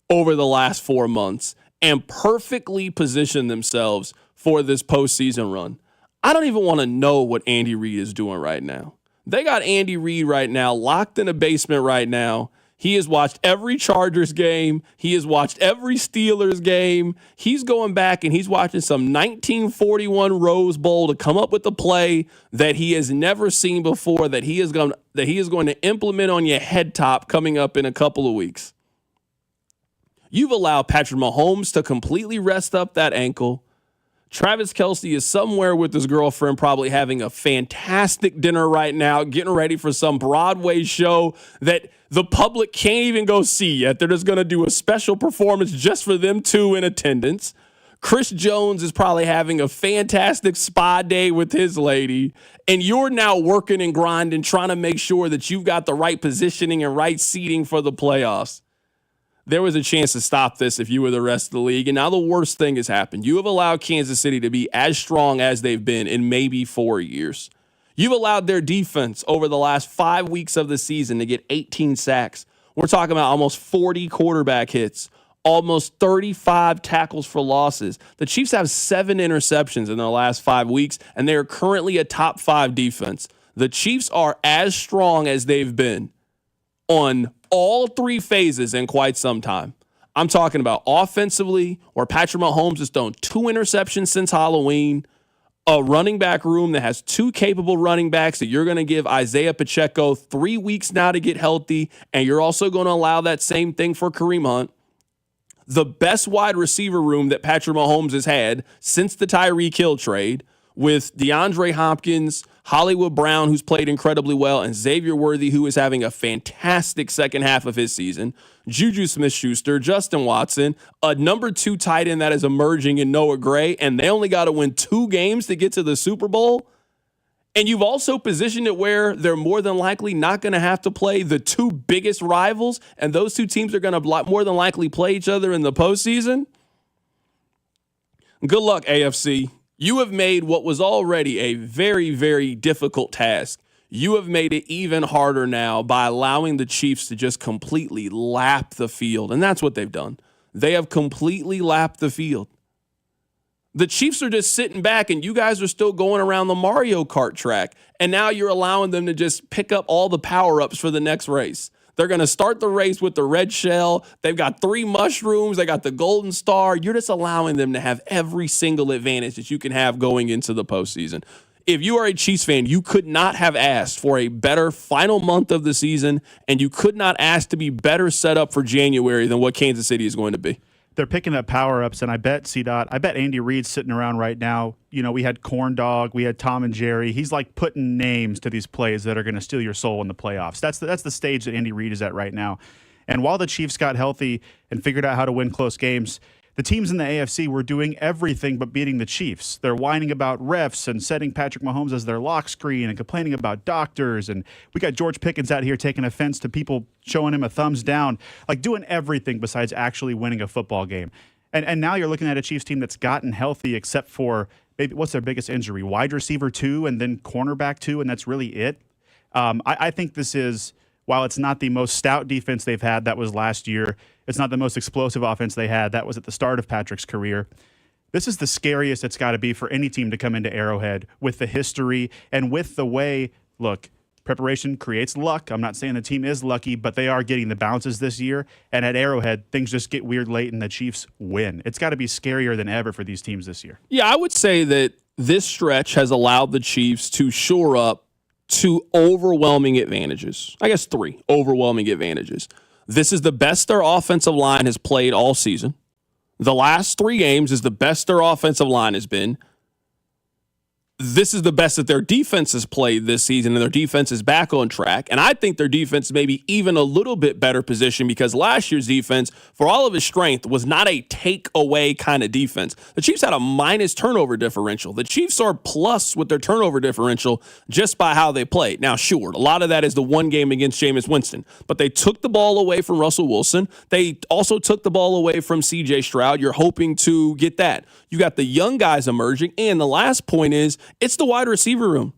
over the last 4 months and perfectly position themselves for this postseason run. I don't even want to know what Andy Reid is doing right now. They got Andy Reid right now locked in a basement right now. He has watched every Chargers game. He has watched every Steelers game. He's going back and he's watching some 1941 Rose Bowl to come up with a play that he has never seen before that he is going to implement on your head top coming up in a couple of weeks. You've allowed Patrick Mahomes to completely rest up that ankle. Travis Kelce is somewhere with his girlfriend, probably having a fantastic dinner right now, getting ready for some Broadway show that the public can't even go see yet. They're just going to do a special performance just for them 2 in attendance. Chris Jones is probably having a fantastic spa day with his lady, and you're now working and grinding, trying to make sure that you've got the right positioning and right seating for the playoffs. There was a chance to stop this if you were the rest of the league. And now the worst thing has happened. You have allowed Kansas City to be as strong as they've been in maybe 4 years. You've allowed their defense over the last 5 weeks of the season to get 18 sacks. We're talking about almost 40 quarterback hits, almost 35 tackles for losses. The Chiefs have 7 interceptions in their last 5 weeks, and they are currently a top 5 defense. The Chiefs are as strong as they've been on all 3 phases in quite some time. I'm talking about offensively, where Patrick Mahomes has thrown 2 interceptions since Halloween, a running back room that has 2 capable running backs that you're going to give Isaiah Pacheco 3 weeks now to get healthy, and you're also going to allow that same thing for Kareem Hunt. The best wide receiver room that Patrick Mahomes has had since the Tyreek Hill trade, with DeAndre Hopkins, Hollywood Brown, who's played incredibly well, and Xavier Worthy, who is having a fantastic second half of his season, Juju Smith-Schuster, Justin Watson, a number 2 tight end that is emerging in Noah Gray, and they only got to win 2 games to get to the Super Bowl. And you've also positioned it where they're more than likely not going to have to play the 2 biggest rivals, and those 2 teams are going to more than likely play each other in the postseason. Good luck, AFC. You have made what was already a very, very difficult task. You have made it even harder now by allowing the Chiefs to just completely lap the field. And that's what they've done. They have completely lapped the field. The Chiefs are just sitting back, and you guys are still going around the Mario Kart track. And now you're allowing them to just pick up all the power-ups for the next race. They're going to start the race with the red shell. They've got 3 mushrooms. They got the golden star. You're just allowing them to have every single advantage that you can have going into the postseason. If you are a Chiefs fan, you could not have asked for a better final month of the season, and you could not ask to be better set up for January than what Kansas City is going to be. They're picking up power-ups, and I bet Andy Reid's sitting around right now. You know, we had Corn Dog, we had Tom and Jerry. He's like putting names to these plays that are going to steal your soul in the playoffs. That's the stage that Andy Reid is at right now. And while the Chiefs got healthy and figured out how to win close games, the teams in the AFC were doing everything but beating the Chiefs. They're whining about refs and setting Patrick Mahomes as their lock screen and complaining about doctors. And we got George Pickens out here taking offense to people showing him a thumbs down, like doing everything besides actually winning a football game. And now you're looking at a Chiefs team that's gotten healthy except for maybe what's their biggest injury? Wide receiver 2 and then cornerback 2, and that's really it. I think this is, while it's not the most stout defense they've had, that was last year. It's not the most explosive offense they had. That was at the start of Patrick's career. This is the scariest it's got to be for any team to come into Arrowhead with the history and with the way, look, preparation creates luck. I'm not saying the team is lucky, but they are getting the bounces this year. And at Arrowhead, things just get weird late and the Chiefs win. It's got to be scarier than ever for these teams this year. Yeah, I would say that this stretch has allowed the Chiefs to shore up 2 overwhelming advantages. I guess 3 overwhelming advantages. This is the best their offensive line has played all season. The last 3 games is the best their offensive line has been. This is the best that their defense has played this season, and their defense is back on track. And I think their defense may be even a little bit better positioned because last year's defense, for all of its strength, was not a take-away kind of defense. The Chiefs had a minus turnover differential. The Chiefs are plus with their turnover differential just by how they played. Now, sure, a lot of that is the one game against Jameis Winston, but they took the ball away from Russell Wilson. They also took the ball away from C.J. Stroud. You're hoping to get that. You got the young guys emerging, and the last point is, it's the wide receiver room.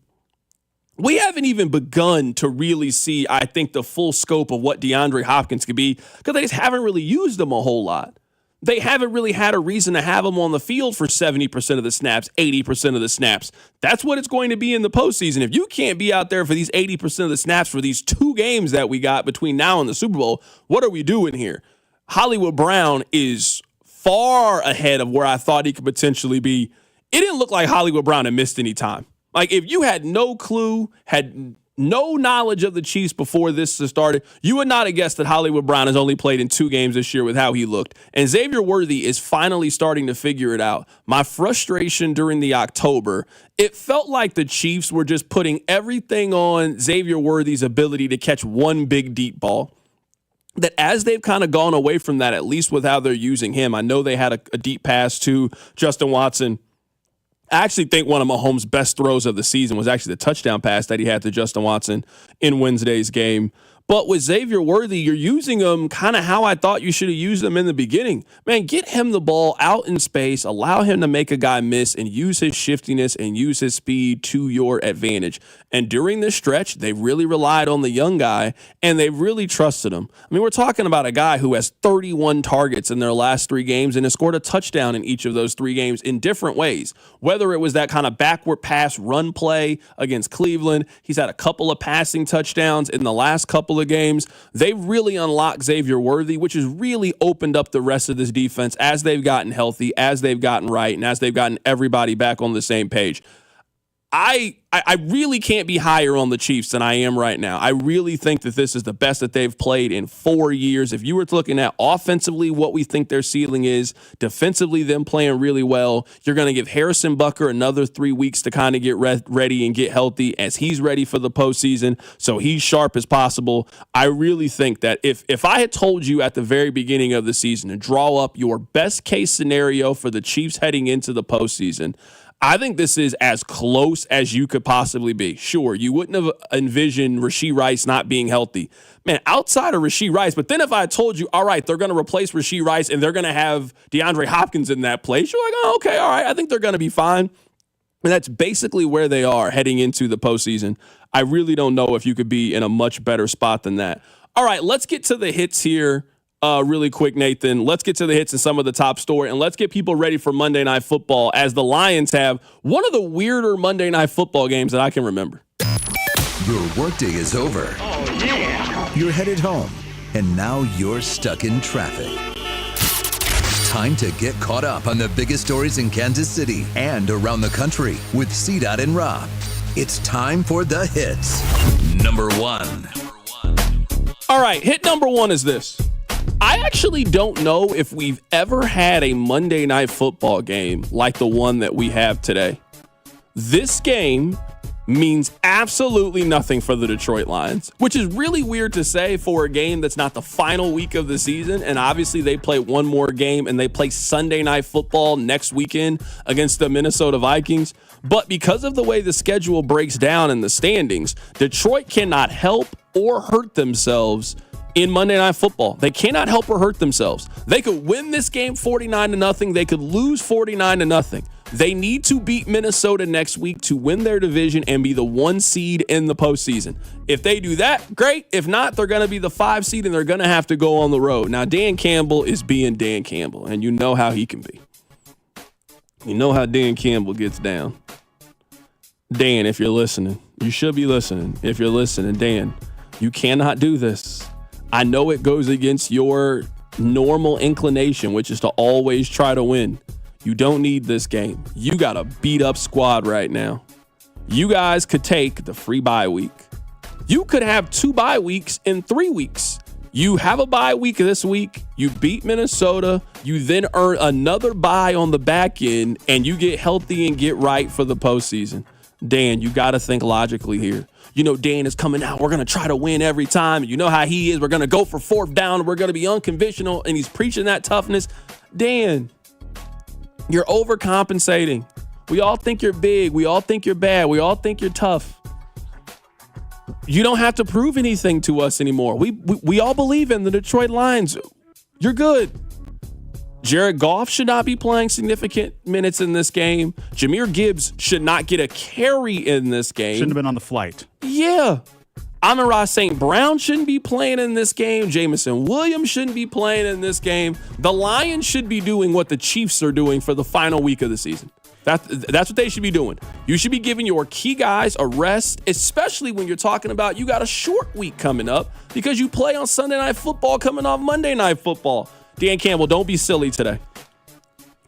We haven't even begun to really see, I think, the full scope of what DeAndre Hopkins could be because they just haven't really used him a whole lot. They haven't really had a reason to have him on the field for 70% of the snaps, 80% of the snaps. That's what it's going to be in the postseason. If you can't be out there for these 80% of the snaps for these 2 games that we got between now and the Super Bowl, what are we doing here? Hollywood Brown is far ahead of where I thought he could potentially be. It didn't look like Hollywood Brown had missed any time. Like, if you had no clue, had no knowledge of the Chiefs before this started, you would not have guessed that Hollywood Brown has only played in 2 games this year with how he looked. And Xavier Worthy is finally starting to figure it out. My frustration during the October, it felt like the Chiefs were just putting everything on Xavier Worthy's ability to catch one big deep ball. That as they've kind of gone away from that, at least with how they're using him, I know they had a deep pass to Justin Watson. I actually think one of Mahomes' best throws of the season was actually the touchdown pass that he had to Justin Watson in Wednesday's game. But with Xavier Worthy, you're using him kind of how I thought you should have used him in the beginning. Man, get him the ball out in space, allow him to make a guy miss, and use his shiftiness and use his speed to your advantage. And during this stretch, they really relied on the young guy, and they really trusted him. I mean, we're talking about a guy who has 31 targets in their last 3 games and has scored a touchdown in each of those 3 games in different ways. Whether it was that kind of backward pass run play against Cleveland, he's had a couple of passing touchdowns in the last couple of games. They really unlocked Xavier Worthy, which has really opened up the rest of this defense as they've gotten healthy, as they've gotten right, and as they've gotten everybody back on the same page. I really can't be higher on the Chiefs than I am right now. I really think that this is the best that they've played in 4 years. If you were looking at offensively what we think their ceiling is, defensively them playing really well, you're going to give Harrison Butker another 3 weeks to kind of get ready and get healthy as he's ready for the postseason, so he's sharp as possible. I really think that if I had told you at the very beginning of the season to draw up your best case scenario for the Chiefs heading into the postseason, I think this is as close as you could possibly be. Sure, you wouldn't have envisioned Rashee Rice not being healthy. Man, outside of Rashee Rice, but then if I told you, all right, they're going to replace Rashee Rice and they're going to have DeAndre Hopkins in that place, you're like, oh, okay, all right, I think they're going to be fine. And that's basically where they are heading into the postseason. I really don't know if you could be in a much better spot than that. All right, let's get to the hits here. Really quick, Nathan. Let's get to the hits and some of the top story, and let's get people ready for Monday Night Football as the Lions have one of the weirder Monday Night Football games that I can remember. Your workday is over. Oh, yeah. You're headed home, and now you're stuck in traffic. Time to get caught up on the biggest stories in Kansas City and around the country with CDOT and Rob. It's time for the hits. Number 1. All right, hit number 1 is this. I actually don't know if we've ever had a Monday Night Football game like the one that we have today. This game means absolutely nothing for the Detroit Lions, which is really weird to say for a game that's not the final week of the season. And obviously they play one more game and they play Sunday Night Football next weekend against the Minnesota Vikings. But because of the way the schedule breaks down in the standings, Detroit cannot help or hurt themselves in Monday Night Football. They cannot help or hurt themselves. They could win this game 49-0. They could lose 49-0. They need to beat Minnesota next week to win their division and be the 1 seed in the postseason. If they do that, great. If not, they're going to be the 5 seed and they're going to have to go on the road. Now, Dan Campbell is being Dan Campbell, and you know how he can be. You know how Dan Campbell gets down. Dan, if you're listening, you should be listening. If you're listening, Dan, you cannot do this. I know it goes against your normal inclination, which is to always try to win. You don't need this game. You got a beat up squad right now. You guys could take the free bye week. You could have 2 bye weeks in 3 weeks. You have a bye week this week. You beat Minnesota. You then earn another bye on the back end, and you get healthy and get right for the postseason. Dan, you got to think logically here. You know, Dan is coming out. We're going to try to win every time. You know how he is. We're going to go for 4th down. We're going to be unconventional, and he's preaching that toughness. Dan, you're overcompensating. We all think you're big. We all think you're bad. We all think you're tough. You don't have to prove anything to us anymore. We all believe in the Detroit Lions. You're good. Jared Goff should not be playing significant minutes in this game. Jahmyr Gibbs should not get a carry in this game. Shouldn't have been on the flight. Yeah. Amon-Ra St. Brown shouldn't be playing in this game. Jameson Williams shouldn't be playing in this game. The Lions should be doing what the Chiefs are doing for the final week of the season. That's what they should be doing. You should be giving your key guys a rest, especially when you're talking about you got a short week coming up because you play on Sunday Night Football coming off Monday Night Football. Dan Campbell, don't be silly today.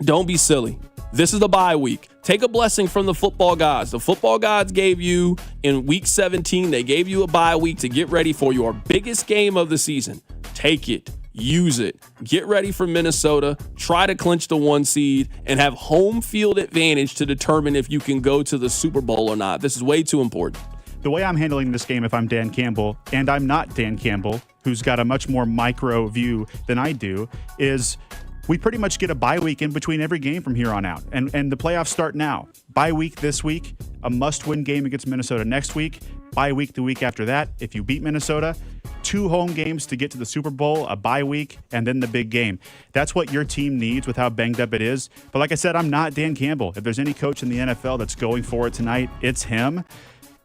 Don't be silly. This is the bye week. Take a blessing from the football gods. The football gods gave you in week 17, they gave you a bye week to get ready for your biggest game of the season. Take it. Use it. Get ready for Minnesota. Try to clinch the 1 seed and have home field advantage to determine if you can go to the Super Bowl or not. This is way too important. The way I'm handling this game, if I'm Dan Campbell, and I'm not Dan Campbell, who's got a much more micro view than I do, is we pretty much get a bye week in between every game from here on out. And the playoffs start now. Bye week this week, a must-win game against Minnesota next week, bye week the week after that. If you beat Minnesota, 2 home games to get to the Super Bowl, a bye week, and then the big game. That's what your team needs with how banged up it is. But like I said, I'm not Dan Campbell. If there's any coach in the NFL that's going for it tonight, it's him.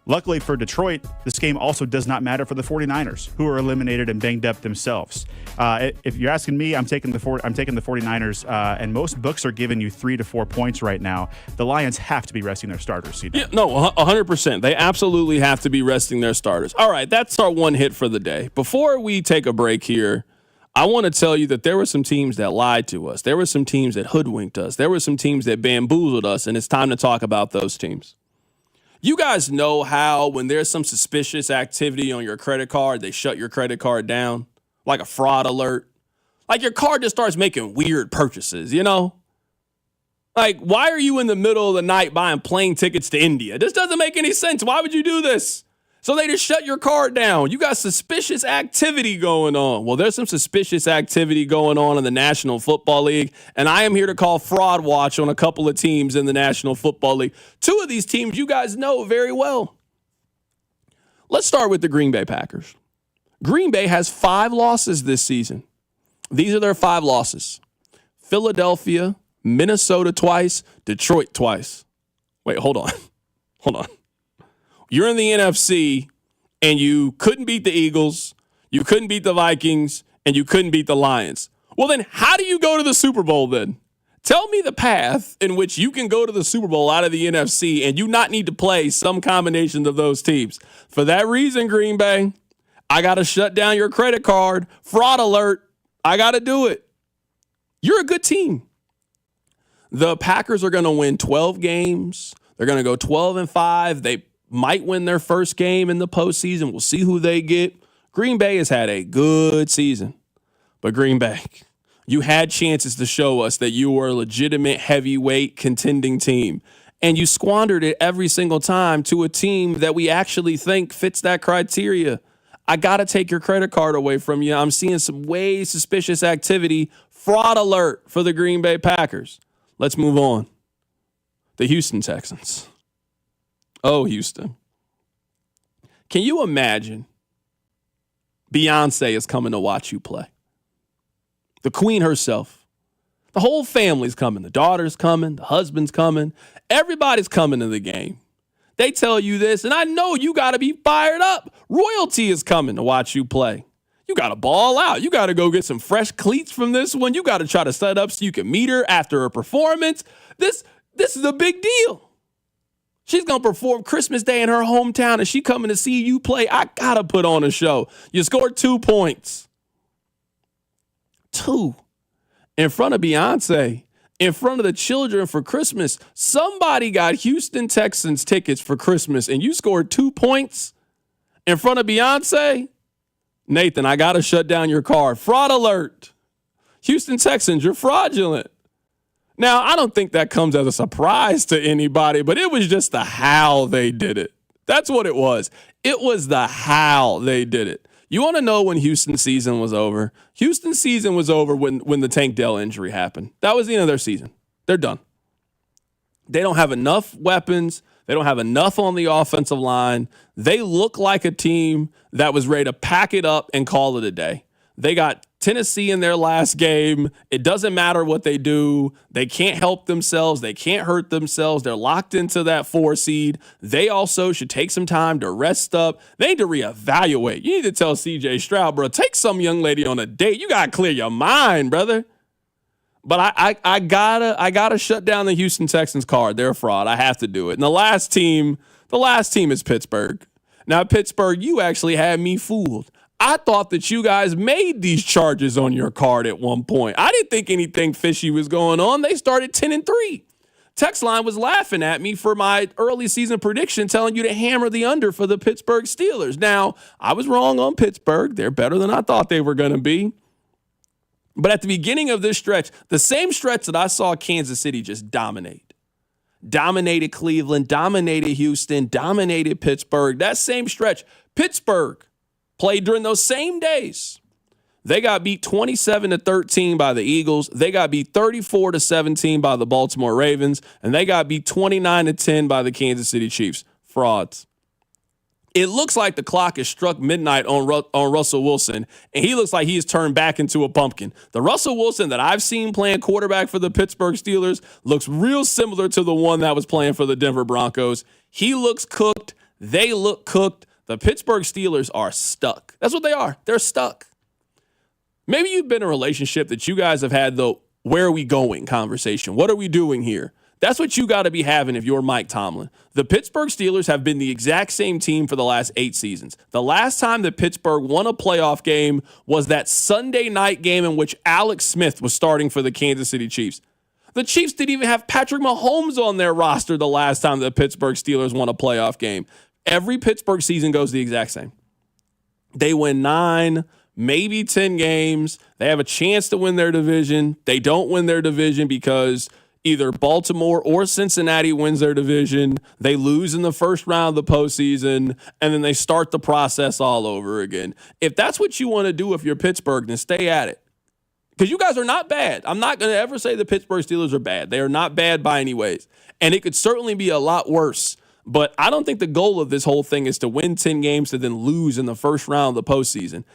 Luckily for Detroit, this game also does not matter for the 49ers, who are eliminated and banged up themselves. If you're asking me, I'm taking the 49ers, and most books are giving you 3 to 4 points right now. The Lions have to be resting their starters. Yeah, no, 100%. They absolutely have to be resting their starters. All right, that's our one hit for the day. Before we take a break here, I want to tell you that there were some teams that lied to us. There were some teams that hoodwinked us. There were some teams that bamboozled us, and it's time to talk about those teams. You guys know how when there's some suspicious activity on your credit card, they shut your credit card down, like a fraud alert. Like your card just starts making weird purchases, you know? Like, why are you in the middle of the night buying plane tickets to India? This doesn't make any sense. Why would you do this? So they just shut your card down. You got suspicious activity going on. Well, there's some suspicious activity going on in the National Football League, and I am here to call fraud watch on a couple of teams in the National Football League. 2 of these teams you guys know very well. Let's start with the Green Bay Packers. Green Bay has 5 losses this season. These are their 5 losses. Philadelphia, Minnesota twice, Detroit twice. Wait, hold on. You're in the NFC, and you couldn't beat the Eagles, you couldn't beat the Vikings, and you couldn't beat the Lions. Well, then how do you go to the Super Bowl then? Tell me the path in which you can go to the Super Bowl out of the NFC and you not need to play some combinations of those teams. For that reason, Green Bay, I got to shut down your credit card. Fraud alert. I got to do it. You're a good team. The Packers are going to win 12 games. They're going to go 12-5. They might win their first game in the postseason. We'll see who they get. Green Bay has had a good season. But Green Bay, you had chances to show us that you were a legitimate heavyweight contending team. And you squandered it every single time to a team that we actually think fits that criteria. I got to take your credit card away from you. I'm seeing some way suspicious activity. Fraud alert for the Green Bay Packers. Let's move on. The Houston Texans. Oh, Houston. Can you imagine Beyonce is coming to watch you play? The queen herself. The whole family's coming. The daughter's coming. The husband's coming. Everybody's coming to the game. They tell you this, and I know you got to be fired up. Royalty is coming to watch you play. You got to ball out. You got to go get some fresh cleats from this one. You got to try to set up so you can meet her after a performance. This is a big deal. She's going to perform Christmas Day in her hometown, and she coming to see you play. I got to put on a show. You scored 2 points. 2. In front of Beyonce. In front of the children for Christmas. Somebody got Houston Texans tickets for Christmas, and you scored 2 points in front of Beyonce? Nathan, I got to shut down your card. Fraud alert. Houston Texans, you're fraudulent. Now, I don't think that comes as a surprise to anybody, but it was just the how they did it. That's what it was. It was the how they did it. You want to know when Houston's season was over? Houston's season was over when the Tank Dell injury happened. That was the end of their season. They're done. They don't have enough weapons. They don't have enough on the offensive line. They look like a team that was ready to pack it up and call it a day. They got Tennessee in their last game. It doesn't matter what they do. They can't help themselves. They can't hurt themselves. They're locked into that 4 seed. They also should take some time to rest up. They need to reevaluate. You need to tell CJ Stroud, bro, take some young lady on a date. You got to clear your mind, brother. But I gotta shut down the Houston Texans card. They're a fraud. I have to do it. And the last team is Pittsburgh. Now, Pittsburgh, you actually had me fooled. I thought that you guys made these charges on your card at one point. I didn't think anything fishy was going on. They started 10-3. Text line was laughing at me for my early season prediction, telling you to hammer the under for the Pittsburgh Steelers. Now, I was wrong on Pittsburgh. They're better than I thought they were going to be. But at the beginning of this stretch, the same stretch that I saw Kansas City just dominate. Dominated Cleveland, dominated Houston, dominated Pittsburgh. That same stretch, Pittsburgh played during those same days. They got beat 27-13 by the Eagles. They got beat 34-17 by the Baltimore Ravens. And they got beat 29-10 by the Kansas City Chiefs. Frauds. It looks like the clock has struck midnight on Russell Wilson, and he looks like he has turned back into a pumpkin. The Russell Wilson that I've seen playing quarterback for the Pittsburgh Steelers looks real similar to the one that was playing for the Denver Broncos. He looks cooked. They look cooked. The Pittsburgh Steelers are stuck. That's what they are. They're stuck. Maybe you've been in a relationship that you guys have had the where are we going conversation. What are we doing here? That's what you got to be having if you're Mike Tomlin. The Pittsburgh Steelers have been the exact same team for the last 8 seasons. The last time that Pittsburgh won a playoff game was that Sunday night game in which Alex Smith was starting for the Kansas City Chiefs. The Chiefs didn't even have Patrick Mahomes on their roster the last time the Pittsburgh Steelers won a playoff game. Every Pittsburgh season goes the exact same. They win 9, maybe 10 games. They have a chance to win their division. They don't win their division because either Baltimore or Cincinnati wins their division. They lose in the first round of the postseason, and then they start the process all over again. If that's what you want to do if you're Pittsburgh, then stay at it. Because you guys are not bad. I'm not going to ever say the Pittsburgh Steelers are bad. They are not bad by any ways. And it could certainly be a lot worse. But I don't think the goal of this whole thing is to win 10 games to then lose in the first round of the postseason.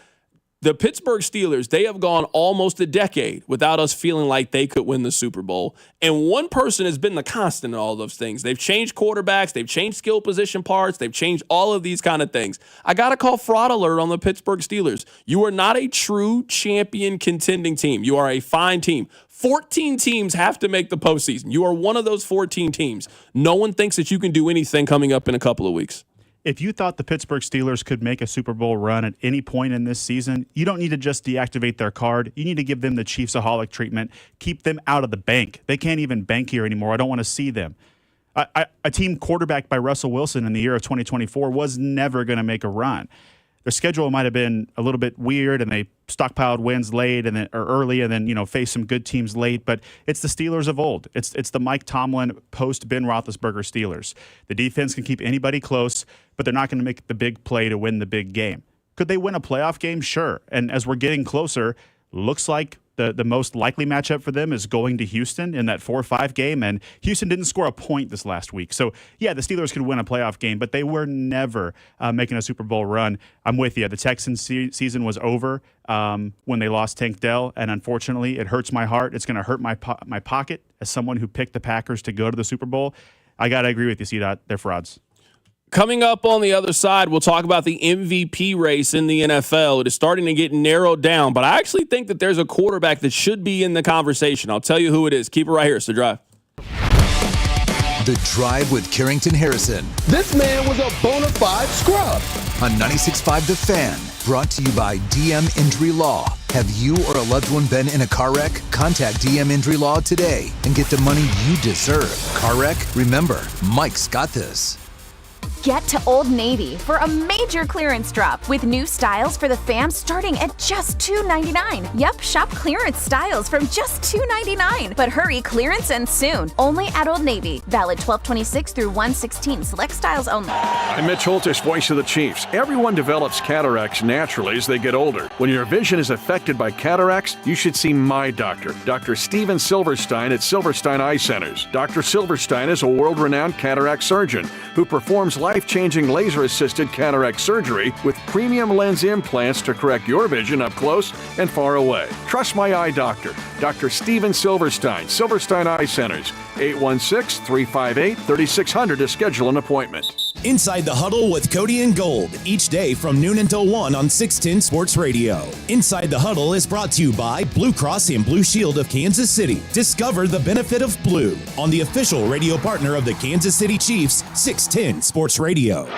The Pittsburgh Steelers, they have gone almost a decade without us feeling like they could win the Super Bowl. And one person has been the constant in all those things. They've changed quarterbacks. They've changed skill position parts. They've changed all of these kind of things. I got to call fraud alert on the Pittsburgh Steelers. You are not a true champion contending team. You are a fine team. 14 teams have to make the postseason. You are one of those 14 teams. No one thinks that you can do anything coming up in a couple of weeks. If you thought the Pittsburgh Steelers could make a Super Bowl run at any point in this season, you don't need to just deactivate their card. You need to give them the Chiefsaholic treatment. Keep them out of the bank. They can't even bank here anymore. I don't want to see them. A team quarterbacked by Russell Wilson in the year of 2024 was never going to make a run. Their schedule might have been a little bit weird, and they stockpiled wins late and then or early, and then faced some good teams late. But it's the Steelers of old. It's the Mike Tomlin post Ben Roethlisberger Steelers. The defense can keep anybody close, but they're not going to make the big play to win the big game. Could they win a playoff game? Sure. And as we're getting closer, looks like the most likely matchup for them is going to Houston in that 4-5 game, and Houston didn't score a point this last week. So, yeah, the Steelers could win a playoff game, but they were never making a Super Bowl run. I'm with you. The Texans season was over when they lost Tank Dell, and unfortunately, it hurts my heart. It's going to hurt my pocket as someone who picked the Packers to go to the Super Bowl. I got to agree with you, C-Dot. They're frauds. Coming up on the other side, we'll talk about the MVP race in the NFL. It is starting to get narrowed down, but I actually think that there's a quarterback that should be in the conversation. I'll tell you who it is. Keep it right here. It's The Drive. The Drive with Carrington Harrison. This man was a bona fide scrub. On 96.5 The Fan, brought to you by DM Injury Law. Have you or a loved one been in a car wreck? Contact DM Injury Law today and get the money you deserve. Car wreck? Remember, Mike's got this. Get to Old Navy for a major clearance drop with new styles for the fam starting at just $2.99. Yep, shop clearance styles from just $2.99. But hurry, clearance ends soon. Only at Old Navy. Valid 12/26 through 1/16. Select styles only. I'm Mitch Holtis, voice of the Chiefs. Everyone develops cataracts naturally as they get older. When your vision is affected by cataracts, you should see my doctor, Dr. Steven Silverstein at Silverstein Eye Centers. Dr. Silverstein is a world-renowned cataract surgeon who performs life-changing laser-assisted cataract surgery with premium lens implants to correct your vision up close and far away. Trust my eye doctor, Dr. Steven Silverstein, Silverstein Eye Centers, 816-358-3600 to schedule an appointment. Inside the Huddle with Cody and Gold, each day from noon until 1 on 610 Sports Radio. Inside the Huddle is brought to you by Blue Cross and Blue Shield of Kansas City. Discover the benefit of blue on the official radio partner of the Kansas City Chiefs, 610 Sports Radio.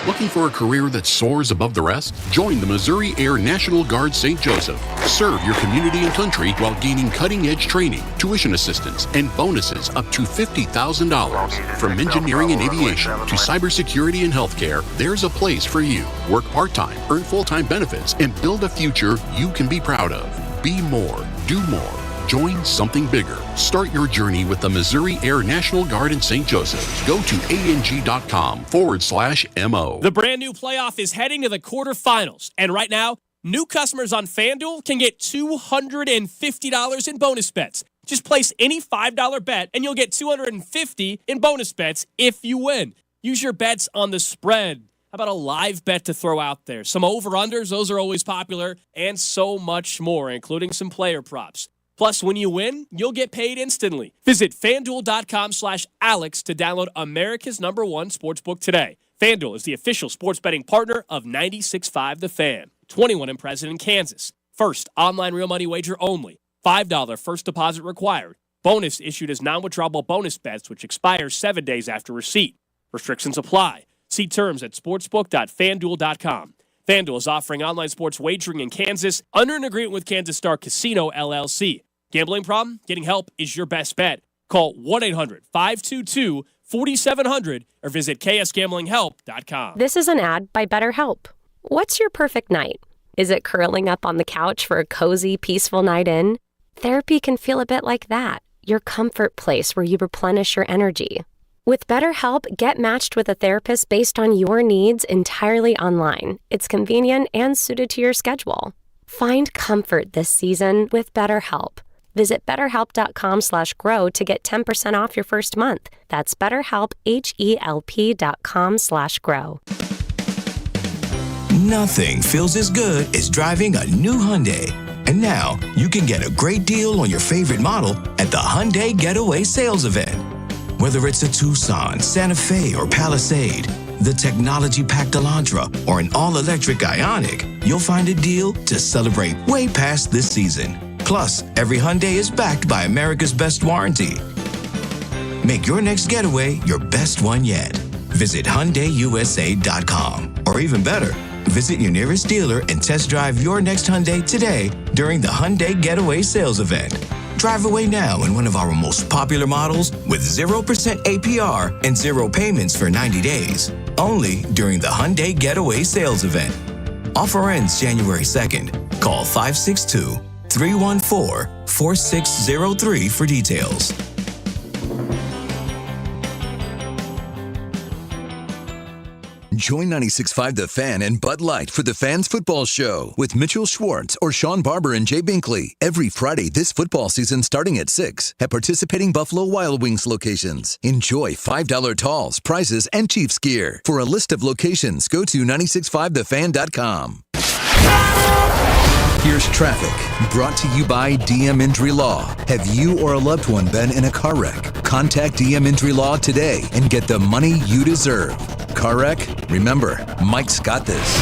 Looking for a career that soars above the rest? Join the Missouri Air National Guard St. Joseph. Serve your community and country while gaining cutting-edge training, tuition assistance, and bonuses up to $50,000. From engineering and aviation to cybersecurity and healthcare, there's a place for you. Work part-time, earn full-time benefits, and build a future you can be proud of. Be more, do more. Join something bigger. Start your journey with the Missouri Air National Guard in St. Joseph. Go to ang.com/MO. The brand new playoff is heading to the quarterfinals. And right now, new customers on FanDuel can get $250 in bonus bets. Just place any $5 bet and you'll get $250 in bonus bets if you win. Use your bets on the spread. How about a live bet to throw out there? Some over-unders, those are always popular, and so much more, including some player props. Plus, when you win, you'll get paid instantly. Visit FanDuel.com/Alex to download America's #1 sportsbook today. FanDuel is the official sports betting partner of 96.5 The Fan. 21 and present in Kansas. First online real money wager only. $5 first deposit required. Bonus issued as non-withdrawable bonus bets, which expires 7 days after receipt. Restrictions apply. See terms at sportsbook.fanduel.com. FanDuel is offering online sports wagering in Kansas under an agreement with Kansas Star Casino, LLC. Gambling problem? Getting help is your best bet. Call 1-800-522-4700 or visit ksgamblinghelp.com. This is an ad by BetterHelp. What's your perfect night? Is it curling up on the couch for a cozy, peaceful night in? Therapy can feel a bit like that, your comfort place where you replenish your energy. With BetterHelp, get matched with a therapist based on your needs entirely online. It's convenient and suited to your schedule. Find comfort this season with BetterHelp. Visit BetterHelp.com/grow to get 10% off your first month. That's BetterHelp, HELP.com/grow. Nothing feels as good as driving a new Hyundai. And now, you can get a great deal on your favorite model at the Hyundai Getaway Sales Event. Whether it's a Tucson, Santa Fe, or Palisade, the technology-packed Elantra, or an all-electric Ioniq, you'll find a deal to celebrate way past this season. Plus, every Hyundai is backed by America's Best Warranty. Make your next getaway your best one yet. Visit HyundaiUSA.com. Or even better, visit your nearest dealer and test drive your next Hyundai today during the Hyundai Getaway Sales Event. Drive away now in one of our most popular models with 0% APR and 0 payments for 90 days. Only during the Hyundai Getaway Sales Event. Offer ends January 2nd. Call 562-314-4603 for details. Join 96.5 The Fan and Bud Light for the Fans Football Show with Mitchell Schwartz or Sean Barber and Jay Binkley every Friday this football season starting at 6 at participating Buffalo Wild Wings locations. Enjoy $5 talls, prizes, and Chiefs gear. For a list of locations, go to 965thefan.com. Here's traffic, brought to you by DM Injury Law. Have you or a loved one been in a car wreck? Contact DM Injury Law today and get the money you deserve. Car wreck? Remember, Mike's got this.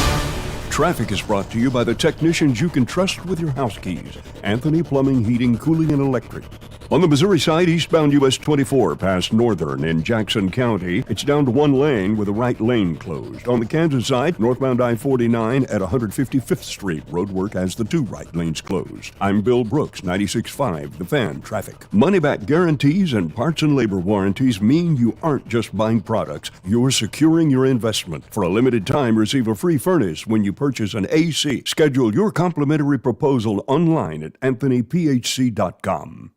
Traffic is brought to you by the technicians you can trust with your house keys. Anthony Plumbing, Heating, Cooling, and Electric. On the Missouri side, eastbound US 24 past Northern in Jackson County. It's down to one lane with the right lane closed. On the Kansas side, northbound I-49 at 155th Street. Roadwork has the two right lanes closed. I'm Bill Brooks, 96.5 The Fan Traffic. Money-back guarantees and parts and labor warranties mean you aren't just buying products. You're securing your investment. For a limited time, receive a free furnace when you purchase an AC. Schedule your complimentary proposal online at anthonyphc.com.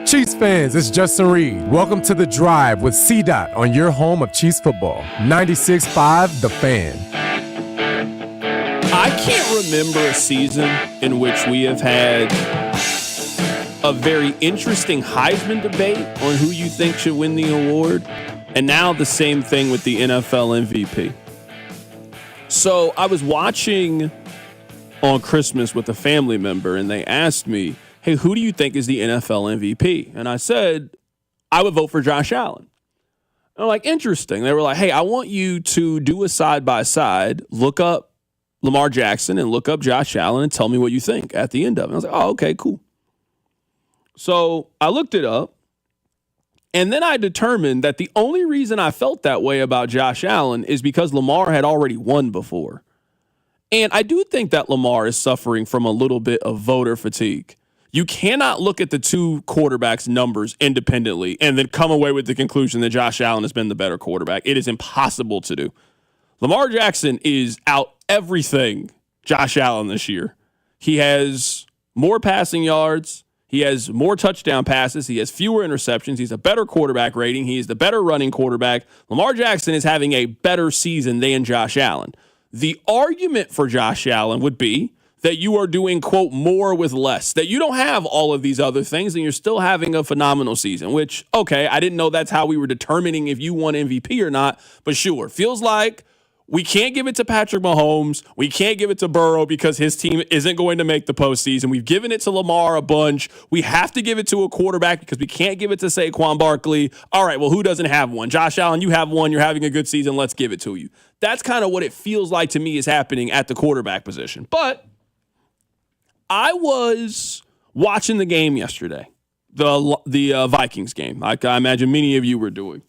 Chiefs fans, it's Justin Reed. Welcome to The Drive with C-Dot on your home of Chiefs football. 96.5 The Fan. I can't remember a season in which we have had a very interesting Heisman debate on who you think should win the award, and now the same thing with the NFL MVP. So I was watching on Christmas with a family member, and they asked me, hey, who do you think is the NFL MVP? And I said, I would vote for Josh Allen. And I'm like, interesting. They were like, hey, I want you to do a side-by-side, look up Lamar Jackson and look up Josh Allen and tell me what you think at the end of it. I was like, oh, okay, cool. So I looked it up, and then I determined that the only reason I felt that way about Josh Allen is because Lamar had already won before. And I do think that Lamar is suffering from a little bit of voter fatigue. You cannot look at the two quarterbacks' numbers independently and then come away with the conclusion that Josh Allen has been the better quarterback. It is impossible to do. Lamar Jackson is out everything Josh Allen this year. He has more passing yards. He has more touchdown passes. He has fewer interceptions. He's a better quarterback rating. He's the better running quarterback. Lamar Jackson is having a better season than Josh Allen. The argument for Josh Allen would be that you are doing, quote, more with less, that you don't have all of these other things and you're still having a phenomenal season, which, okay, I didn't know that's how we were determining if you won MVP or not, but sure, feels like we can't give it to Patrick Mahomes. We can't give it to Burrow because his team isn't going to make the postseason. We've given it to Lamar a bunch. We have to give it to a quarterback because we can't give it to Saquon Barkley. All right, well, who doesn't have one? Josh Allen, you have one. You're having a good season. Let's give it to you. That's kind of what it feels like to me is happening at the quarterback position. But I was watching the game yesterday, the Vikings game, like I imagine many of you were doing.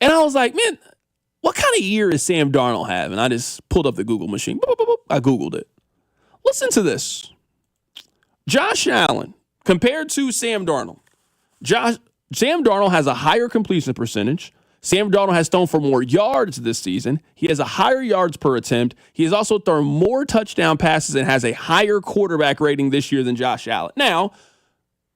And I was like, man, what kind of year is Sam Darnold having? I just pulled up the Google machine. I Googled it. Listen to this. Josh Allen, compared to Sam Darnold. Sam Darnold has a higher completion percentage. Sam Darnold has thrown for more yards this season. He has a higher yards per attempt. He has also thrown more touchdown passes and has a higher quarterback rating this year than Josh Allen. Now,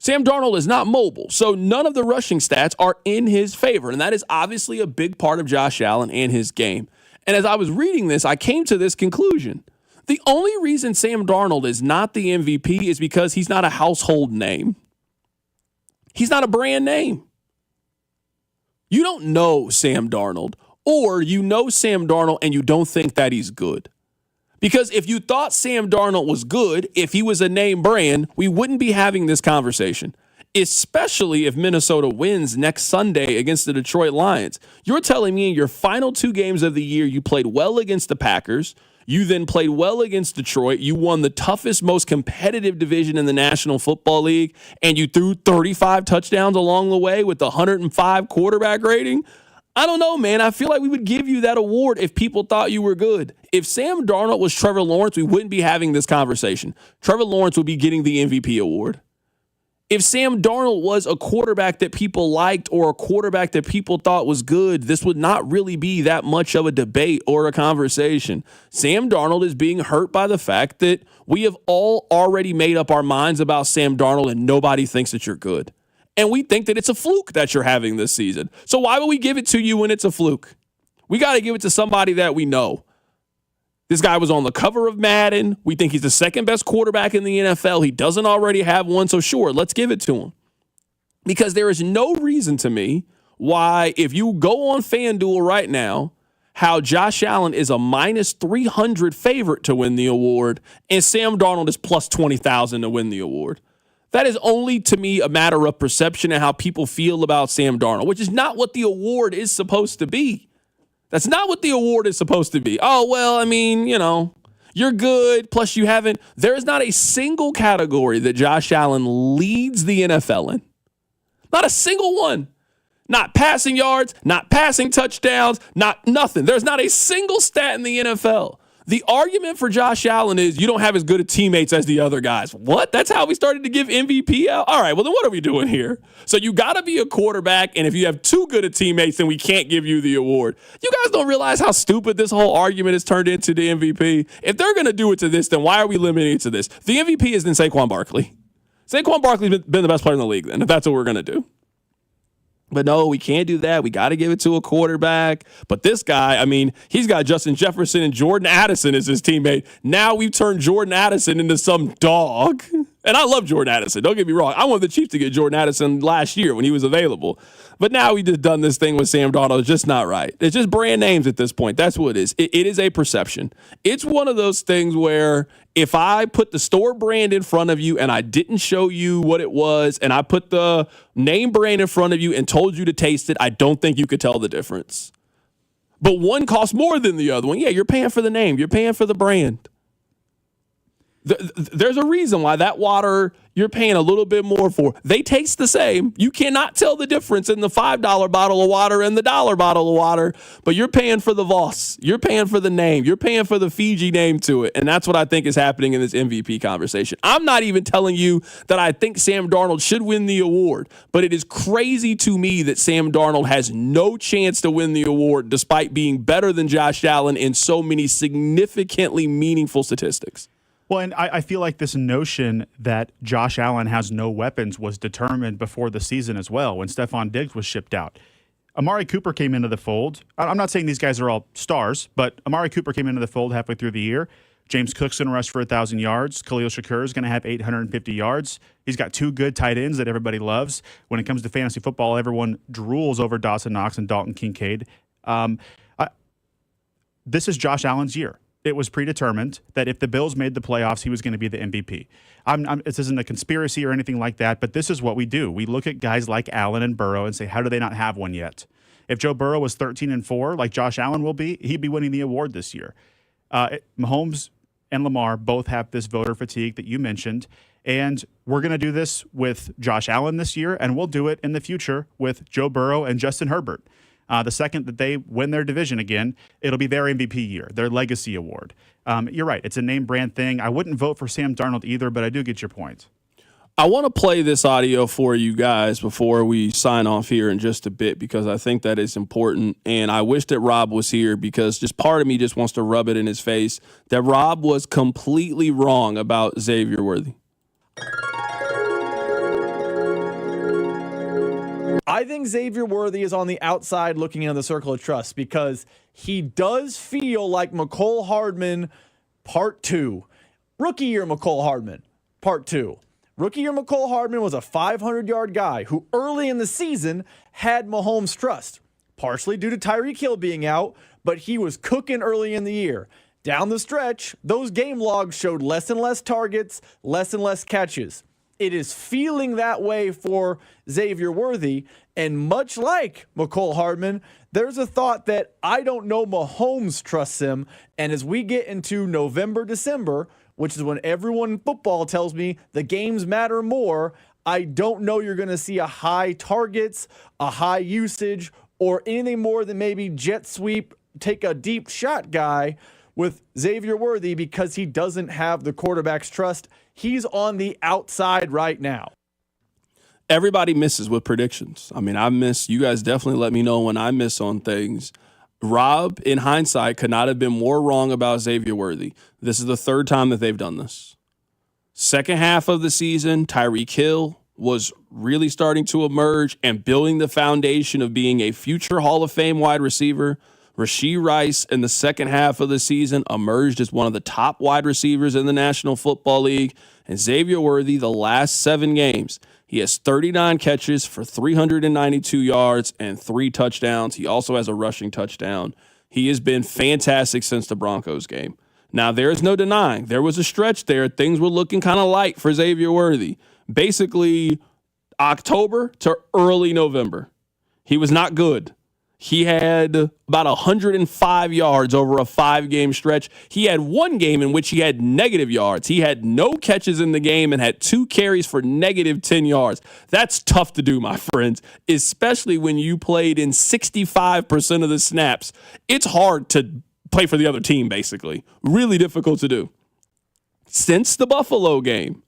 Sam Darnold is not mobile, so none of the rushing stats are in his favor, and that is obviously a big part of Josh Allen and his game. And as I was reading this, I came to this conclusion. The only reason Sam Darnold is not the MVP is because he's not a household name. He's not a brand name. You don't know Sam Darnold, or you know Sam Darnold and you don't think that he's good. Because if you thought Sam Darnold was good, if he was a name brand, we wouldn't be having this conversation, especially if Minnesota wins next Sunday against the Detroit Lions. You're telling me in your final two games of the year, you played well against the Packers. You then played well against Detroit. You won the toughest, most competitive division in the National Football League, and you threw 35 touchdowns along the way with the 105 quarterback rating. I don't know, man. I feel like we would give you that award if people thought you were good. If Sam Darnold was Trevor Lawrence, we wouldn't be having this conversation. Trevor Lawrence would be getting the MVP award. If Sam Darnold was a quarterback that people liked or a quarterback that people thought was good, this would not really be that much of a debate or a conversation. Sam Darnold is being hurt by the fact that we have all already made up our minds about Sam Darnold and nobody thinks that you're good. And we think that it's a fluke that you're having this season. So why would we give it to you when it's a fluke? We got to give it to somebody that we know. This guy was on the cover of Madden. We think he's the second best quarterback in the NFL. He doesn't already have one, so sure, let's give it to him. Because there is no reason to me why, if you go on FanDuel right now, how Josh Allen is a minus 300 favorite to win the award and Sam Darnold is plus 20,000 to win the award. That is only, to me, a matter of perception and how people feel about Sam Darnold, which is not what the award is supposed to be. That's not what the award is supposed to be. Oh, well, I mean, you're good, plus you haven't. There is not a single category that Josh Allen leads the NFL in. Not a single one. Not passing yards, not passing touchdowns, not nothing. There's not a single stat in the NFL. The argument for Josh Allen is you don't have as good of teammates as the other guys. What? That's how we started to give MVP out? All right, well, then what are we doing here? So you got to be a quarterback, and if you have too good of teammates, then we can't give you the award. You guys don't realize how stupid this whole argument has turned into the MVP? If they're going to do it to this, then why are we limiting it to this? The MVP is then Saquon Barkley. Saquon Barkley's been the best player in the league then, if that's what we're going to do. But no, we can't do that. We got to give it to a quarterback. But this guy, I mean, he's got Justin Jefferson and Jordan Addison as his teammate. Now we've turned Jordan Addison into some dog. And I love Jordan Addison. Don't get me wrong. I wanted the Chiefs to get Jordan Addison last year when he was available. But now we just done this thing with Sam Darnold. It's just not right. It's just brand names at this point. That's what it is. It is a perception. It's one of those things where if I put the store brand in front of you and I didn't show you what it was, and I put the name brand in front of you and told you to taste it, I don't think you could tell the difference. But one costs more than the other one. Yeah, you're paying for the name. You're paying for the brand. There's a reason why that water you're paying a little bit more for. They taste the same. You cannot tell the difference in the $5 bottle of water and the $1 bottle of water, but you're paying for the Voss. You're paying for the name. You're paying for the Fiji name to it, and that's what I think is happening in this MVP conversation. I'm not even telling you that I think Sam Darnold should win the award, but it is crazy to me that Sam Darnold has no chance to win the award despite being better than Josh Allen in so many significantly meaningful statistics. Well, and I feel like this notion that Josh Allen has no weapons was determined before the season as well when Stephon Diggs was shipped out. Amari Cooper came into the fold. I'm not saying these guys are all stars, but Amari Cooper came into the fold halfway through the year. James Cook's going to rush for 1,000 yards. Khalil Shakur is going to have 850 yards. He's got two good tight ends that everybody loves. When it comes to fantasy football, everyone drools over Dawson Knox and Dalton Kincaid. This is Josh Allen's year. It was predetermined that if the Bills made the playoffs, he was going to be the MVP. This isn't a conspiracy or anything like that, but this is what we do. We look at guys like Allen and Burrow and say, how do they not have one yet? If Joe Burrow was 13-4, like Josh Allen will be, he'd be winning the award this year. Mahomes and Lamar both have this voter fatigue that you mentioned, and we're going to do this with Josh Allen this year, and we'll do it in the future with Joe Burrow and Justin Herbert. The second that they win their division again, it'll be their MVP year, their legacy award. You're right. It's a name brand thing. I wouldn't vote for Sam Darnold either, but I do get your point. I want to play this audio for you guys before we sign off here in just a bit because I think that is important. And I wish that Rob was here because just part of me just wants to rub it in his face that Rob was completely wrong about Xavier Worthy. I think Xavier Worthy is on the outside looking into the circle of trust because he does feel like Mecole Hardman Part 2. Rookie year Mecole Hardman Part 2. Rookie year Mecole Hardman was a 500-yard guy who early in the season had Mahomes' trust, partially due to Tyreek Hill being out, but he was cooking early in the year. Down the stretch, those game logs showed less and less targets, less and less catches. It is feeling that way for Xavier Worthy, and much like Mecole Hardman, there's a thought that I don't know Mahomes trusts him, and as we get into November, December, which is when everyone in football tells me the games matter more, I don't know you're going to see a high targets, a high usage, or anything more than maybe jet sweep, take a deep shot guy with Xavier Worthy because he doesn't have the quarterback's trust. He's on the outside right now. Everybody misses with predictions. I mean, I miss. You guys definitely let me know when I miss on things. Rob, in hindsight, could not have been more wrong about Xavier Worthy. This is the third time that they've done this. Second half of the season, Tyreek Hill was really starting to emerge and building the foundation of being a future Hall of Fame wide receiver. Rashee Rice in the second half of the season emerged as one of the top wide receivers in the National Football League. And Xavier Worthy, the last 7 games, he has 39 catches for 392 yards and 3 touchdowns. He also has a rushing touchdown. He has been fantastic since the Broncos game. Now, there is no denying there was a stretch there. Things were looking kind of light for Xavier Worthy. Basically, October to early November, he was not good. He had about 105 yards over a 5-game stretch. He had one game in which he had negative yards. He had no catches in the game and had 2 carries for negative 10 yards. That's tough to do, my friends, especially when you played in 65% of the snaps. It's hard to play for the other team, basically. Really difficult to do. Since the Buffalo game,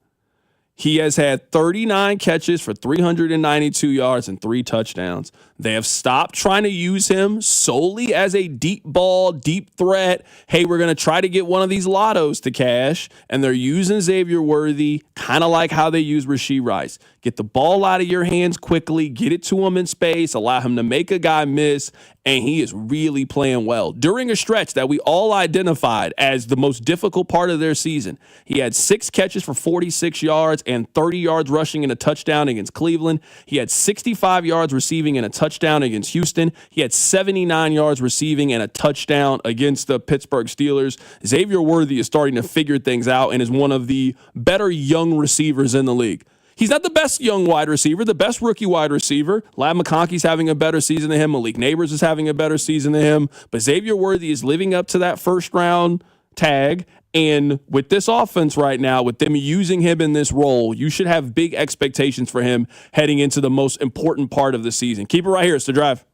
he has had 39 catches for 392 yards and 3 touchdowns. They have stopped trying to use him solely as a deep ball, deep threat. Hey, we're going to try to get one of these lottos to cash. And they're using Xavier Worthy kind of like how they use Rashee Rice. Get the ball out of your hands quickly, get it to him in space, allow him to make a guy miss, and he is really playing well. During a stretch that we all identified as the most difficult part of their season, he had 6 catches for 46 yards and 30 yards rushing and a touchdown against Cleveland. He had 65 yards receiving and a touchdown against Houston. He had 79 yards receiving and a touchdown against the Pittsburgh Steelers. Xavier Worthy is starting to figure things out and is one of the better young receivers in the league. He's not the best young wide receiver, the best rookie wide receiver. Ladd McConkey's having a better season than him. Malik Neighbors is having a better season than him. But Xavier Worthy is living up to that first-round tag. And with this offense right now, with them using him in this role, you should have big expectations for him heading into the most important part of the season. Keep it right here. It's The Drive.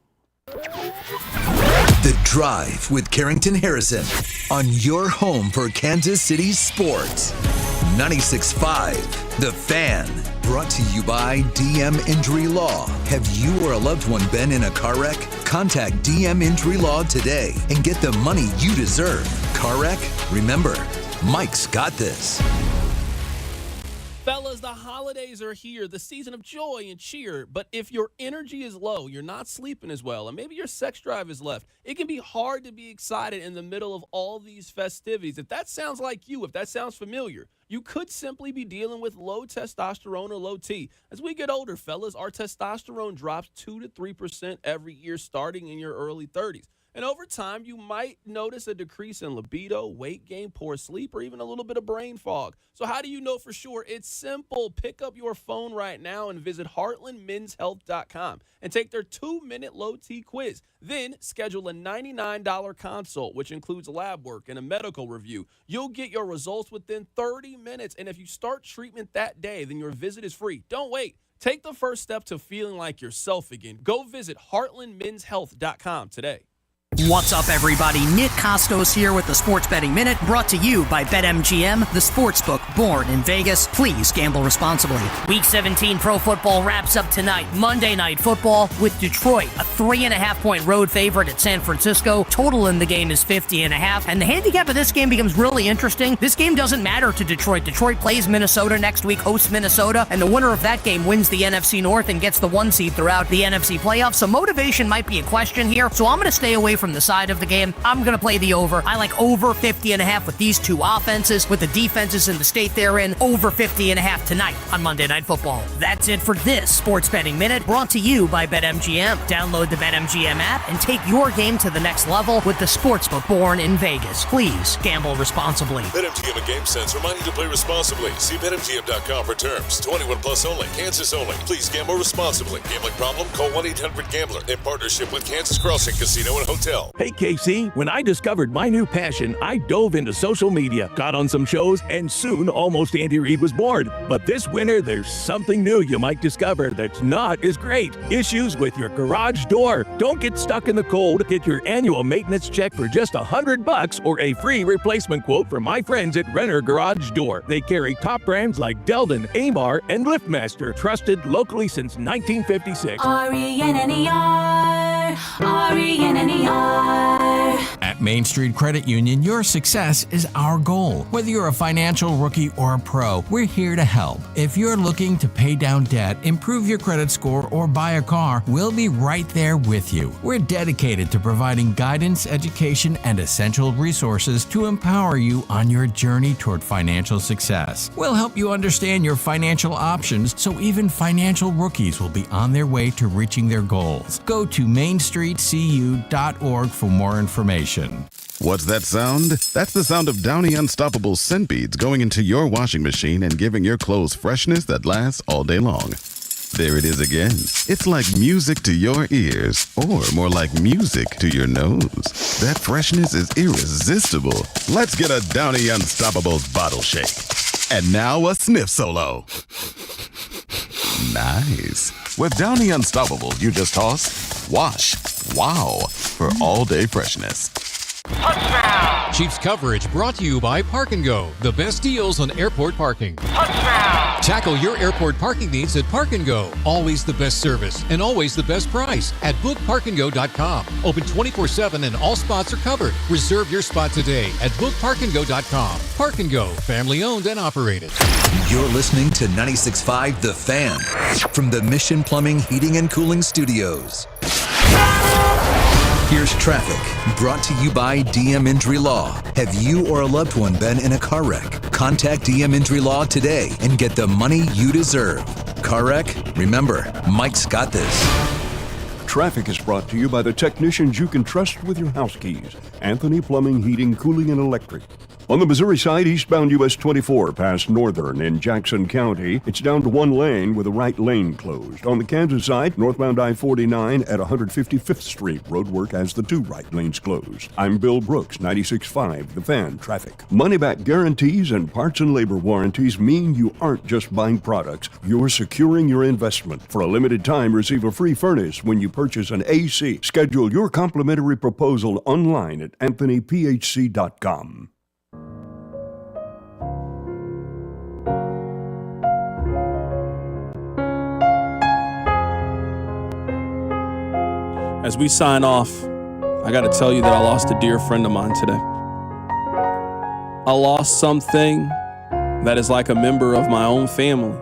The Drive with Carrington Harrison on your home for Kansas City sports. 96.5 The Fan. Brought to you by DM Injury Law. Have you or a loved one been in a car wreck? Contact DM Injury Law today and get the money you deserve. Car wreck? Remember, Mike's got this. Fellas, the holidays are here, the season of joy and cheer. But if your energy is low, you're not sleeping as well, and maybe your sex drive is left, it can be hard to be excited in the middle of all these festivities. If that sounds like you, if that sounds familiar, you could simply be dealing with low testosterone or low T. As we get older, fellas, our testosterone drops 2 to 3% every year starting in your early 30s. And over time, you might notice a decrease in libido, weight gain, poor sleep, or even a little bit of brain fog. So how do you know for sure? It's simple. Pick up your phone right now and visit heartlandmenshealth.com and take their 2-minute low T quiz. Then schedule a $99 consult, which includes lab work and a medical review. You'll get your results within 30 minutes. And if you start treatment that day, then your visit is free. Don't wait. Take the first step to feeling like yourself again. Go visit heartlandmenshealth.com today. What's up, everybody? Nick Costos here with the Sports Betting Minute, brought to you by BetMGM, the sportsbook born in Vegas. Please gamble responsibly. Week 17 pro football wraps up tonight. Monday Night Football with Detroit, a 3.5-point road favorite at San Francisco. Total in the game is 50.5, and the handicap of this game becomes really interesting. This game doesn't matter to Detroit. Detroit plays Minnesota next week, hosts Minnesota, and the winner of that game wins the NFC North and gets the 1 seed throughout the NFC playoffs. So motivation might be a question here, so I'm going to stay away from the side of the game. I'm going to play the over. I like over 50.5 with these two offenses, with the defenses in the state they're in. Over 50.5 tonight on Monday Night Football. That's it for this Sports Betting Minute, brought to you by BetMGM. Download the BetMGM app and take your game to the next level with the sportsbook born in Vegas. Please gamble responsibly. BetMGM and GameSense remind you to play responsibly. See BetMGM.com for terms. 21 plus only. Kansas only. Please gamble responsibly. Gambling problem? Call 1-800-GAMBLER in partnership with Kansas Crossing Casino and Hotel. Hey, KC, when I discovered my new passion, I dove into social media, got on some shows, and soon almost Andy Reid was bored. But this winter, there's something new you might discover that's not as great. Issues with your garage door. Don't get stuck in the cold. Get your annual maintenance check for just $100 or a free replacement quote from my friends at Renner Garage Door. They carry top brands like Delden, Amar, and LiftMaster, trusted locally since 1956. RENNER, RENNER. At At Main Street Credit Union, your success is our goal. Whether you're a financial rookie or a pro, we're here to help. If you're looking to pay down debt, improve your credit score, or buy a car, we'll be right there with you. We're dedicated to providing guidance, education, and essential resources to empower you on your journey toward financial success. We'll help you understand your financial options so even financial rookies will be on their way to reaching their goals. Go to mainstreetcu.org for more information. What's that sound? That's the sound of Downy Unstoppable scent beads going into your washing machine and giving your clothes freshness that lasts all day long. There it is again. It's like music to your ears, or more like music to your nose. That freshness is irresistible. Let's get a Downy Unstoppables bottle shake. And now a sniff solo. Nice. With Downy Unstoppables, you just toss, wash, wow, for all-day freshness. Touchdown! Chiefs coverage brought to you by Park & Go, the best deals on airport parking. Touchdown! Tackle your airport parking needs at Park & Go. Always the best service and always the best price at bookparkandgo.com. Open 24/7 and all spots are covered. Reserve your spot today at bookparkandgo.com. Park & Go, family owned and operated. You're listening to 96.5 The Fan from the Mission Plumbing, Heating, and Cooling Studios. Here's traffic, brought to you by DM Injury Law. Have you or a loved one been in a car wreck? Contact DM Injury Law today and get the money you deserve. Car wreck? Remember, Mike's got this. Traffic is brought to you by the technicians you can trust with your house keys. Anthony Plumbing, Heating, Cooling, and Electric. On the Missouri side, eastbound US 24 past Northern in Jackson County, it's down to one lane with the right lane closed. On the Kansas side, northbound I-49 at 155th Street, roadwork has the two right lanes closed. I'm Bill Brooks, 96.5 The Fan Traffic. Money-back guarantees and parts and labor warranties mean you aren't just buying products, you're securing your investment. For a limited time, receive a free furnace when you purchase an AC. Schedule your complimentary proposal online at anthonyphc.com. As we sign off, I got to tell you that I lost a dear friend of mine today. I lost something that is like a member of my own family.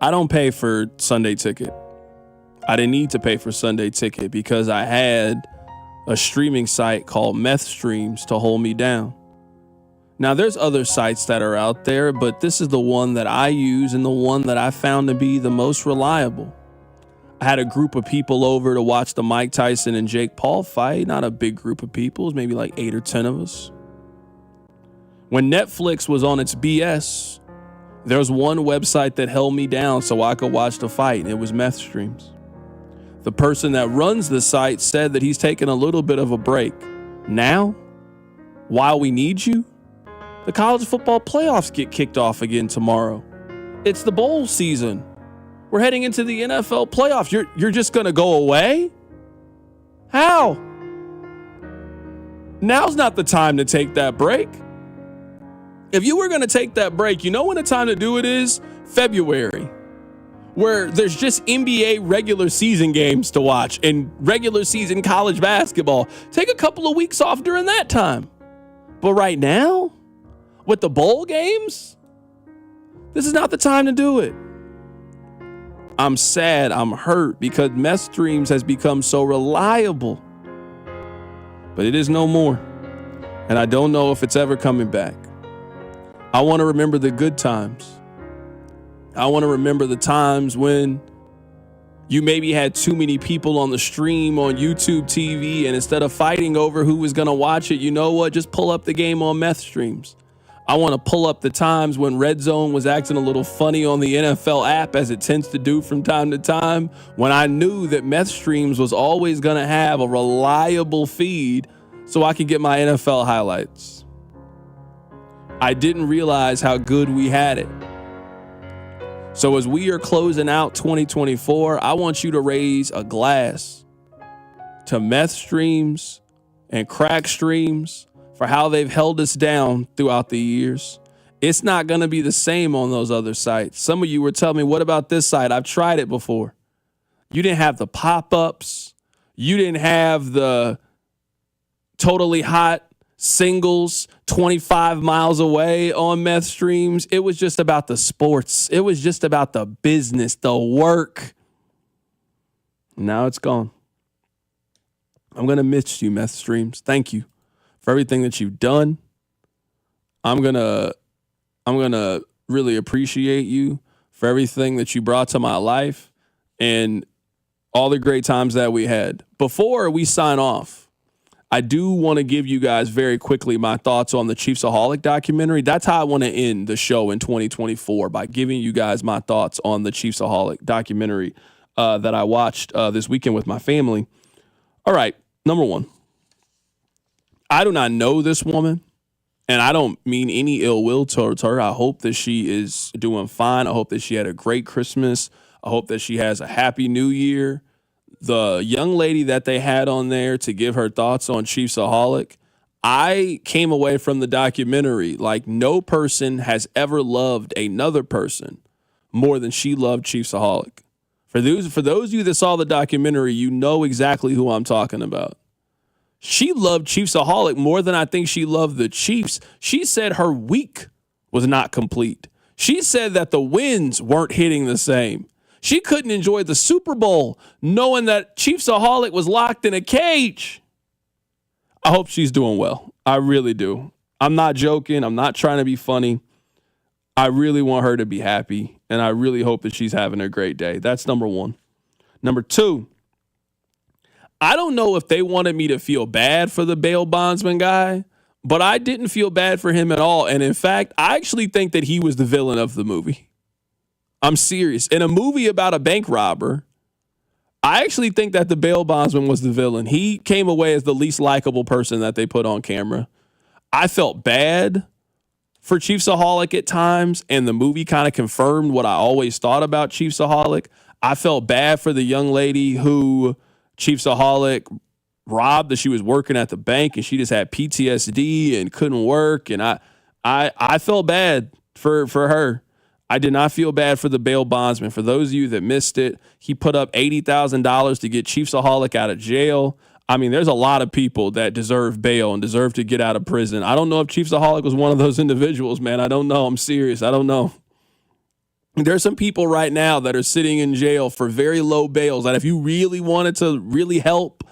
I don't pay for Sunday Ticket. I didn't need to pay for Sunday Ticket because I had a streaming site called Meth Streams to hold me down. Now, there's other sites that are out there, but this is the one that I use and the one that I found to be the most reliable. I had a group of people over to watch the Mike Tyson and Jake Paul fight. Not a big group of people. It was maybe like 8 or 10 of us. When Netflix was on its BS, there was one website that held me down so I could watch the fight, and it was Meth Streams. The person that runs the site said that he's taking a little bit of a break. Now, while we need you, the college football playoffs get kicked off again tomorrow. It's the bowl season. We're heading into the NFL playoffs. You're just going to go away? How? Now's not the time to take that break. If you were going to take that break, you know when the time to do it is? February, where there's just NBA regular season games to watch and regular season college basketball. Take a couple of weeks off during that time. But right now, with the bowl games, this is not the time to do it. I'm sad, I'm hurt because Meth Streams has become so reliable. But it is no more. And I don't know if it's ever coming back. I want to remember the good times. I want to remember the times when you maybe had too many people on the stream on YouTube TV, and instead of fighting over who was going to watch it, you know what? Just pull up the game on Meth Streams. I want to pull up the times when Red Zone was acting a little funny on the NFL app, as it tends to do from time to time, when I knew that Meth Streams was always going to have a reliable feed so I could get my NFL highlights. I didn't realize how good we had it. So as we are closing out 2024, I want you to raise a glass to Meth Streams and Crack Streams for how they've held us down throughout the years. It's not going to be the same on those other sites. Some of you were telling me, what about this site? I've tried it before. You didn't have the pop-ups. You didn't have the Totally Hot singles 25 miles away on meth streams. It was just about the sports. It was just about the business, the work. Now it's gone. I'm going to miss you, meth streams. Thank you for everything that you've done. I'm going to really appreciate you for everything that you brought to my life and all the great times that we had. Before we sign off, I do want to give you guys very quickly my thoughts on the Chiefsaholic documentary. That's how I want to end the show in 2024, by giving you guys my thoughts on the Chiefsaholic documentary that I watched this weekend with my family. All right, number one, I do not know this woman, and I don't mean any ill will towards her. I hope that she is doing fine. I hope that she had a great Christmas. I hope that she has a happy new year. The young lady that they had on there to give her thoughts on Chiefsaholic, I came away from the documentary like no person has ever loved another person more than she loved Chiefsaholic. For those of you that saw the documentary, you know exactly who I'm talking about. She loved Chiefsaholic more than I think she loved the Chiefs. She said her week was not complete. She said that the wins weren't hitting the same. She couldn't enjoy the Super Bowl knowing that Chiefsaholic was locked in a cage. I hope she's doing well. I really do. I'm not joking. I'm not trying to be funny. I really want her to be happy, and I really hope that she's having a great day. That's number one. Number two, I don't know if they wanted me to feel bad for the bail bondsman guy, but I didn't feel bad for him at all. And in fact, I actually think that he was the villain of the movie. I'm serious. In a movie about a bank robber, I actually think that the bail bondsman was the villain. He came away as the least likable person that they put on camera. I felt bad for Chiefsaholic at times, and the movie kind of confirmed what I always thought about Chiefsaholic. I felt bad for the young lady who Chiefsaholic robbed, that she was working at the bank and she just had PTSD and couldn't work. And I felt bad for her. I did not feel bad for the bail bondsman. For those of you that missed it, he put up $80,000 to get Chiefsaholic out of jail. I mean, there's a lot of people that deserve bail and deserve to get out of prison. I don't know if Chiefsaholic was one of those individuals, man. I don't know. I'm serious. I don't know. There's some people right now that are sitting in jail for very low bails that if you really wanted to really help,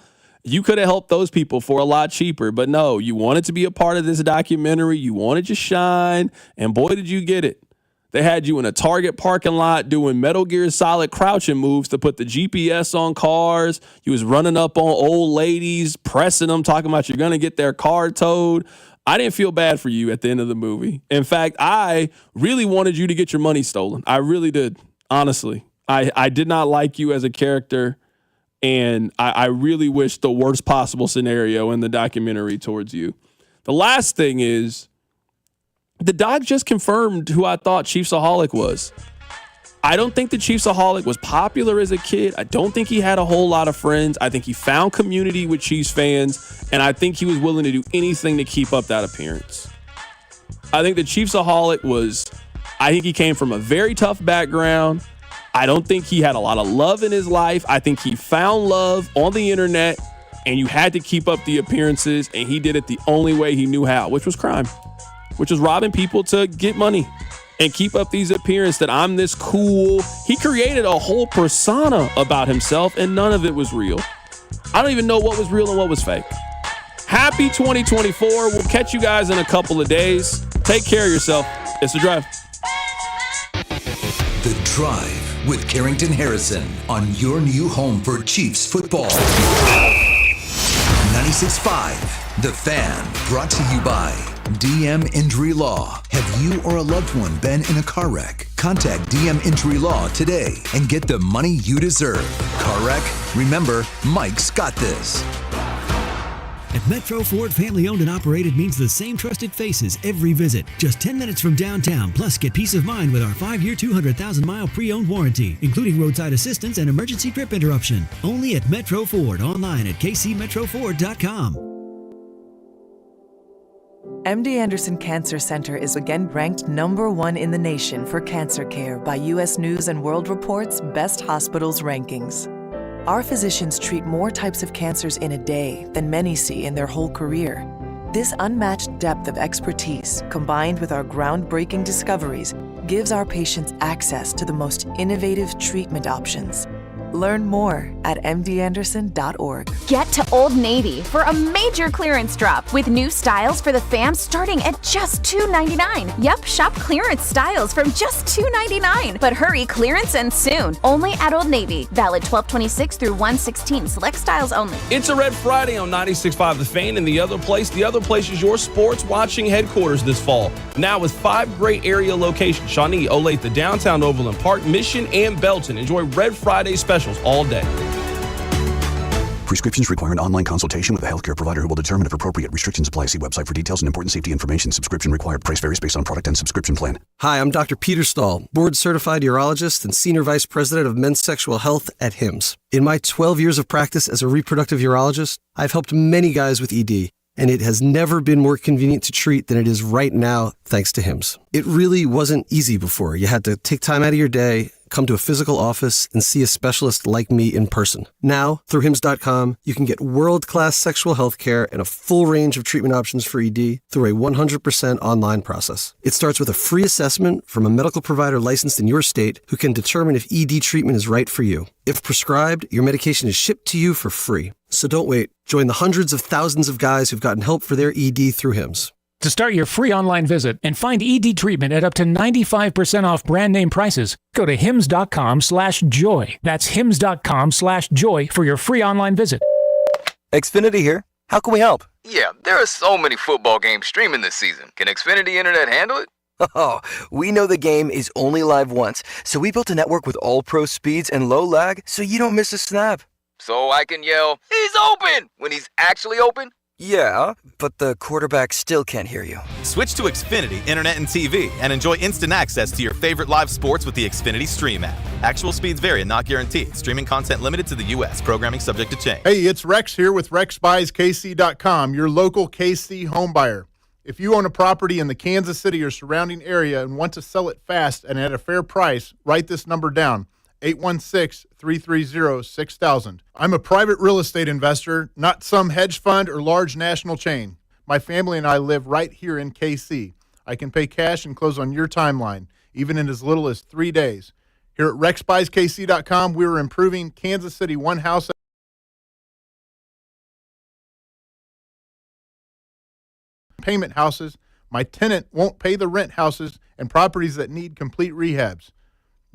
you could have helped those people for a lot cheaper. But no, you wanted to be a part of this documentary. You wanted to shine, and boy, did you get it. They had you in a Target parking lot doing Metal Gear Solid crouching moves to put the GPS on cars. You was running up on old ladies, pressing them, talking about you're going to get their car towed. I didn't feel bad for you at the end of the movie. In fact, I really wanted you to get your money stolen. I really did, honestly. I did not like you as a character, and I really wish the worst possible scenario in the documentary towards you. The last thing is, the doc just confirmed who I thought Chiefsaholic was. I don't think the Chiefsaholic was popular as a kid. I don't think he had a whole lot of friends. I think he found community with Chiefs fans, and I think he was willing to do anything to keep up that appearance. I think the Chiefsaholic I think he came from a very tough background. I don't think he had a lot of love in his life. I think he found love on the internet, and you had to keep up the appearances, and he did it the only way he knew how, which was crime. Which is robbing people to get money and keep up these appearances that I'm this cool. He created a whole persona about himself, and none of it was real. I don't even know what was real and what was fake. Happy 2024. We'll catch you guys in a couple of days. Take care of yourself. It's The Drive. The Drive with Carrington Harrison on your new home for Chiefs football. 96.5, The Fan, brought to you by DM Injury Law. Have you or a loved one been in a car wreck? Contact DM Injury Law today and get the money you deserve. Car wreck? Remember, Mike's got this. At Metro Ford, family owned and operated means the same trusted faces every visit. Just 10 minutes from downtown. Plus, get peace of mind with our 5-year, 200,000-mile pre-owned warranty, including roadside assistance and emergency trip interruption. Only at Metro Ford. Online at kcmetroford.com. MD Anderson Cancer Center is again ranked #1 in the nation for cancer care by U.S. News & World Report's Best Hospitals rankings. Our physicians treat more types of cancers in a day than many see in their whole career. This unmatched depth of expertise, combined with our groundbreaking discoveries, gives our patients access to the most innovative treatment options. Learn more at mdanderson.org. Get to Old Navy for a major clearance drop with new styles for the fam starting at just $2.99. Yep, shop clearance styles from just $2.99. But hurry, clearance ends soon. Only at Old Navy. Valid 12/26 through 1/16. Select styles only. It's a Red Friday on 96.5 The Fan, and the other place is your sports watching headquarters this fall. Now with 5 great area locations: Shawnee, Olathe, downtown Overland Park, Mission, and Belton. Enjoy Red Friday specials all day. Prescriptions require an online consultation with a healthcare provider who will determine if appropriate. Restrictions apply. See website for details and important safety information. Subscription required. Price varies based on product and subscription plan. Hi, I'm Dr. Peter Stahl, board-certified urologist and senior vice president of men's sexual health at HIMSS. In my 12 years of practice as a reproductive urologist, I've helped many guys with ED, and it has never been more convenient to treat than it is right now, thanks to HIMSS. It really wasn't easy before. You had to take time out of your day, come to a physical office, and see a specialist like me in person. Now, through HIMSS.com, you can get world-class sexual health care and a full range of treatment options for ED through a 100% online process. It starts with a free assessment from a medical provider licensed in your state who can determine if ED treatment is right for you. If prescribed, your medication is shipped to you for free. So don't wait. Join the hundreds of thousands of guys who've gotten help for their ED through HIMSS. To start your free online visit and find ED treatment at up to 95% off brand name prices, go to hims.com/joy. That's hims.com/joy for your free online visit. Xfinity here. How can we help? Yeah, there are so many football games streaming this season. Can Xfinity Internet handle it? Oh, we know the game is only live once, so we built a network with all-pro speeds and low lag so you don't miss a snap. So I can yell, "He's open!" when he's actually open? Yeah, but the quarterback still can't hear you. Switch to Xfinity Internet and TV and enjoy instant access to your favorite live sports with the Xfinity Stream app. Actual speeds vary and not guaranteed. Streaming content limited to the U.S. Programming subject to change. Hey, it's Rex here with RexBuysKC.com, your local KC home buyer. If you own a property in the Kansas City or surrounding area and want to sell it fast and at a fair price, write this number down. 816-330-6000. I'm a private real estate investor, not some hedge fund or large national chain. My family and I live right here in KC. I can pay cash and close on your timeline, even in as little as 3 days. Here at RexBuysKC.com, we are improving Kansas City one house payment houses. My tenant won't pay the rent houses and properties that need complete rehabs.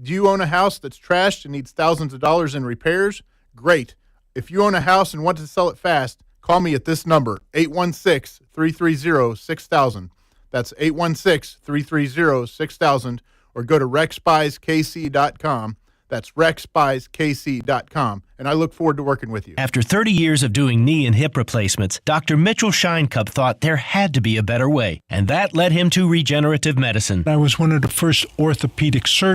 Do you own a house that's trashed and needs thousands of dollars in repairs? Great. If you own a house and want to sell it fast, call me at this number, 816-330-6000. That's 816-330-6000, or go to RexBuysKC.com. That's RexBuysKC.com, and I look forward to working with you. After 30 years of doing knee and hip replacements, Dr. Mitchell Scheinkup thought there had to be a better way, and that led him to regenerative medicine. I was one of the first orthopedic surgeons